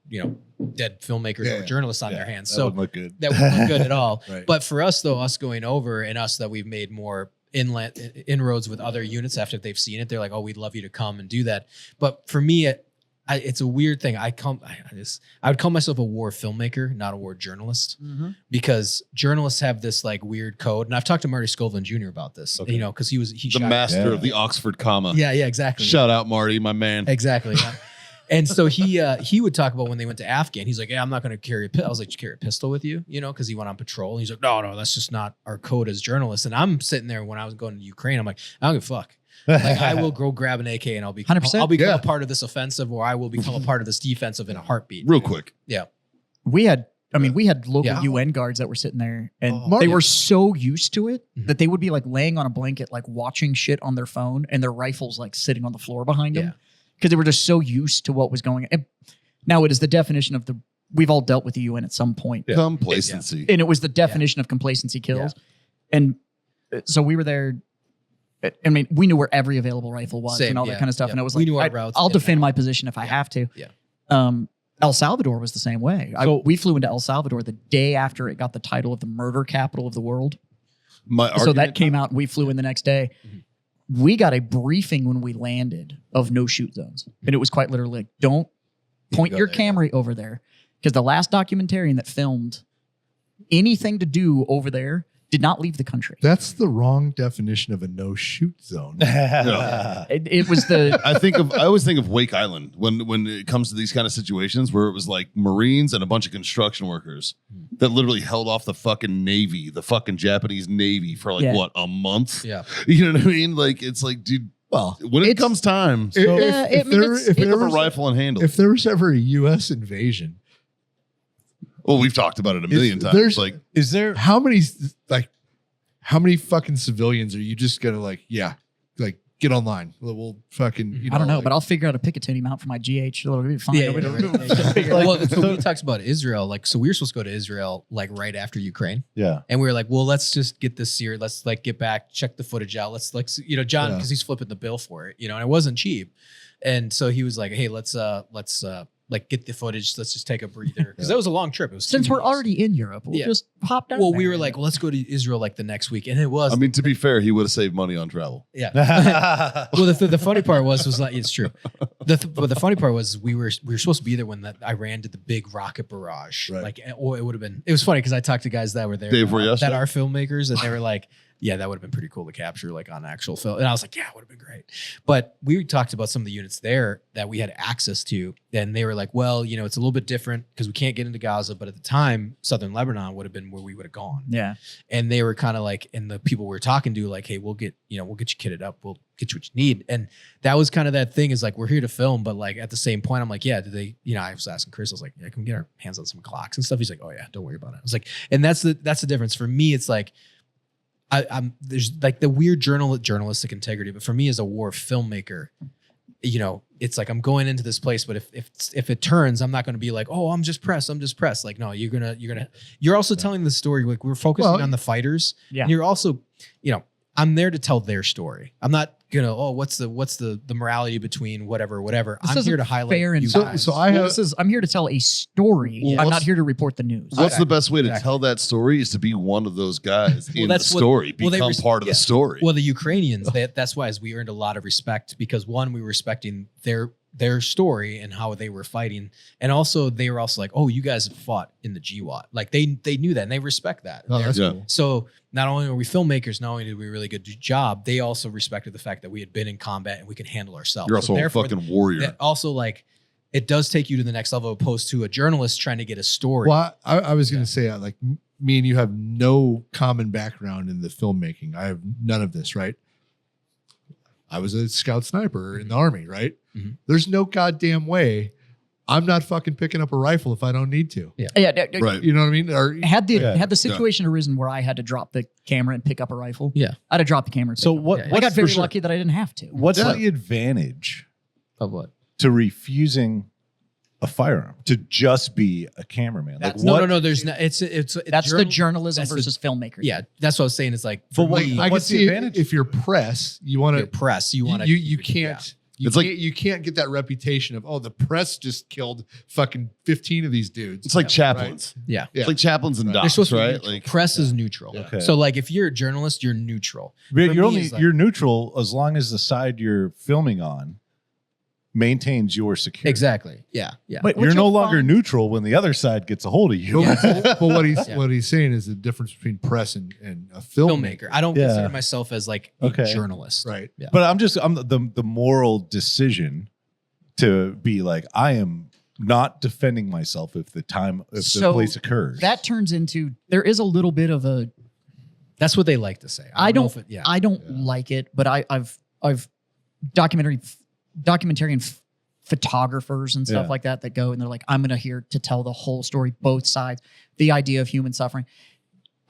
Speaker 1: dead filmmakers or journalists on their hands. So
Speaker 2: wouldn't look good.
Speaker 1: That wouldn't look good at all.
Speaker 5: Right.
Speaker 1: But for us though, us going over and us that we've made more inroads with other units after they've seen it, they're like, oh, we'd love you to come and do that. But for me, it's a weird thing. I would call myself a war filmmaker, not a war journalist, because journalists have this like weird code. And I've talked to Marty Scoveland Jr. about this, because he
Speaker 3: the
Speaker 1: shot
Speaker 3: master of the Oxford comma.
Speaker 1: Yeah, exactly.
Speaker 3: Shout out Marty, my man.
Speaker 1: Exactly. Yeah. And so he would talk about when they went to Afghan. He's like, yeah, I'm not going to carry a pistol. I was like, you carry a pistol with you, because he went on patrol. And he's like, no, that's just not our code as journalists. And I'm sitting there when I was going to Ukraine. I'm like, I don't give a fuck. Like I will go grab an AK and I'll be
Speaker 4: 100%.
Speaker 1: I'll become a part of this offensive, or I will become a part of this defensive in a heartbeat.
Speaker 3: Real quick.
Speaker 1: Yeah.
Speaker 4: We had local UN guards that were sitting there, and they were so used to it that they would be like laying on a blanket, like watching shit on their phone, and their rifles like sitting on the floor behind them, because they were just so used to what was going on. Now it is the definition of we've all dealt with the UN at some point.
Speaker 3: Yeah. Complacency.
Speaker 4: And it was the definition of complacency kills. Yeah. And so we were there. I mean, we knew where every available rifle was and all that kind of stuff. And I was like, I'll defend my position if I have to.
Speaker 1: Yeah.
Speaker 4: El Salvador was the same way. We flew into El Salvador the day after it got the title of the murder capital of the world. So that came out and we flew in the next day. Mm-hmm. We got a briefing when we landed of no shoot zones. And it was quite literally like, don't point your camera over there. Because the last documentarian that filmed anything to do over there did not leave the country.
Speaker 5: That's the wrong definition of a no-shoot zone.
Speaker 4: It was the...
Speaker 3: I always think of Wake Island when it comes to these kind of situations where it was like Marines and a bunch of construction workers that literally held off the fucking Navy, the fucking Japanese Navy for a month?
Speaker 1: Yeah.
Speaker 3: You know what I mean? Like, it's like, dude, well, when it comes time, pick up a rifle and handle.
Speaker 5: If there was ever a U.S. invasion...
Speaker 3: Well, we've talked about it a million times. Like,
Speaker 5: is there how many fucking civilians are you just gonna get online? We'll fucking
Speaker 4: I don't know, but I'll figure out a Picatinny mount for my GH. It'll be fine.
Speaker 1: Well, so he talks about Israel. So we were supposed to go to Israel right after Ukraine.
Speaker 2: Yeah,
Speaker 1: and we were like, well, let's just get this here. Let's get back, check the footage out. Let's John, because he's flipping the bill for it, and it wasn't cheap. And so he was like, hey, let's get the footage. Let's just take a breather. Because that was a long trip. It was
Speaker 4: Since we're already in Europe, we'll just hop down.
Speaker 1: Well, we were like, well, let's go to Israel the next week. And it was.
Speaker 3: I mean, to be fair, he would have saved money on travel.
Speaker 1: Yeah. Well, the funny part was like, it's true. But the funny part was we were supposed to be there when Iran did the big rocket barrage. Right. It would have been. It was funny because I talked to guys that were there that are filmmakers, and they were like, yeah, that would have been pretty cool to capture on actual film. And I was like, yeah, it would have been great. But we talked about some of the units there that we had access to. And they were like, well, it's a little bit different because we can't get into Gaza. But at the time, Southern Lebanon would have been where we would have gone.
Speaker 4: Yeah.
Speaker 1: And they were kind of like, and the people we were talking to, like, hey, we'll get you kitted up. We'll get you what you need. And that was kind of that thing is like, we're here to film. But at the same point, I'm like, yeah, did they, I was asking Chris, I was like, yeah, can we get our hands on some Glocks and stuff? He's like, oh yeah, don't worry about it. I was like, and that's the difference. For me, it's like, there's the weird journalistic integrity, but for me as a war filmmaker, it's like I'm going into this place, but if it turns, I'm not going to be like, oh, I'm just press. Like, no, you're also telling the story. Like we're focusing on the fighters. Yeah. And you're also, I'm there to tell their story. I'm not gonna, what's the morality between whatever. I'm here to highlight
Speaker 4: fair and
Speaker 1: you guys.
Speaker 4: So I'm here to tell a story.
Speaker 3: Well,
Speaker 4: I'm not here to report the news.
Speaker 3: What's the best way to tell that story is to be one of those guys in the story, become part of the story.
Speaker 1: Well, the Ukrainians, that's why we earned a lot of respect because one, we were respecting their story and how they were fighting. And also they were also like, oh, you guys have fought in the GWAT. Like they knew that and they respect that.
Speaker 5: Oh, that's cool.
Speaker 1: So not only are we filmmakers, not only did we a really good job, they also respected the fact that we had been in combat and we can handle ourselves.
Speaker 3: You're also a fucking warrior.
Speaker 1: Also it does take you to the next level opposed to a journalist trying to get a story.
Speaker 5: Well, I was going to say, like, me and you have no common background in the filmmaking. I have none of this, right? I was a scout sniper in the Army, right?
Speaker 1: Mhm.
Speaker 5: There's no goddamn way I'm not fucking picking up a rifle if I don't need to.
Speaker 4: Yeah.
Speaker 3: Right.
Speaker 5: You know what I mean? Or
Speaker 4: Had the
Speaker 2: Yeah.
Speaker 4: had the situation arisen where I had to drop the camera and pick up a rifle,
Speaker 1: Yeah.
Speaker 4: I'd have dropped the camera. And
Speaker 2: So
Speaker 4: picked up.
Speaker 2: what?
Speaker 1: Yeah.
Speaker 4: I
Speaker 2: what's
Speaker 4: got very
Speaker 2: for sure-
Speaker 4: lucky that I didn't have to.
Speaker 2: What's
Speaker 3: Yeah.
Speaker 2: the advantage
Speaker 1: Of what?
Speaker 2: to refusing a firearm to just be a cameraman? Like
Speaker 1: No,
Speaker 2: what?
Speaker 1: no, no. There's not. It's
Speaker 4: That's the journalism
Speaker 1: that's the-
Speaker 4: versus filmmaker.
Speaker 1: Yeah, that's what I was saying. It's like,
Speaker 2: But
Speaker 1: for
Speaker 2: what-
Speaker 1: me,
Speaker 5: I can
Speaker 2: what's the
Speaker 5: see
Speaker 2: advantage?
Speaker 5: if you're press, you want
Speaker 1: your
Speaker 5: to
Speaker 1: press, you want to.
Speaker 5: you can't.
Speaker 3: It's like-
Speaker 5: You can't get that reputation of, oh, the press just killed fucking 15 of these dudes.
Speaker 3: It's like chaplains.
Speaker 1: Yeah.
Speaker 3: It's like chaplains and
Speaker 1: They're
Speaker 3: docs,
Speaker 1: supposed to be
Speaker 3: right?
Speaker 1: neutral.
Speaker 3: Like
Speaker 1: Press is neutral.
Speaker 2: Okay.
Speaker 1: So like if you're a journalist, you're neutral.
Speaker 2: But
Speaker 1: For
Speaker 2: you're
Speaker 1: me,
Speaker 2: only
Speaker 1: it's like-
Speaker 2: you're neutral as long as the side you're filming on maintains your security.
Speaker 1: Exactly. Yeah. Yeah.
Speaker 4: But what
Speaker 2: You're no
Speaker 4: you'll
Speaker 2: longer
Speaker 4: find-
Speaker 2: neutral when the other side gets a hold of you.
Speaker 5: But what he's
Speaker 1: Yeah.
Speaker 5: what he's saying is the difference between press and a filmmaker.
Speaker 1: filmmaker. I don't
Speaker 2: Yeah.
Speaker 1: consider myself as like a
Speaker 2: Okay.
Speaker 1: journalist.
Speaker 5: Right.
Speaker 1: Yeah.
Speaker 2: But I'm the moral decision to be like, I am not defending myself if the
Speaker 4: So
Speaker 2: place occurs.
Speaker 4: That turns into there is a little bit of a
Speaker 1: That's what they like to say.
Speaker 4: I
Speaker 1: know
Speaker 4: don't
Speaker 1: if it- yeah.
Speaker 4: I don't like it, but I've documentarian photographers and stuff
Speaker 2: Yeah.
Speaker 4: like that go and they're like, I'm gonna here to tell the whole story, both sides, the idea of human suffering.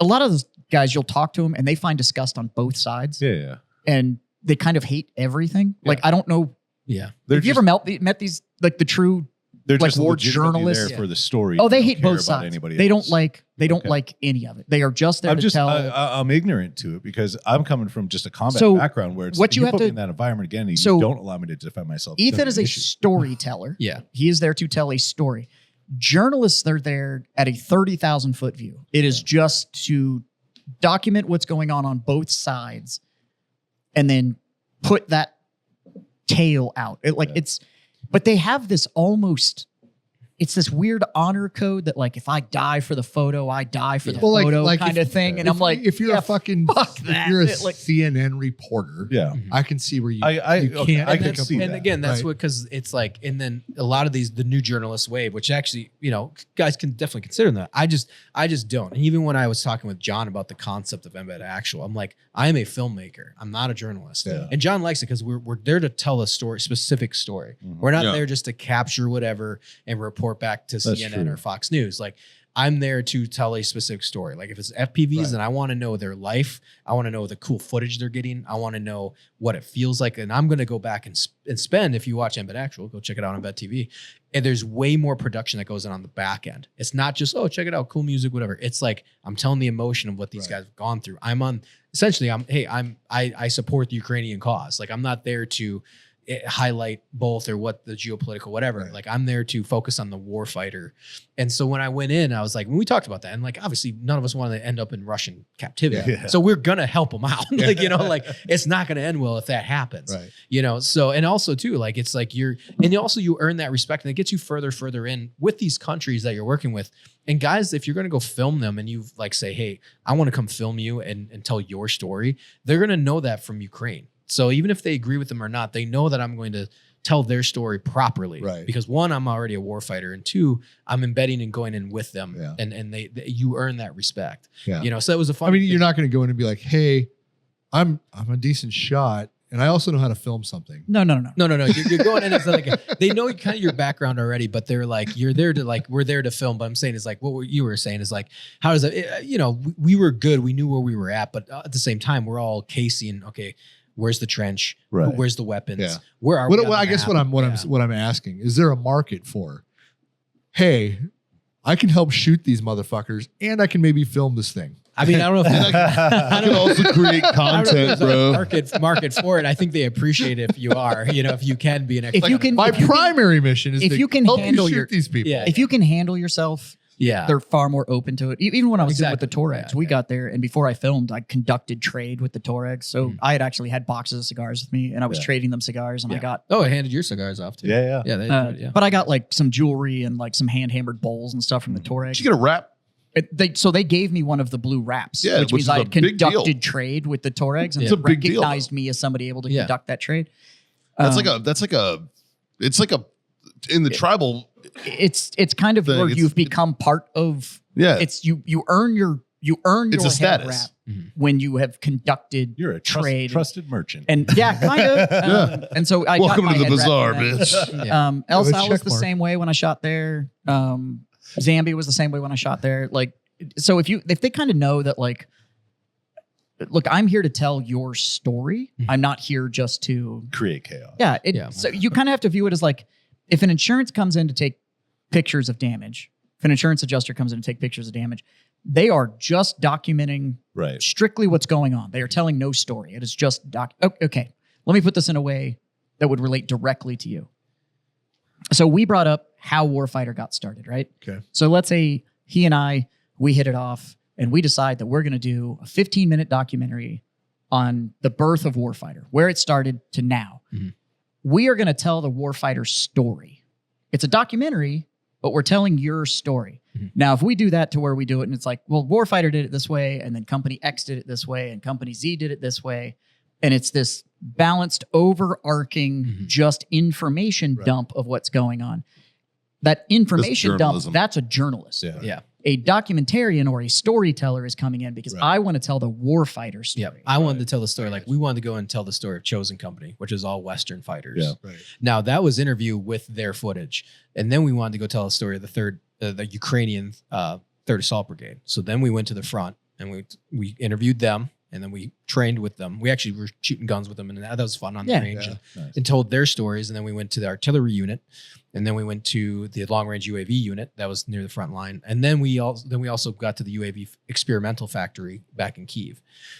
Speaker 4: A lot of those guys, you'll talk to them and they find disgust on both sides,
Speaker 2: yeah.
Speaker 4: and they kind of hate everything. Like I don't know.
Speaker 1: yeah.
Speaker 2: They're
Speaker 4: Have you ever met these like the true?
Speaker 2: they're
Speaker 4: like
Speaker 2: just
Speaker 4: war
Speaker 2: legitimately
Speaker 4: journalists?
Speaker 2: there for the story.
Speaker 4: Oh, they
Speaker 2: don't
Speaker 4: hate
Speaker 2: care
Speaker 4: both
Speaker 2: about
Speaker 4: sides.
Speaker 2: anybody
Speaker 4: They
Speaker 2: else.
Speaker 4: don't
Speaker 2: Okay.
Speaker 4: like any of it. They are just there
Speaker 2: I'm
Speaker 4: to
Speaker 2: just
Speaker 4: tell.
Speaker 2: I'm ignorant to it because I'm coming from just a combat
Speaker 4: So,
Speaker 2: background where it's
Speaker 4: what you have
Speaker 2: put me
Speaker 4: to-
Speaker 2: in that environment again and
Speaker 4: So,
Speaker 2: you don't allow me to defend myself. It's
Speaker 4: Ethan
Speaker 2: an
Speaker 4: is a
Speaker 2: issue.
Speaker 4: storyteller.
Speaker 1: Yeah.
Speaker 4: He is there to tell a story. Journalists are there at a 30,000 foot view. It is just to document what's going on both sides and then put that tale out. But they have this almost, it's this weird honor code that like, if I die for the photo, I die for the
Speaker 5: Well,
Speaker 4: photo
Speaker 5: like
Speaker 4: kind
Speaker 5: if-
Speaker 4: of thing. And
Speaker 5: if,
Speaker 4: I'm like,
Speaker 5: if you're
Speaker 4: yeah,
Speaker 5: a fucking,
Speaker 4: fuck
Speaker 5: if
Speaker 4: that.
Speaker 5: you're a
Speaker 4: Like-
Speaker 5: CNN reporter,
Speaker 2: Yeah.
Speaker 5: I can see where you,
Speaker 2: I
Speaker 5: you
Speaker 2: okay,
Speaker 5: can't
Speaker 2: I
Speaker 5: pick
Speaker 2: can
Speaker 5: up
Speaker 2: see
Speaker 5: on
Speaker 2: that.
Speaker 1: And again, that's
Speaker 5: Right.
Speaker 1: what, because it's like, and then a lot of these, the new journalist wave, which actually, guys can definitely consider that. I just don't. And even when I was talking with John about the concept of embed actual, I'm like, I am a filmmaker. I'm not a journalist.
Speaker 2: Yeah.
Speaker 1: And John likes it because we're there to tell a story, specific story. We're not
Speaker 3: Yeah.
Speaker 1: there just to capture whatever and report back to
Speaker 2: That's
Speaker 1: CNN
Speaker 2: true.
Speaker 1: or Fox News. Like, I'm there to tell a specific story. Like if it's FPVs,
Speaker 5: Right.
Speaker 1: then I want to know their life. I want to know the cool footage they're getting. I want to know what it feels like. And I'm going to go back and spend, if you watch Embed Actual, go check it out on Embed TV. And there's way more production that goes on the back end. It's not just, oh, check it out, cool music, whatever. It's like, I'm telling the emotion of what these guys have gone through. I support the Ukrainian cause. Like I'm not there to highlight both or what the geopolitical whatever.
Speaker 5: Right.
Speaker 1: Like I'm there to focus on the war fighter. And so when I went in, I was like, when we talked about that, and like obviously none of us wanted to end up in Russian captivity.
Speaker 2: Yeah.
Speaker 1: So we're gonna help them out. Like, like it's not gonna end well if that happens.
Speaker 5: Right.
Speaker 1: So and also too, like it's like you earn that respect and it gets you further in with these countries that you're working with. And guys, if you're gonna go film them and you like say, hey, I want to come film you and tell your story, they're gonna know that from Ukraine. So even if they agree with them or not, they know that I'm going to tell their story properly.
Speaker 5: Right.
Speaker 1: Because one, I'm already a warfighter, and two, I'm embedding and going in with them,
Speaker 5: Yeah.
Speaker 1: and you earn that respect.
Speaker 5: Yeah.
Speaker 1: So it was a fun.
Speaker 5: I mean, you're not going to go in and be like, hey, I'm a decent shot and I also know how to film something.
Speaker 4: no.
Speaker 1: No. You're going in as like they know kind of your background already, but they're like you're there to like we're there to film. But I'm saying is like what you were saying is like how does that we were good, we knew where we were at, but at the same time we're all casing. Okay, where's the trench?
Speaker 2: Right.
Speaker 1: Where's the weapons?
Speaker 5: Yeah.
Speaker 1: Where are we? on
Speaker 5: I
Speaker 1: the
Speaker 5: guess
Speaker 1: map?
Speaker 5: what I'm asking is there a market for, hey, I can help shoot these motherfuckers and I can maybe film this thing.
Speaker 1: I mean, I don't know if
Speaker 3: I can also create
Speaker 1: I don't know if
Speaker 3: content,
Speaker 1: there's a
Speaker 3: bro.
Speaker 1: market for it. I think they appreciate it if you are, if you can be an
Speaker 4: If you can,
Speaker 5: My
Speaker 4: if you can-
Speaker 5: primary mission is
Speaker 4: if
Speaker 5: to
Speaker 4: you can
Speaker 5: help
Speaker 4: handle
Speaker 5: you shoot
Speaker 4: your-
Speaker 5: these people.
Speaker 1: Yeah.
Speaker 4: if you can handle yourself,
Speaker 1: yeah.
Speaker 4: they're far more open to it. Even when I was doing with the
Speaker 1: Exactly.
Speaker 4: Toregs,
Speaker 1: Yeah,
Speaker 4: we
Speaker 1: yeah.
Speaker 4: got there, and before I filmed, I conducted trade with the Toregs. So I had actually had boxes of cigars with me, and I was
Speaker 2: Yeah.
Speaker 4: trading them cigars, and I
Speaker 1: Yeah.
Speaker 4: got.
Speaker 1: I handed your cigars off too.
Speaker 2: Yeah.
Speaker 1: Yeah. They, yeah.
Speaker 4: But I got like some jewelry and like some hand hammered bowls and stuff from the Toregs.
Speaker 3: Did you get a wrap?
Speaker 4: So they gave me one of the blue wraps,
Speaker 3: Yeah,
Speaker 4: which
Speaker 3: which
Speaker 4: means
Speaker 3: is
Speaker 4: I
Speaker 3: a
Speaker 4: had
Speaker 3: big deal.
Speaker 4: conducted trade with the Toregs and
Speaker 1: It's
Speaker 4: they
Speaker 3: a big deal,
Speaker 4: recognized me as somebody able to
Speaker 1: Yeah.
Speaker 4: conduct that trade.
Speaker 3: It's
Speaker 4: Um,
Speaker 3: like a in the tribal,
Speaker 4: it's kind of
Speaker 3: thing,
Speaker 4: where
Speaker 3: it's-
Speaker 4: you've become part of.
Speaker 3: yeah,
Speaker 4: It's you earn your
Speaker 3: It's a
Speaker 4: head
Speaker 3: status.
Speaker 4: wrap
Speaker 1: Mhm.
Speaker 4: when you have conducted
Speaker 2: You're a
Speaker 4: trade.
Speaker 2: trusted merchant.
Speaker 4: And yeah, kind of. And so I
Speaker 3: welcome
Speaker 4: got
Speaker 3: to
Speaker 4: my
Speaker 3: the
Speaker 4: head
Speaker 3: bazaar,
Speaker 4: wrapped in that.
Speaker 3: bitch.
Speaker 4: El
Speaker 5: Have a
Speaker 4: Sal was
Speaker 5: check
Speaker 4: the
Speaker 5: mark.
Speaker 4: same way when I shot there. Zambia was the same way when I shot there. Like, so if they kind of know that, like, look, I'm here to tell your story. I'm not here just to
Speaker 2: Create chaos.
Speaker 4: yeah.
Speaker 1: Yeah.
Speaker 4: So you kind of have to view it as like, if an insurance comes in to take pictures of damage, if an insurance adjuster comes in to take pictures of damage, they are just documenting
Speaker 2: Right.
Speaker 4: strictly what's going on. They are telling no story. It is just okay. Let me put this in a way that would relate directly to you. So we brought up how Warfighter got started, right?
Speaker 5: Okay.
Speaker 4: So let's say he and I, we hit it off and we decide that we're going to do a 15-minute documentary on the birth of Warfighter, where it started to now.
Speaker 1: Mhm.
Speaker 4: We are going to tell the Warfighter story. It's a documentary, but we're telling your story.
Speaker 1: Mhm.
Speaker 4: Now, if we do that to where we do it and it's like, well, Warfighter did it this way, and then Company X did it this way, and Company Z did it this way, and it's this balanced, overarching,
Speaker 1: Mhm.
Speaker 4: just information
Speaker 5: Right.
Speaker 4: dump of what's going on. That information dump,
Speaker 3: journalism.
Speaker 4: that's a journalist.
Speaker 5: Yeah.
Speaker 1: Yeah.
Speaker 4: A documentarian or a storyteller is coming in because
Speaker 5: Right.
Speaker 4: I want to tell the Warfighter story.
Speaker 1: Yeah. I wanted to tell the story. Like we wanted to go and tell the story of Chosen Company, which is all Western fighters.
Speaker 2: Yeah.
Speaker 5: Right.
Speaker 1: Now that was interview with their footage, and then we wanted to go tell the story of the Ukrainian Third Assault Brigade. So then we went to the front and we interviewed them, and then we trained with them. We actually were shooting guns with them, and that was fun on the
Speaker 4: Yeah.
Speaker 1: range,
Speaker 5: Yeah.
Speaker 2: Nice.
Speaker 1: and told their stories. And then we went to the artillery unit, and then we went to the long range UAV unit that was near the front line, and then we also got to the UAV experimental factory back in Kyiv.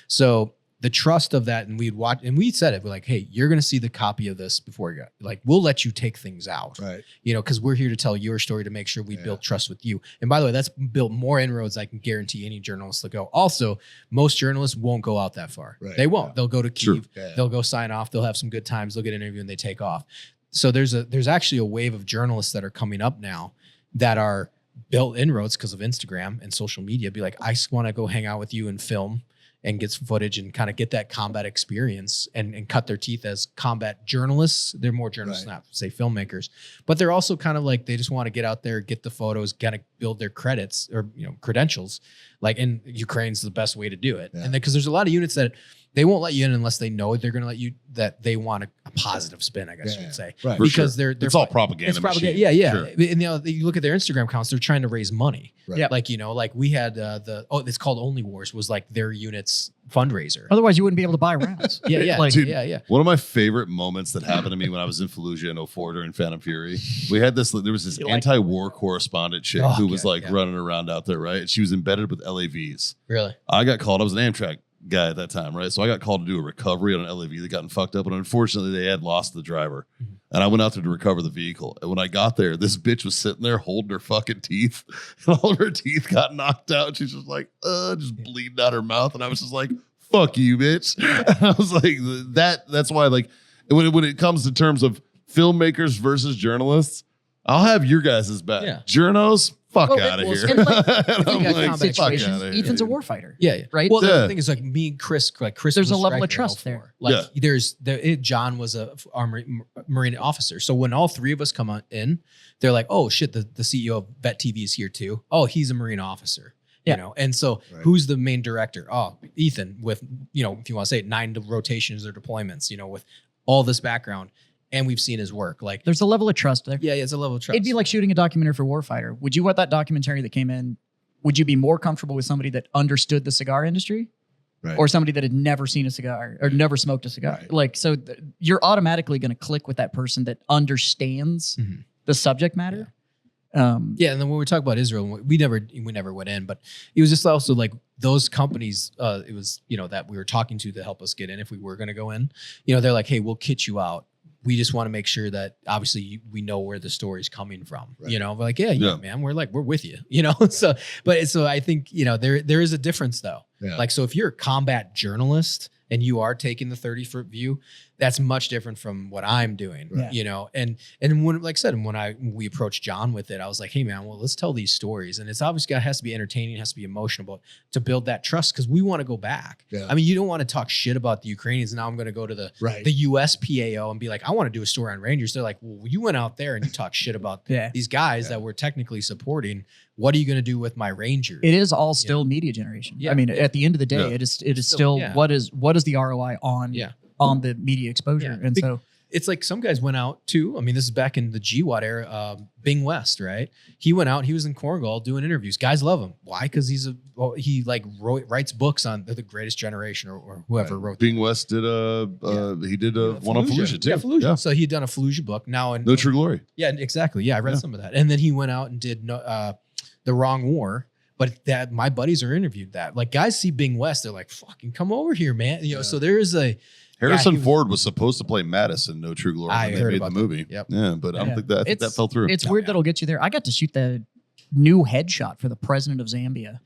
Speaker 1: So the trust of that, and we'd watch, and we said it, we're like, hey, you're going to see the copy of this before you go. Like, we'll let you take things out,
Speaker 5: Right.
Speaker 1: you know, because we're here to tell your story to make sure we
Speaker 5: Yeah.
Speaker 1: build trust with you. And by the way, that's built more inroads I can guarantee any journalist to go. Also, most journalists won't go out that far.
Speaker 5: Right.
Speaker 1: They won't.
Speaker 5: Yeah.
Speaker 1: They'll go to
Speaker 3: Sure.
Speaker 1: Kyiv.
Speaker 5: Yeah.
Speaker 1: They'll go sign off. They'll have some good times. They'll get an interview and they take off. So there's actually a wave of journalists that are coming up now that are built inroads because of Instagram and social media. Be like, I just want to go hang out with you and film and get some footage and kind of get that combat experience and cut their teeth as combat journalists. They're more journalists,
Speaker 5: Right.
Speaker 1: not say filmmakers, but they're also kind of like, they just want to get out there, get the photos, kind of build their credits or, you know, credentials. Like, in Ukraine's the best way to do it.
Speaker 5: Yeah.
Speaker 1: And because there's a lot of units that they won't let you in unless they know they're going to let you, that they want a positive spin, I guess you
Speaker 5: Yeah.
Speaker 1: would say.
Speaker 5: Right.
Speaker 3: For
Speaker 1: Because
Speaker 3: sure.
Speaker 1: they're
Speaker 3: It's all propaganda.
Speaker 1: it's probably
Speaker 3: machine.
Speaker 1: yeah.
Speaker 3: Sure.
Speaker 1: And you know, you look at their Instagram accounts; they're trying to raise money.
Speaker 5: Right.
Speaker 4: Yeah.
Speaker 1: Like, you know, like we had it's called Only Wars, was like their unit's fundraiser.
Speaker 4: Otherwise, you wouldn't be able to buy rounds.
Speaker 1: Yeah,
Speaker 4: Like,
Speaker 3: Dude,
Speaker 1: yeah.
Speaker 3: One of my favorite moments that happened to me when I was in Fallujah in 04 during Phantom Fury, there was this
Speaker 4: You like
Speaker 3: anti-war correspondent chick
Speaker 1: Oh,
Speaker 3: who was
Speaker 1: okay,
Speaker 3: like
Speaker 1: yeah.
Speaker 3: running around out there, right? She was embedded with LAVs.
Speaker 1: Really?
Speaker 3: I got called. I was an Amtrak guy at that time, right? So I got called to do a recovery on an LAV that gotten fucked up, and unfortunately, they had lost the driver.
Speaker 1: Mhm.
Speaker 3: And I went out there to recover the vehicle. And when I got there, this bitch was sitting there holding her fucking teeth, and all of her teeth got knocked out. She's just like, just bleeding out her mouth, and I was just like, "Fuck you, bitch." And I was like, That's why, like, when it comes to terms of filmmakers versus journalists, I'll have your guys' back.
Speaker 1: Yeah.
Speaker 3: Journos, fuck
Speaker 4: Well,
Speaker 3: out of
Speaker 4: well,
Speaker 3: here.
Speaker 4: and like,
Speaker 3: And
Speaker 1: you
Speaker 3: I'm
Speaker 1: got
Speaker 3: like,
Speaker 1: combat
Speaker 3: fuck
Speaker 4: situations,
Speaker 3: out of here.
Speaker 4: Ethan's a warfighter.
Speaker 1: Yeah.
Speaker 4: Right?
Speaker 1: Well, the
Speaker 3: Yeah.
Speaker 1: other thing is, like, me and Chris, Chris,
Speaker 4: There's a
Speaker 1: was
Speaker 4: level of
Speaker 1: striker in
Speaker 4: trust
Speaker 1: 04.
Speaker 4: there.
Speaker 1: Like, John was a Marine officer. So when all three of us come in, they're like, oh shit, the CEO of Vet TV is here too. Oh, he's a Marine officer.
Speaker 4: Yeah.
Speaker 1: You know, and so
Speaker 5: Right.
Speaker 1: who's the main director? Oh, Ethan, with, you know, if you want to say it, 9 rotations or deployments, you know, with all this background, and we've seen his work. Like,
Speaker 4: There's a level of trust there.
Speaker 1: yeah, it's a level of trust.
Speaker 4: It'd be like shooting a documentary for Warfighter. Would you want that documentary that came in? Would you be more comfortable with somebody that understood the cigar industry,
Speaker 5: Right.
Speaker 4: or somebody that had never seen a cigar or never smoked a cigar?
Speaker 5: Right.
Speaker 4: Like, so you're automatically going to click with that person that understands
Speaker 1: Mhm.
Speaker 4: the subject matter.
Speaker 1: Yeah, and then when we talk about Israel, we never went in, but it was just also like those companies. It was, you know, that we were talking to help us get in if we were going to go in. You know, they're like, hey, we'll kit you out. We just want to make sure that obviously we know where the story's coming from.
Speaker 5: Right.
Speaker 1: You know, we're like, yeah,
Speaker 3: Yeah.
Speaker 1: man, we're with you. You know, so I think, you know, there is a difference though.
Speaker 5: Yeah.
Speaker 1: Like, so if you're a combat journalist and you are taking the 30-foot view, that's much different from what I'm doing,
Speaker 4: Right.
Speaker 1: you know? And when, like I said, when we approached John with it, I was like, hey man, well, let's tell these stories. And it's obviously has to be entertaining, it has to be emotional, but to build that trust, because we want to go back.
Speaker 5: Yeah.
Speaker 1: I mean, you don't want to talk shit about the Ukrainians. And now I'm going to go to the USPAO and be like, I want to do a story on Rangers. They're like, well, you went out there and you talk shit about these guys that we're technically supporting. What are you going to do with my Rangers?
Speaker 4: It is all still media generation.
Speaker 1: Yeah.
Speaker 4: I mean, at the end of the day, it is still what is the ROI on the media exposure. And so
Speaker 1: it's like some guys went out too. I mean, this is back in the GWAT era. Bing West, right? He went out. He was in Cornwall doing interviews. Guys love him. Why? Because he writes books on the Greatest Generation or whoever wrote.
Speaker 3: Bing West did he did one on Fallujah too.
Speaker 1: Yeah, Fallujah. Yeah. So he had done a Fallujah book. Now in
Speaker 3: No True Glory.
Speaker 1: Yeah, exactly. Yeah, I read some of that. And then he went out and did The Wrong War. But that my buddies are interviewed that. Like guys see Bing West, they're like, fucking come over here, man. You know, so there is a
Speaker 3: Harrison Ford was supposed to play Madison, No True Glory, when they made the movie.
Speaker 1: Yep.
Speaker 3: Yeah, but I don't think that I think that fell through.
Speaker 4: It's weird that'll get you there. I got to shoot the new headshot for the president of Zambia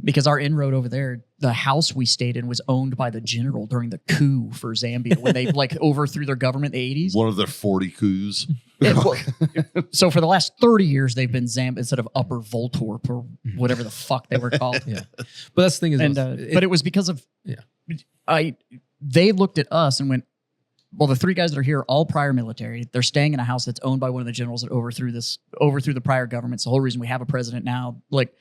Speaker 4: because our inroad over there, the house we stayed in was owned by the general during the coup for Zambia when they like overthrew their government in the 80s.
Speaker 3: One of their 40 coups.
Speaker 4: So for the last 30 years, they've been Zambia instead of Upper Voltorp or whatever the fuck they were called.
Speaker 1: Yeah. But that's the thing is,
Speaker 4: but it was because of they looked at us and went, well, the three guys that are here, all prior military, they're staying in a house that's owned by one of the generals that overthrew the prior government. It's the whole reason we have a president now. Like,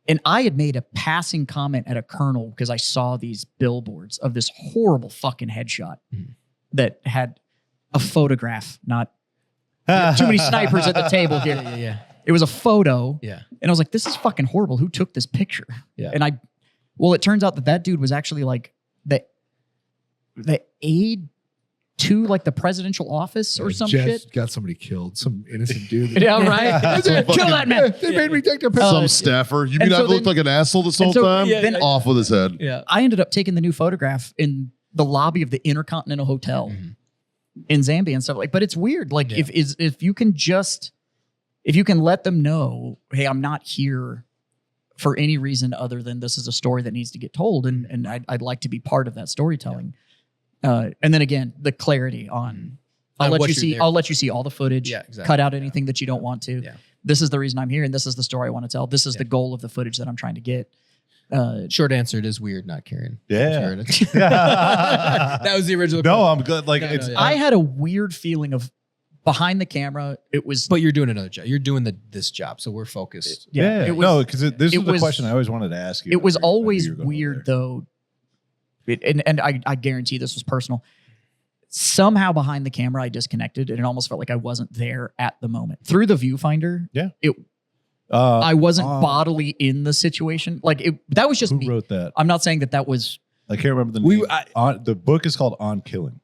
Speaker 4: and I had made a passing comment at a colonel because I saw these billboards of this horrible fucking headshot that had a photograph, not too many snipers at the table here.
Speaker 1: Yeah.
Speaker 4: It was a photo.
Speaker 1: Yeah.
Speaker 4: And I was like, this is fucking horrible. Who took this picture?
Speaker 1: Yeah.
Speaker 4: And it turns out that dude was actually like the aide to like the presidential office or some shit.
Speaker 5: Got somebody killed, some innocent dude.
Speaker 4: Yeah, right. Kill that man.
Speaker 5: They made me take their picture.
Speaker 3: Some staffer. You mean I've looked like an asshole this whole time?
Speaker 4: then
Speaker 3: off with his head.
Speaker 1: Yeah.
Speaker 4: I ended up taking the new photograph in the lobby of the Intercontinental Hotel in Zambia and stuff like. But it's weird. Like if you can let them know, hey, I'm not here for any reason other than this is a story that needs to get told, and I'd like to be part of that storytelling. And then again, the clarity on I'll let you see all the footage.
Speaker 1: Yeah, exactly.
Speaker 4: Cut out anything that you don't want to.
Speaker 1: Yeah.
Speaker 4: This is the reason I'm here, and this is the story I want to tell. This is the goal of the footage that I'm trying to get.
Speaker 1: Short answer, it is weird not caring.
Speaker 2: Yeah.
Speaker 1: That was the original.
Speaker 2: No, I'm good. Like
Speaker 4: I had a weird feeling of behind the camera. It was,
Speaker 1: but you're doing another job. You're doing this job, so we're focused.
Speaker 2: Yeah.
Speaker 4: It was,
Speaker 2: no, because this is the
Speaker 4: was-
Speaker 2: question I always wanted to ask you.
Speaker 4: It was
Speaker 2: I knew
Speaker 4: always
Speaker 2: you were going
Speaker 4: weird
Speaker 2: there.
Speaker 4: though. And I guarantee this was personal. Somehow behind the camera, I disconnected and it almost felt like I wasn't there at the moment. Through the viewfinder, I wasn't bodily in the situation. Like that was just
Speaker 2: Who
Speaker 4: me.
Speaker 2: wrote that?
Speaker 4: I'm not saying that was.
Speaker 2: I can't remember the name. The book is called On Killing.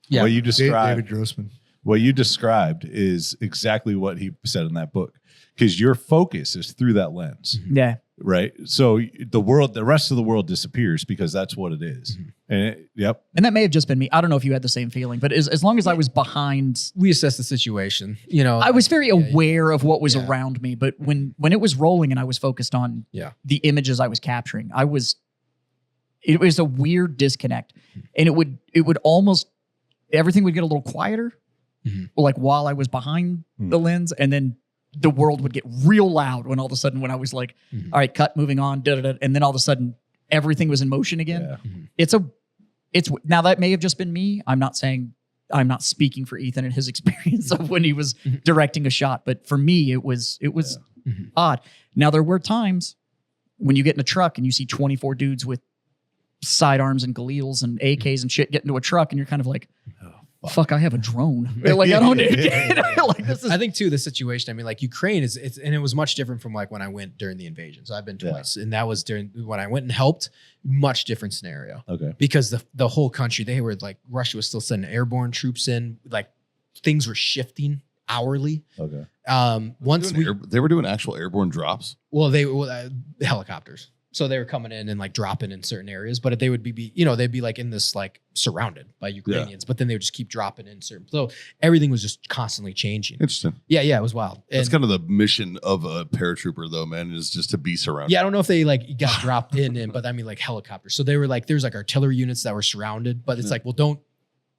Speaker 1: Yeah.
Speaker 2: What you described,
Speaker 5: David Grossman.
Speaker 2: What you described is exactly what he said in that book. Because your focus is through that lens.
Speaker 4: Yeah.
Speaker 2: Right. So the rest of the world disappears because that's what it is. And
Speaker 4: And that may have just been me. I don't know if you had the same feeling, but as long as I was behind,
Speaker 1: We assess the situation. You know,
Speaker 4: I was very aware of what was around me. But when it was rolling and I was focused on the images I was capturing, it was a weird disconnect. And it would almost, everything would get a little quieter, like while I was behind the lens, and then the world would get real loud when all of a sudden when I was like, all right, cut, moving on, and then all of a sudden everything was in motion again.
Speaker 2: Yeah.
Speaker 4: It's now that may have just been me. I'm not speaking for Ethan and his experience of when he was directing a shot, but for me it was odd. Now there were times when you get in a truck and you see 24 dudes with sidearms and Galils and AKs and shit get into a truck and you're kind of like, fuck, I have a drone. Like I don't like this is.
Speaker 1: I think too the situation. I mean, like Ukraine and it was much different from like when I went during the invasion. So I've been twice, and that was during when I went and helped. Much different scenario.
Speaker 2: Okay.
Speaker 1: Because the whole country, they were like Russia was still sending airborne troops in. Like things were shifting hourly.
Speaker 2: Okay.
Speaker 1: Once
Speaker 3: they were doing actual airborne drops.
Speaker 1: well, helicopters. So they were coming in and like dropping in certain areas, but they would be they'd be like in this like surrounded by Ukrainians, but then they would just keep dropping in certain. So everything was just constantly changing.
Speaker 3: Interesting.
Speaker 1: Yeah, it was wild.
Speaker 3: That's
Speaker 1: And
Speaker 3: kind of the mission of a paratrooper, though, man, is just to be surrounded.
Speaker 1: yeah, I don't know if they like got dropped in, but I mean like helicopters. So they were like, there's like artillery units that were surrounded, but it's like, well, don't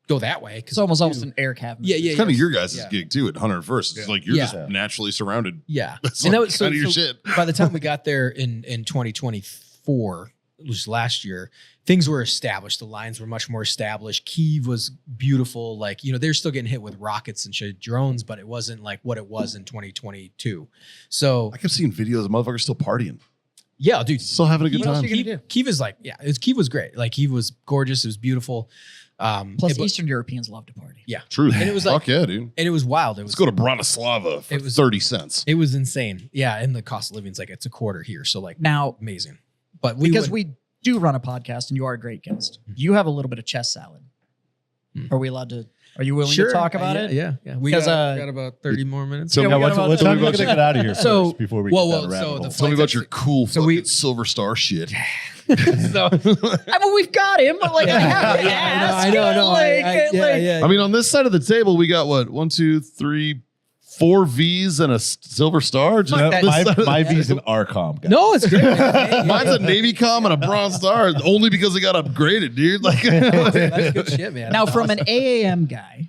Speaker 1: go that way
Speaker 4: It's almost an air cabin.
Speaker 1: Yeah,
Speaker 3: It's kind of your guys'
Speaker 1: Yeah.
Speaker 3: gig too at 101st. It's like you're just naturally surrounded.
Speaker 1: Yeah,
Speaker 3: That's
Speaker 1: and
Speaker 3: like
Speaker 1: that was
Speaker 3: kind of your shit.
Speaker 1: By the time we got there in 2024, which was last year, things were established. The lines were much more established. Kyiv was beautiful. Like, they're still getting hit with rockets and shit, drones, but it wasn't like what it was in 2022. So
Speaker 3: I kept seeing videos of motherfuckers still partying,
Speaker 1: yeah, dude,
Speaker 3: still having a good
Speaker 4: What else
Speaker 3: time.
Speaker 4: are you gonna do?
Speaker 1: Kyiv is like, Kyiv was great. Like Kyiv was gorgeous. It was beautiful.
Speaker 4: Plus,
Speaker 1: but-
Speaker 4: Eastern Europeans love to party.
Speaker 1: yeah,
Speaker 3: Truth.
Speaker 1: And it was like-
Speaker 3: fuck yeah, dude.
Speaker 1: and it was wild. It was
Speaker 3: Let's go to Bratislava for
Speaker 1: It was-
Speaker 3: 30 cents.
Speaker 1: It was insane. Yeah, and the cost of living is like it's a quarter here. So like
Speaker 4: Now,
Speaker 1: amazing. But
Speaker 4: we do run a podcast and you are a great guest. You have a little bit of chest salad. Are we allowed to? Are you willing to talk about it?
Speaker 1: Yeah. We
Speaker 4: 'Cause,
Speaker 1: got about 30 more minutes.
Speaker 3: So
Speaker 4: Yeah,
Speaker 3: now
Speaker 4: we got about-
Speaker 2: What's
Speaker 3: tell
Speaker 2: we
Speaker 3: me
Speaker 2: gotta
Speaker 3: about
Speaker 2: get out of here
Speaker 1: So-
Speaker 2: first before we
Speaker 1: well,
Speaker 2: get down
Speaker 1: well,
Speaker 2: the rabbit
Speaker 1: so
Speaker 2: hole.
Speaker 1: the
Speaker 3: Tell me about your cool
Speaker 1: So we-
Speaker 3: fucking Silver Star shit.
Speaker 1: So,
Speaker 4: I mean, we've got him. But like, I have to ask.
Speaker 1: I know.
Speaker 3: I mean, on this side of the table, we got what? 1, 2, 3, 4 V's and a Silver Star. Just
Speaker 4: Fuck that.
Speaker 3: this side of the
Speaker 2: My
Speaker 3: table.
Speaker 2: V's an RCOM guy.
Speaker 1: No, it's great. man.
Speaker 3: Mine's a Navy com and a Bronze Star, only because it got upgraded, dude. Like,
Speaker 1: That's good shit, man.
Speaker 4: Now, from an AAM guy,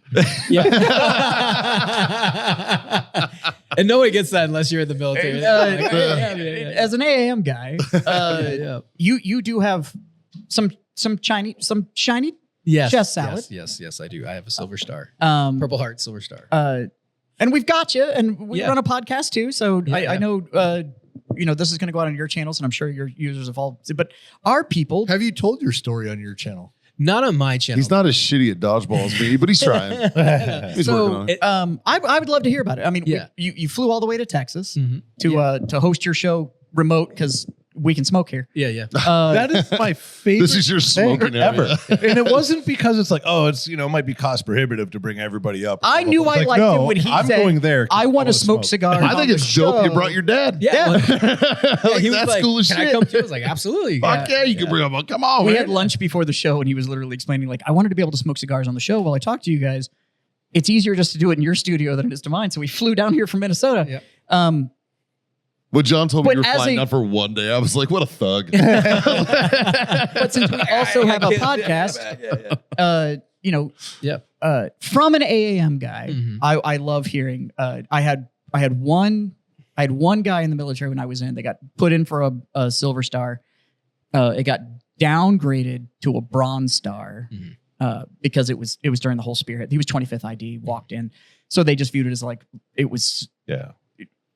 Speaker 1: And nobody gets that unless you're in the military.
Speaker 4: as an AAM guy,
Speaker 1: Yeah.
Speaker 4: you do have some shiny
Speaker 1: Yes,
Speaker 4: chest salad.
Speaker 1: Yes, I do. I have a silver star,
Speaker 4: Purple.
Speaker 1: Purple Heart silver star.
Speaker 4: And we've got you, and we
Speaker 1: Yeah.
Speaker 4: run a podcast too. So
Speaker 1: Yeah.
Speaker 4: I know, this is going to go out on your channels, and I'm sure your users have all. But our people,
Speaker 5: Have you told your story on your channel?
Speaker 1: Not on my channel.
Speaker 3: he's not as shitty at dodgeball as me, but he's trying. He's working on it.
Speaker 4: I would love to hear about it. I mean,
Speaker 1: Yeah.
Speaker 4: you flew all the way to Texas
Speaker 1: Mhm.
Speaker 4: to host your show remote because we can smoke here.
Speaker 1: Yeah.
Speaker 2: That is my favorite.
Speaker 3: This is your smoking
Speaker 2: ever.
Speaker 3: area.
Speaker 2: And it wasn't because it's like, oh, it's it might be cost prohibitive to bring everybody up.
Speaker 4: I knew I
Speaker 2: Like,
Speaker 4: liked
Speaker 2: no,
Speaker 4: it when he
Speaker 2: I'm
Speaker 4: said,
Speaker 2: going there. 'cause
Speaker 4: I want to
Speaker 2: wanna
Speaker 4: smoke cigars.
Speaker 3: I think
Speaker 4: on the
Speaker 3: it's dope you
Speaker 4: show."
Speaker 3: brought your dad.
Speaker 1: Yeah.
Speaker 3: like,
Speaker 1: He was
Speaker 3: that's
Speaker 1: like,
Speaker 3: cool as
Speaker 1: Can
Speaker 3: shit.
Speaker 1: I come too? I was like, absolutely.
Speaker 3: Fuck yeah, you can bring him up. Come on,
Speaker 4: We
Speaker 3: man.
Speaker 4: had lunch before the show, and he was literally explaining, like, I wanted to be able to smoke cigars on the show while I talk to you guys. It's easier just to do it in your studio than it is to mine. So we flew down here from Minnesota.
Speaker 1: Yeah.
Speaker 3: When John told me
Speaker 4: But
Speaker 3: you were
Speaker 4: as
Speaker 3: flying
Speaker 4: a-
Speaker 3: out for one day, I was like, what a thug.
Speaker 4: But since we also have a podcast, from an AAM guy,
Speaker 1: Mhm.
Speaker 4: I love hearing. I had one guy in the military when I was in. They got put in for a Silver Star. It got downgraded to a Bronze Star because it was during the whole Spearhead. He was 25th ID, walked in, so they just viewed it as like it was.
Speaker 2: Yeah.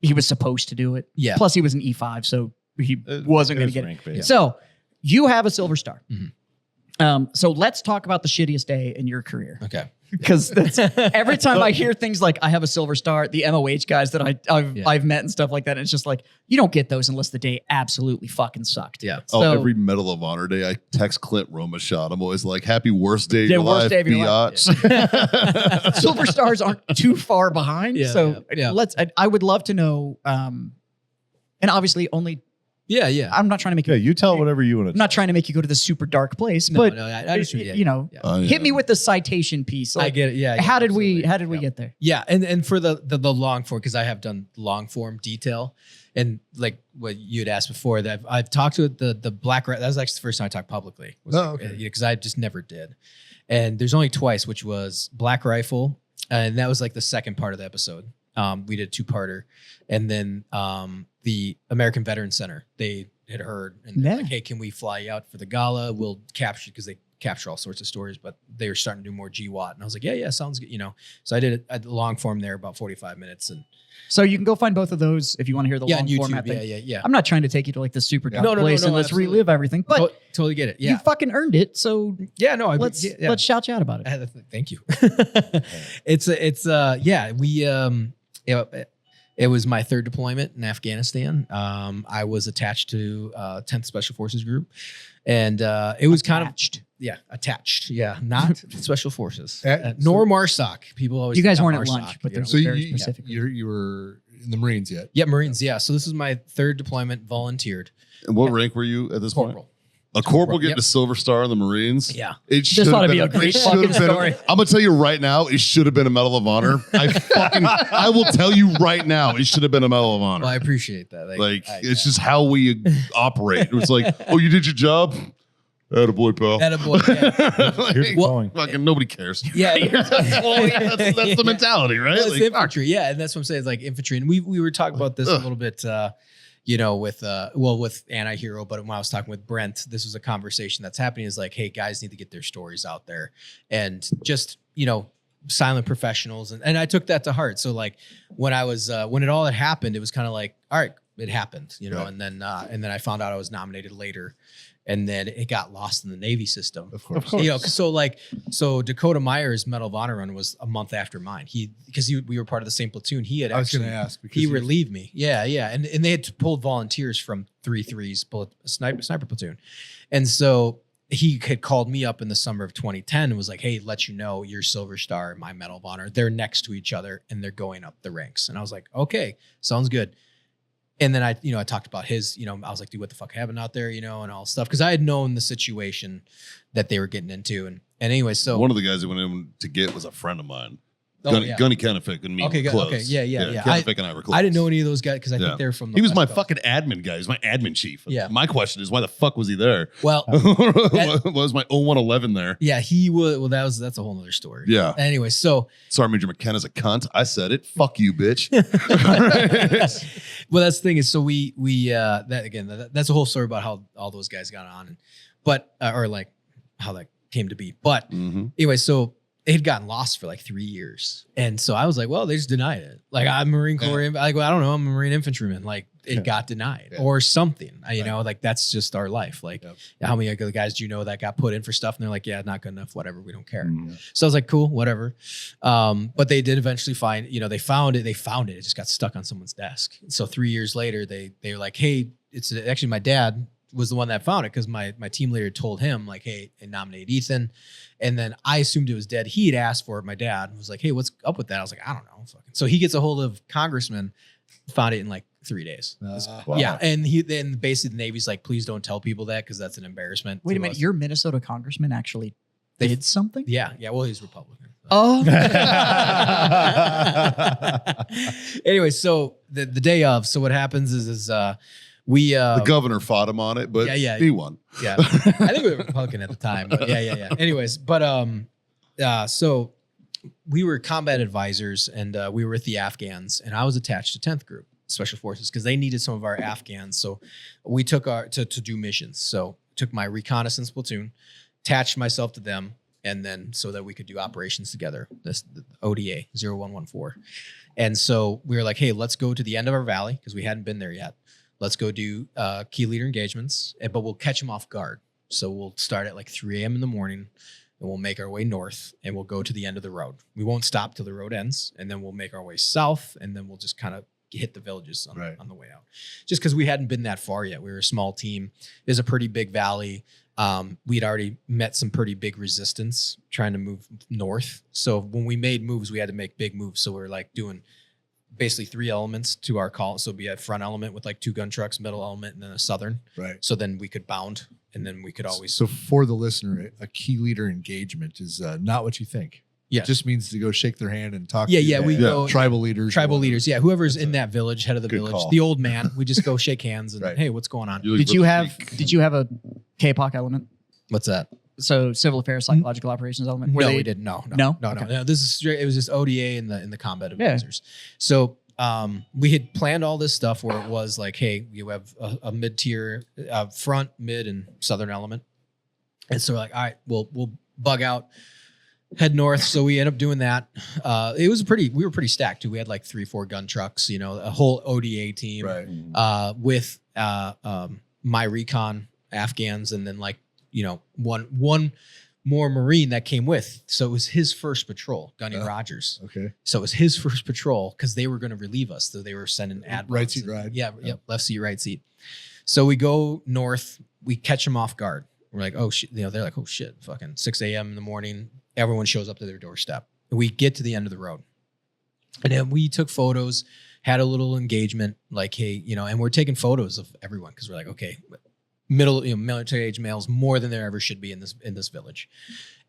Speaker 4: He was supposed to do it.
Speaker 1: Yeah.
Speaker 4: Plus, he was an E5, so he wasn't going to get it.
Speaker 2: it.
Speaker 4: So you have a Silver Star.
Speaker 1: Mhm.
Speaker 4: So let's talk about the shittiest day in your career.
Speaker 1: Okay.
Speaker 4: Because every time I hear things like I have a Silver Star, the MOH guys that I've met and stuff like that, it's just like, you don't get those unless the day absolutely fucking sucked.
Speaker 1: Yeah.
Speaker 3: Oh,
Speaker 4: So-
Speaker 3: every Medal of Honor day, I text Clint Romashot. I'm always like, happy worst day of
Speaker 4: Yeah,
Speaker 3: your
Speaker 4: worst
Speaker 3: life,
Speaker 4: day of your life.
Speaker 3: biatch.
Speaker 4: Silver Stars aren't too far behind.
Speaker 1: Yeah,
Speaker 4: So
Speaker 1: yeah.
Speaker 4: I would love to know, and obviously only,
Speaker 1: Yeah.
Speaker 4: I'm not trying to make
Speaker 2: Yeah,
Speaker 4: you,
Speaker 2: you tell whatever you want to.
Speaker 4: I'm not trying to make you go to the super dark place,
Speaker 1: No,
Speaker 4: but
Speaker 1: no, I just, yeah,
Speaker 4: you know,
Speaker 1: yeah.
Speaker 3: Oh, yeah.
Speaker 4: hit me with the citation piece.
Speaker 1: I
Speaker 4: Like,
Speaker 1: get it. Yeah.
Speaker 4: how did we
Speaker 1: absolutely.
Speaker 4: get there?
Speaker 1: Yeah, and for the long form, because I have done long form detail, and like what you had asked before, that I've talked to the black. That was actually the first time I talked publicly. Because I just never did, and there's only twice, which was Black Rifle, and that was like the second part of the episode. We did a 2-parter, and then the American Veterans Center. They had heard and they're like, hey, can we fly you out for the gala? We'll capture, because they capture all sorts of stories, but they were starting to do more GWAT. And I was like, yeah, sounds good. So I did a long form there, about 45 minutes. And
Speaker 4: So you can go find both of those if you want to hear the
Speaker 1: yeah,
Speaker 4: long
Speaker 1: on YouTube.
Speaker 4: format thing.
Speaker 1: Yeah.
Speaker 4: I'm not trying to take you to like the super dark
Speaker 1: No,
Speaker 4: place and let's
Speaker 1: absolutely.
Speaker 4: relive everything, but
Speaker 1: Totally get it.
Speaker 4: you
Speaker 1: Yeah.
Speaker 4: fucking earned it. So
Speaker 1: Yeah, no,
Speaker 4: let's shout you out about it.
Speaker 1: Thank you. It was my third deployment in Afghanistan. I was attached to 10th Special Forces Group, and it was attached. Not Special Forces, nor MARSOC. People always
Speaker 4: You guys
Speaker 1: think
Speaker 4: weren't at
Speaker 1: MARSOC,
Speaker 4: lunch, but
Speaker 1: you know.
Speaker 4: there's
Speaker 5: So
Speaker 4: very specific.
Speaker 5: you were in the Marines yet.
Speaker 1: Yeah, Marines. Yeah. So this is my third deployment, volunteered.
Speaker 3: And what rank were you at this point?
Speaker 1: Corporal.
Speaker 3: A corporal getting
Speaker 1: Yep.
Speaker 3: a silver star in the Marines?
Speaker 1: Yeah.
Speaker 3: It
Speaker 4: This
Speaker 3: should
Speaker 4: ought to
Speaker 3: have
Speaker 4: be
Speaker 3: been
Speaker 4: a great
Speaker 3: it should have
Speaker 4: fucking
Speaker 3: been
Speaker 4: story.
Speaker 3: I'm gonna tell you right now, it should have been a Medal of Honor. I will tell you right now, it should have been a Medal of Honor.
Speaker 1: Well, I appreciate that.
Speaker 3: It's just how we operate. It was like, oh, you did your job? Attaboy, pal.
Speaker 1: Attaboy, yeah.
Speaker 2: Here's the
Speaker 1: Well,
Speaker 2: calling.
Speaker 3: Fucking nobody cares.
Speaker 1: Yeah.
Speaker 3: that's the mentality, right?
Speaker 1: Well, it's
Speaker 3: Like,
Speaker 1: infantry, yeah, and that's what I'm saying. It's like infantry, and we were talking about this a little bit, with Anti-Hero, but when I was talking with Brent, this was a conversation that's happening. Is like, hey, guys need to get their stories out there, and just silent professionals, and I took that to heart. So like when I was when it all had happened, it was kind of like, all right, it happened,
Speaker 3: Right.
Speaker 1: and then I found out I was nominated later. And then it got lost in the Navy system.
Speaker 5: Of course.
Speaker 1: So Dakota Meyer's Medal of Honor run was a month after mine. We were part of the same platoon. He had
Speaker 5: I was going
Speaker 1: actually
Speaker 5: to ask because
Speaker 1: he relieved me. Yeah. And they had pulled volunteers from 3-3's sniper platoon. And so he had called me up in the summer of 2010 and was like, hey, let you know your Silver Star and my Medal of Honor, they're next to each other and they're going up the ranks. And I was like, okay, sounds good. And then I talked about his, I was like, dude, what the fuck happened out there, and all stuff. Cause I had known the situation that they were getting into. And anyway, so
Speaker 3: one of the guys that went in to get was a friend of mine.
Speaker 1: yeah.
Speaker 3: Gunny Kennefic and me were close.
Speaker 1: Okay. Yeah.
Speaker 3: Kennefic and I were close.
Speaker 1: I didn't know any of those guys because I
Speaker 3: Yeah.
Speaker 1: think they're from the
Speaker 3: He was
Speaker 1: West
Speaker 3: my
Speaker 1: Coast.
Speaker 3: fucking admin guy. He was my admin chief.
Speaker 1: Yeah.
Speaker 3: My question is, why the fuck was he there?
Speaker 1: Well,
Speaker 3: was my 0111 there?
Speaker 1: yeah, he was. Well, that's a whole nother story.
Speaker 3: Yeah.
Speaker 1: Anyway, so
Speaker 3: Sergeant Major McKenna's a cunt. I said it. Fuck you, bitch.
Speaker 1: well, that's the thing is, so that's a whole story about how all those guys got on, or like how that came to be. But
Speaker 3: Mhm.
Speaker 1: anyway, so it had gotten lost for like 3 years. And so I was like, well, they just denied it. Like I'm Marine Corps. I don't know. I'm a Marine infantryman. Like it got denied or something, like that's just our life. Like how many other guys do you know that got put in for stuff? And they're like, yeah, not good enough. Whatever. We don't care. So I was like, cool, whatever. But they did eventually find, they found it. It just got stuck on someone's desk. So 3 years later, they were like, hey, it's actually my dad was the one that found it. Cause my team leader told him like, hey, and nominated Ethan. And then I assumed it was dead. He had asked for it. My dad was like, hey, what's up with that? I was like, I don't know. So he gets a hold of congressman, found it in like 3 days.
Speaker 2: Wow.
Speaker 1: Yeah. And then basically the Navy's like, please don't tell people that because that's an embarrassment.
Speaker 4: Wait a
Speaker 1: to
Speaker 4: minute,
Speaker 1: us.
Speaker 4: your Minnesota congressman actually did something?
Speaker 1: Yeah. Well, he's Republican.
Speaker 4: Oh,
Speaker 1: Anyway, so the day of, so what happens is we
Speaker 3: The governor fought him on it, but he won.
Speaker 1: Yeah. I think we were Republican at the time. But yeah. Anyways, so we were combat advisors and we were with the Afghans and I was attached to 10th Group Special Forces because they needed some of our Afghans. So we took to do missions. So took my reconnaissance platoon, attached myself to them, and then so that we could do operations together, the ODA 0114. And so we were like, hey, let's go to the end of our valley because we hadn't been there yet. Let's go do key leader engagements, but we'll catch them off guard. So we'll start at like 3 a.m. in the morning and we'll make our way north and we'll go to the end of the road. We won't stop till the road ends and then we'll make our way south and then we'll just kind of hit the villages on the way out. Just because we hadn't been that far yet. We were a small team. There's a pretty big valley. We'd already met some pretty big resistance trying to move north. So when we made moves, we had to make big moves. So we were like doing basically 3 elements to our call. So we had front element with like 2 gun trucks, middle element, and then a southern.
Speaker 5: Right.
Speaker 1: So then we could bound and then we could always.
Speaker 5: So for the listener, a key leader engagement is not what you think.
Speaker 1: Yeah.
Speaker 5: It just means to go shake their hand and talk.
Speaker 1: Yeah,
Speaker 5: to
Speaker 1: yeah, we go-
Speaker 5: tribal leaders.
Speaker 1: Tribal
Speaker 5: or whatever.
Speaker 1: leaders. Yeah. Whoever's
Speaker 5: That's
Speaker 1: in that village, head of the
Speaker 2: good
Speaker 1: village,
Speaker 2: call.
Speaker 1: the old man, we just go shake hands and
Speaker 5: Right.
Speaker 1: hey, what's going on?
Speaker 3: You
Speaker 4: did you have a KPOC element?
Speaker 1: What's that?
Speaker 4: So civil affairs, psychological operations element?
Speaker 1: No,
Speaker 4: Were
Speaker 1: we
Speaker 4: they-
Speaker 1: didn't. No.
Speaker 4: No?
Speaker 1: No.
Speaker 4: Okay.
Speaker 1: This is straight. It was just ODA in the combat
Speaker 4: Yeah.
Speaker 1: advisors. So we had planned all this stuff where it was like, hey, you have a mid-tier, front, mid, and southern element. And so we're like, all right, we'll bug out, head north. So we end up doing that. We were pretty stacked too. We had like 3-4 gun trucks, a whole ODA team
Speaker 5: Right.
Speaker 1: with my recon Afghans and then like, one more Marine that came with. So it was his first patrol, Gunny Rogers.
Speaker 5: Okay.
Speaker 1: So it was his first patrol because they were going to relieve us. So they were sending admirals.
Speaker 5: Right seat
Speaker 1: and-
Speaker 5: ride.
Speaker 1: Yeah, yep, left seat, right seat. So we go north. We catch them off guard. We're like, oh shit. They're like, oh shit. Fucking 6 a.m. in the morning. Everyone shows up to their doorstep. We get to the end of the road. And then we took photos, had a little engagement, like, hey, and we're taking photos of everyone because we're like, okay, military age males more than there ever should be in this village,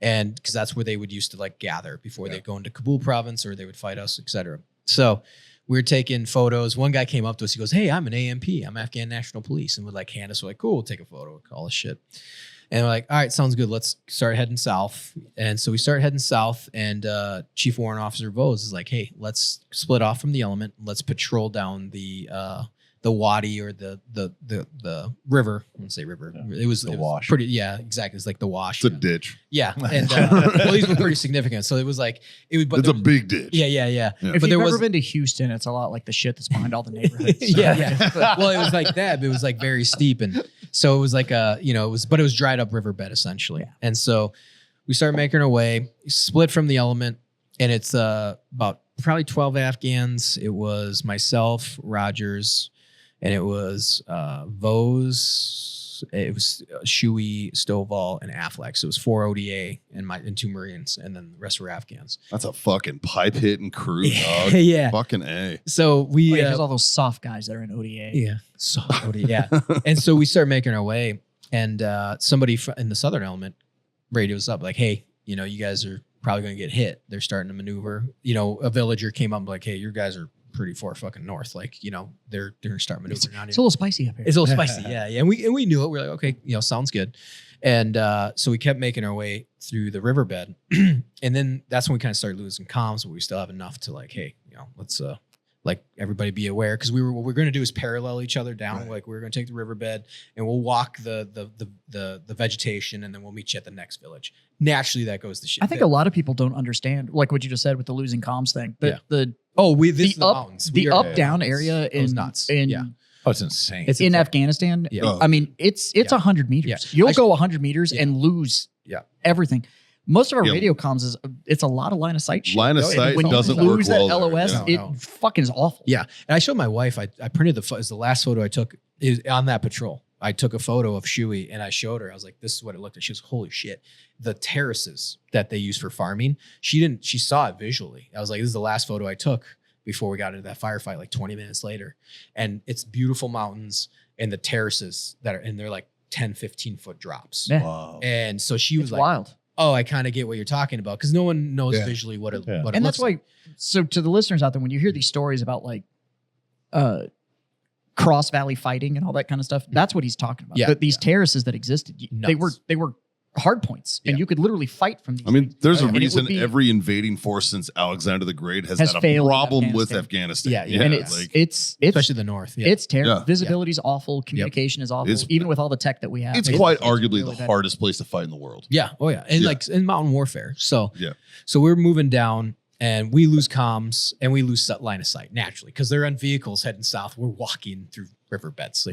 Speaker 1: and because that's where they would used to like gather before they'd go into Kabul province or they would fight us, etc. So we were taking photos. One guy came up to us. He goes, "Hey, I'm an AMP. I'm Afghan National Police," and would like hand us. We're like, "Cool, we'll take a photo." All this shit. And we're like, all right, sounds good. Let's start heading south. And so we start heading south, and Chief Warrant Officer Vose is like, hey, let's split off from the element. Let's patrol down the wadi or the river. I wouldn't say river.
Speaker 2: Yeah.
Speaker 1: It was
Speaker 2: wash.
Speaker 1: Pretty, yeah, exactly. It's like the wash.
Speaker 3: It's a ditch.
Speaker 1: Yeah. And well, these were pretty significant. So it was like, but
Speaker 3: It's a big ditch.
Speaker 1: Yeah.
Speaker 4: If
Speaker 1: But
Speaker 4: you've ever been to Houston, it's a lot like the shit that's behind all the neighborhoods. So.
Speaker 1: Yeah. Well, it was like that. But it was like very steep. And so it was like but it was dried up riverbed essentially. Yeah. And so we started making our way, split from the element, and it's about probably 12 Afghans. It was myself, Rogers, and it was Vose, it was Shuey, Stovall, and Affleck. So it was 4 ODA and 2 Marines, and then the rest were Afghans.
Speaker 3: That's a fucking pipe hitting crew, dog.
Speaker 1: Yeah.
Speaker 3: Fucking A.
Speaker 1: So we
Speaker 4: there's all those soft guys that are in ODA.
Speaker 1: Yeah. So yeah. And so we start making our way, and somebody in the Southern Element radios up like, hey, you guys are probably going to get hit. They're starting to maneuver. A villager came up like, hey, your guys are pretty far fucking north. Like, they're going to start maneuvering on you.
Speaker 4: It's a little spicy up here.
Speaker 1: It's a little spicy. Yeah. And we knew it. We're like, okay, sounds good. And so we kept making our way through the riverbed. And then that's when we kind of started losing comms, but we still have enough to like, hey, let's like everybody be aware, because what we're going to do is parallel each other down. Right. Like we're going to take the riverbed and we'll walk the vegetation, and then we'll meet you at the next village. Naturally, that goes to shit.
Speaker 4: I think a lot of people don't understand, like what you just said with the losing comms thing. The
Speaker 1: mountains.
Speaker 4: The up-down area in
Speaker 1: nuts.
Speaker 2: Oh, it's insane.
Speaker 4: It's in Afghanistan.
Speaker 1: Yeah.
Speaker 4: I mean, it's 100 meters.
Speaker 1: Yeah.
Speaker 4: You'll go 100 meters and lose everything. Most of our radio comms it's a lot of line of sight shit.
Speaker 3: Line of sight
Speaker 4: when
Speaker 3: doesn't
Speaker 4: you lose
Speaker 3: work
Speaker 4: that
Speaker 3: well
Speaker 4: LOS,
Speaker 3: there.
Speaker 4: it fucking is awful.
Speaker 1: Yeah. And I showed my wife, I printed the last photo I took is on that patrol. I took a photo of Shuey and I showed her. I was like, this is what it looked like. She was, holy shit. The terraces that they use for farming, she saw it visually. I was like, this is the last photo I took before we got into that firefight, like 20 minutes later. And it's beautiful mountains and the terraces and they're like 10, 15 foot drops.
Speaker 4: Yeah.
Speaker 2: Wow.
Speaker 1: And so she was
Speaker 4: It's
Speaker 1: like,
Speaker 4: wild.
Speaker 1: oh, I kind of get what you're talking about, because no one knows visually what it
Speaker 4: And that's why, so to the listeners out there, when you hear these stories about like cross valley fighting and all that kind of stuff, that's what he's talking about.
Speaker 1: Yeah.
Speaker 4: These terraces that existed, they were hard points, and you could literally fight from these.
Speaker 3: I mean, there's a
Speaker 4: And it
Speaker 3: reason
Speaker 4: would be-
Speaker 3: every invading force since Alexander the Great has had a
Speaker 4: failed in
Speaker 3: problem with
Speaker 4: Afghanistan.
Speaker 3: Afghanistan.
Speaker 1: Yeah.
Speaker 4: and
Speaker 3: like,
Speaker 4: it's
Speaker 1: especially the north. Yeah.
Speaker 4: it's terrible.
Speaker 3: Yeah.
Speaker 4: Visibility's awful. Communication is awful.
Speaker 3: It's-
Speaker 4: Even with all the tech that we have,
Speaker 3: it's quite
Speaker 4: it's
Speaker 3: arguably
Speaker 4: really
Speaker 3: the
Speaker 4: bad.
Speaker 3: hardest place to fight in the world.
Speaker 1: Yeah. Oh yeah. And
Speaker 3: Yeah.
Speaker 1: like in mountain warfare. So
Speaker 3: Yeah.
Speaker 1: So we're moving down and we lose comms and we lose line of sight naturally, because they're on vehicles heading south. We're walking through riverbeds, so,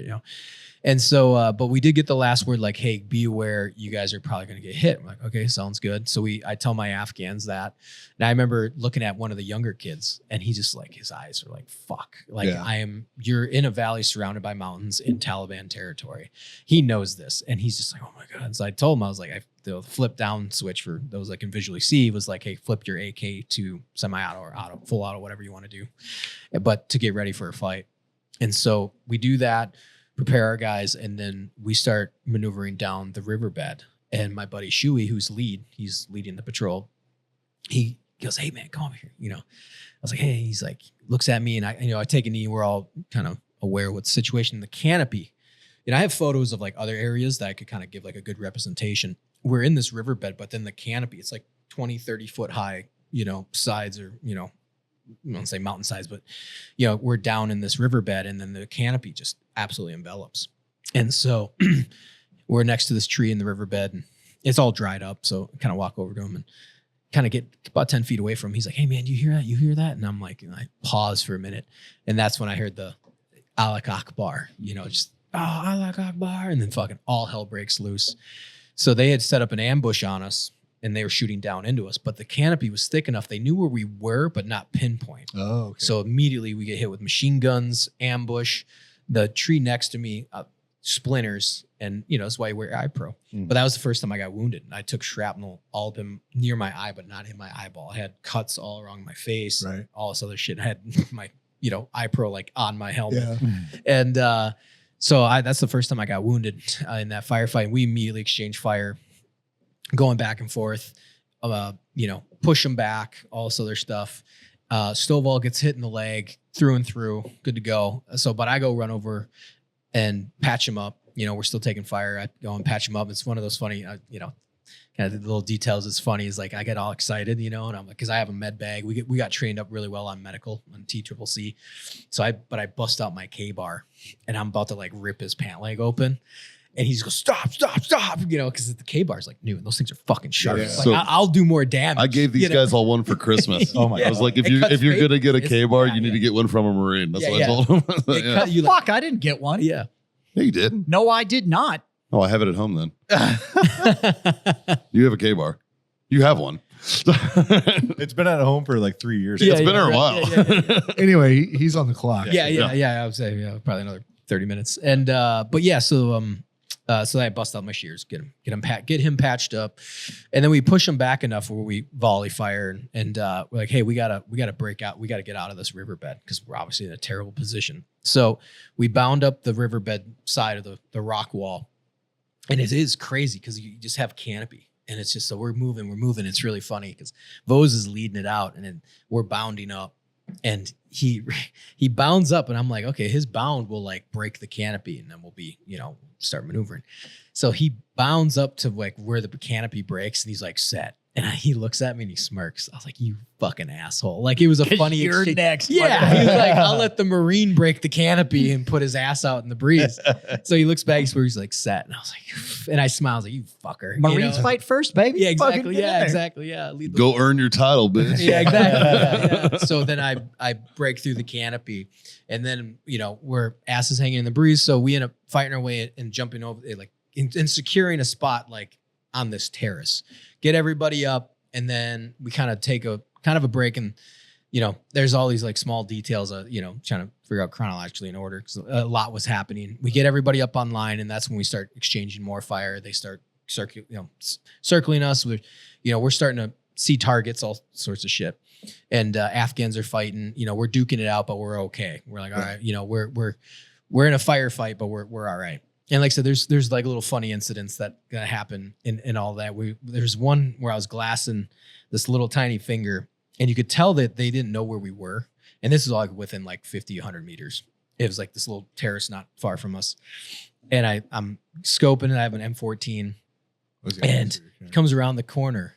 Speaker 1: And so, but we did get the last word, like, hey, be aware, you guys are probably going to get hit. I'm like, okay, sounds good. So I tell my Afghans that. And I remember looking at one of the younger kids, and he just like, his eyes are like, fuck. Like, you're in a valley surrounded by mountains in Taliban territory. He knows this. And he's just like, oh my God. So I told him, I was like, the flip down switch for those that can visually see was like, hey, flip your AK to semi-auto or auto, full auto, whatever you want to do. But to get ready for a fight. And so we do that, prepare our guys, and then we start maneuvering down the riverbed. And my buddy Shuey, he's leading the patrol. He goes, hey man, come over here. I was like, hey, he's like, looks at me, and I take a knee. We're all kind of aware of what the situation, the canopy. I have photos of like other areas that I could kind of give like a good representation. We're in this riverbed, but then the canopy, it's like 20, 30 foot high, sides, or, I don't say mountain size, but we're down in this riverbed, and then the canopy just absolutely envelops. And so we're next to this tree in the riverbed, and it's all dried up. So I kind of walk over to him and kind of get about 10 feet away from him. He's like, hey man, do you hear that? You hear that? And I'm like, I pause for a minute. And that's when I heard the Alak Akbar, just, Alak Akbar. And then fucking all hell breaks loose. So they had set up an ambush on us, and they were shooting down into us, but the canopy was thick enough. They knew where we were, but not pinpoint.
Speaker 5: Oh, okay.
Speaker 1: So immediately we get hit with machine guns, ambush. The tree next to me, splinters, and that's why you wear eye pro. But that was the first time I got wounded. I took shrapnel all up near my eye, but not in my eyeball. I had cuts all around my face,
Speaker 5: Right.
Speaker 1: all this other shit. I had my iPro like on my helmet.
Speaker 5: Yeah.
Speaker 1: And so that's the first time I got wounded in that firefight. We immediately exchanged fire, going back and forth, push them back, all this other stuff. Stovall gets hit in the leg through and through, good to go. So, but I go run over and patch him up. We're still taking fire. I go and patch him up. It's one of those funny, kind of the little details. It's funny is like I get all excited, and I'm like, because I have a med bag. We got trained up really well on medical on TCCC. So I bust out my K-bar, and I'm about to like rip his pant leg open. And he just goes, stop, because the K-bar is like new and those things are fucking sharp.
Speaker 5: Yeah.
Speaker 1: Like,
Speaker 3: So
Speaker 1: I'll do more damage.
Speaker 3: I gave these guys all one for Christmas.
Speaker 2: Oh my
Speaker 3: I was
Speaker 2: God.
Speaker 3: like,
Speaker 1: It
Speaker 3: if
Speaker 1: cuts
Speaker 3: you're
Speaker 1: bait.
Speaker 3: gonna get a
Speaker 1: It's-
Speaker 3: K-bar,
Speaker 1: yeah,
Speaker 3: you need
Speaker 1: yeah.
Speaker 3: to get one from a Marine. That's
Speaker 1: Yeah,
Speaker 3: what
Speaker 1: yeah.
Speaker 3: I told them.
Speaker 1: It
Speaker 3: Yeah.
Speaker 1: cut you
Speaker 4: Fuck, I didn't get one.
Speaker 1: yeah.
Speaker 3: Yeah, you did.
Speaker 4: No, I did not.
Speaker 3: Oh, I have it at home then. You have a K-bar. You have one.
Speaker 2: It's been at home for like 3 years.
Speaker 3: It's been there a while.
Speaker 5: Anyway, he's on the clock.
Speaker 1: Yeah. I would say probably another 30 minutes. And but yeah, so I bust out my shears, get him patched up, and then we push him back enough where we volley fire, and we're like, hey, we gotta break out, we gotta get out of this riverbed because we're obviously in a terrible position. So we bound up the riverbed side of the rock wall, and it is crazy because you just have canopy. And it's just, so we're moving. It's really funny because Vose is leading it out, and then we're bounding up, and he bounds up, and I'm like, okay, his bound will like break the canopy, and then we'll be, start maneuvering. So he bounds up to like where the canopy breaks, and he's like, set. And he looks at me and he smirks. I was like, you fucking asshole. Like, it was a funny
Speaker 4: You're
Speaker 1: exchange.
Speaker 4: next.
Speaker 1: Yeah. He was like, I'll let the Marine break the canopy and put his ass out in the breeze. So he looks back, he's like, set. And I was like, and I smiled. I was like, you fucker.
Speaker 4: Marines fight first, baby.
Speaker 1: Yeah,
Speaker 4: Fucking
Speaker 1: exactly.
Speaker 4: get in
Speaker 1: Yeah,
Speaker 4: there.
Speaker 1: exactly. Yeah. Lead the
Speaker 3: Go earn your title, bitch.
Speaker 1: yeah, exactly. Yeah. So then I break through the canopy, and then we're asses hanging in the breeze. So we end up fighting our way and jumping over, like, and securing a spot like on this terrace, get everybody up, and then we kind of take a break. And there's all these like small details, trying to figure out chronologically in order because a lot was happening. We get everybody up online, and that's when we start exchanging more fire. They start circling us. We're starting to see targets, all sorts of shit. And Afghans are fighting. We're duking it out, but we're okay. We're like, all right, we're in a firefight, but we're all right. And like I said, there's like little funny incidents that gonna happen in all that. There's one where I was glassing this little tiny finger, and you could tell that they didn't know where we were. And this is all like within like 50, 100 meters. It was like this little terrace not far from us. And I'm scoping, and I have an M14, and it comes around the corner,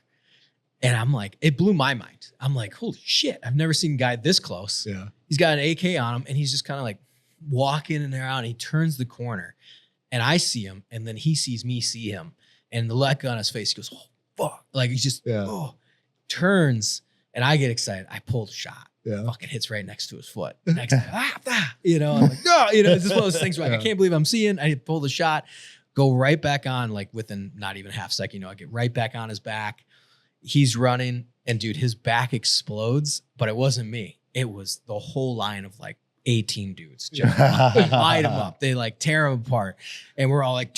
Speaker 1: and I'm like, it blew my mind. I'm like, holy shit, I've never seen a guy this close.
Speaker 5: Yeah.
Speaker 1: He's got an AK on him, and he's just kind of like walking in and around. And he turns the corner, and I see him, and then he sees me see him, and the look on his face, he goes, oh, fuck. Like, he's just, turns, and I get excited. I pull the shot.
Speaker 5: Yeah.
Speaker 1: Fucking hits right next to his foot. Next to I'm like, no, it's just one of those things where like, I can't believe I'm seeing. I pull the shot, go right back on, like within not even half second, I get right back on his back. He's running, and dude, his back explodes, but it wasn't me. It was the whole line of like 18 dudes just light him up. They like tear him apart, and we're all like,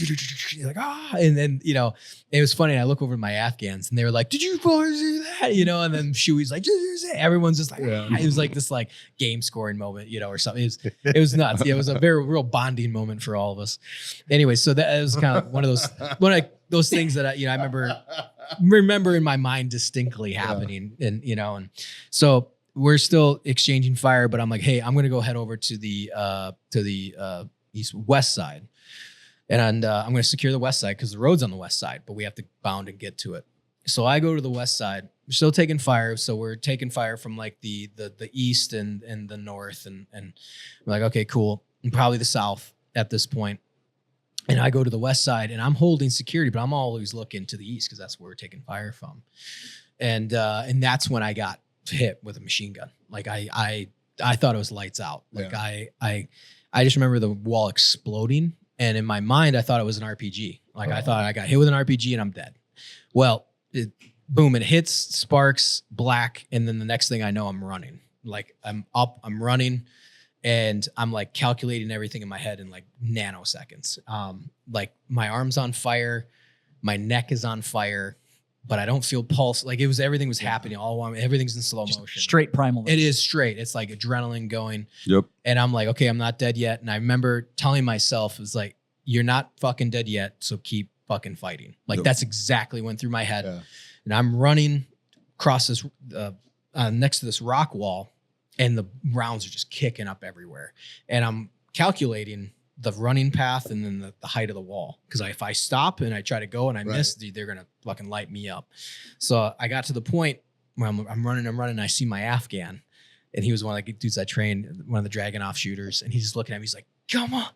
Speaker 1: like, ah. And then it was funny. I look over at my Afghans, and they were like, "Did you boys do that?" And then Shui's like, everyone's just like, ah. It was like this like game scoring moment, or something. It was nuts. Yeah, it was a very real bonding moment for all of us. Anyway, so that was kind of one of those things that I remember in my mind distinctly happening, and so. We're still exchanging fire, but I'm like, hey, I'm going to go head over to the west side. And I'm going to secure the west side because the road's on the west side, but we have to bound and get to it. So I go to the west side. We're still taking fire. So we're taking fire from like the east and the north. And we're like, okay, cool. And probably the south at this point. And I go to the west side, and I'm holding security, but I'm always looking to the east because that's where we're taking fire from. And that's when I got hit with a machine gun. Like I thought it was lights out. Like I just remember the wall exploding, and in my mind I thought it was an RPG. Like I thought I got hit with an RPG and I'm dead. Well, boom, it hits, sparks, black, and then the next thing I know, I'm running. Like I'm up, I'm running, and I'm like calculating everything in my head in like nanoseconds. Like my arm's on fire, my neck is on fire. but I don't feel pulse. Like everything was happening all along. Everything's in slow motion.
Speaker 4: Straight primal.
Speaker 1: It is straight. It's like adrenaline going.
Speaker 3: Yep.
Speaker 1: And I'm like, okay, I'm not dead yet. And I remember telling myself, it was like, you're not fucking dead yet. So keep fucking fighting. Like that's exactly went through my head.
Speaker 5: Yeah.
Speaker 1: And I'm running across this, next to this rock wall, and the rounds are just kicking up everywhere. And I'm calculating the running path and then the height of the wall. Because if I stop and I try to go and I miss, they're going to fucking light me up. So I got to the point where I'm running. And I see my Afghan. And he was one of the dudes I trained, one of the Dragonov shooters. And he's just looking at me. He's like, come on.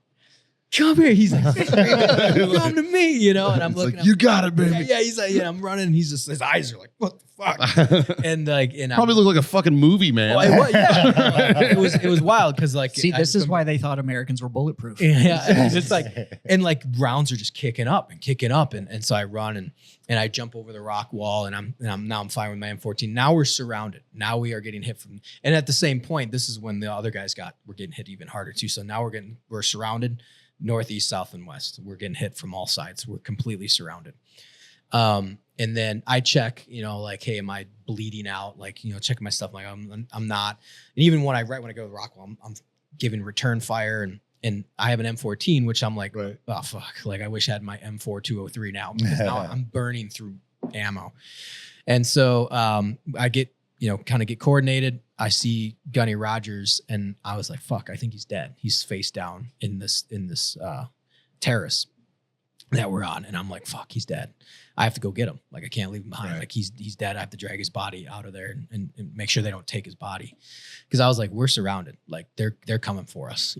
Speaker 1: Come here. He's like, come to me, you know? And I'm looking
Speaker 3: like, you got it, baby.
Speaker 1: Yeah, he's like, yeah, I'm running. And he's just, his eyes are like, what the fuck? And like, and
Speaker 3: Probably look like a fucking movie, man.
Speaker 1: it was wild because like,
Speaker 4: See, this is why they thought Americans were bulletproof.
Speaker 1: Yeah, it's like, and like rounds are just kicking up, and so I run and I jump over the rock wall, and I'm fine with my M14. Now we're surrounded. Now we are getting hit from, and at the same point, this is when the other guys were getting hit even harder too. So now we're surrounded, northeast, south, and west. We're getting hit from all sides. We're completely surrounded. And then I check, like, hey, am I bleeding out? Like, checking my stuff. Like, I'm not. And even when I go to the rock wall, I'm giving return fire, and I have an M14, which I'm like, oh fuck, like I wish I had my M4 203 now, because now I'm burning through ammo. And so I get, kind of get coordinated. I see Gunny Rogers, and I was like, fuck, I think he's dead. He's face down in this terrace that we're on. And I'm like, fuck, he's dead. I have to go get him. Like, I can't leave him behind. Like, he's dead. I have to drag his body out of there and make sure they don't take his body. Cause I was like, we're surrounded. Like they're coming for us,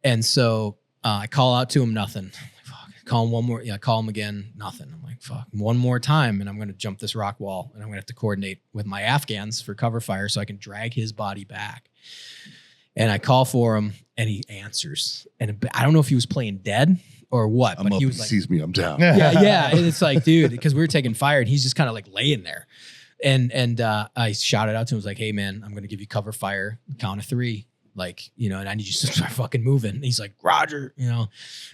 Speaker 1: And so I call out to him, nothing. I'm like, fuck. Call him one more. Yeah, call him again, nothing. I'm like, fuck, one more time, and I'm going to jump this rock wall, and I'm going to have to coordinate with my Afghans for cover fire so I can drag his body back. And I call for him, and he answers. And I don't know if he was playing dead or what, but he was like,
Speaker 3: sees me, I'm down.
Speaker 1: Yeah. And it's like, dude, because we were taking fire, and he's just kind of like laying there. And I shouted out to him, I was like, hey man, I'm going to give you cover fire, count of 3. Like, and I need you to start fucking moving. And he's like, Roger,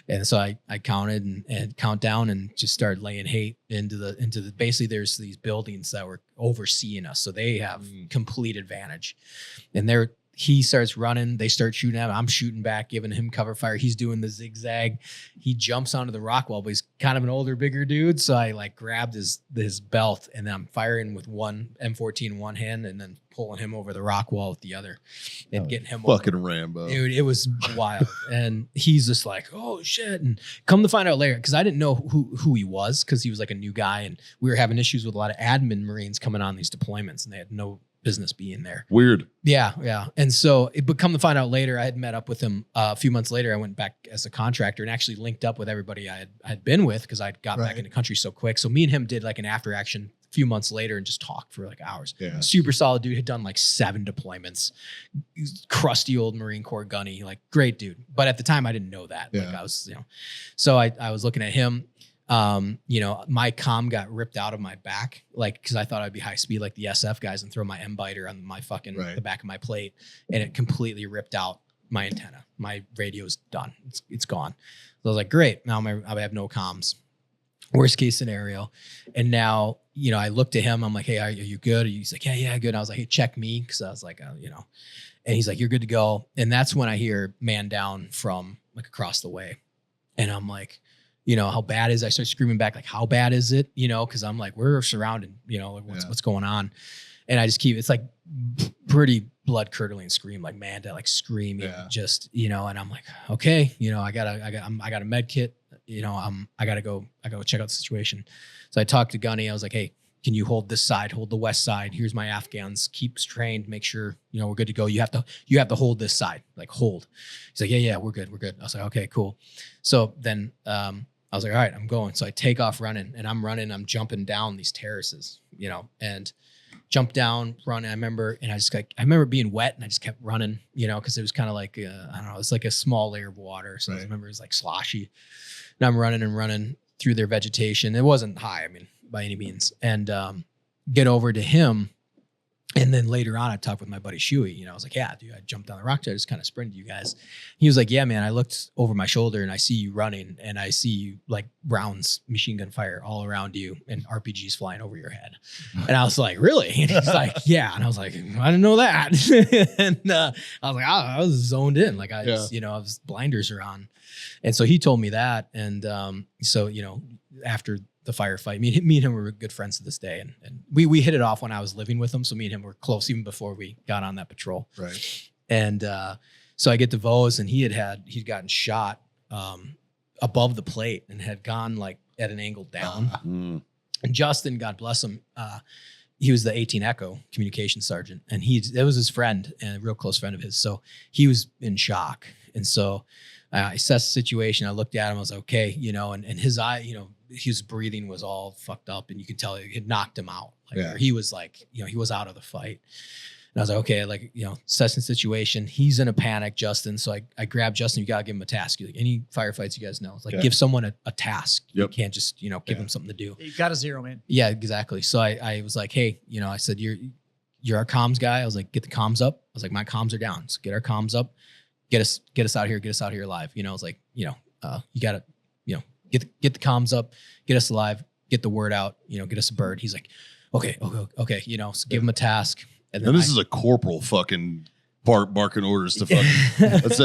Speaker 1: And so I counted and count down and just started laying hate into the basically there's these buildings that were overseeing us. So they have complete advantage. And he starts running. They start shooting at him. I'm shooting back, giving him cover fire. He's doing the zigzag. He jumps onto the rock wall, but he's kind of an older, bigger dude. So I like grabbed his belt, and then I'm firing with one M14 in one hand and then pulling him over the rock wall with the other and getting him
Speaker 3: fucking
Speaker 1: over.
Speaker 3: Rambo.
Speaker 1: Dude, it was wild. And he's just like, oh shit. And come to find out later, because I didn't know who he was, because he was like a new guy, and we were having issues with a lot of admin Marines coming on these deployments, and they had no business being there.
Speaker 3: Weird.
Speaker 1: Yeah. And so but come to find out later, I had met up with him a few months later. I went back as a contractor and actually linked up with everybody I had been with, because I got back in the country so quick. So me and him did like an after action a few months later and just talked for like hours. Yeah. Super solid dude, had done like 7 deployments. Crusty old Marine Corps gunny, like great dude. But at the time I didn't know that. Yeah. Like I was, so I was looking at him. My comm got ripped out of my back, like, cause I thought I'd be high speed like the SF guys and throw my M-biter on my fucking, the back of my plate. And it completely ripped out my antenna. My radio's done. It's gone. So I was like, great. Now I have no comms. Worst case scenario. And now, I looked at him. I'm like, hey, are you good? He's like, yeah, good. And I was like, hey, check me. Cause I was like, and he's like, you're good to go. And that's when I hear man down from like across the way. And I'm like, how bad is it? I start screaming back, like, how bad is it? Cause I'm like, we're surrounded, like what's going on? And I just it's like pretty blood curdling scream, like man, like screaming, just, and I'm like, okay, I got a med kit, I gotta go check out the situation. So I talked to Gunny. I was like, hey, can you hold this side, hold the west side? Here's my Afghans, keep trained, make sure, we're good to go. You have to hold this side, like hold. He's like, yeah, we're good. I was like, okay, cool. So then, I was like, all right, I'm going. So I take off running, and I'm jumping down these terraces, and jump down, run. I remember being wet, and I just kept running, cause it was kind of like, I don't know, it's like a small layer of water. So I remember it was like sloshy, and I'm running through their vegetation. It wasn't high, by any means. And, get over to him. And then later on, I talked with my buddy Shuey. You know, I was like, yeah, dude, I jumped down the rock. I just kind of sprinted you guys. He was like, yeah, man, I looked over my shoulder and I see you running and I see you like rounds, machine gun fire all around you and RPGs flying over your head. And I was like, really? And he's like, yeah. And I was like, I didn't know that. And I was like, I was zoned in. Like I just, you know, I was blinders are on. And so he told me that. And so, you know, after the firefight, me and him were good friends to this day. And we hit it off when I was living with him. So me and him were close even before we got on that patrol.
Speaker 5: Right.
Speaker 1: And so I get to Vos and he'd gotten shot above the plate and had gone like at an angle down. And Justin, God bless him, he was the 18 Echo communication sergeant, and that was his friend and a real close friend of his. So he was in shock. And so I assessed the situation. I looked at him. I was like, okay, you know, and his eye, you know, his breathing was all fucked up, and you could tell it knocked him out. Like he was like, you know, he was out of the fight. And I was like, okay, like, you know, assessing the situation. He's in a panic, Justin. So I grabbed Justin. You got to give him a task. Like any firefights, you guys know, it's like give someone a task. You can't just, you know, give them something to do.
Speaker 4: You got to zero in.
Speaker 1: Yeah, exactly. So I was like, hey, you know, I said, you're our comms guy. I was like, get the comms up. I was like, my comms are down. So get our comms up. Get us out here. Get us out here alive. You know, I was like, you know, you got to, you know, get the comms up, get us alive, get the word out, you know, get us a bird. He's like, okay. You know, so give him a task. And then
Speaker 3: this is a corporal fucking barking orders to fucking that's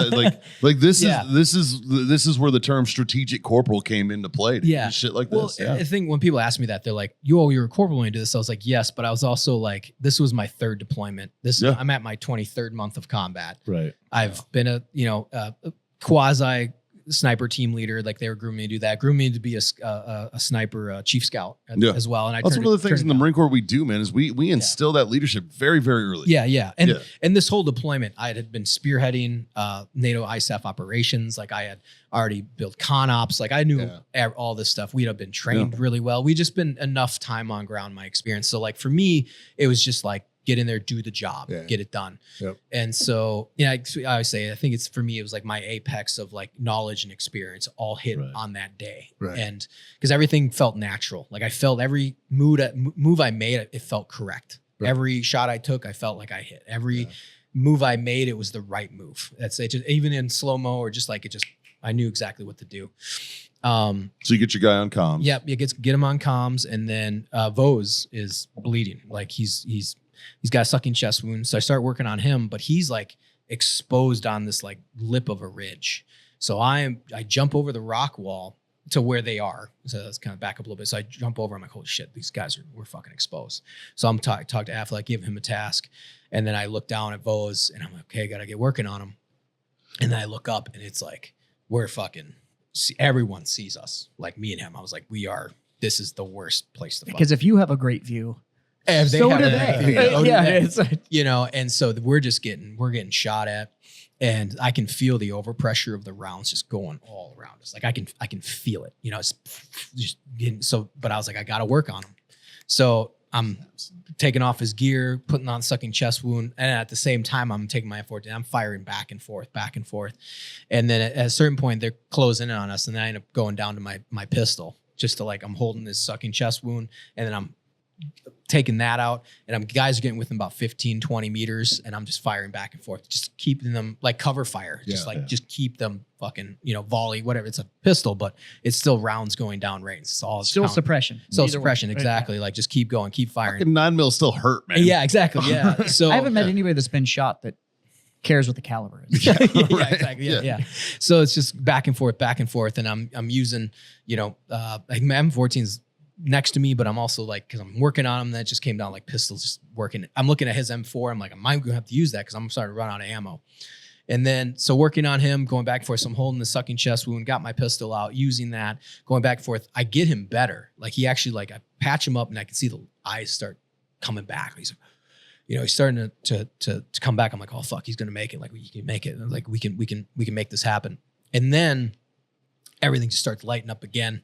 Speaker 3: like this is where the term strategic corporal came into play. Shit like this.
Speaker 1: I think when people ask me that, they're like, you're a corporal when you do this. I was like, yes, but I was also like, this was my third deployment. I'm at my 23rd month of combat.
Speaker 2: Right.
Speaker 1: I've been a quasi sniper team leader. Like they were grooming me to do that, grooming me to be a sniper chief scout as well. And
Speaker 3: that's one of the things in the Marine Corps we do, man, is we instill that leadership very, very early.
Speaker 1: Yeah. And this whole deployment, I had been spearheading NATO ISAF operations. Like I had already built con ops. Like I knew all this stuff. We'd have been trained really well. We just been enough time on ground, my experience. So like for me, it was just like, get in there, do the job, get it done. And so, I always say, I think it's for me, it was like my apex of like knowledge and experience all hit on that day. And because everything felt natural. Like I felt every move I made, it felt correct. Every shot I took, I felt like I hit. Every move I made, it was the right move. That's it. Just, even in slow-mo or just like I knew exactly what to do.
Speaker 3: So you get your guy on comms.
Speaker 1: Yep. You get him on comms. And then Vos is bleeding. Like he's got a sucking chest wound. So I start working on him, but he's like exposed on this like lip of a ridge. So I jump over the rock wall to where they are. So let's kind of back up a little bit. So I jump over. I'm like, holy shit, these guys we're fucking exposed. So I'm talk to Affleck, give him a task. And then I look down at Vos and I'm like, okay, got to get working on him. And then I look up and it's like, we're fucking, everyone sees us, like me and him. I was like, this is the worst place to fuck.
Speaker 4: Because if you have a great view,
Speaker 1: and
Speaker 4: so do they.
Speaker 1: It's you know, and so we're getting shot at, and I can feel the overpressure of the rounds just going all around us. Like I can feel it, you know, it's just getting so, but I was like, I got to work on him. So I'm taking off his gear, putting on sucking chest wound. And at the same time, I'm taking my F-14 and I'm firing back and forth. And then at a certain point, they're closing in on us. And then I end up going down to my pistol just to like, I'm holding this sucking chest wound. And then I'm taking that out, and guys are getting within about 15, 20 meters, and I'm just firing back and forth, just keeping them like cover fire, just keep them fucking, you know, volley, whatever. It's a pistol, but it's still rounds going down range. It's all
Speaker 4: still suppression.
Speaker 1: Exactly. Like just keep going, keep firing.
Speaker 3: Fucking 9mm still hurt, man.
Speaker 1: Yeah, exactly. Yeah. So
Speaker 4: I haven't met anybody that's been shot that cares what the caliber is.
Speaker 1: Exactly. Yeah. So it's just back and forth, and I'm using, you know, like my M14's next to me, but I'm also like, because I'm working on him, that just came down like pistols just working. I'm looking at his M4. I'm like, am I going to have to use that? Because I'm starting to run out of ammo. And then, so working on him, going back and forth. So I'm holding the sucking chest wound, got my pistol out, using that, going back and forth. I get him better. Like he actually, like I patch him up and I can see the eyes start coming back. He's like, you know, he's starting to come back. I'm like, oh fuck, he's going to make it. Like we can make it. And like we can make this happen. And then everything just starts lighting up again.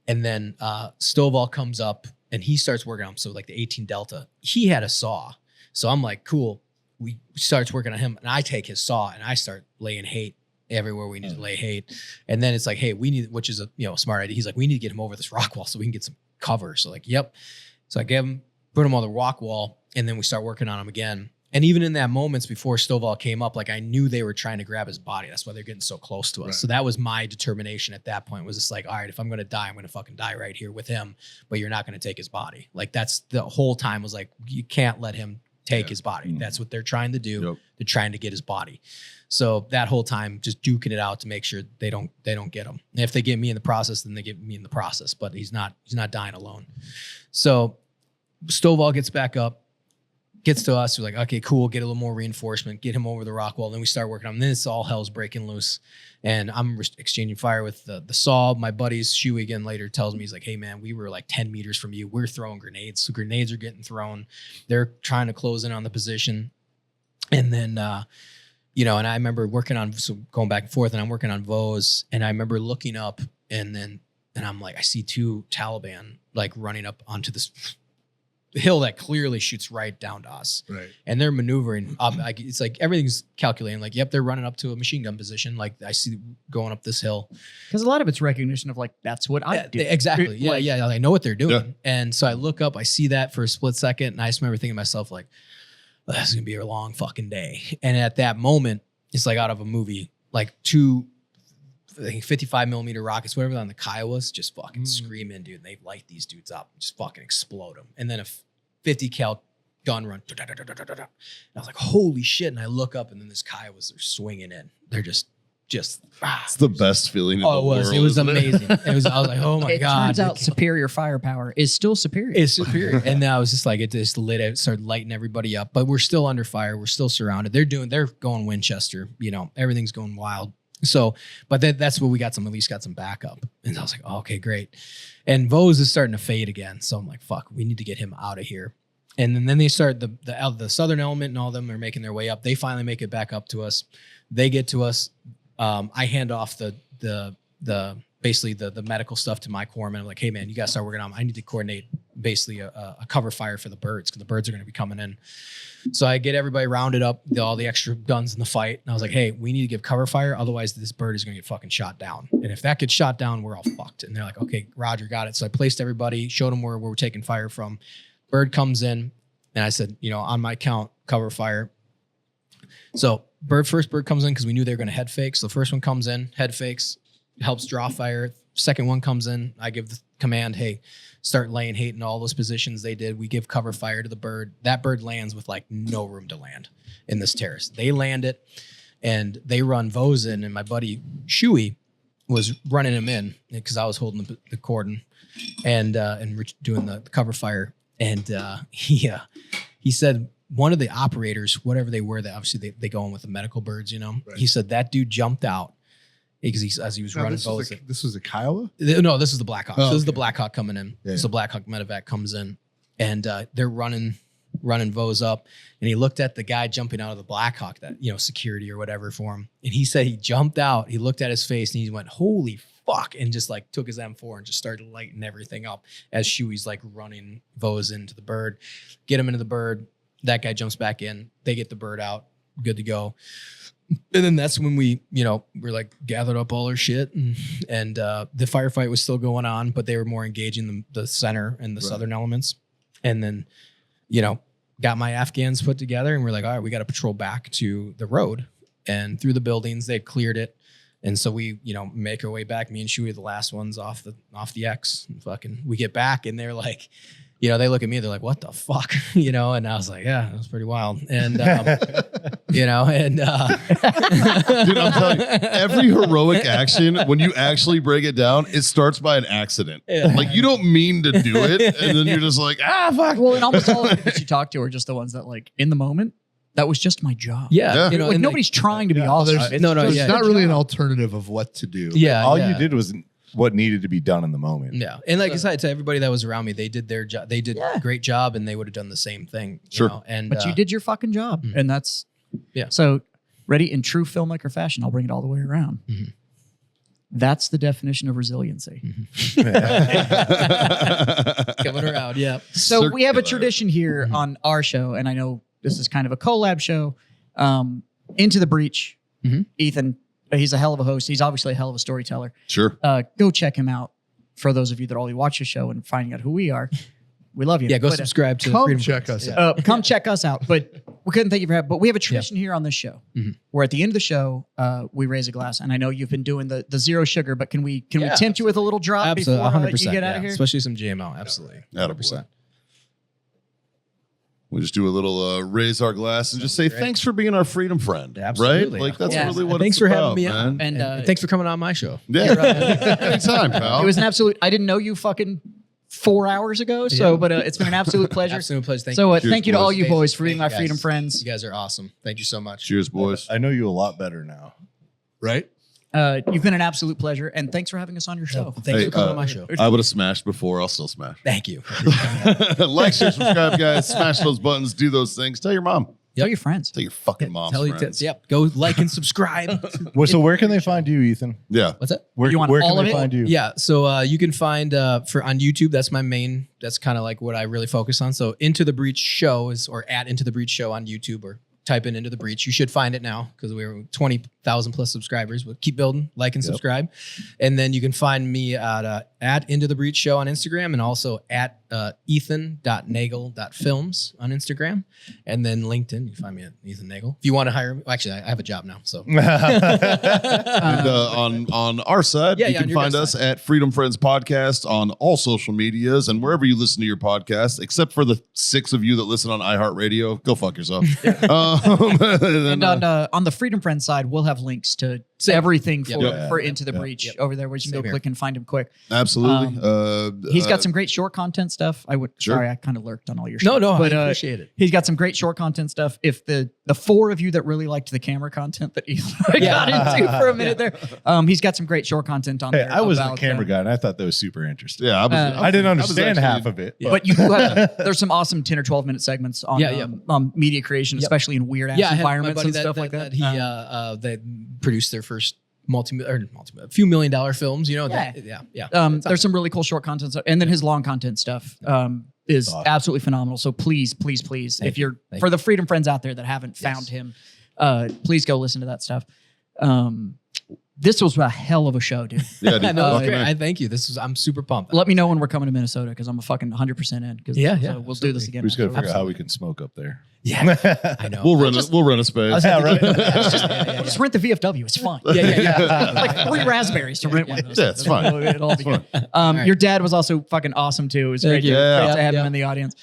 Speaker 1: And then Stovall comes up and he starts working on him. So like the 18 Delta, he had a saw. So I'm like, cool. We starts working on him, and I take his saw and I start laying hate everywhere we need to lay hate. And then it's like, hey, we need, which is a smart idea. He's like, we need to get him over this rock wall so we can get some cover. So like, yep. So I put him on the rock wall, And then we start working on him again. And even in that moments before Stovall came up, like I knew they were trying to grab his body. That's why they're getting so close to us.
Speaker 5: Right.
Speaker 1: So that was my determination at that point, was just like, all right, if I'm going to die, I'm going to fucking die right here with him, but you're not going to take his body. Like that's the whole time was like, you can't let him take his body. That's what they're trying to do.
Speaker 3: Yep.
Speaker 1: They're trying to get his body. So that whole time just duking it out to make sure they don't get him. And if they get me in the process, then they get me in the process, but he's not dying alone. So Stovall gets back up, gets to us. We're like, okay, cool. Get a little more reinforcement, get him over the rock wall. Then we start working on him. Then it's all hell's breaking loose. And I'm exchanging fire with the saw. My buddies, Shuey again later tells me, he's like, hey man, we were like 10 meters from you. We're throwing grenades. So grenades are getting thrown. They're trying to close in on the position. And then, and I remember working on, so going back and forth, and I'm working on Vos. And I remember looking up and I'm like, I see 2 Taliban like running up onto this hill that clearly shoots right down to us.
Speaker 5: Right.
Speaker 1: And they're maneuvering up. It's like everything's calculating. Like, yep, they're running up to a machine gun position. Like I see going up this hill.
Speaker 4: Because a lot of it's recognition of like, that's what I do.
Speaker 1: Exactly. Yeah,
Speaker 4: Like-
Speaker 1: yeah. I know what they're doing.
Speaker 3: Yeah.
Speaker 1: And so I look up, I see that for a split second. And I just remember thinking to myself, like, oh, this is going to be a long fucking day. And at that moment, it's like out of a movie, like 2, I think 55 millimeter rockets, whatever on the Kiowas, just fucking screaming, dude. And they light these dudes up, just fucking explode them. And then a 50 cal gun run. And I was like, holy shit. And I look up and then this Kiowas are swinging in. They're just
Speaker 3: It's the best feeling in the
Speaker 1: it was.
Speaker 3: world.
Speaker 1: It was
Speaker 3: isn't
Speaker 1: amazing. I was like, oh my
Speaker 4: It
Speaker 1: God.
Speaker 4: turns out superior firepower is still superior.
Speaker 1: It's superior. And I was just like, it just lit it, started lighting everybody up. But we're still under fire. We're still surrounded. They're going Winchester. Everything's going wild. So, but that's where we at least got some backup. And I was like, oh, okay, great. And Vos is starting to fade again. So I'm like, fuck, we need to get him out of here. And then they start the southern element and all of them are making their way up. They finally make it back up to us. They get to us. I hand off basically the medical stuff to my corpsman. I'm like, hey man, you gotta start working on them. I need to coordinate basically a cover fire for the birds because the birds are going to be coming in. So I get everybody rounded up, all the extra guns in the fight. And I was like, hey, we need to give cover fire. Otherwise this bird is going to get fucking shot down. And if that gets shot down, we're all fucked. And they're like, okay, Roger, got it. So I placed everybody, showed them where we're taking fire from. Bird comes in and I said, on my count, cover fire. So first bird comes in because we knew they were going to head fake. So the first one comes in, head fakes, helps draw fire. Second one comes in. I give the command, hey, start laying hate in all those positions they did. We give cover fire to the bird. That bird lands with like no room to land in this terrace. They land it and they run Vos in, and my buddy Shuey was running him in because I was holding the cordon and doing the cover fire. And he said one of the operators, whatever they were, that obviously they go in with the medical birds, Right. He said that dude jumped out because as he was running Vos.
Speaker 5: This was a Kiowa?
Speaker 1: No, this is the Blackhawk.
Speaker 5: Oh,
Speaker 1: so this is the
Speaker 5: okay.
Speaker 1: Blackhawk coming in.
Speaker 5: Yeah,
Speaker 1: So Blackhawk medevac comes in, and they're running Vos up, and he looked at the guy jumping out of the Blackhawk, that security or whatever for him, and he said he jumped out. He looked at his face and he went, "Holy fuck!" and just like took his M4 and just started lighting everything up as Shuey's like running Vos into the bird, get him into the bird. That guy jumps back in. They get the bird out, good to go. And then that's when we're like gathered up all our shit and the firefight was still going on, but they were more engaging the center and the southern elements. And then, got my Afghans put together and we're like, all right, we got to patrol back to the road and through the buildings. They'd cleared it. And so we, make our way back. Me and Shuey are the last ones off the X. And we get back and they're like, they look at me, they're like, what the fuck? And I was like, yeah, it was pretty wild. And,
Speaker 3: Dude, I'm telling you, every heroic action, when you actually break it down, it starts by an accident.
Speaker 1: Yeah.
Speaker 3: Like you don't mean to do it. And then you're just like, fuck.
Speaker 4: Well, and almost all of the people you talk to are just the ones that like in the moment, that was just my job.
Speaker 1: yeah,
Speaker 3: Yeah.
Speaker 4: Like
Speaker 1: and
Speaker 4: nobody's trying to be awesome.
Speaker 5: There's,
Speaker 1: No,
Speaker 5: there's
Speaker 1: yeah.
Speaker 5: not really an alternative of what to do.
Speaker 1: yeah,
Speaker 2: All
Speaker 1: yeah.
Speaker 2: you did was what needed to be done in the moment.
Speaker 1: Yeah. And like I said, to everybody that was around me, they did their job. They did a great job and they would have done the same thing.
Speaker 3: Sure.
Speaker 1: And
Speaker 4: But you did your fucking job.
Speaker 1: Mhm.
Speaker 4: And that's,
Speaker 1: Yeah.
Speaker 4: So ready in true filmmaker fashion, I'll bring it all the way around.
Speaker 1: Mhm.
Speaker 4: That's the definition of resiliency.
Speaker 1: coming around. Yeah.
Speaker 4: So we have a
Speaker 3: Circular.
Speaker 4: tradition here on our show, and I know this is kind of a collab show. Into the Breach,
Speaker 1: Mhm.
Speaker 4: Ethan, he's a hell of a host. He's obviously a hell of a storyteller.
Speaker 3: Sure.
Speaker 4: Go check him out. For those of you that only watch the show and finding out who we are, We love you.
Speaker 1: Yeah, go
Speaker 4: But,
Speaker 1: subscribe to
Speaker 5: Come
Speaker 1: Freedom
Speaker 5: check
Speaker 1: Friends.
Speaker 5: us
Speaker 1: Yeah.
Speaker 5: out.
Speaker 4: come check us out. But we couldn't thank you for having. But we have a tradition here on this show
Speaker 1: Mhm.
Speaker 4: where at the end of the show, we raise a glass. And I know you've been doing the zero sugar, but can we
Speaker 1: Yeah,
Speaker 4: tempt you with a little drop
Speaker 1: Absolutely,
Speaker 4: before
Speaker 1: 100%.
Speaker 4: you get out of here?
Speaker 1: Especially some GMO. Absolutely. 100%.
Speaker 3: We just do a little raise our glass and just say
Speaker 1: Great.
Speaker 3: thanks for being our freedom friend.
Speaker 1: Absolutely.
Speaker 3: Right? Like that's
Speaker 4: Yeah.
Speaker 3: really what
Speaker 1: Thanks
Speaker 3: it's
Speaker 1: for
Speaker 3: about,
Speaker 1: having me
Speaker 3: man.
Speaker 1: on.
Speaker 4: And,
Speaker 1: And thanks for coming on my show.
Speaker 3: Yeah. Anytime, pal.
Speaker 4: It was an absolute. I didn't know you fucking 4 hours ago. So,
Speaker 1: Yeah.
Speaker 4: but it's been an absolute pleasure.
Speaker 1: Absolute pleasure. Thank
Speaker 4: So,
Speaker 1: you.
Speaker 3: Cheers,
Speaker 4: thank you to all
Speaker 3: boys.
Speaker 4: you boys for
Speaker 1: Thank
Speaker 4: being my
Speaker 1: you,
Speaker 4: freedom
Speaker 1: guys.
Speaker 4: friends.
Speaker 1: You guys are awesome. Thank you so much.
Speaker 3: Cheers, boys.
Speaker 2: I know you a lot better now.
Speaker 5: Right?
Speaker 4: You've been an absolute pleasure, and thanks for having us on your show.
Speaker 1: Thanks
Speaker 3: Hey,
Speaker 1: for coming on my show.
Speaker 3: I would have smashed before. I'll still smash.
Speaker 1: Thank you.
Speaker 3: Like, share, subscribe, guys. Smash those buttons. Do those things. Tell your mom.
Speaker 4: Tell your friends.
Speaker 3: Tell your fucking mom's
Speaker 1: Tell you,
Speaker 3: friends.
Speaker 1: yep. Go like and subscribe.
Speaker 2: Well, so where can they find you, Ethan?
Speaker 3: Yeah.
Speaker 1: What's that?
Speaker 2: Where,
Speaker 4: You want
Speaker 2: where
Speaker 4: all
Speaker 2: can
Speaker 4: of
Speaker 2: they
Speaker 4: it?
Speaker 2: find you?
Speaker 1: Yeah, so you can find for on YouTube. That's my main. That's kind of like what I really focus on. So Into the Breach Show is or at Into the Breach Show on YouTube or type in Into the Breach. You should find it now because we're 20,000 plus subscribers. But keep building, like and subscribe, and then you can find me at Into the Breach Show on Instagram and also at ethan.nagel.films on Instagram, and then LinkedIn. You find me at Ethan Nagel. If you want to hire me, actually, I have a job now. So
Speaker 3: And on our side,
Speaker 1: Yeah,
Speaker 3: you
Speaker 1: yeah,
Speaker 3: can
Speaker 1: on your
Speaker 3: find
Speaker 1: guys'
Speaker 3: us
Speaker 1: side.
Speaker 3: at Freedom Friends Podcast on all social medias and wherever you listen to your podcast, except for the 6 of you that listen on iHeartRadio. Go fuck yourself.
Speaker 4: And on the Freedom Friends side, we'll have links to everything for,
Speaker 1: Yep.
Speaker 4: for Into the
Speaker 2: Yep.
Speaker 4: Breach
Speaker 1: Yep.
Speaker 4: over there, where you can
Speaker 1: Same
Speaker 4: go
Speaker 1: here.
Speaker 4: click and find him quick.
Speaker 3: Absolutely.
Speaker 4: He's got some great short content stuff.
Speaker 3: Sure.
Speaker 4: Sorry, I kind of lurked on all your
Speaker 1: no,
Speaker 4: stuff.
Speaker 1: no,
Speaker 4: but
Speaker 1: I appreciate it.
Speaker 4: he's got some great short content stuff. If the 4 of you that really liked the camera content that you got into for a minute there, he's got some great short content on
Speaker 2: Hey,
Speaker 4: there.
Speaker 2: I was the
Speaker 4: about,
Speaker 2: camera guy, and I thought that was super interesting.
Speaker 3: Yeah,
Speaker 2: I didn't
Speaker 3: was
Speaker 2: understand
Speaker 3: actually-
Speaker 2: half of it.
Speaker 4: But you do have, there's some awesome 10 or 12 minute segments on, on media creation,
Speaker 1: Yep.
Speaker 4: especially in weird ass
Speaker 1: Yeah, I had my
Speaker 4: environments
Speaker 1: buddy
Speaker 4: and stuff like that.
Speaker 1: They produced their first a few $1 million films. You know,
Speaker 4: There's some really cool short content stuff. And then his long content stuff is
Speaker 2: Awesome.
Speaker 4: absolutely phenomenal. So please, please, please,
Speaker 1: Thank
Speaker 4: if you're
Speaker 1: you.
Speaker 4: for the Freedom Friends out there that haven't found him, please go listen to that stuff. This was a hell of a show, dude.
Speaker 3: Yeah, dude.
Speaker 1: No,
Speaker 3: Fucking
Speaker 1: great.
Speaker 3: A.
Speaker 1: I thank you. I'm super pumped.
Speaker 4: Let me know when we're coming to Minnesota because I'm a fucking 100% in.
Speaker 1: Yeah,
Speaker 4: so
Speaker 1: yeah,
Speaker 4: we'll do this again.
Speaker 2: We just got to figure out how
Speaker 1: Absolutely.
Speaker 2: we can smoke up there.
Speaker 1: Yeah, I know.
Speaker 3: We'll run a space.
Speaker 2: Yeah, right.
Speaker 4: Just rent the VFW. It's fine.
Speaker 1: Yeah.
Speaker 4: Like 3 raspberries to rent one of those.
Speaker 3: Yeah, it's fine.
Speaker 4: It'll all be good.
Speaker 1: right.
Speaker 4: Your dad was also fucking awesome too. It was great,
Speaker 1: Thank you.
Speaker 4: great
Speaker 3: Yeah.
Speaker 4: to have him
Speaker 1: Yeah.
Speaker 4: in the audience.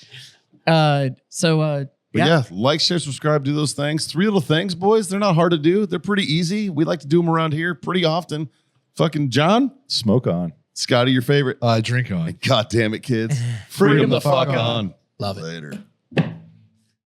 Speaker 3: But yeah, like, share, subscribe, do those things. 3 little things, boys. They're not hard to do. They're pretty easy. We like to do them around here pretty often. Fucking John,
Speaker 2: Smoke on.
Speaker 3: Scotty, your favorite.
Speaker 5: Drink on.
Speaker 3: God damn it, kids.
Speaker 4: Freedom
Speaker 3: Freedom the
Speaker 4: the fuck
Speaker 3: fuck
Speaker 4: on.
Speaker 3: on.
Speaker 1: Love it.
Speaker 3: Later.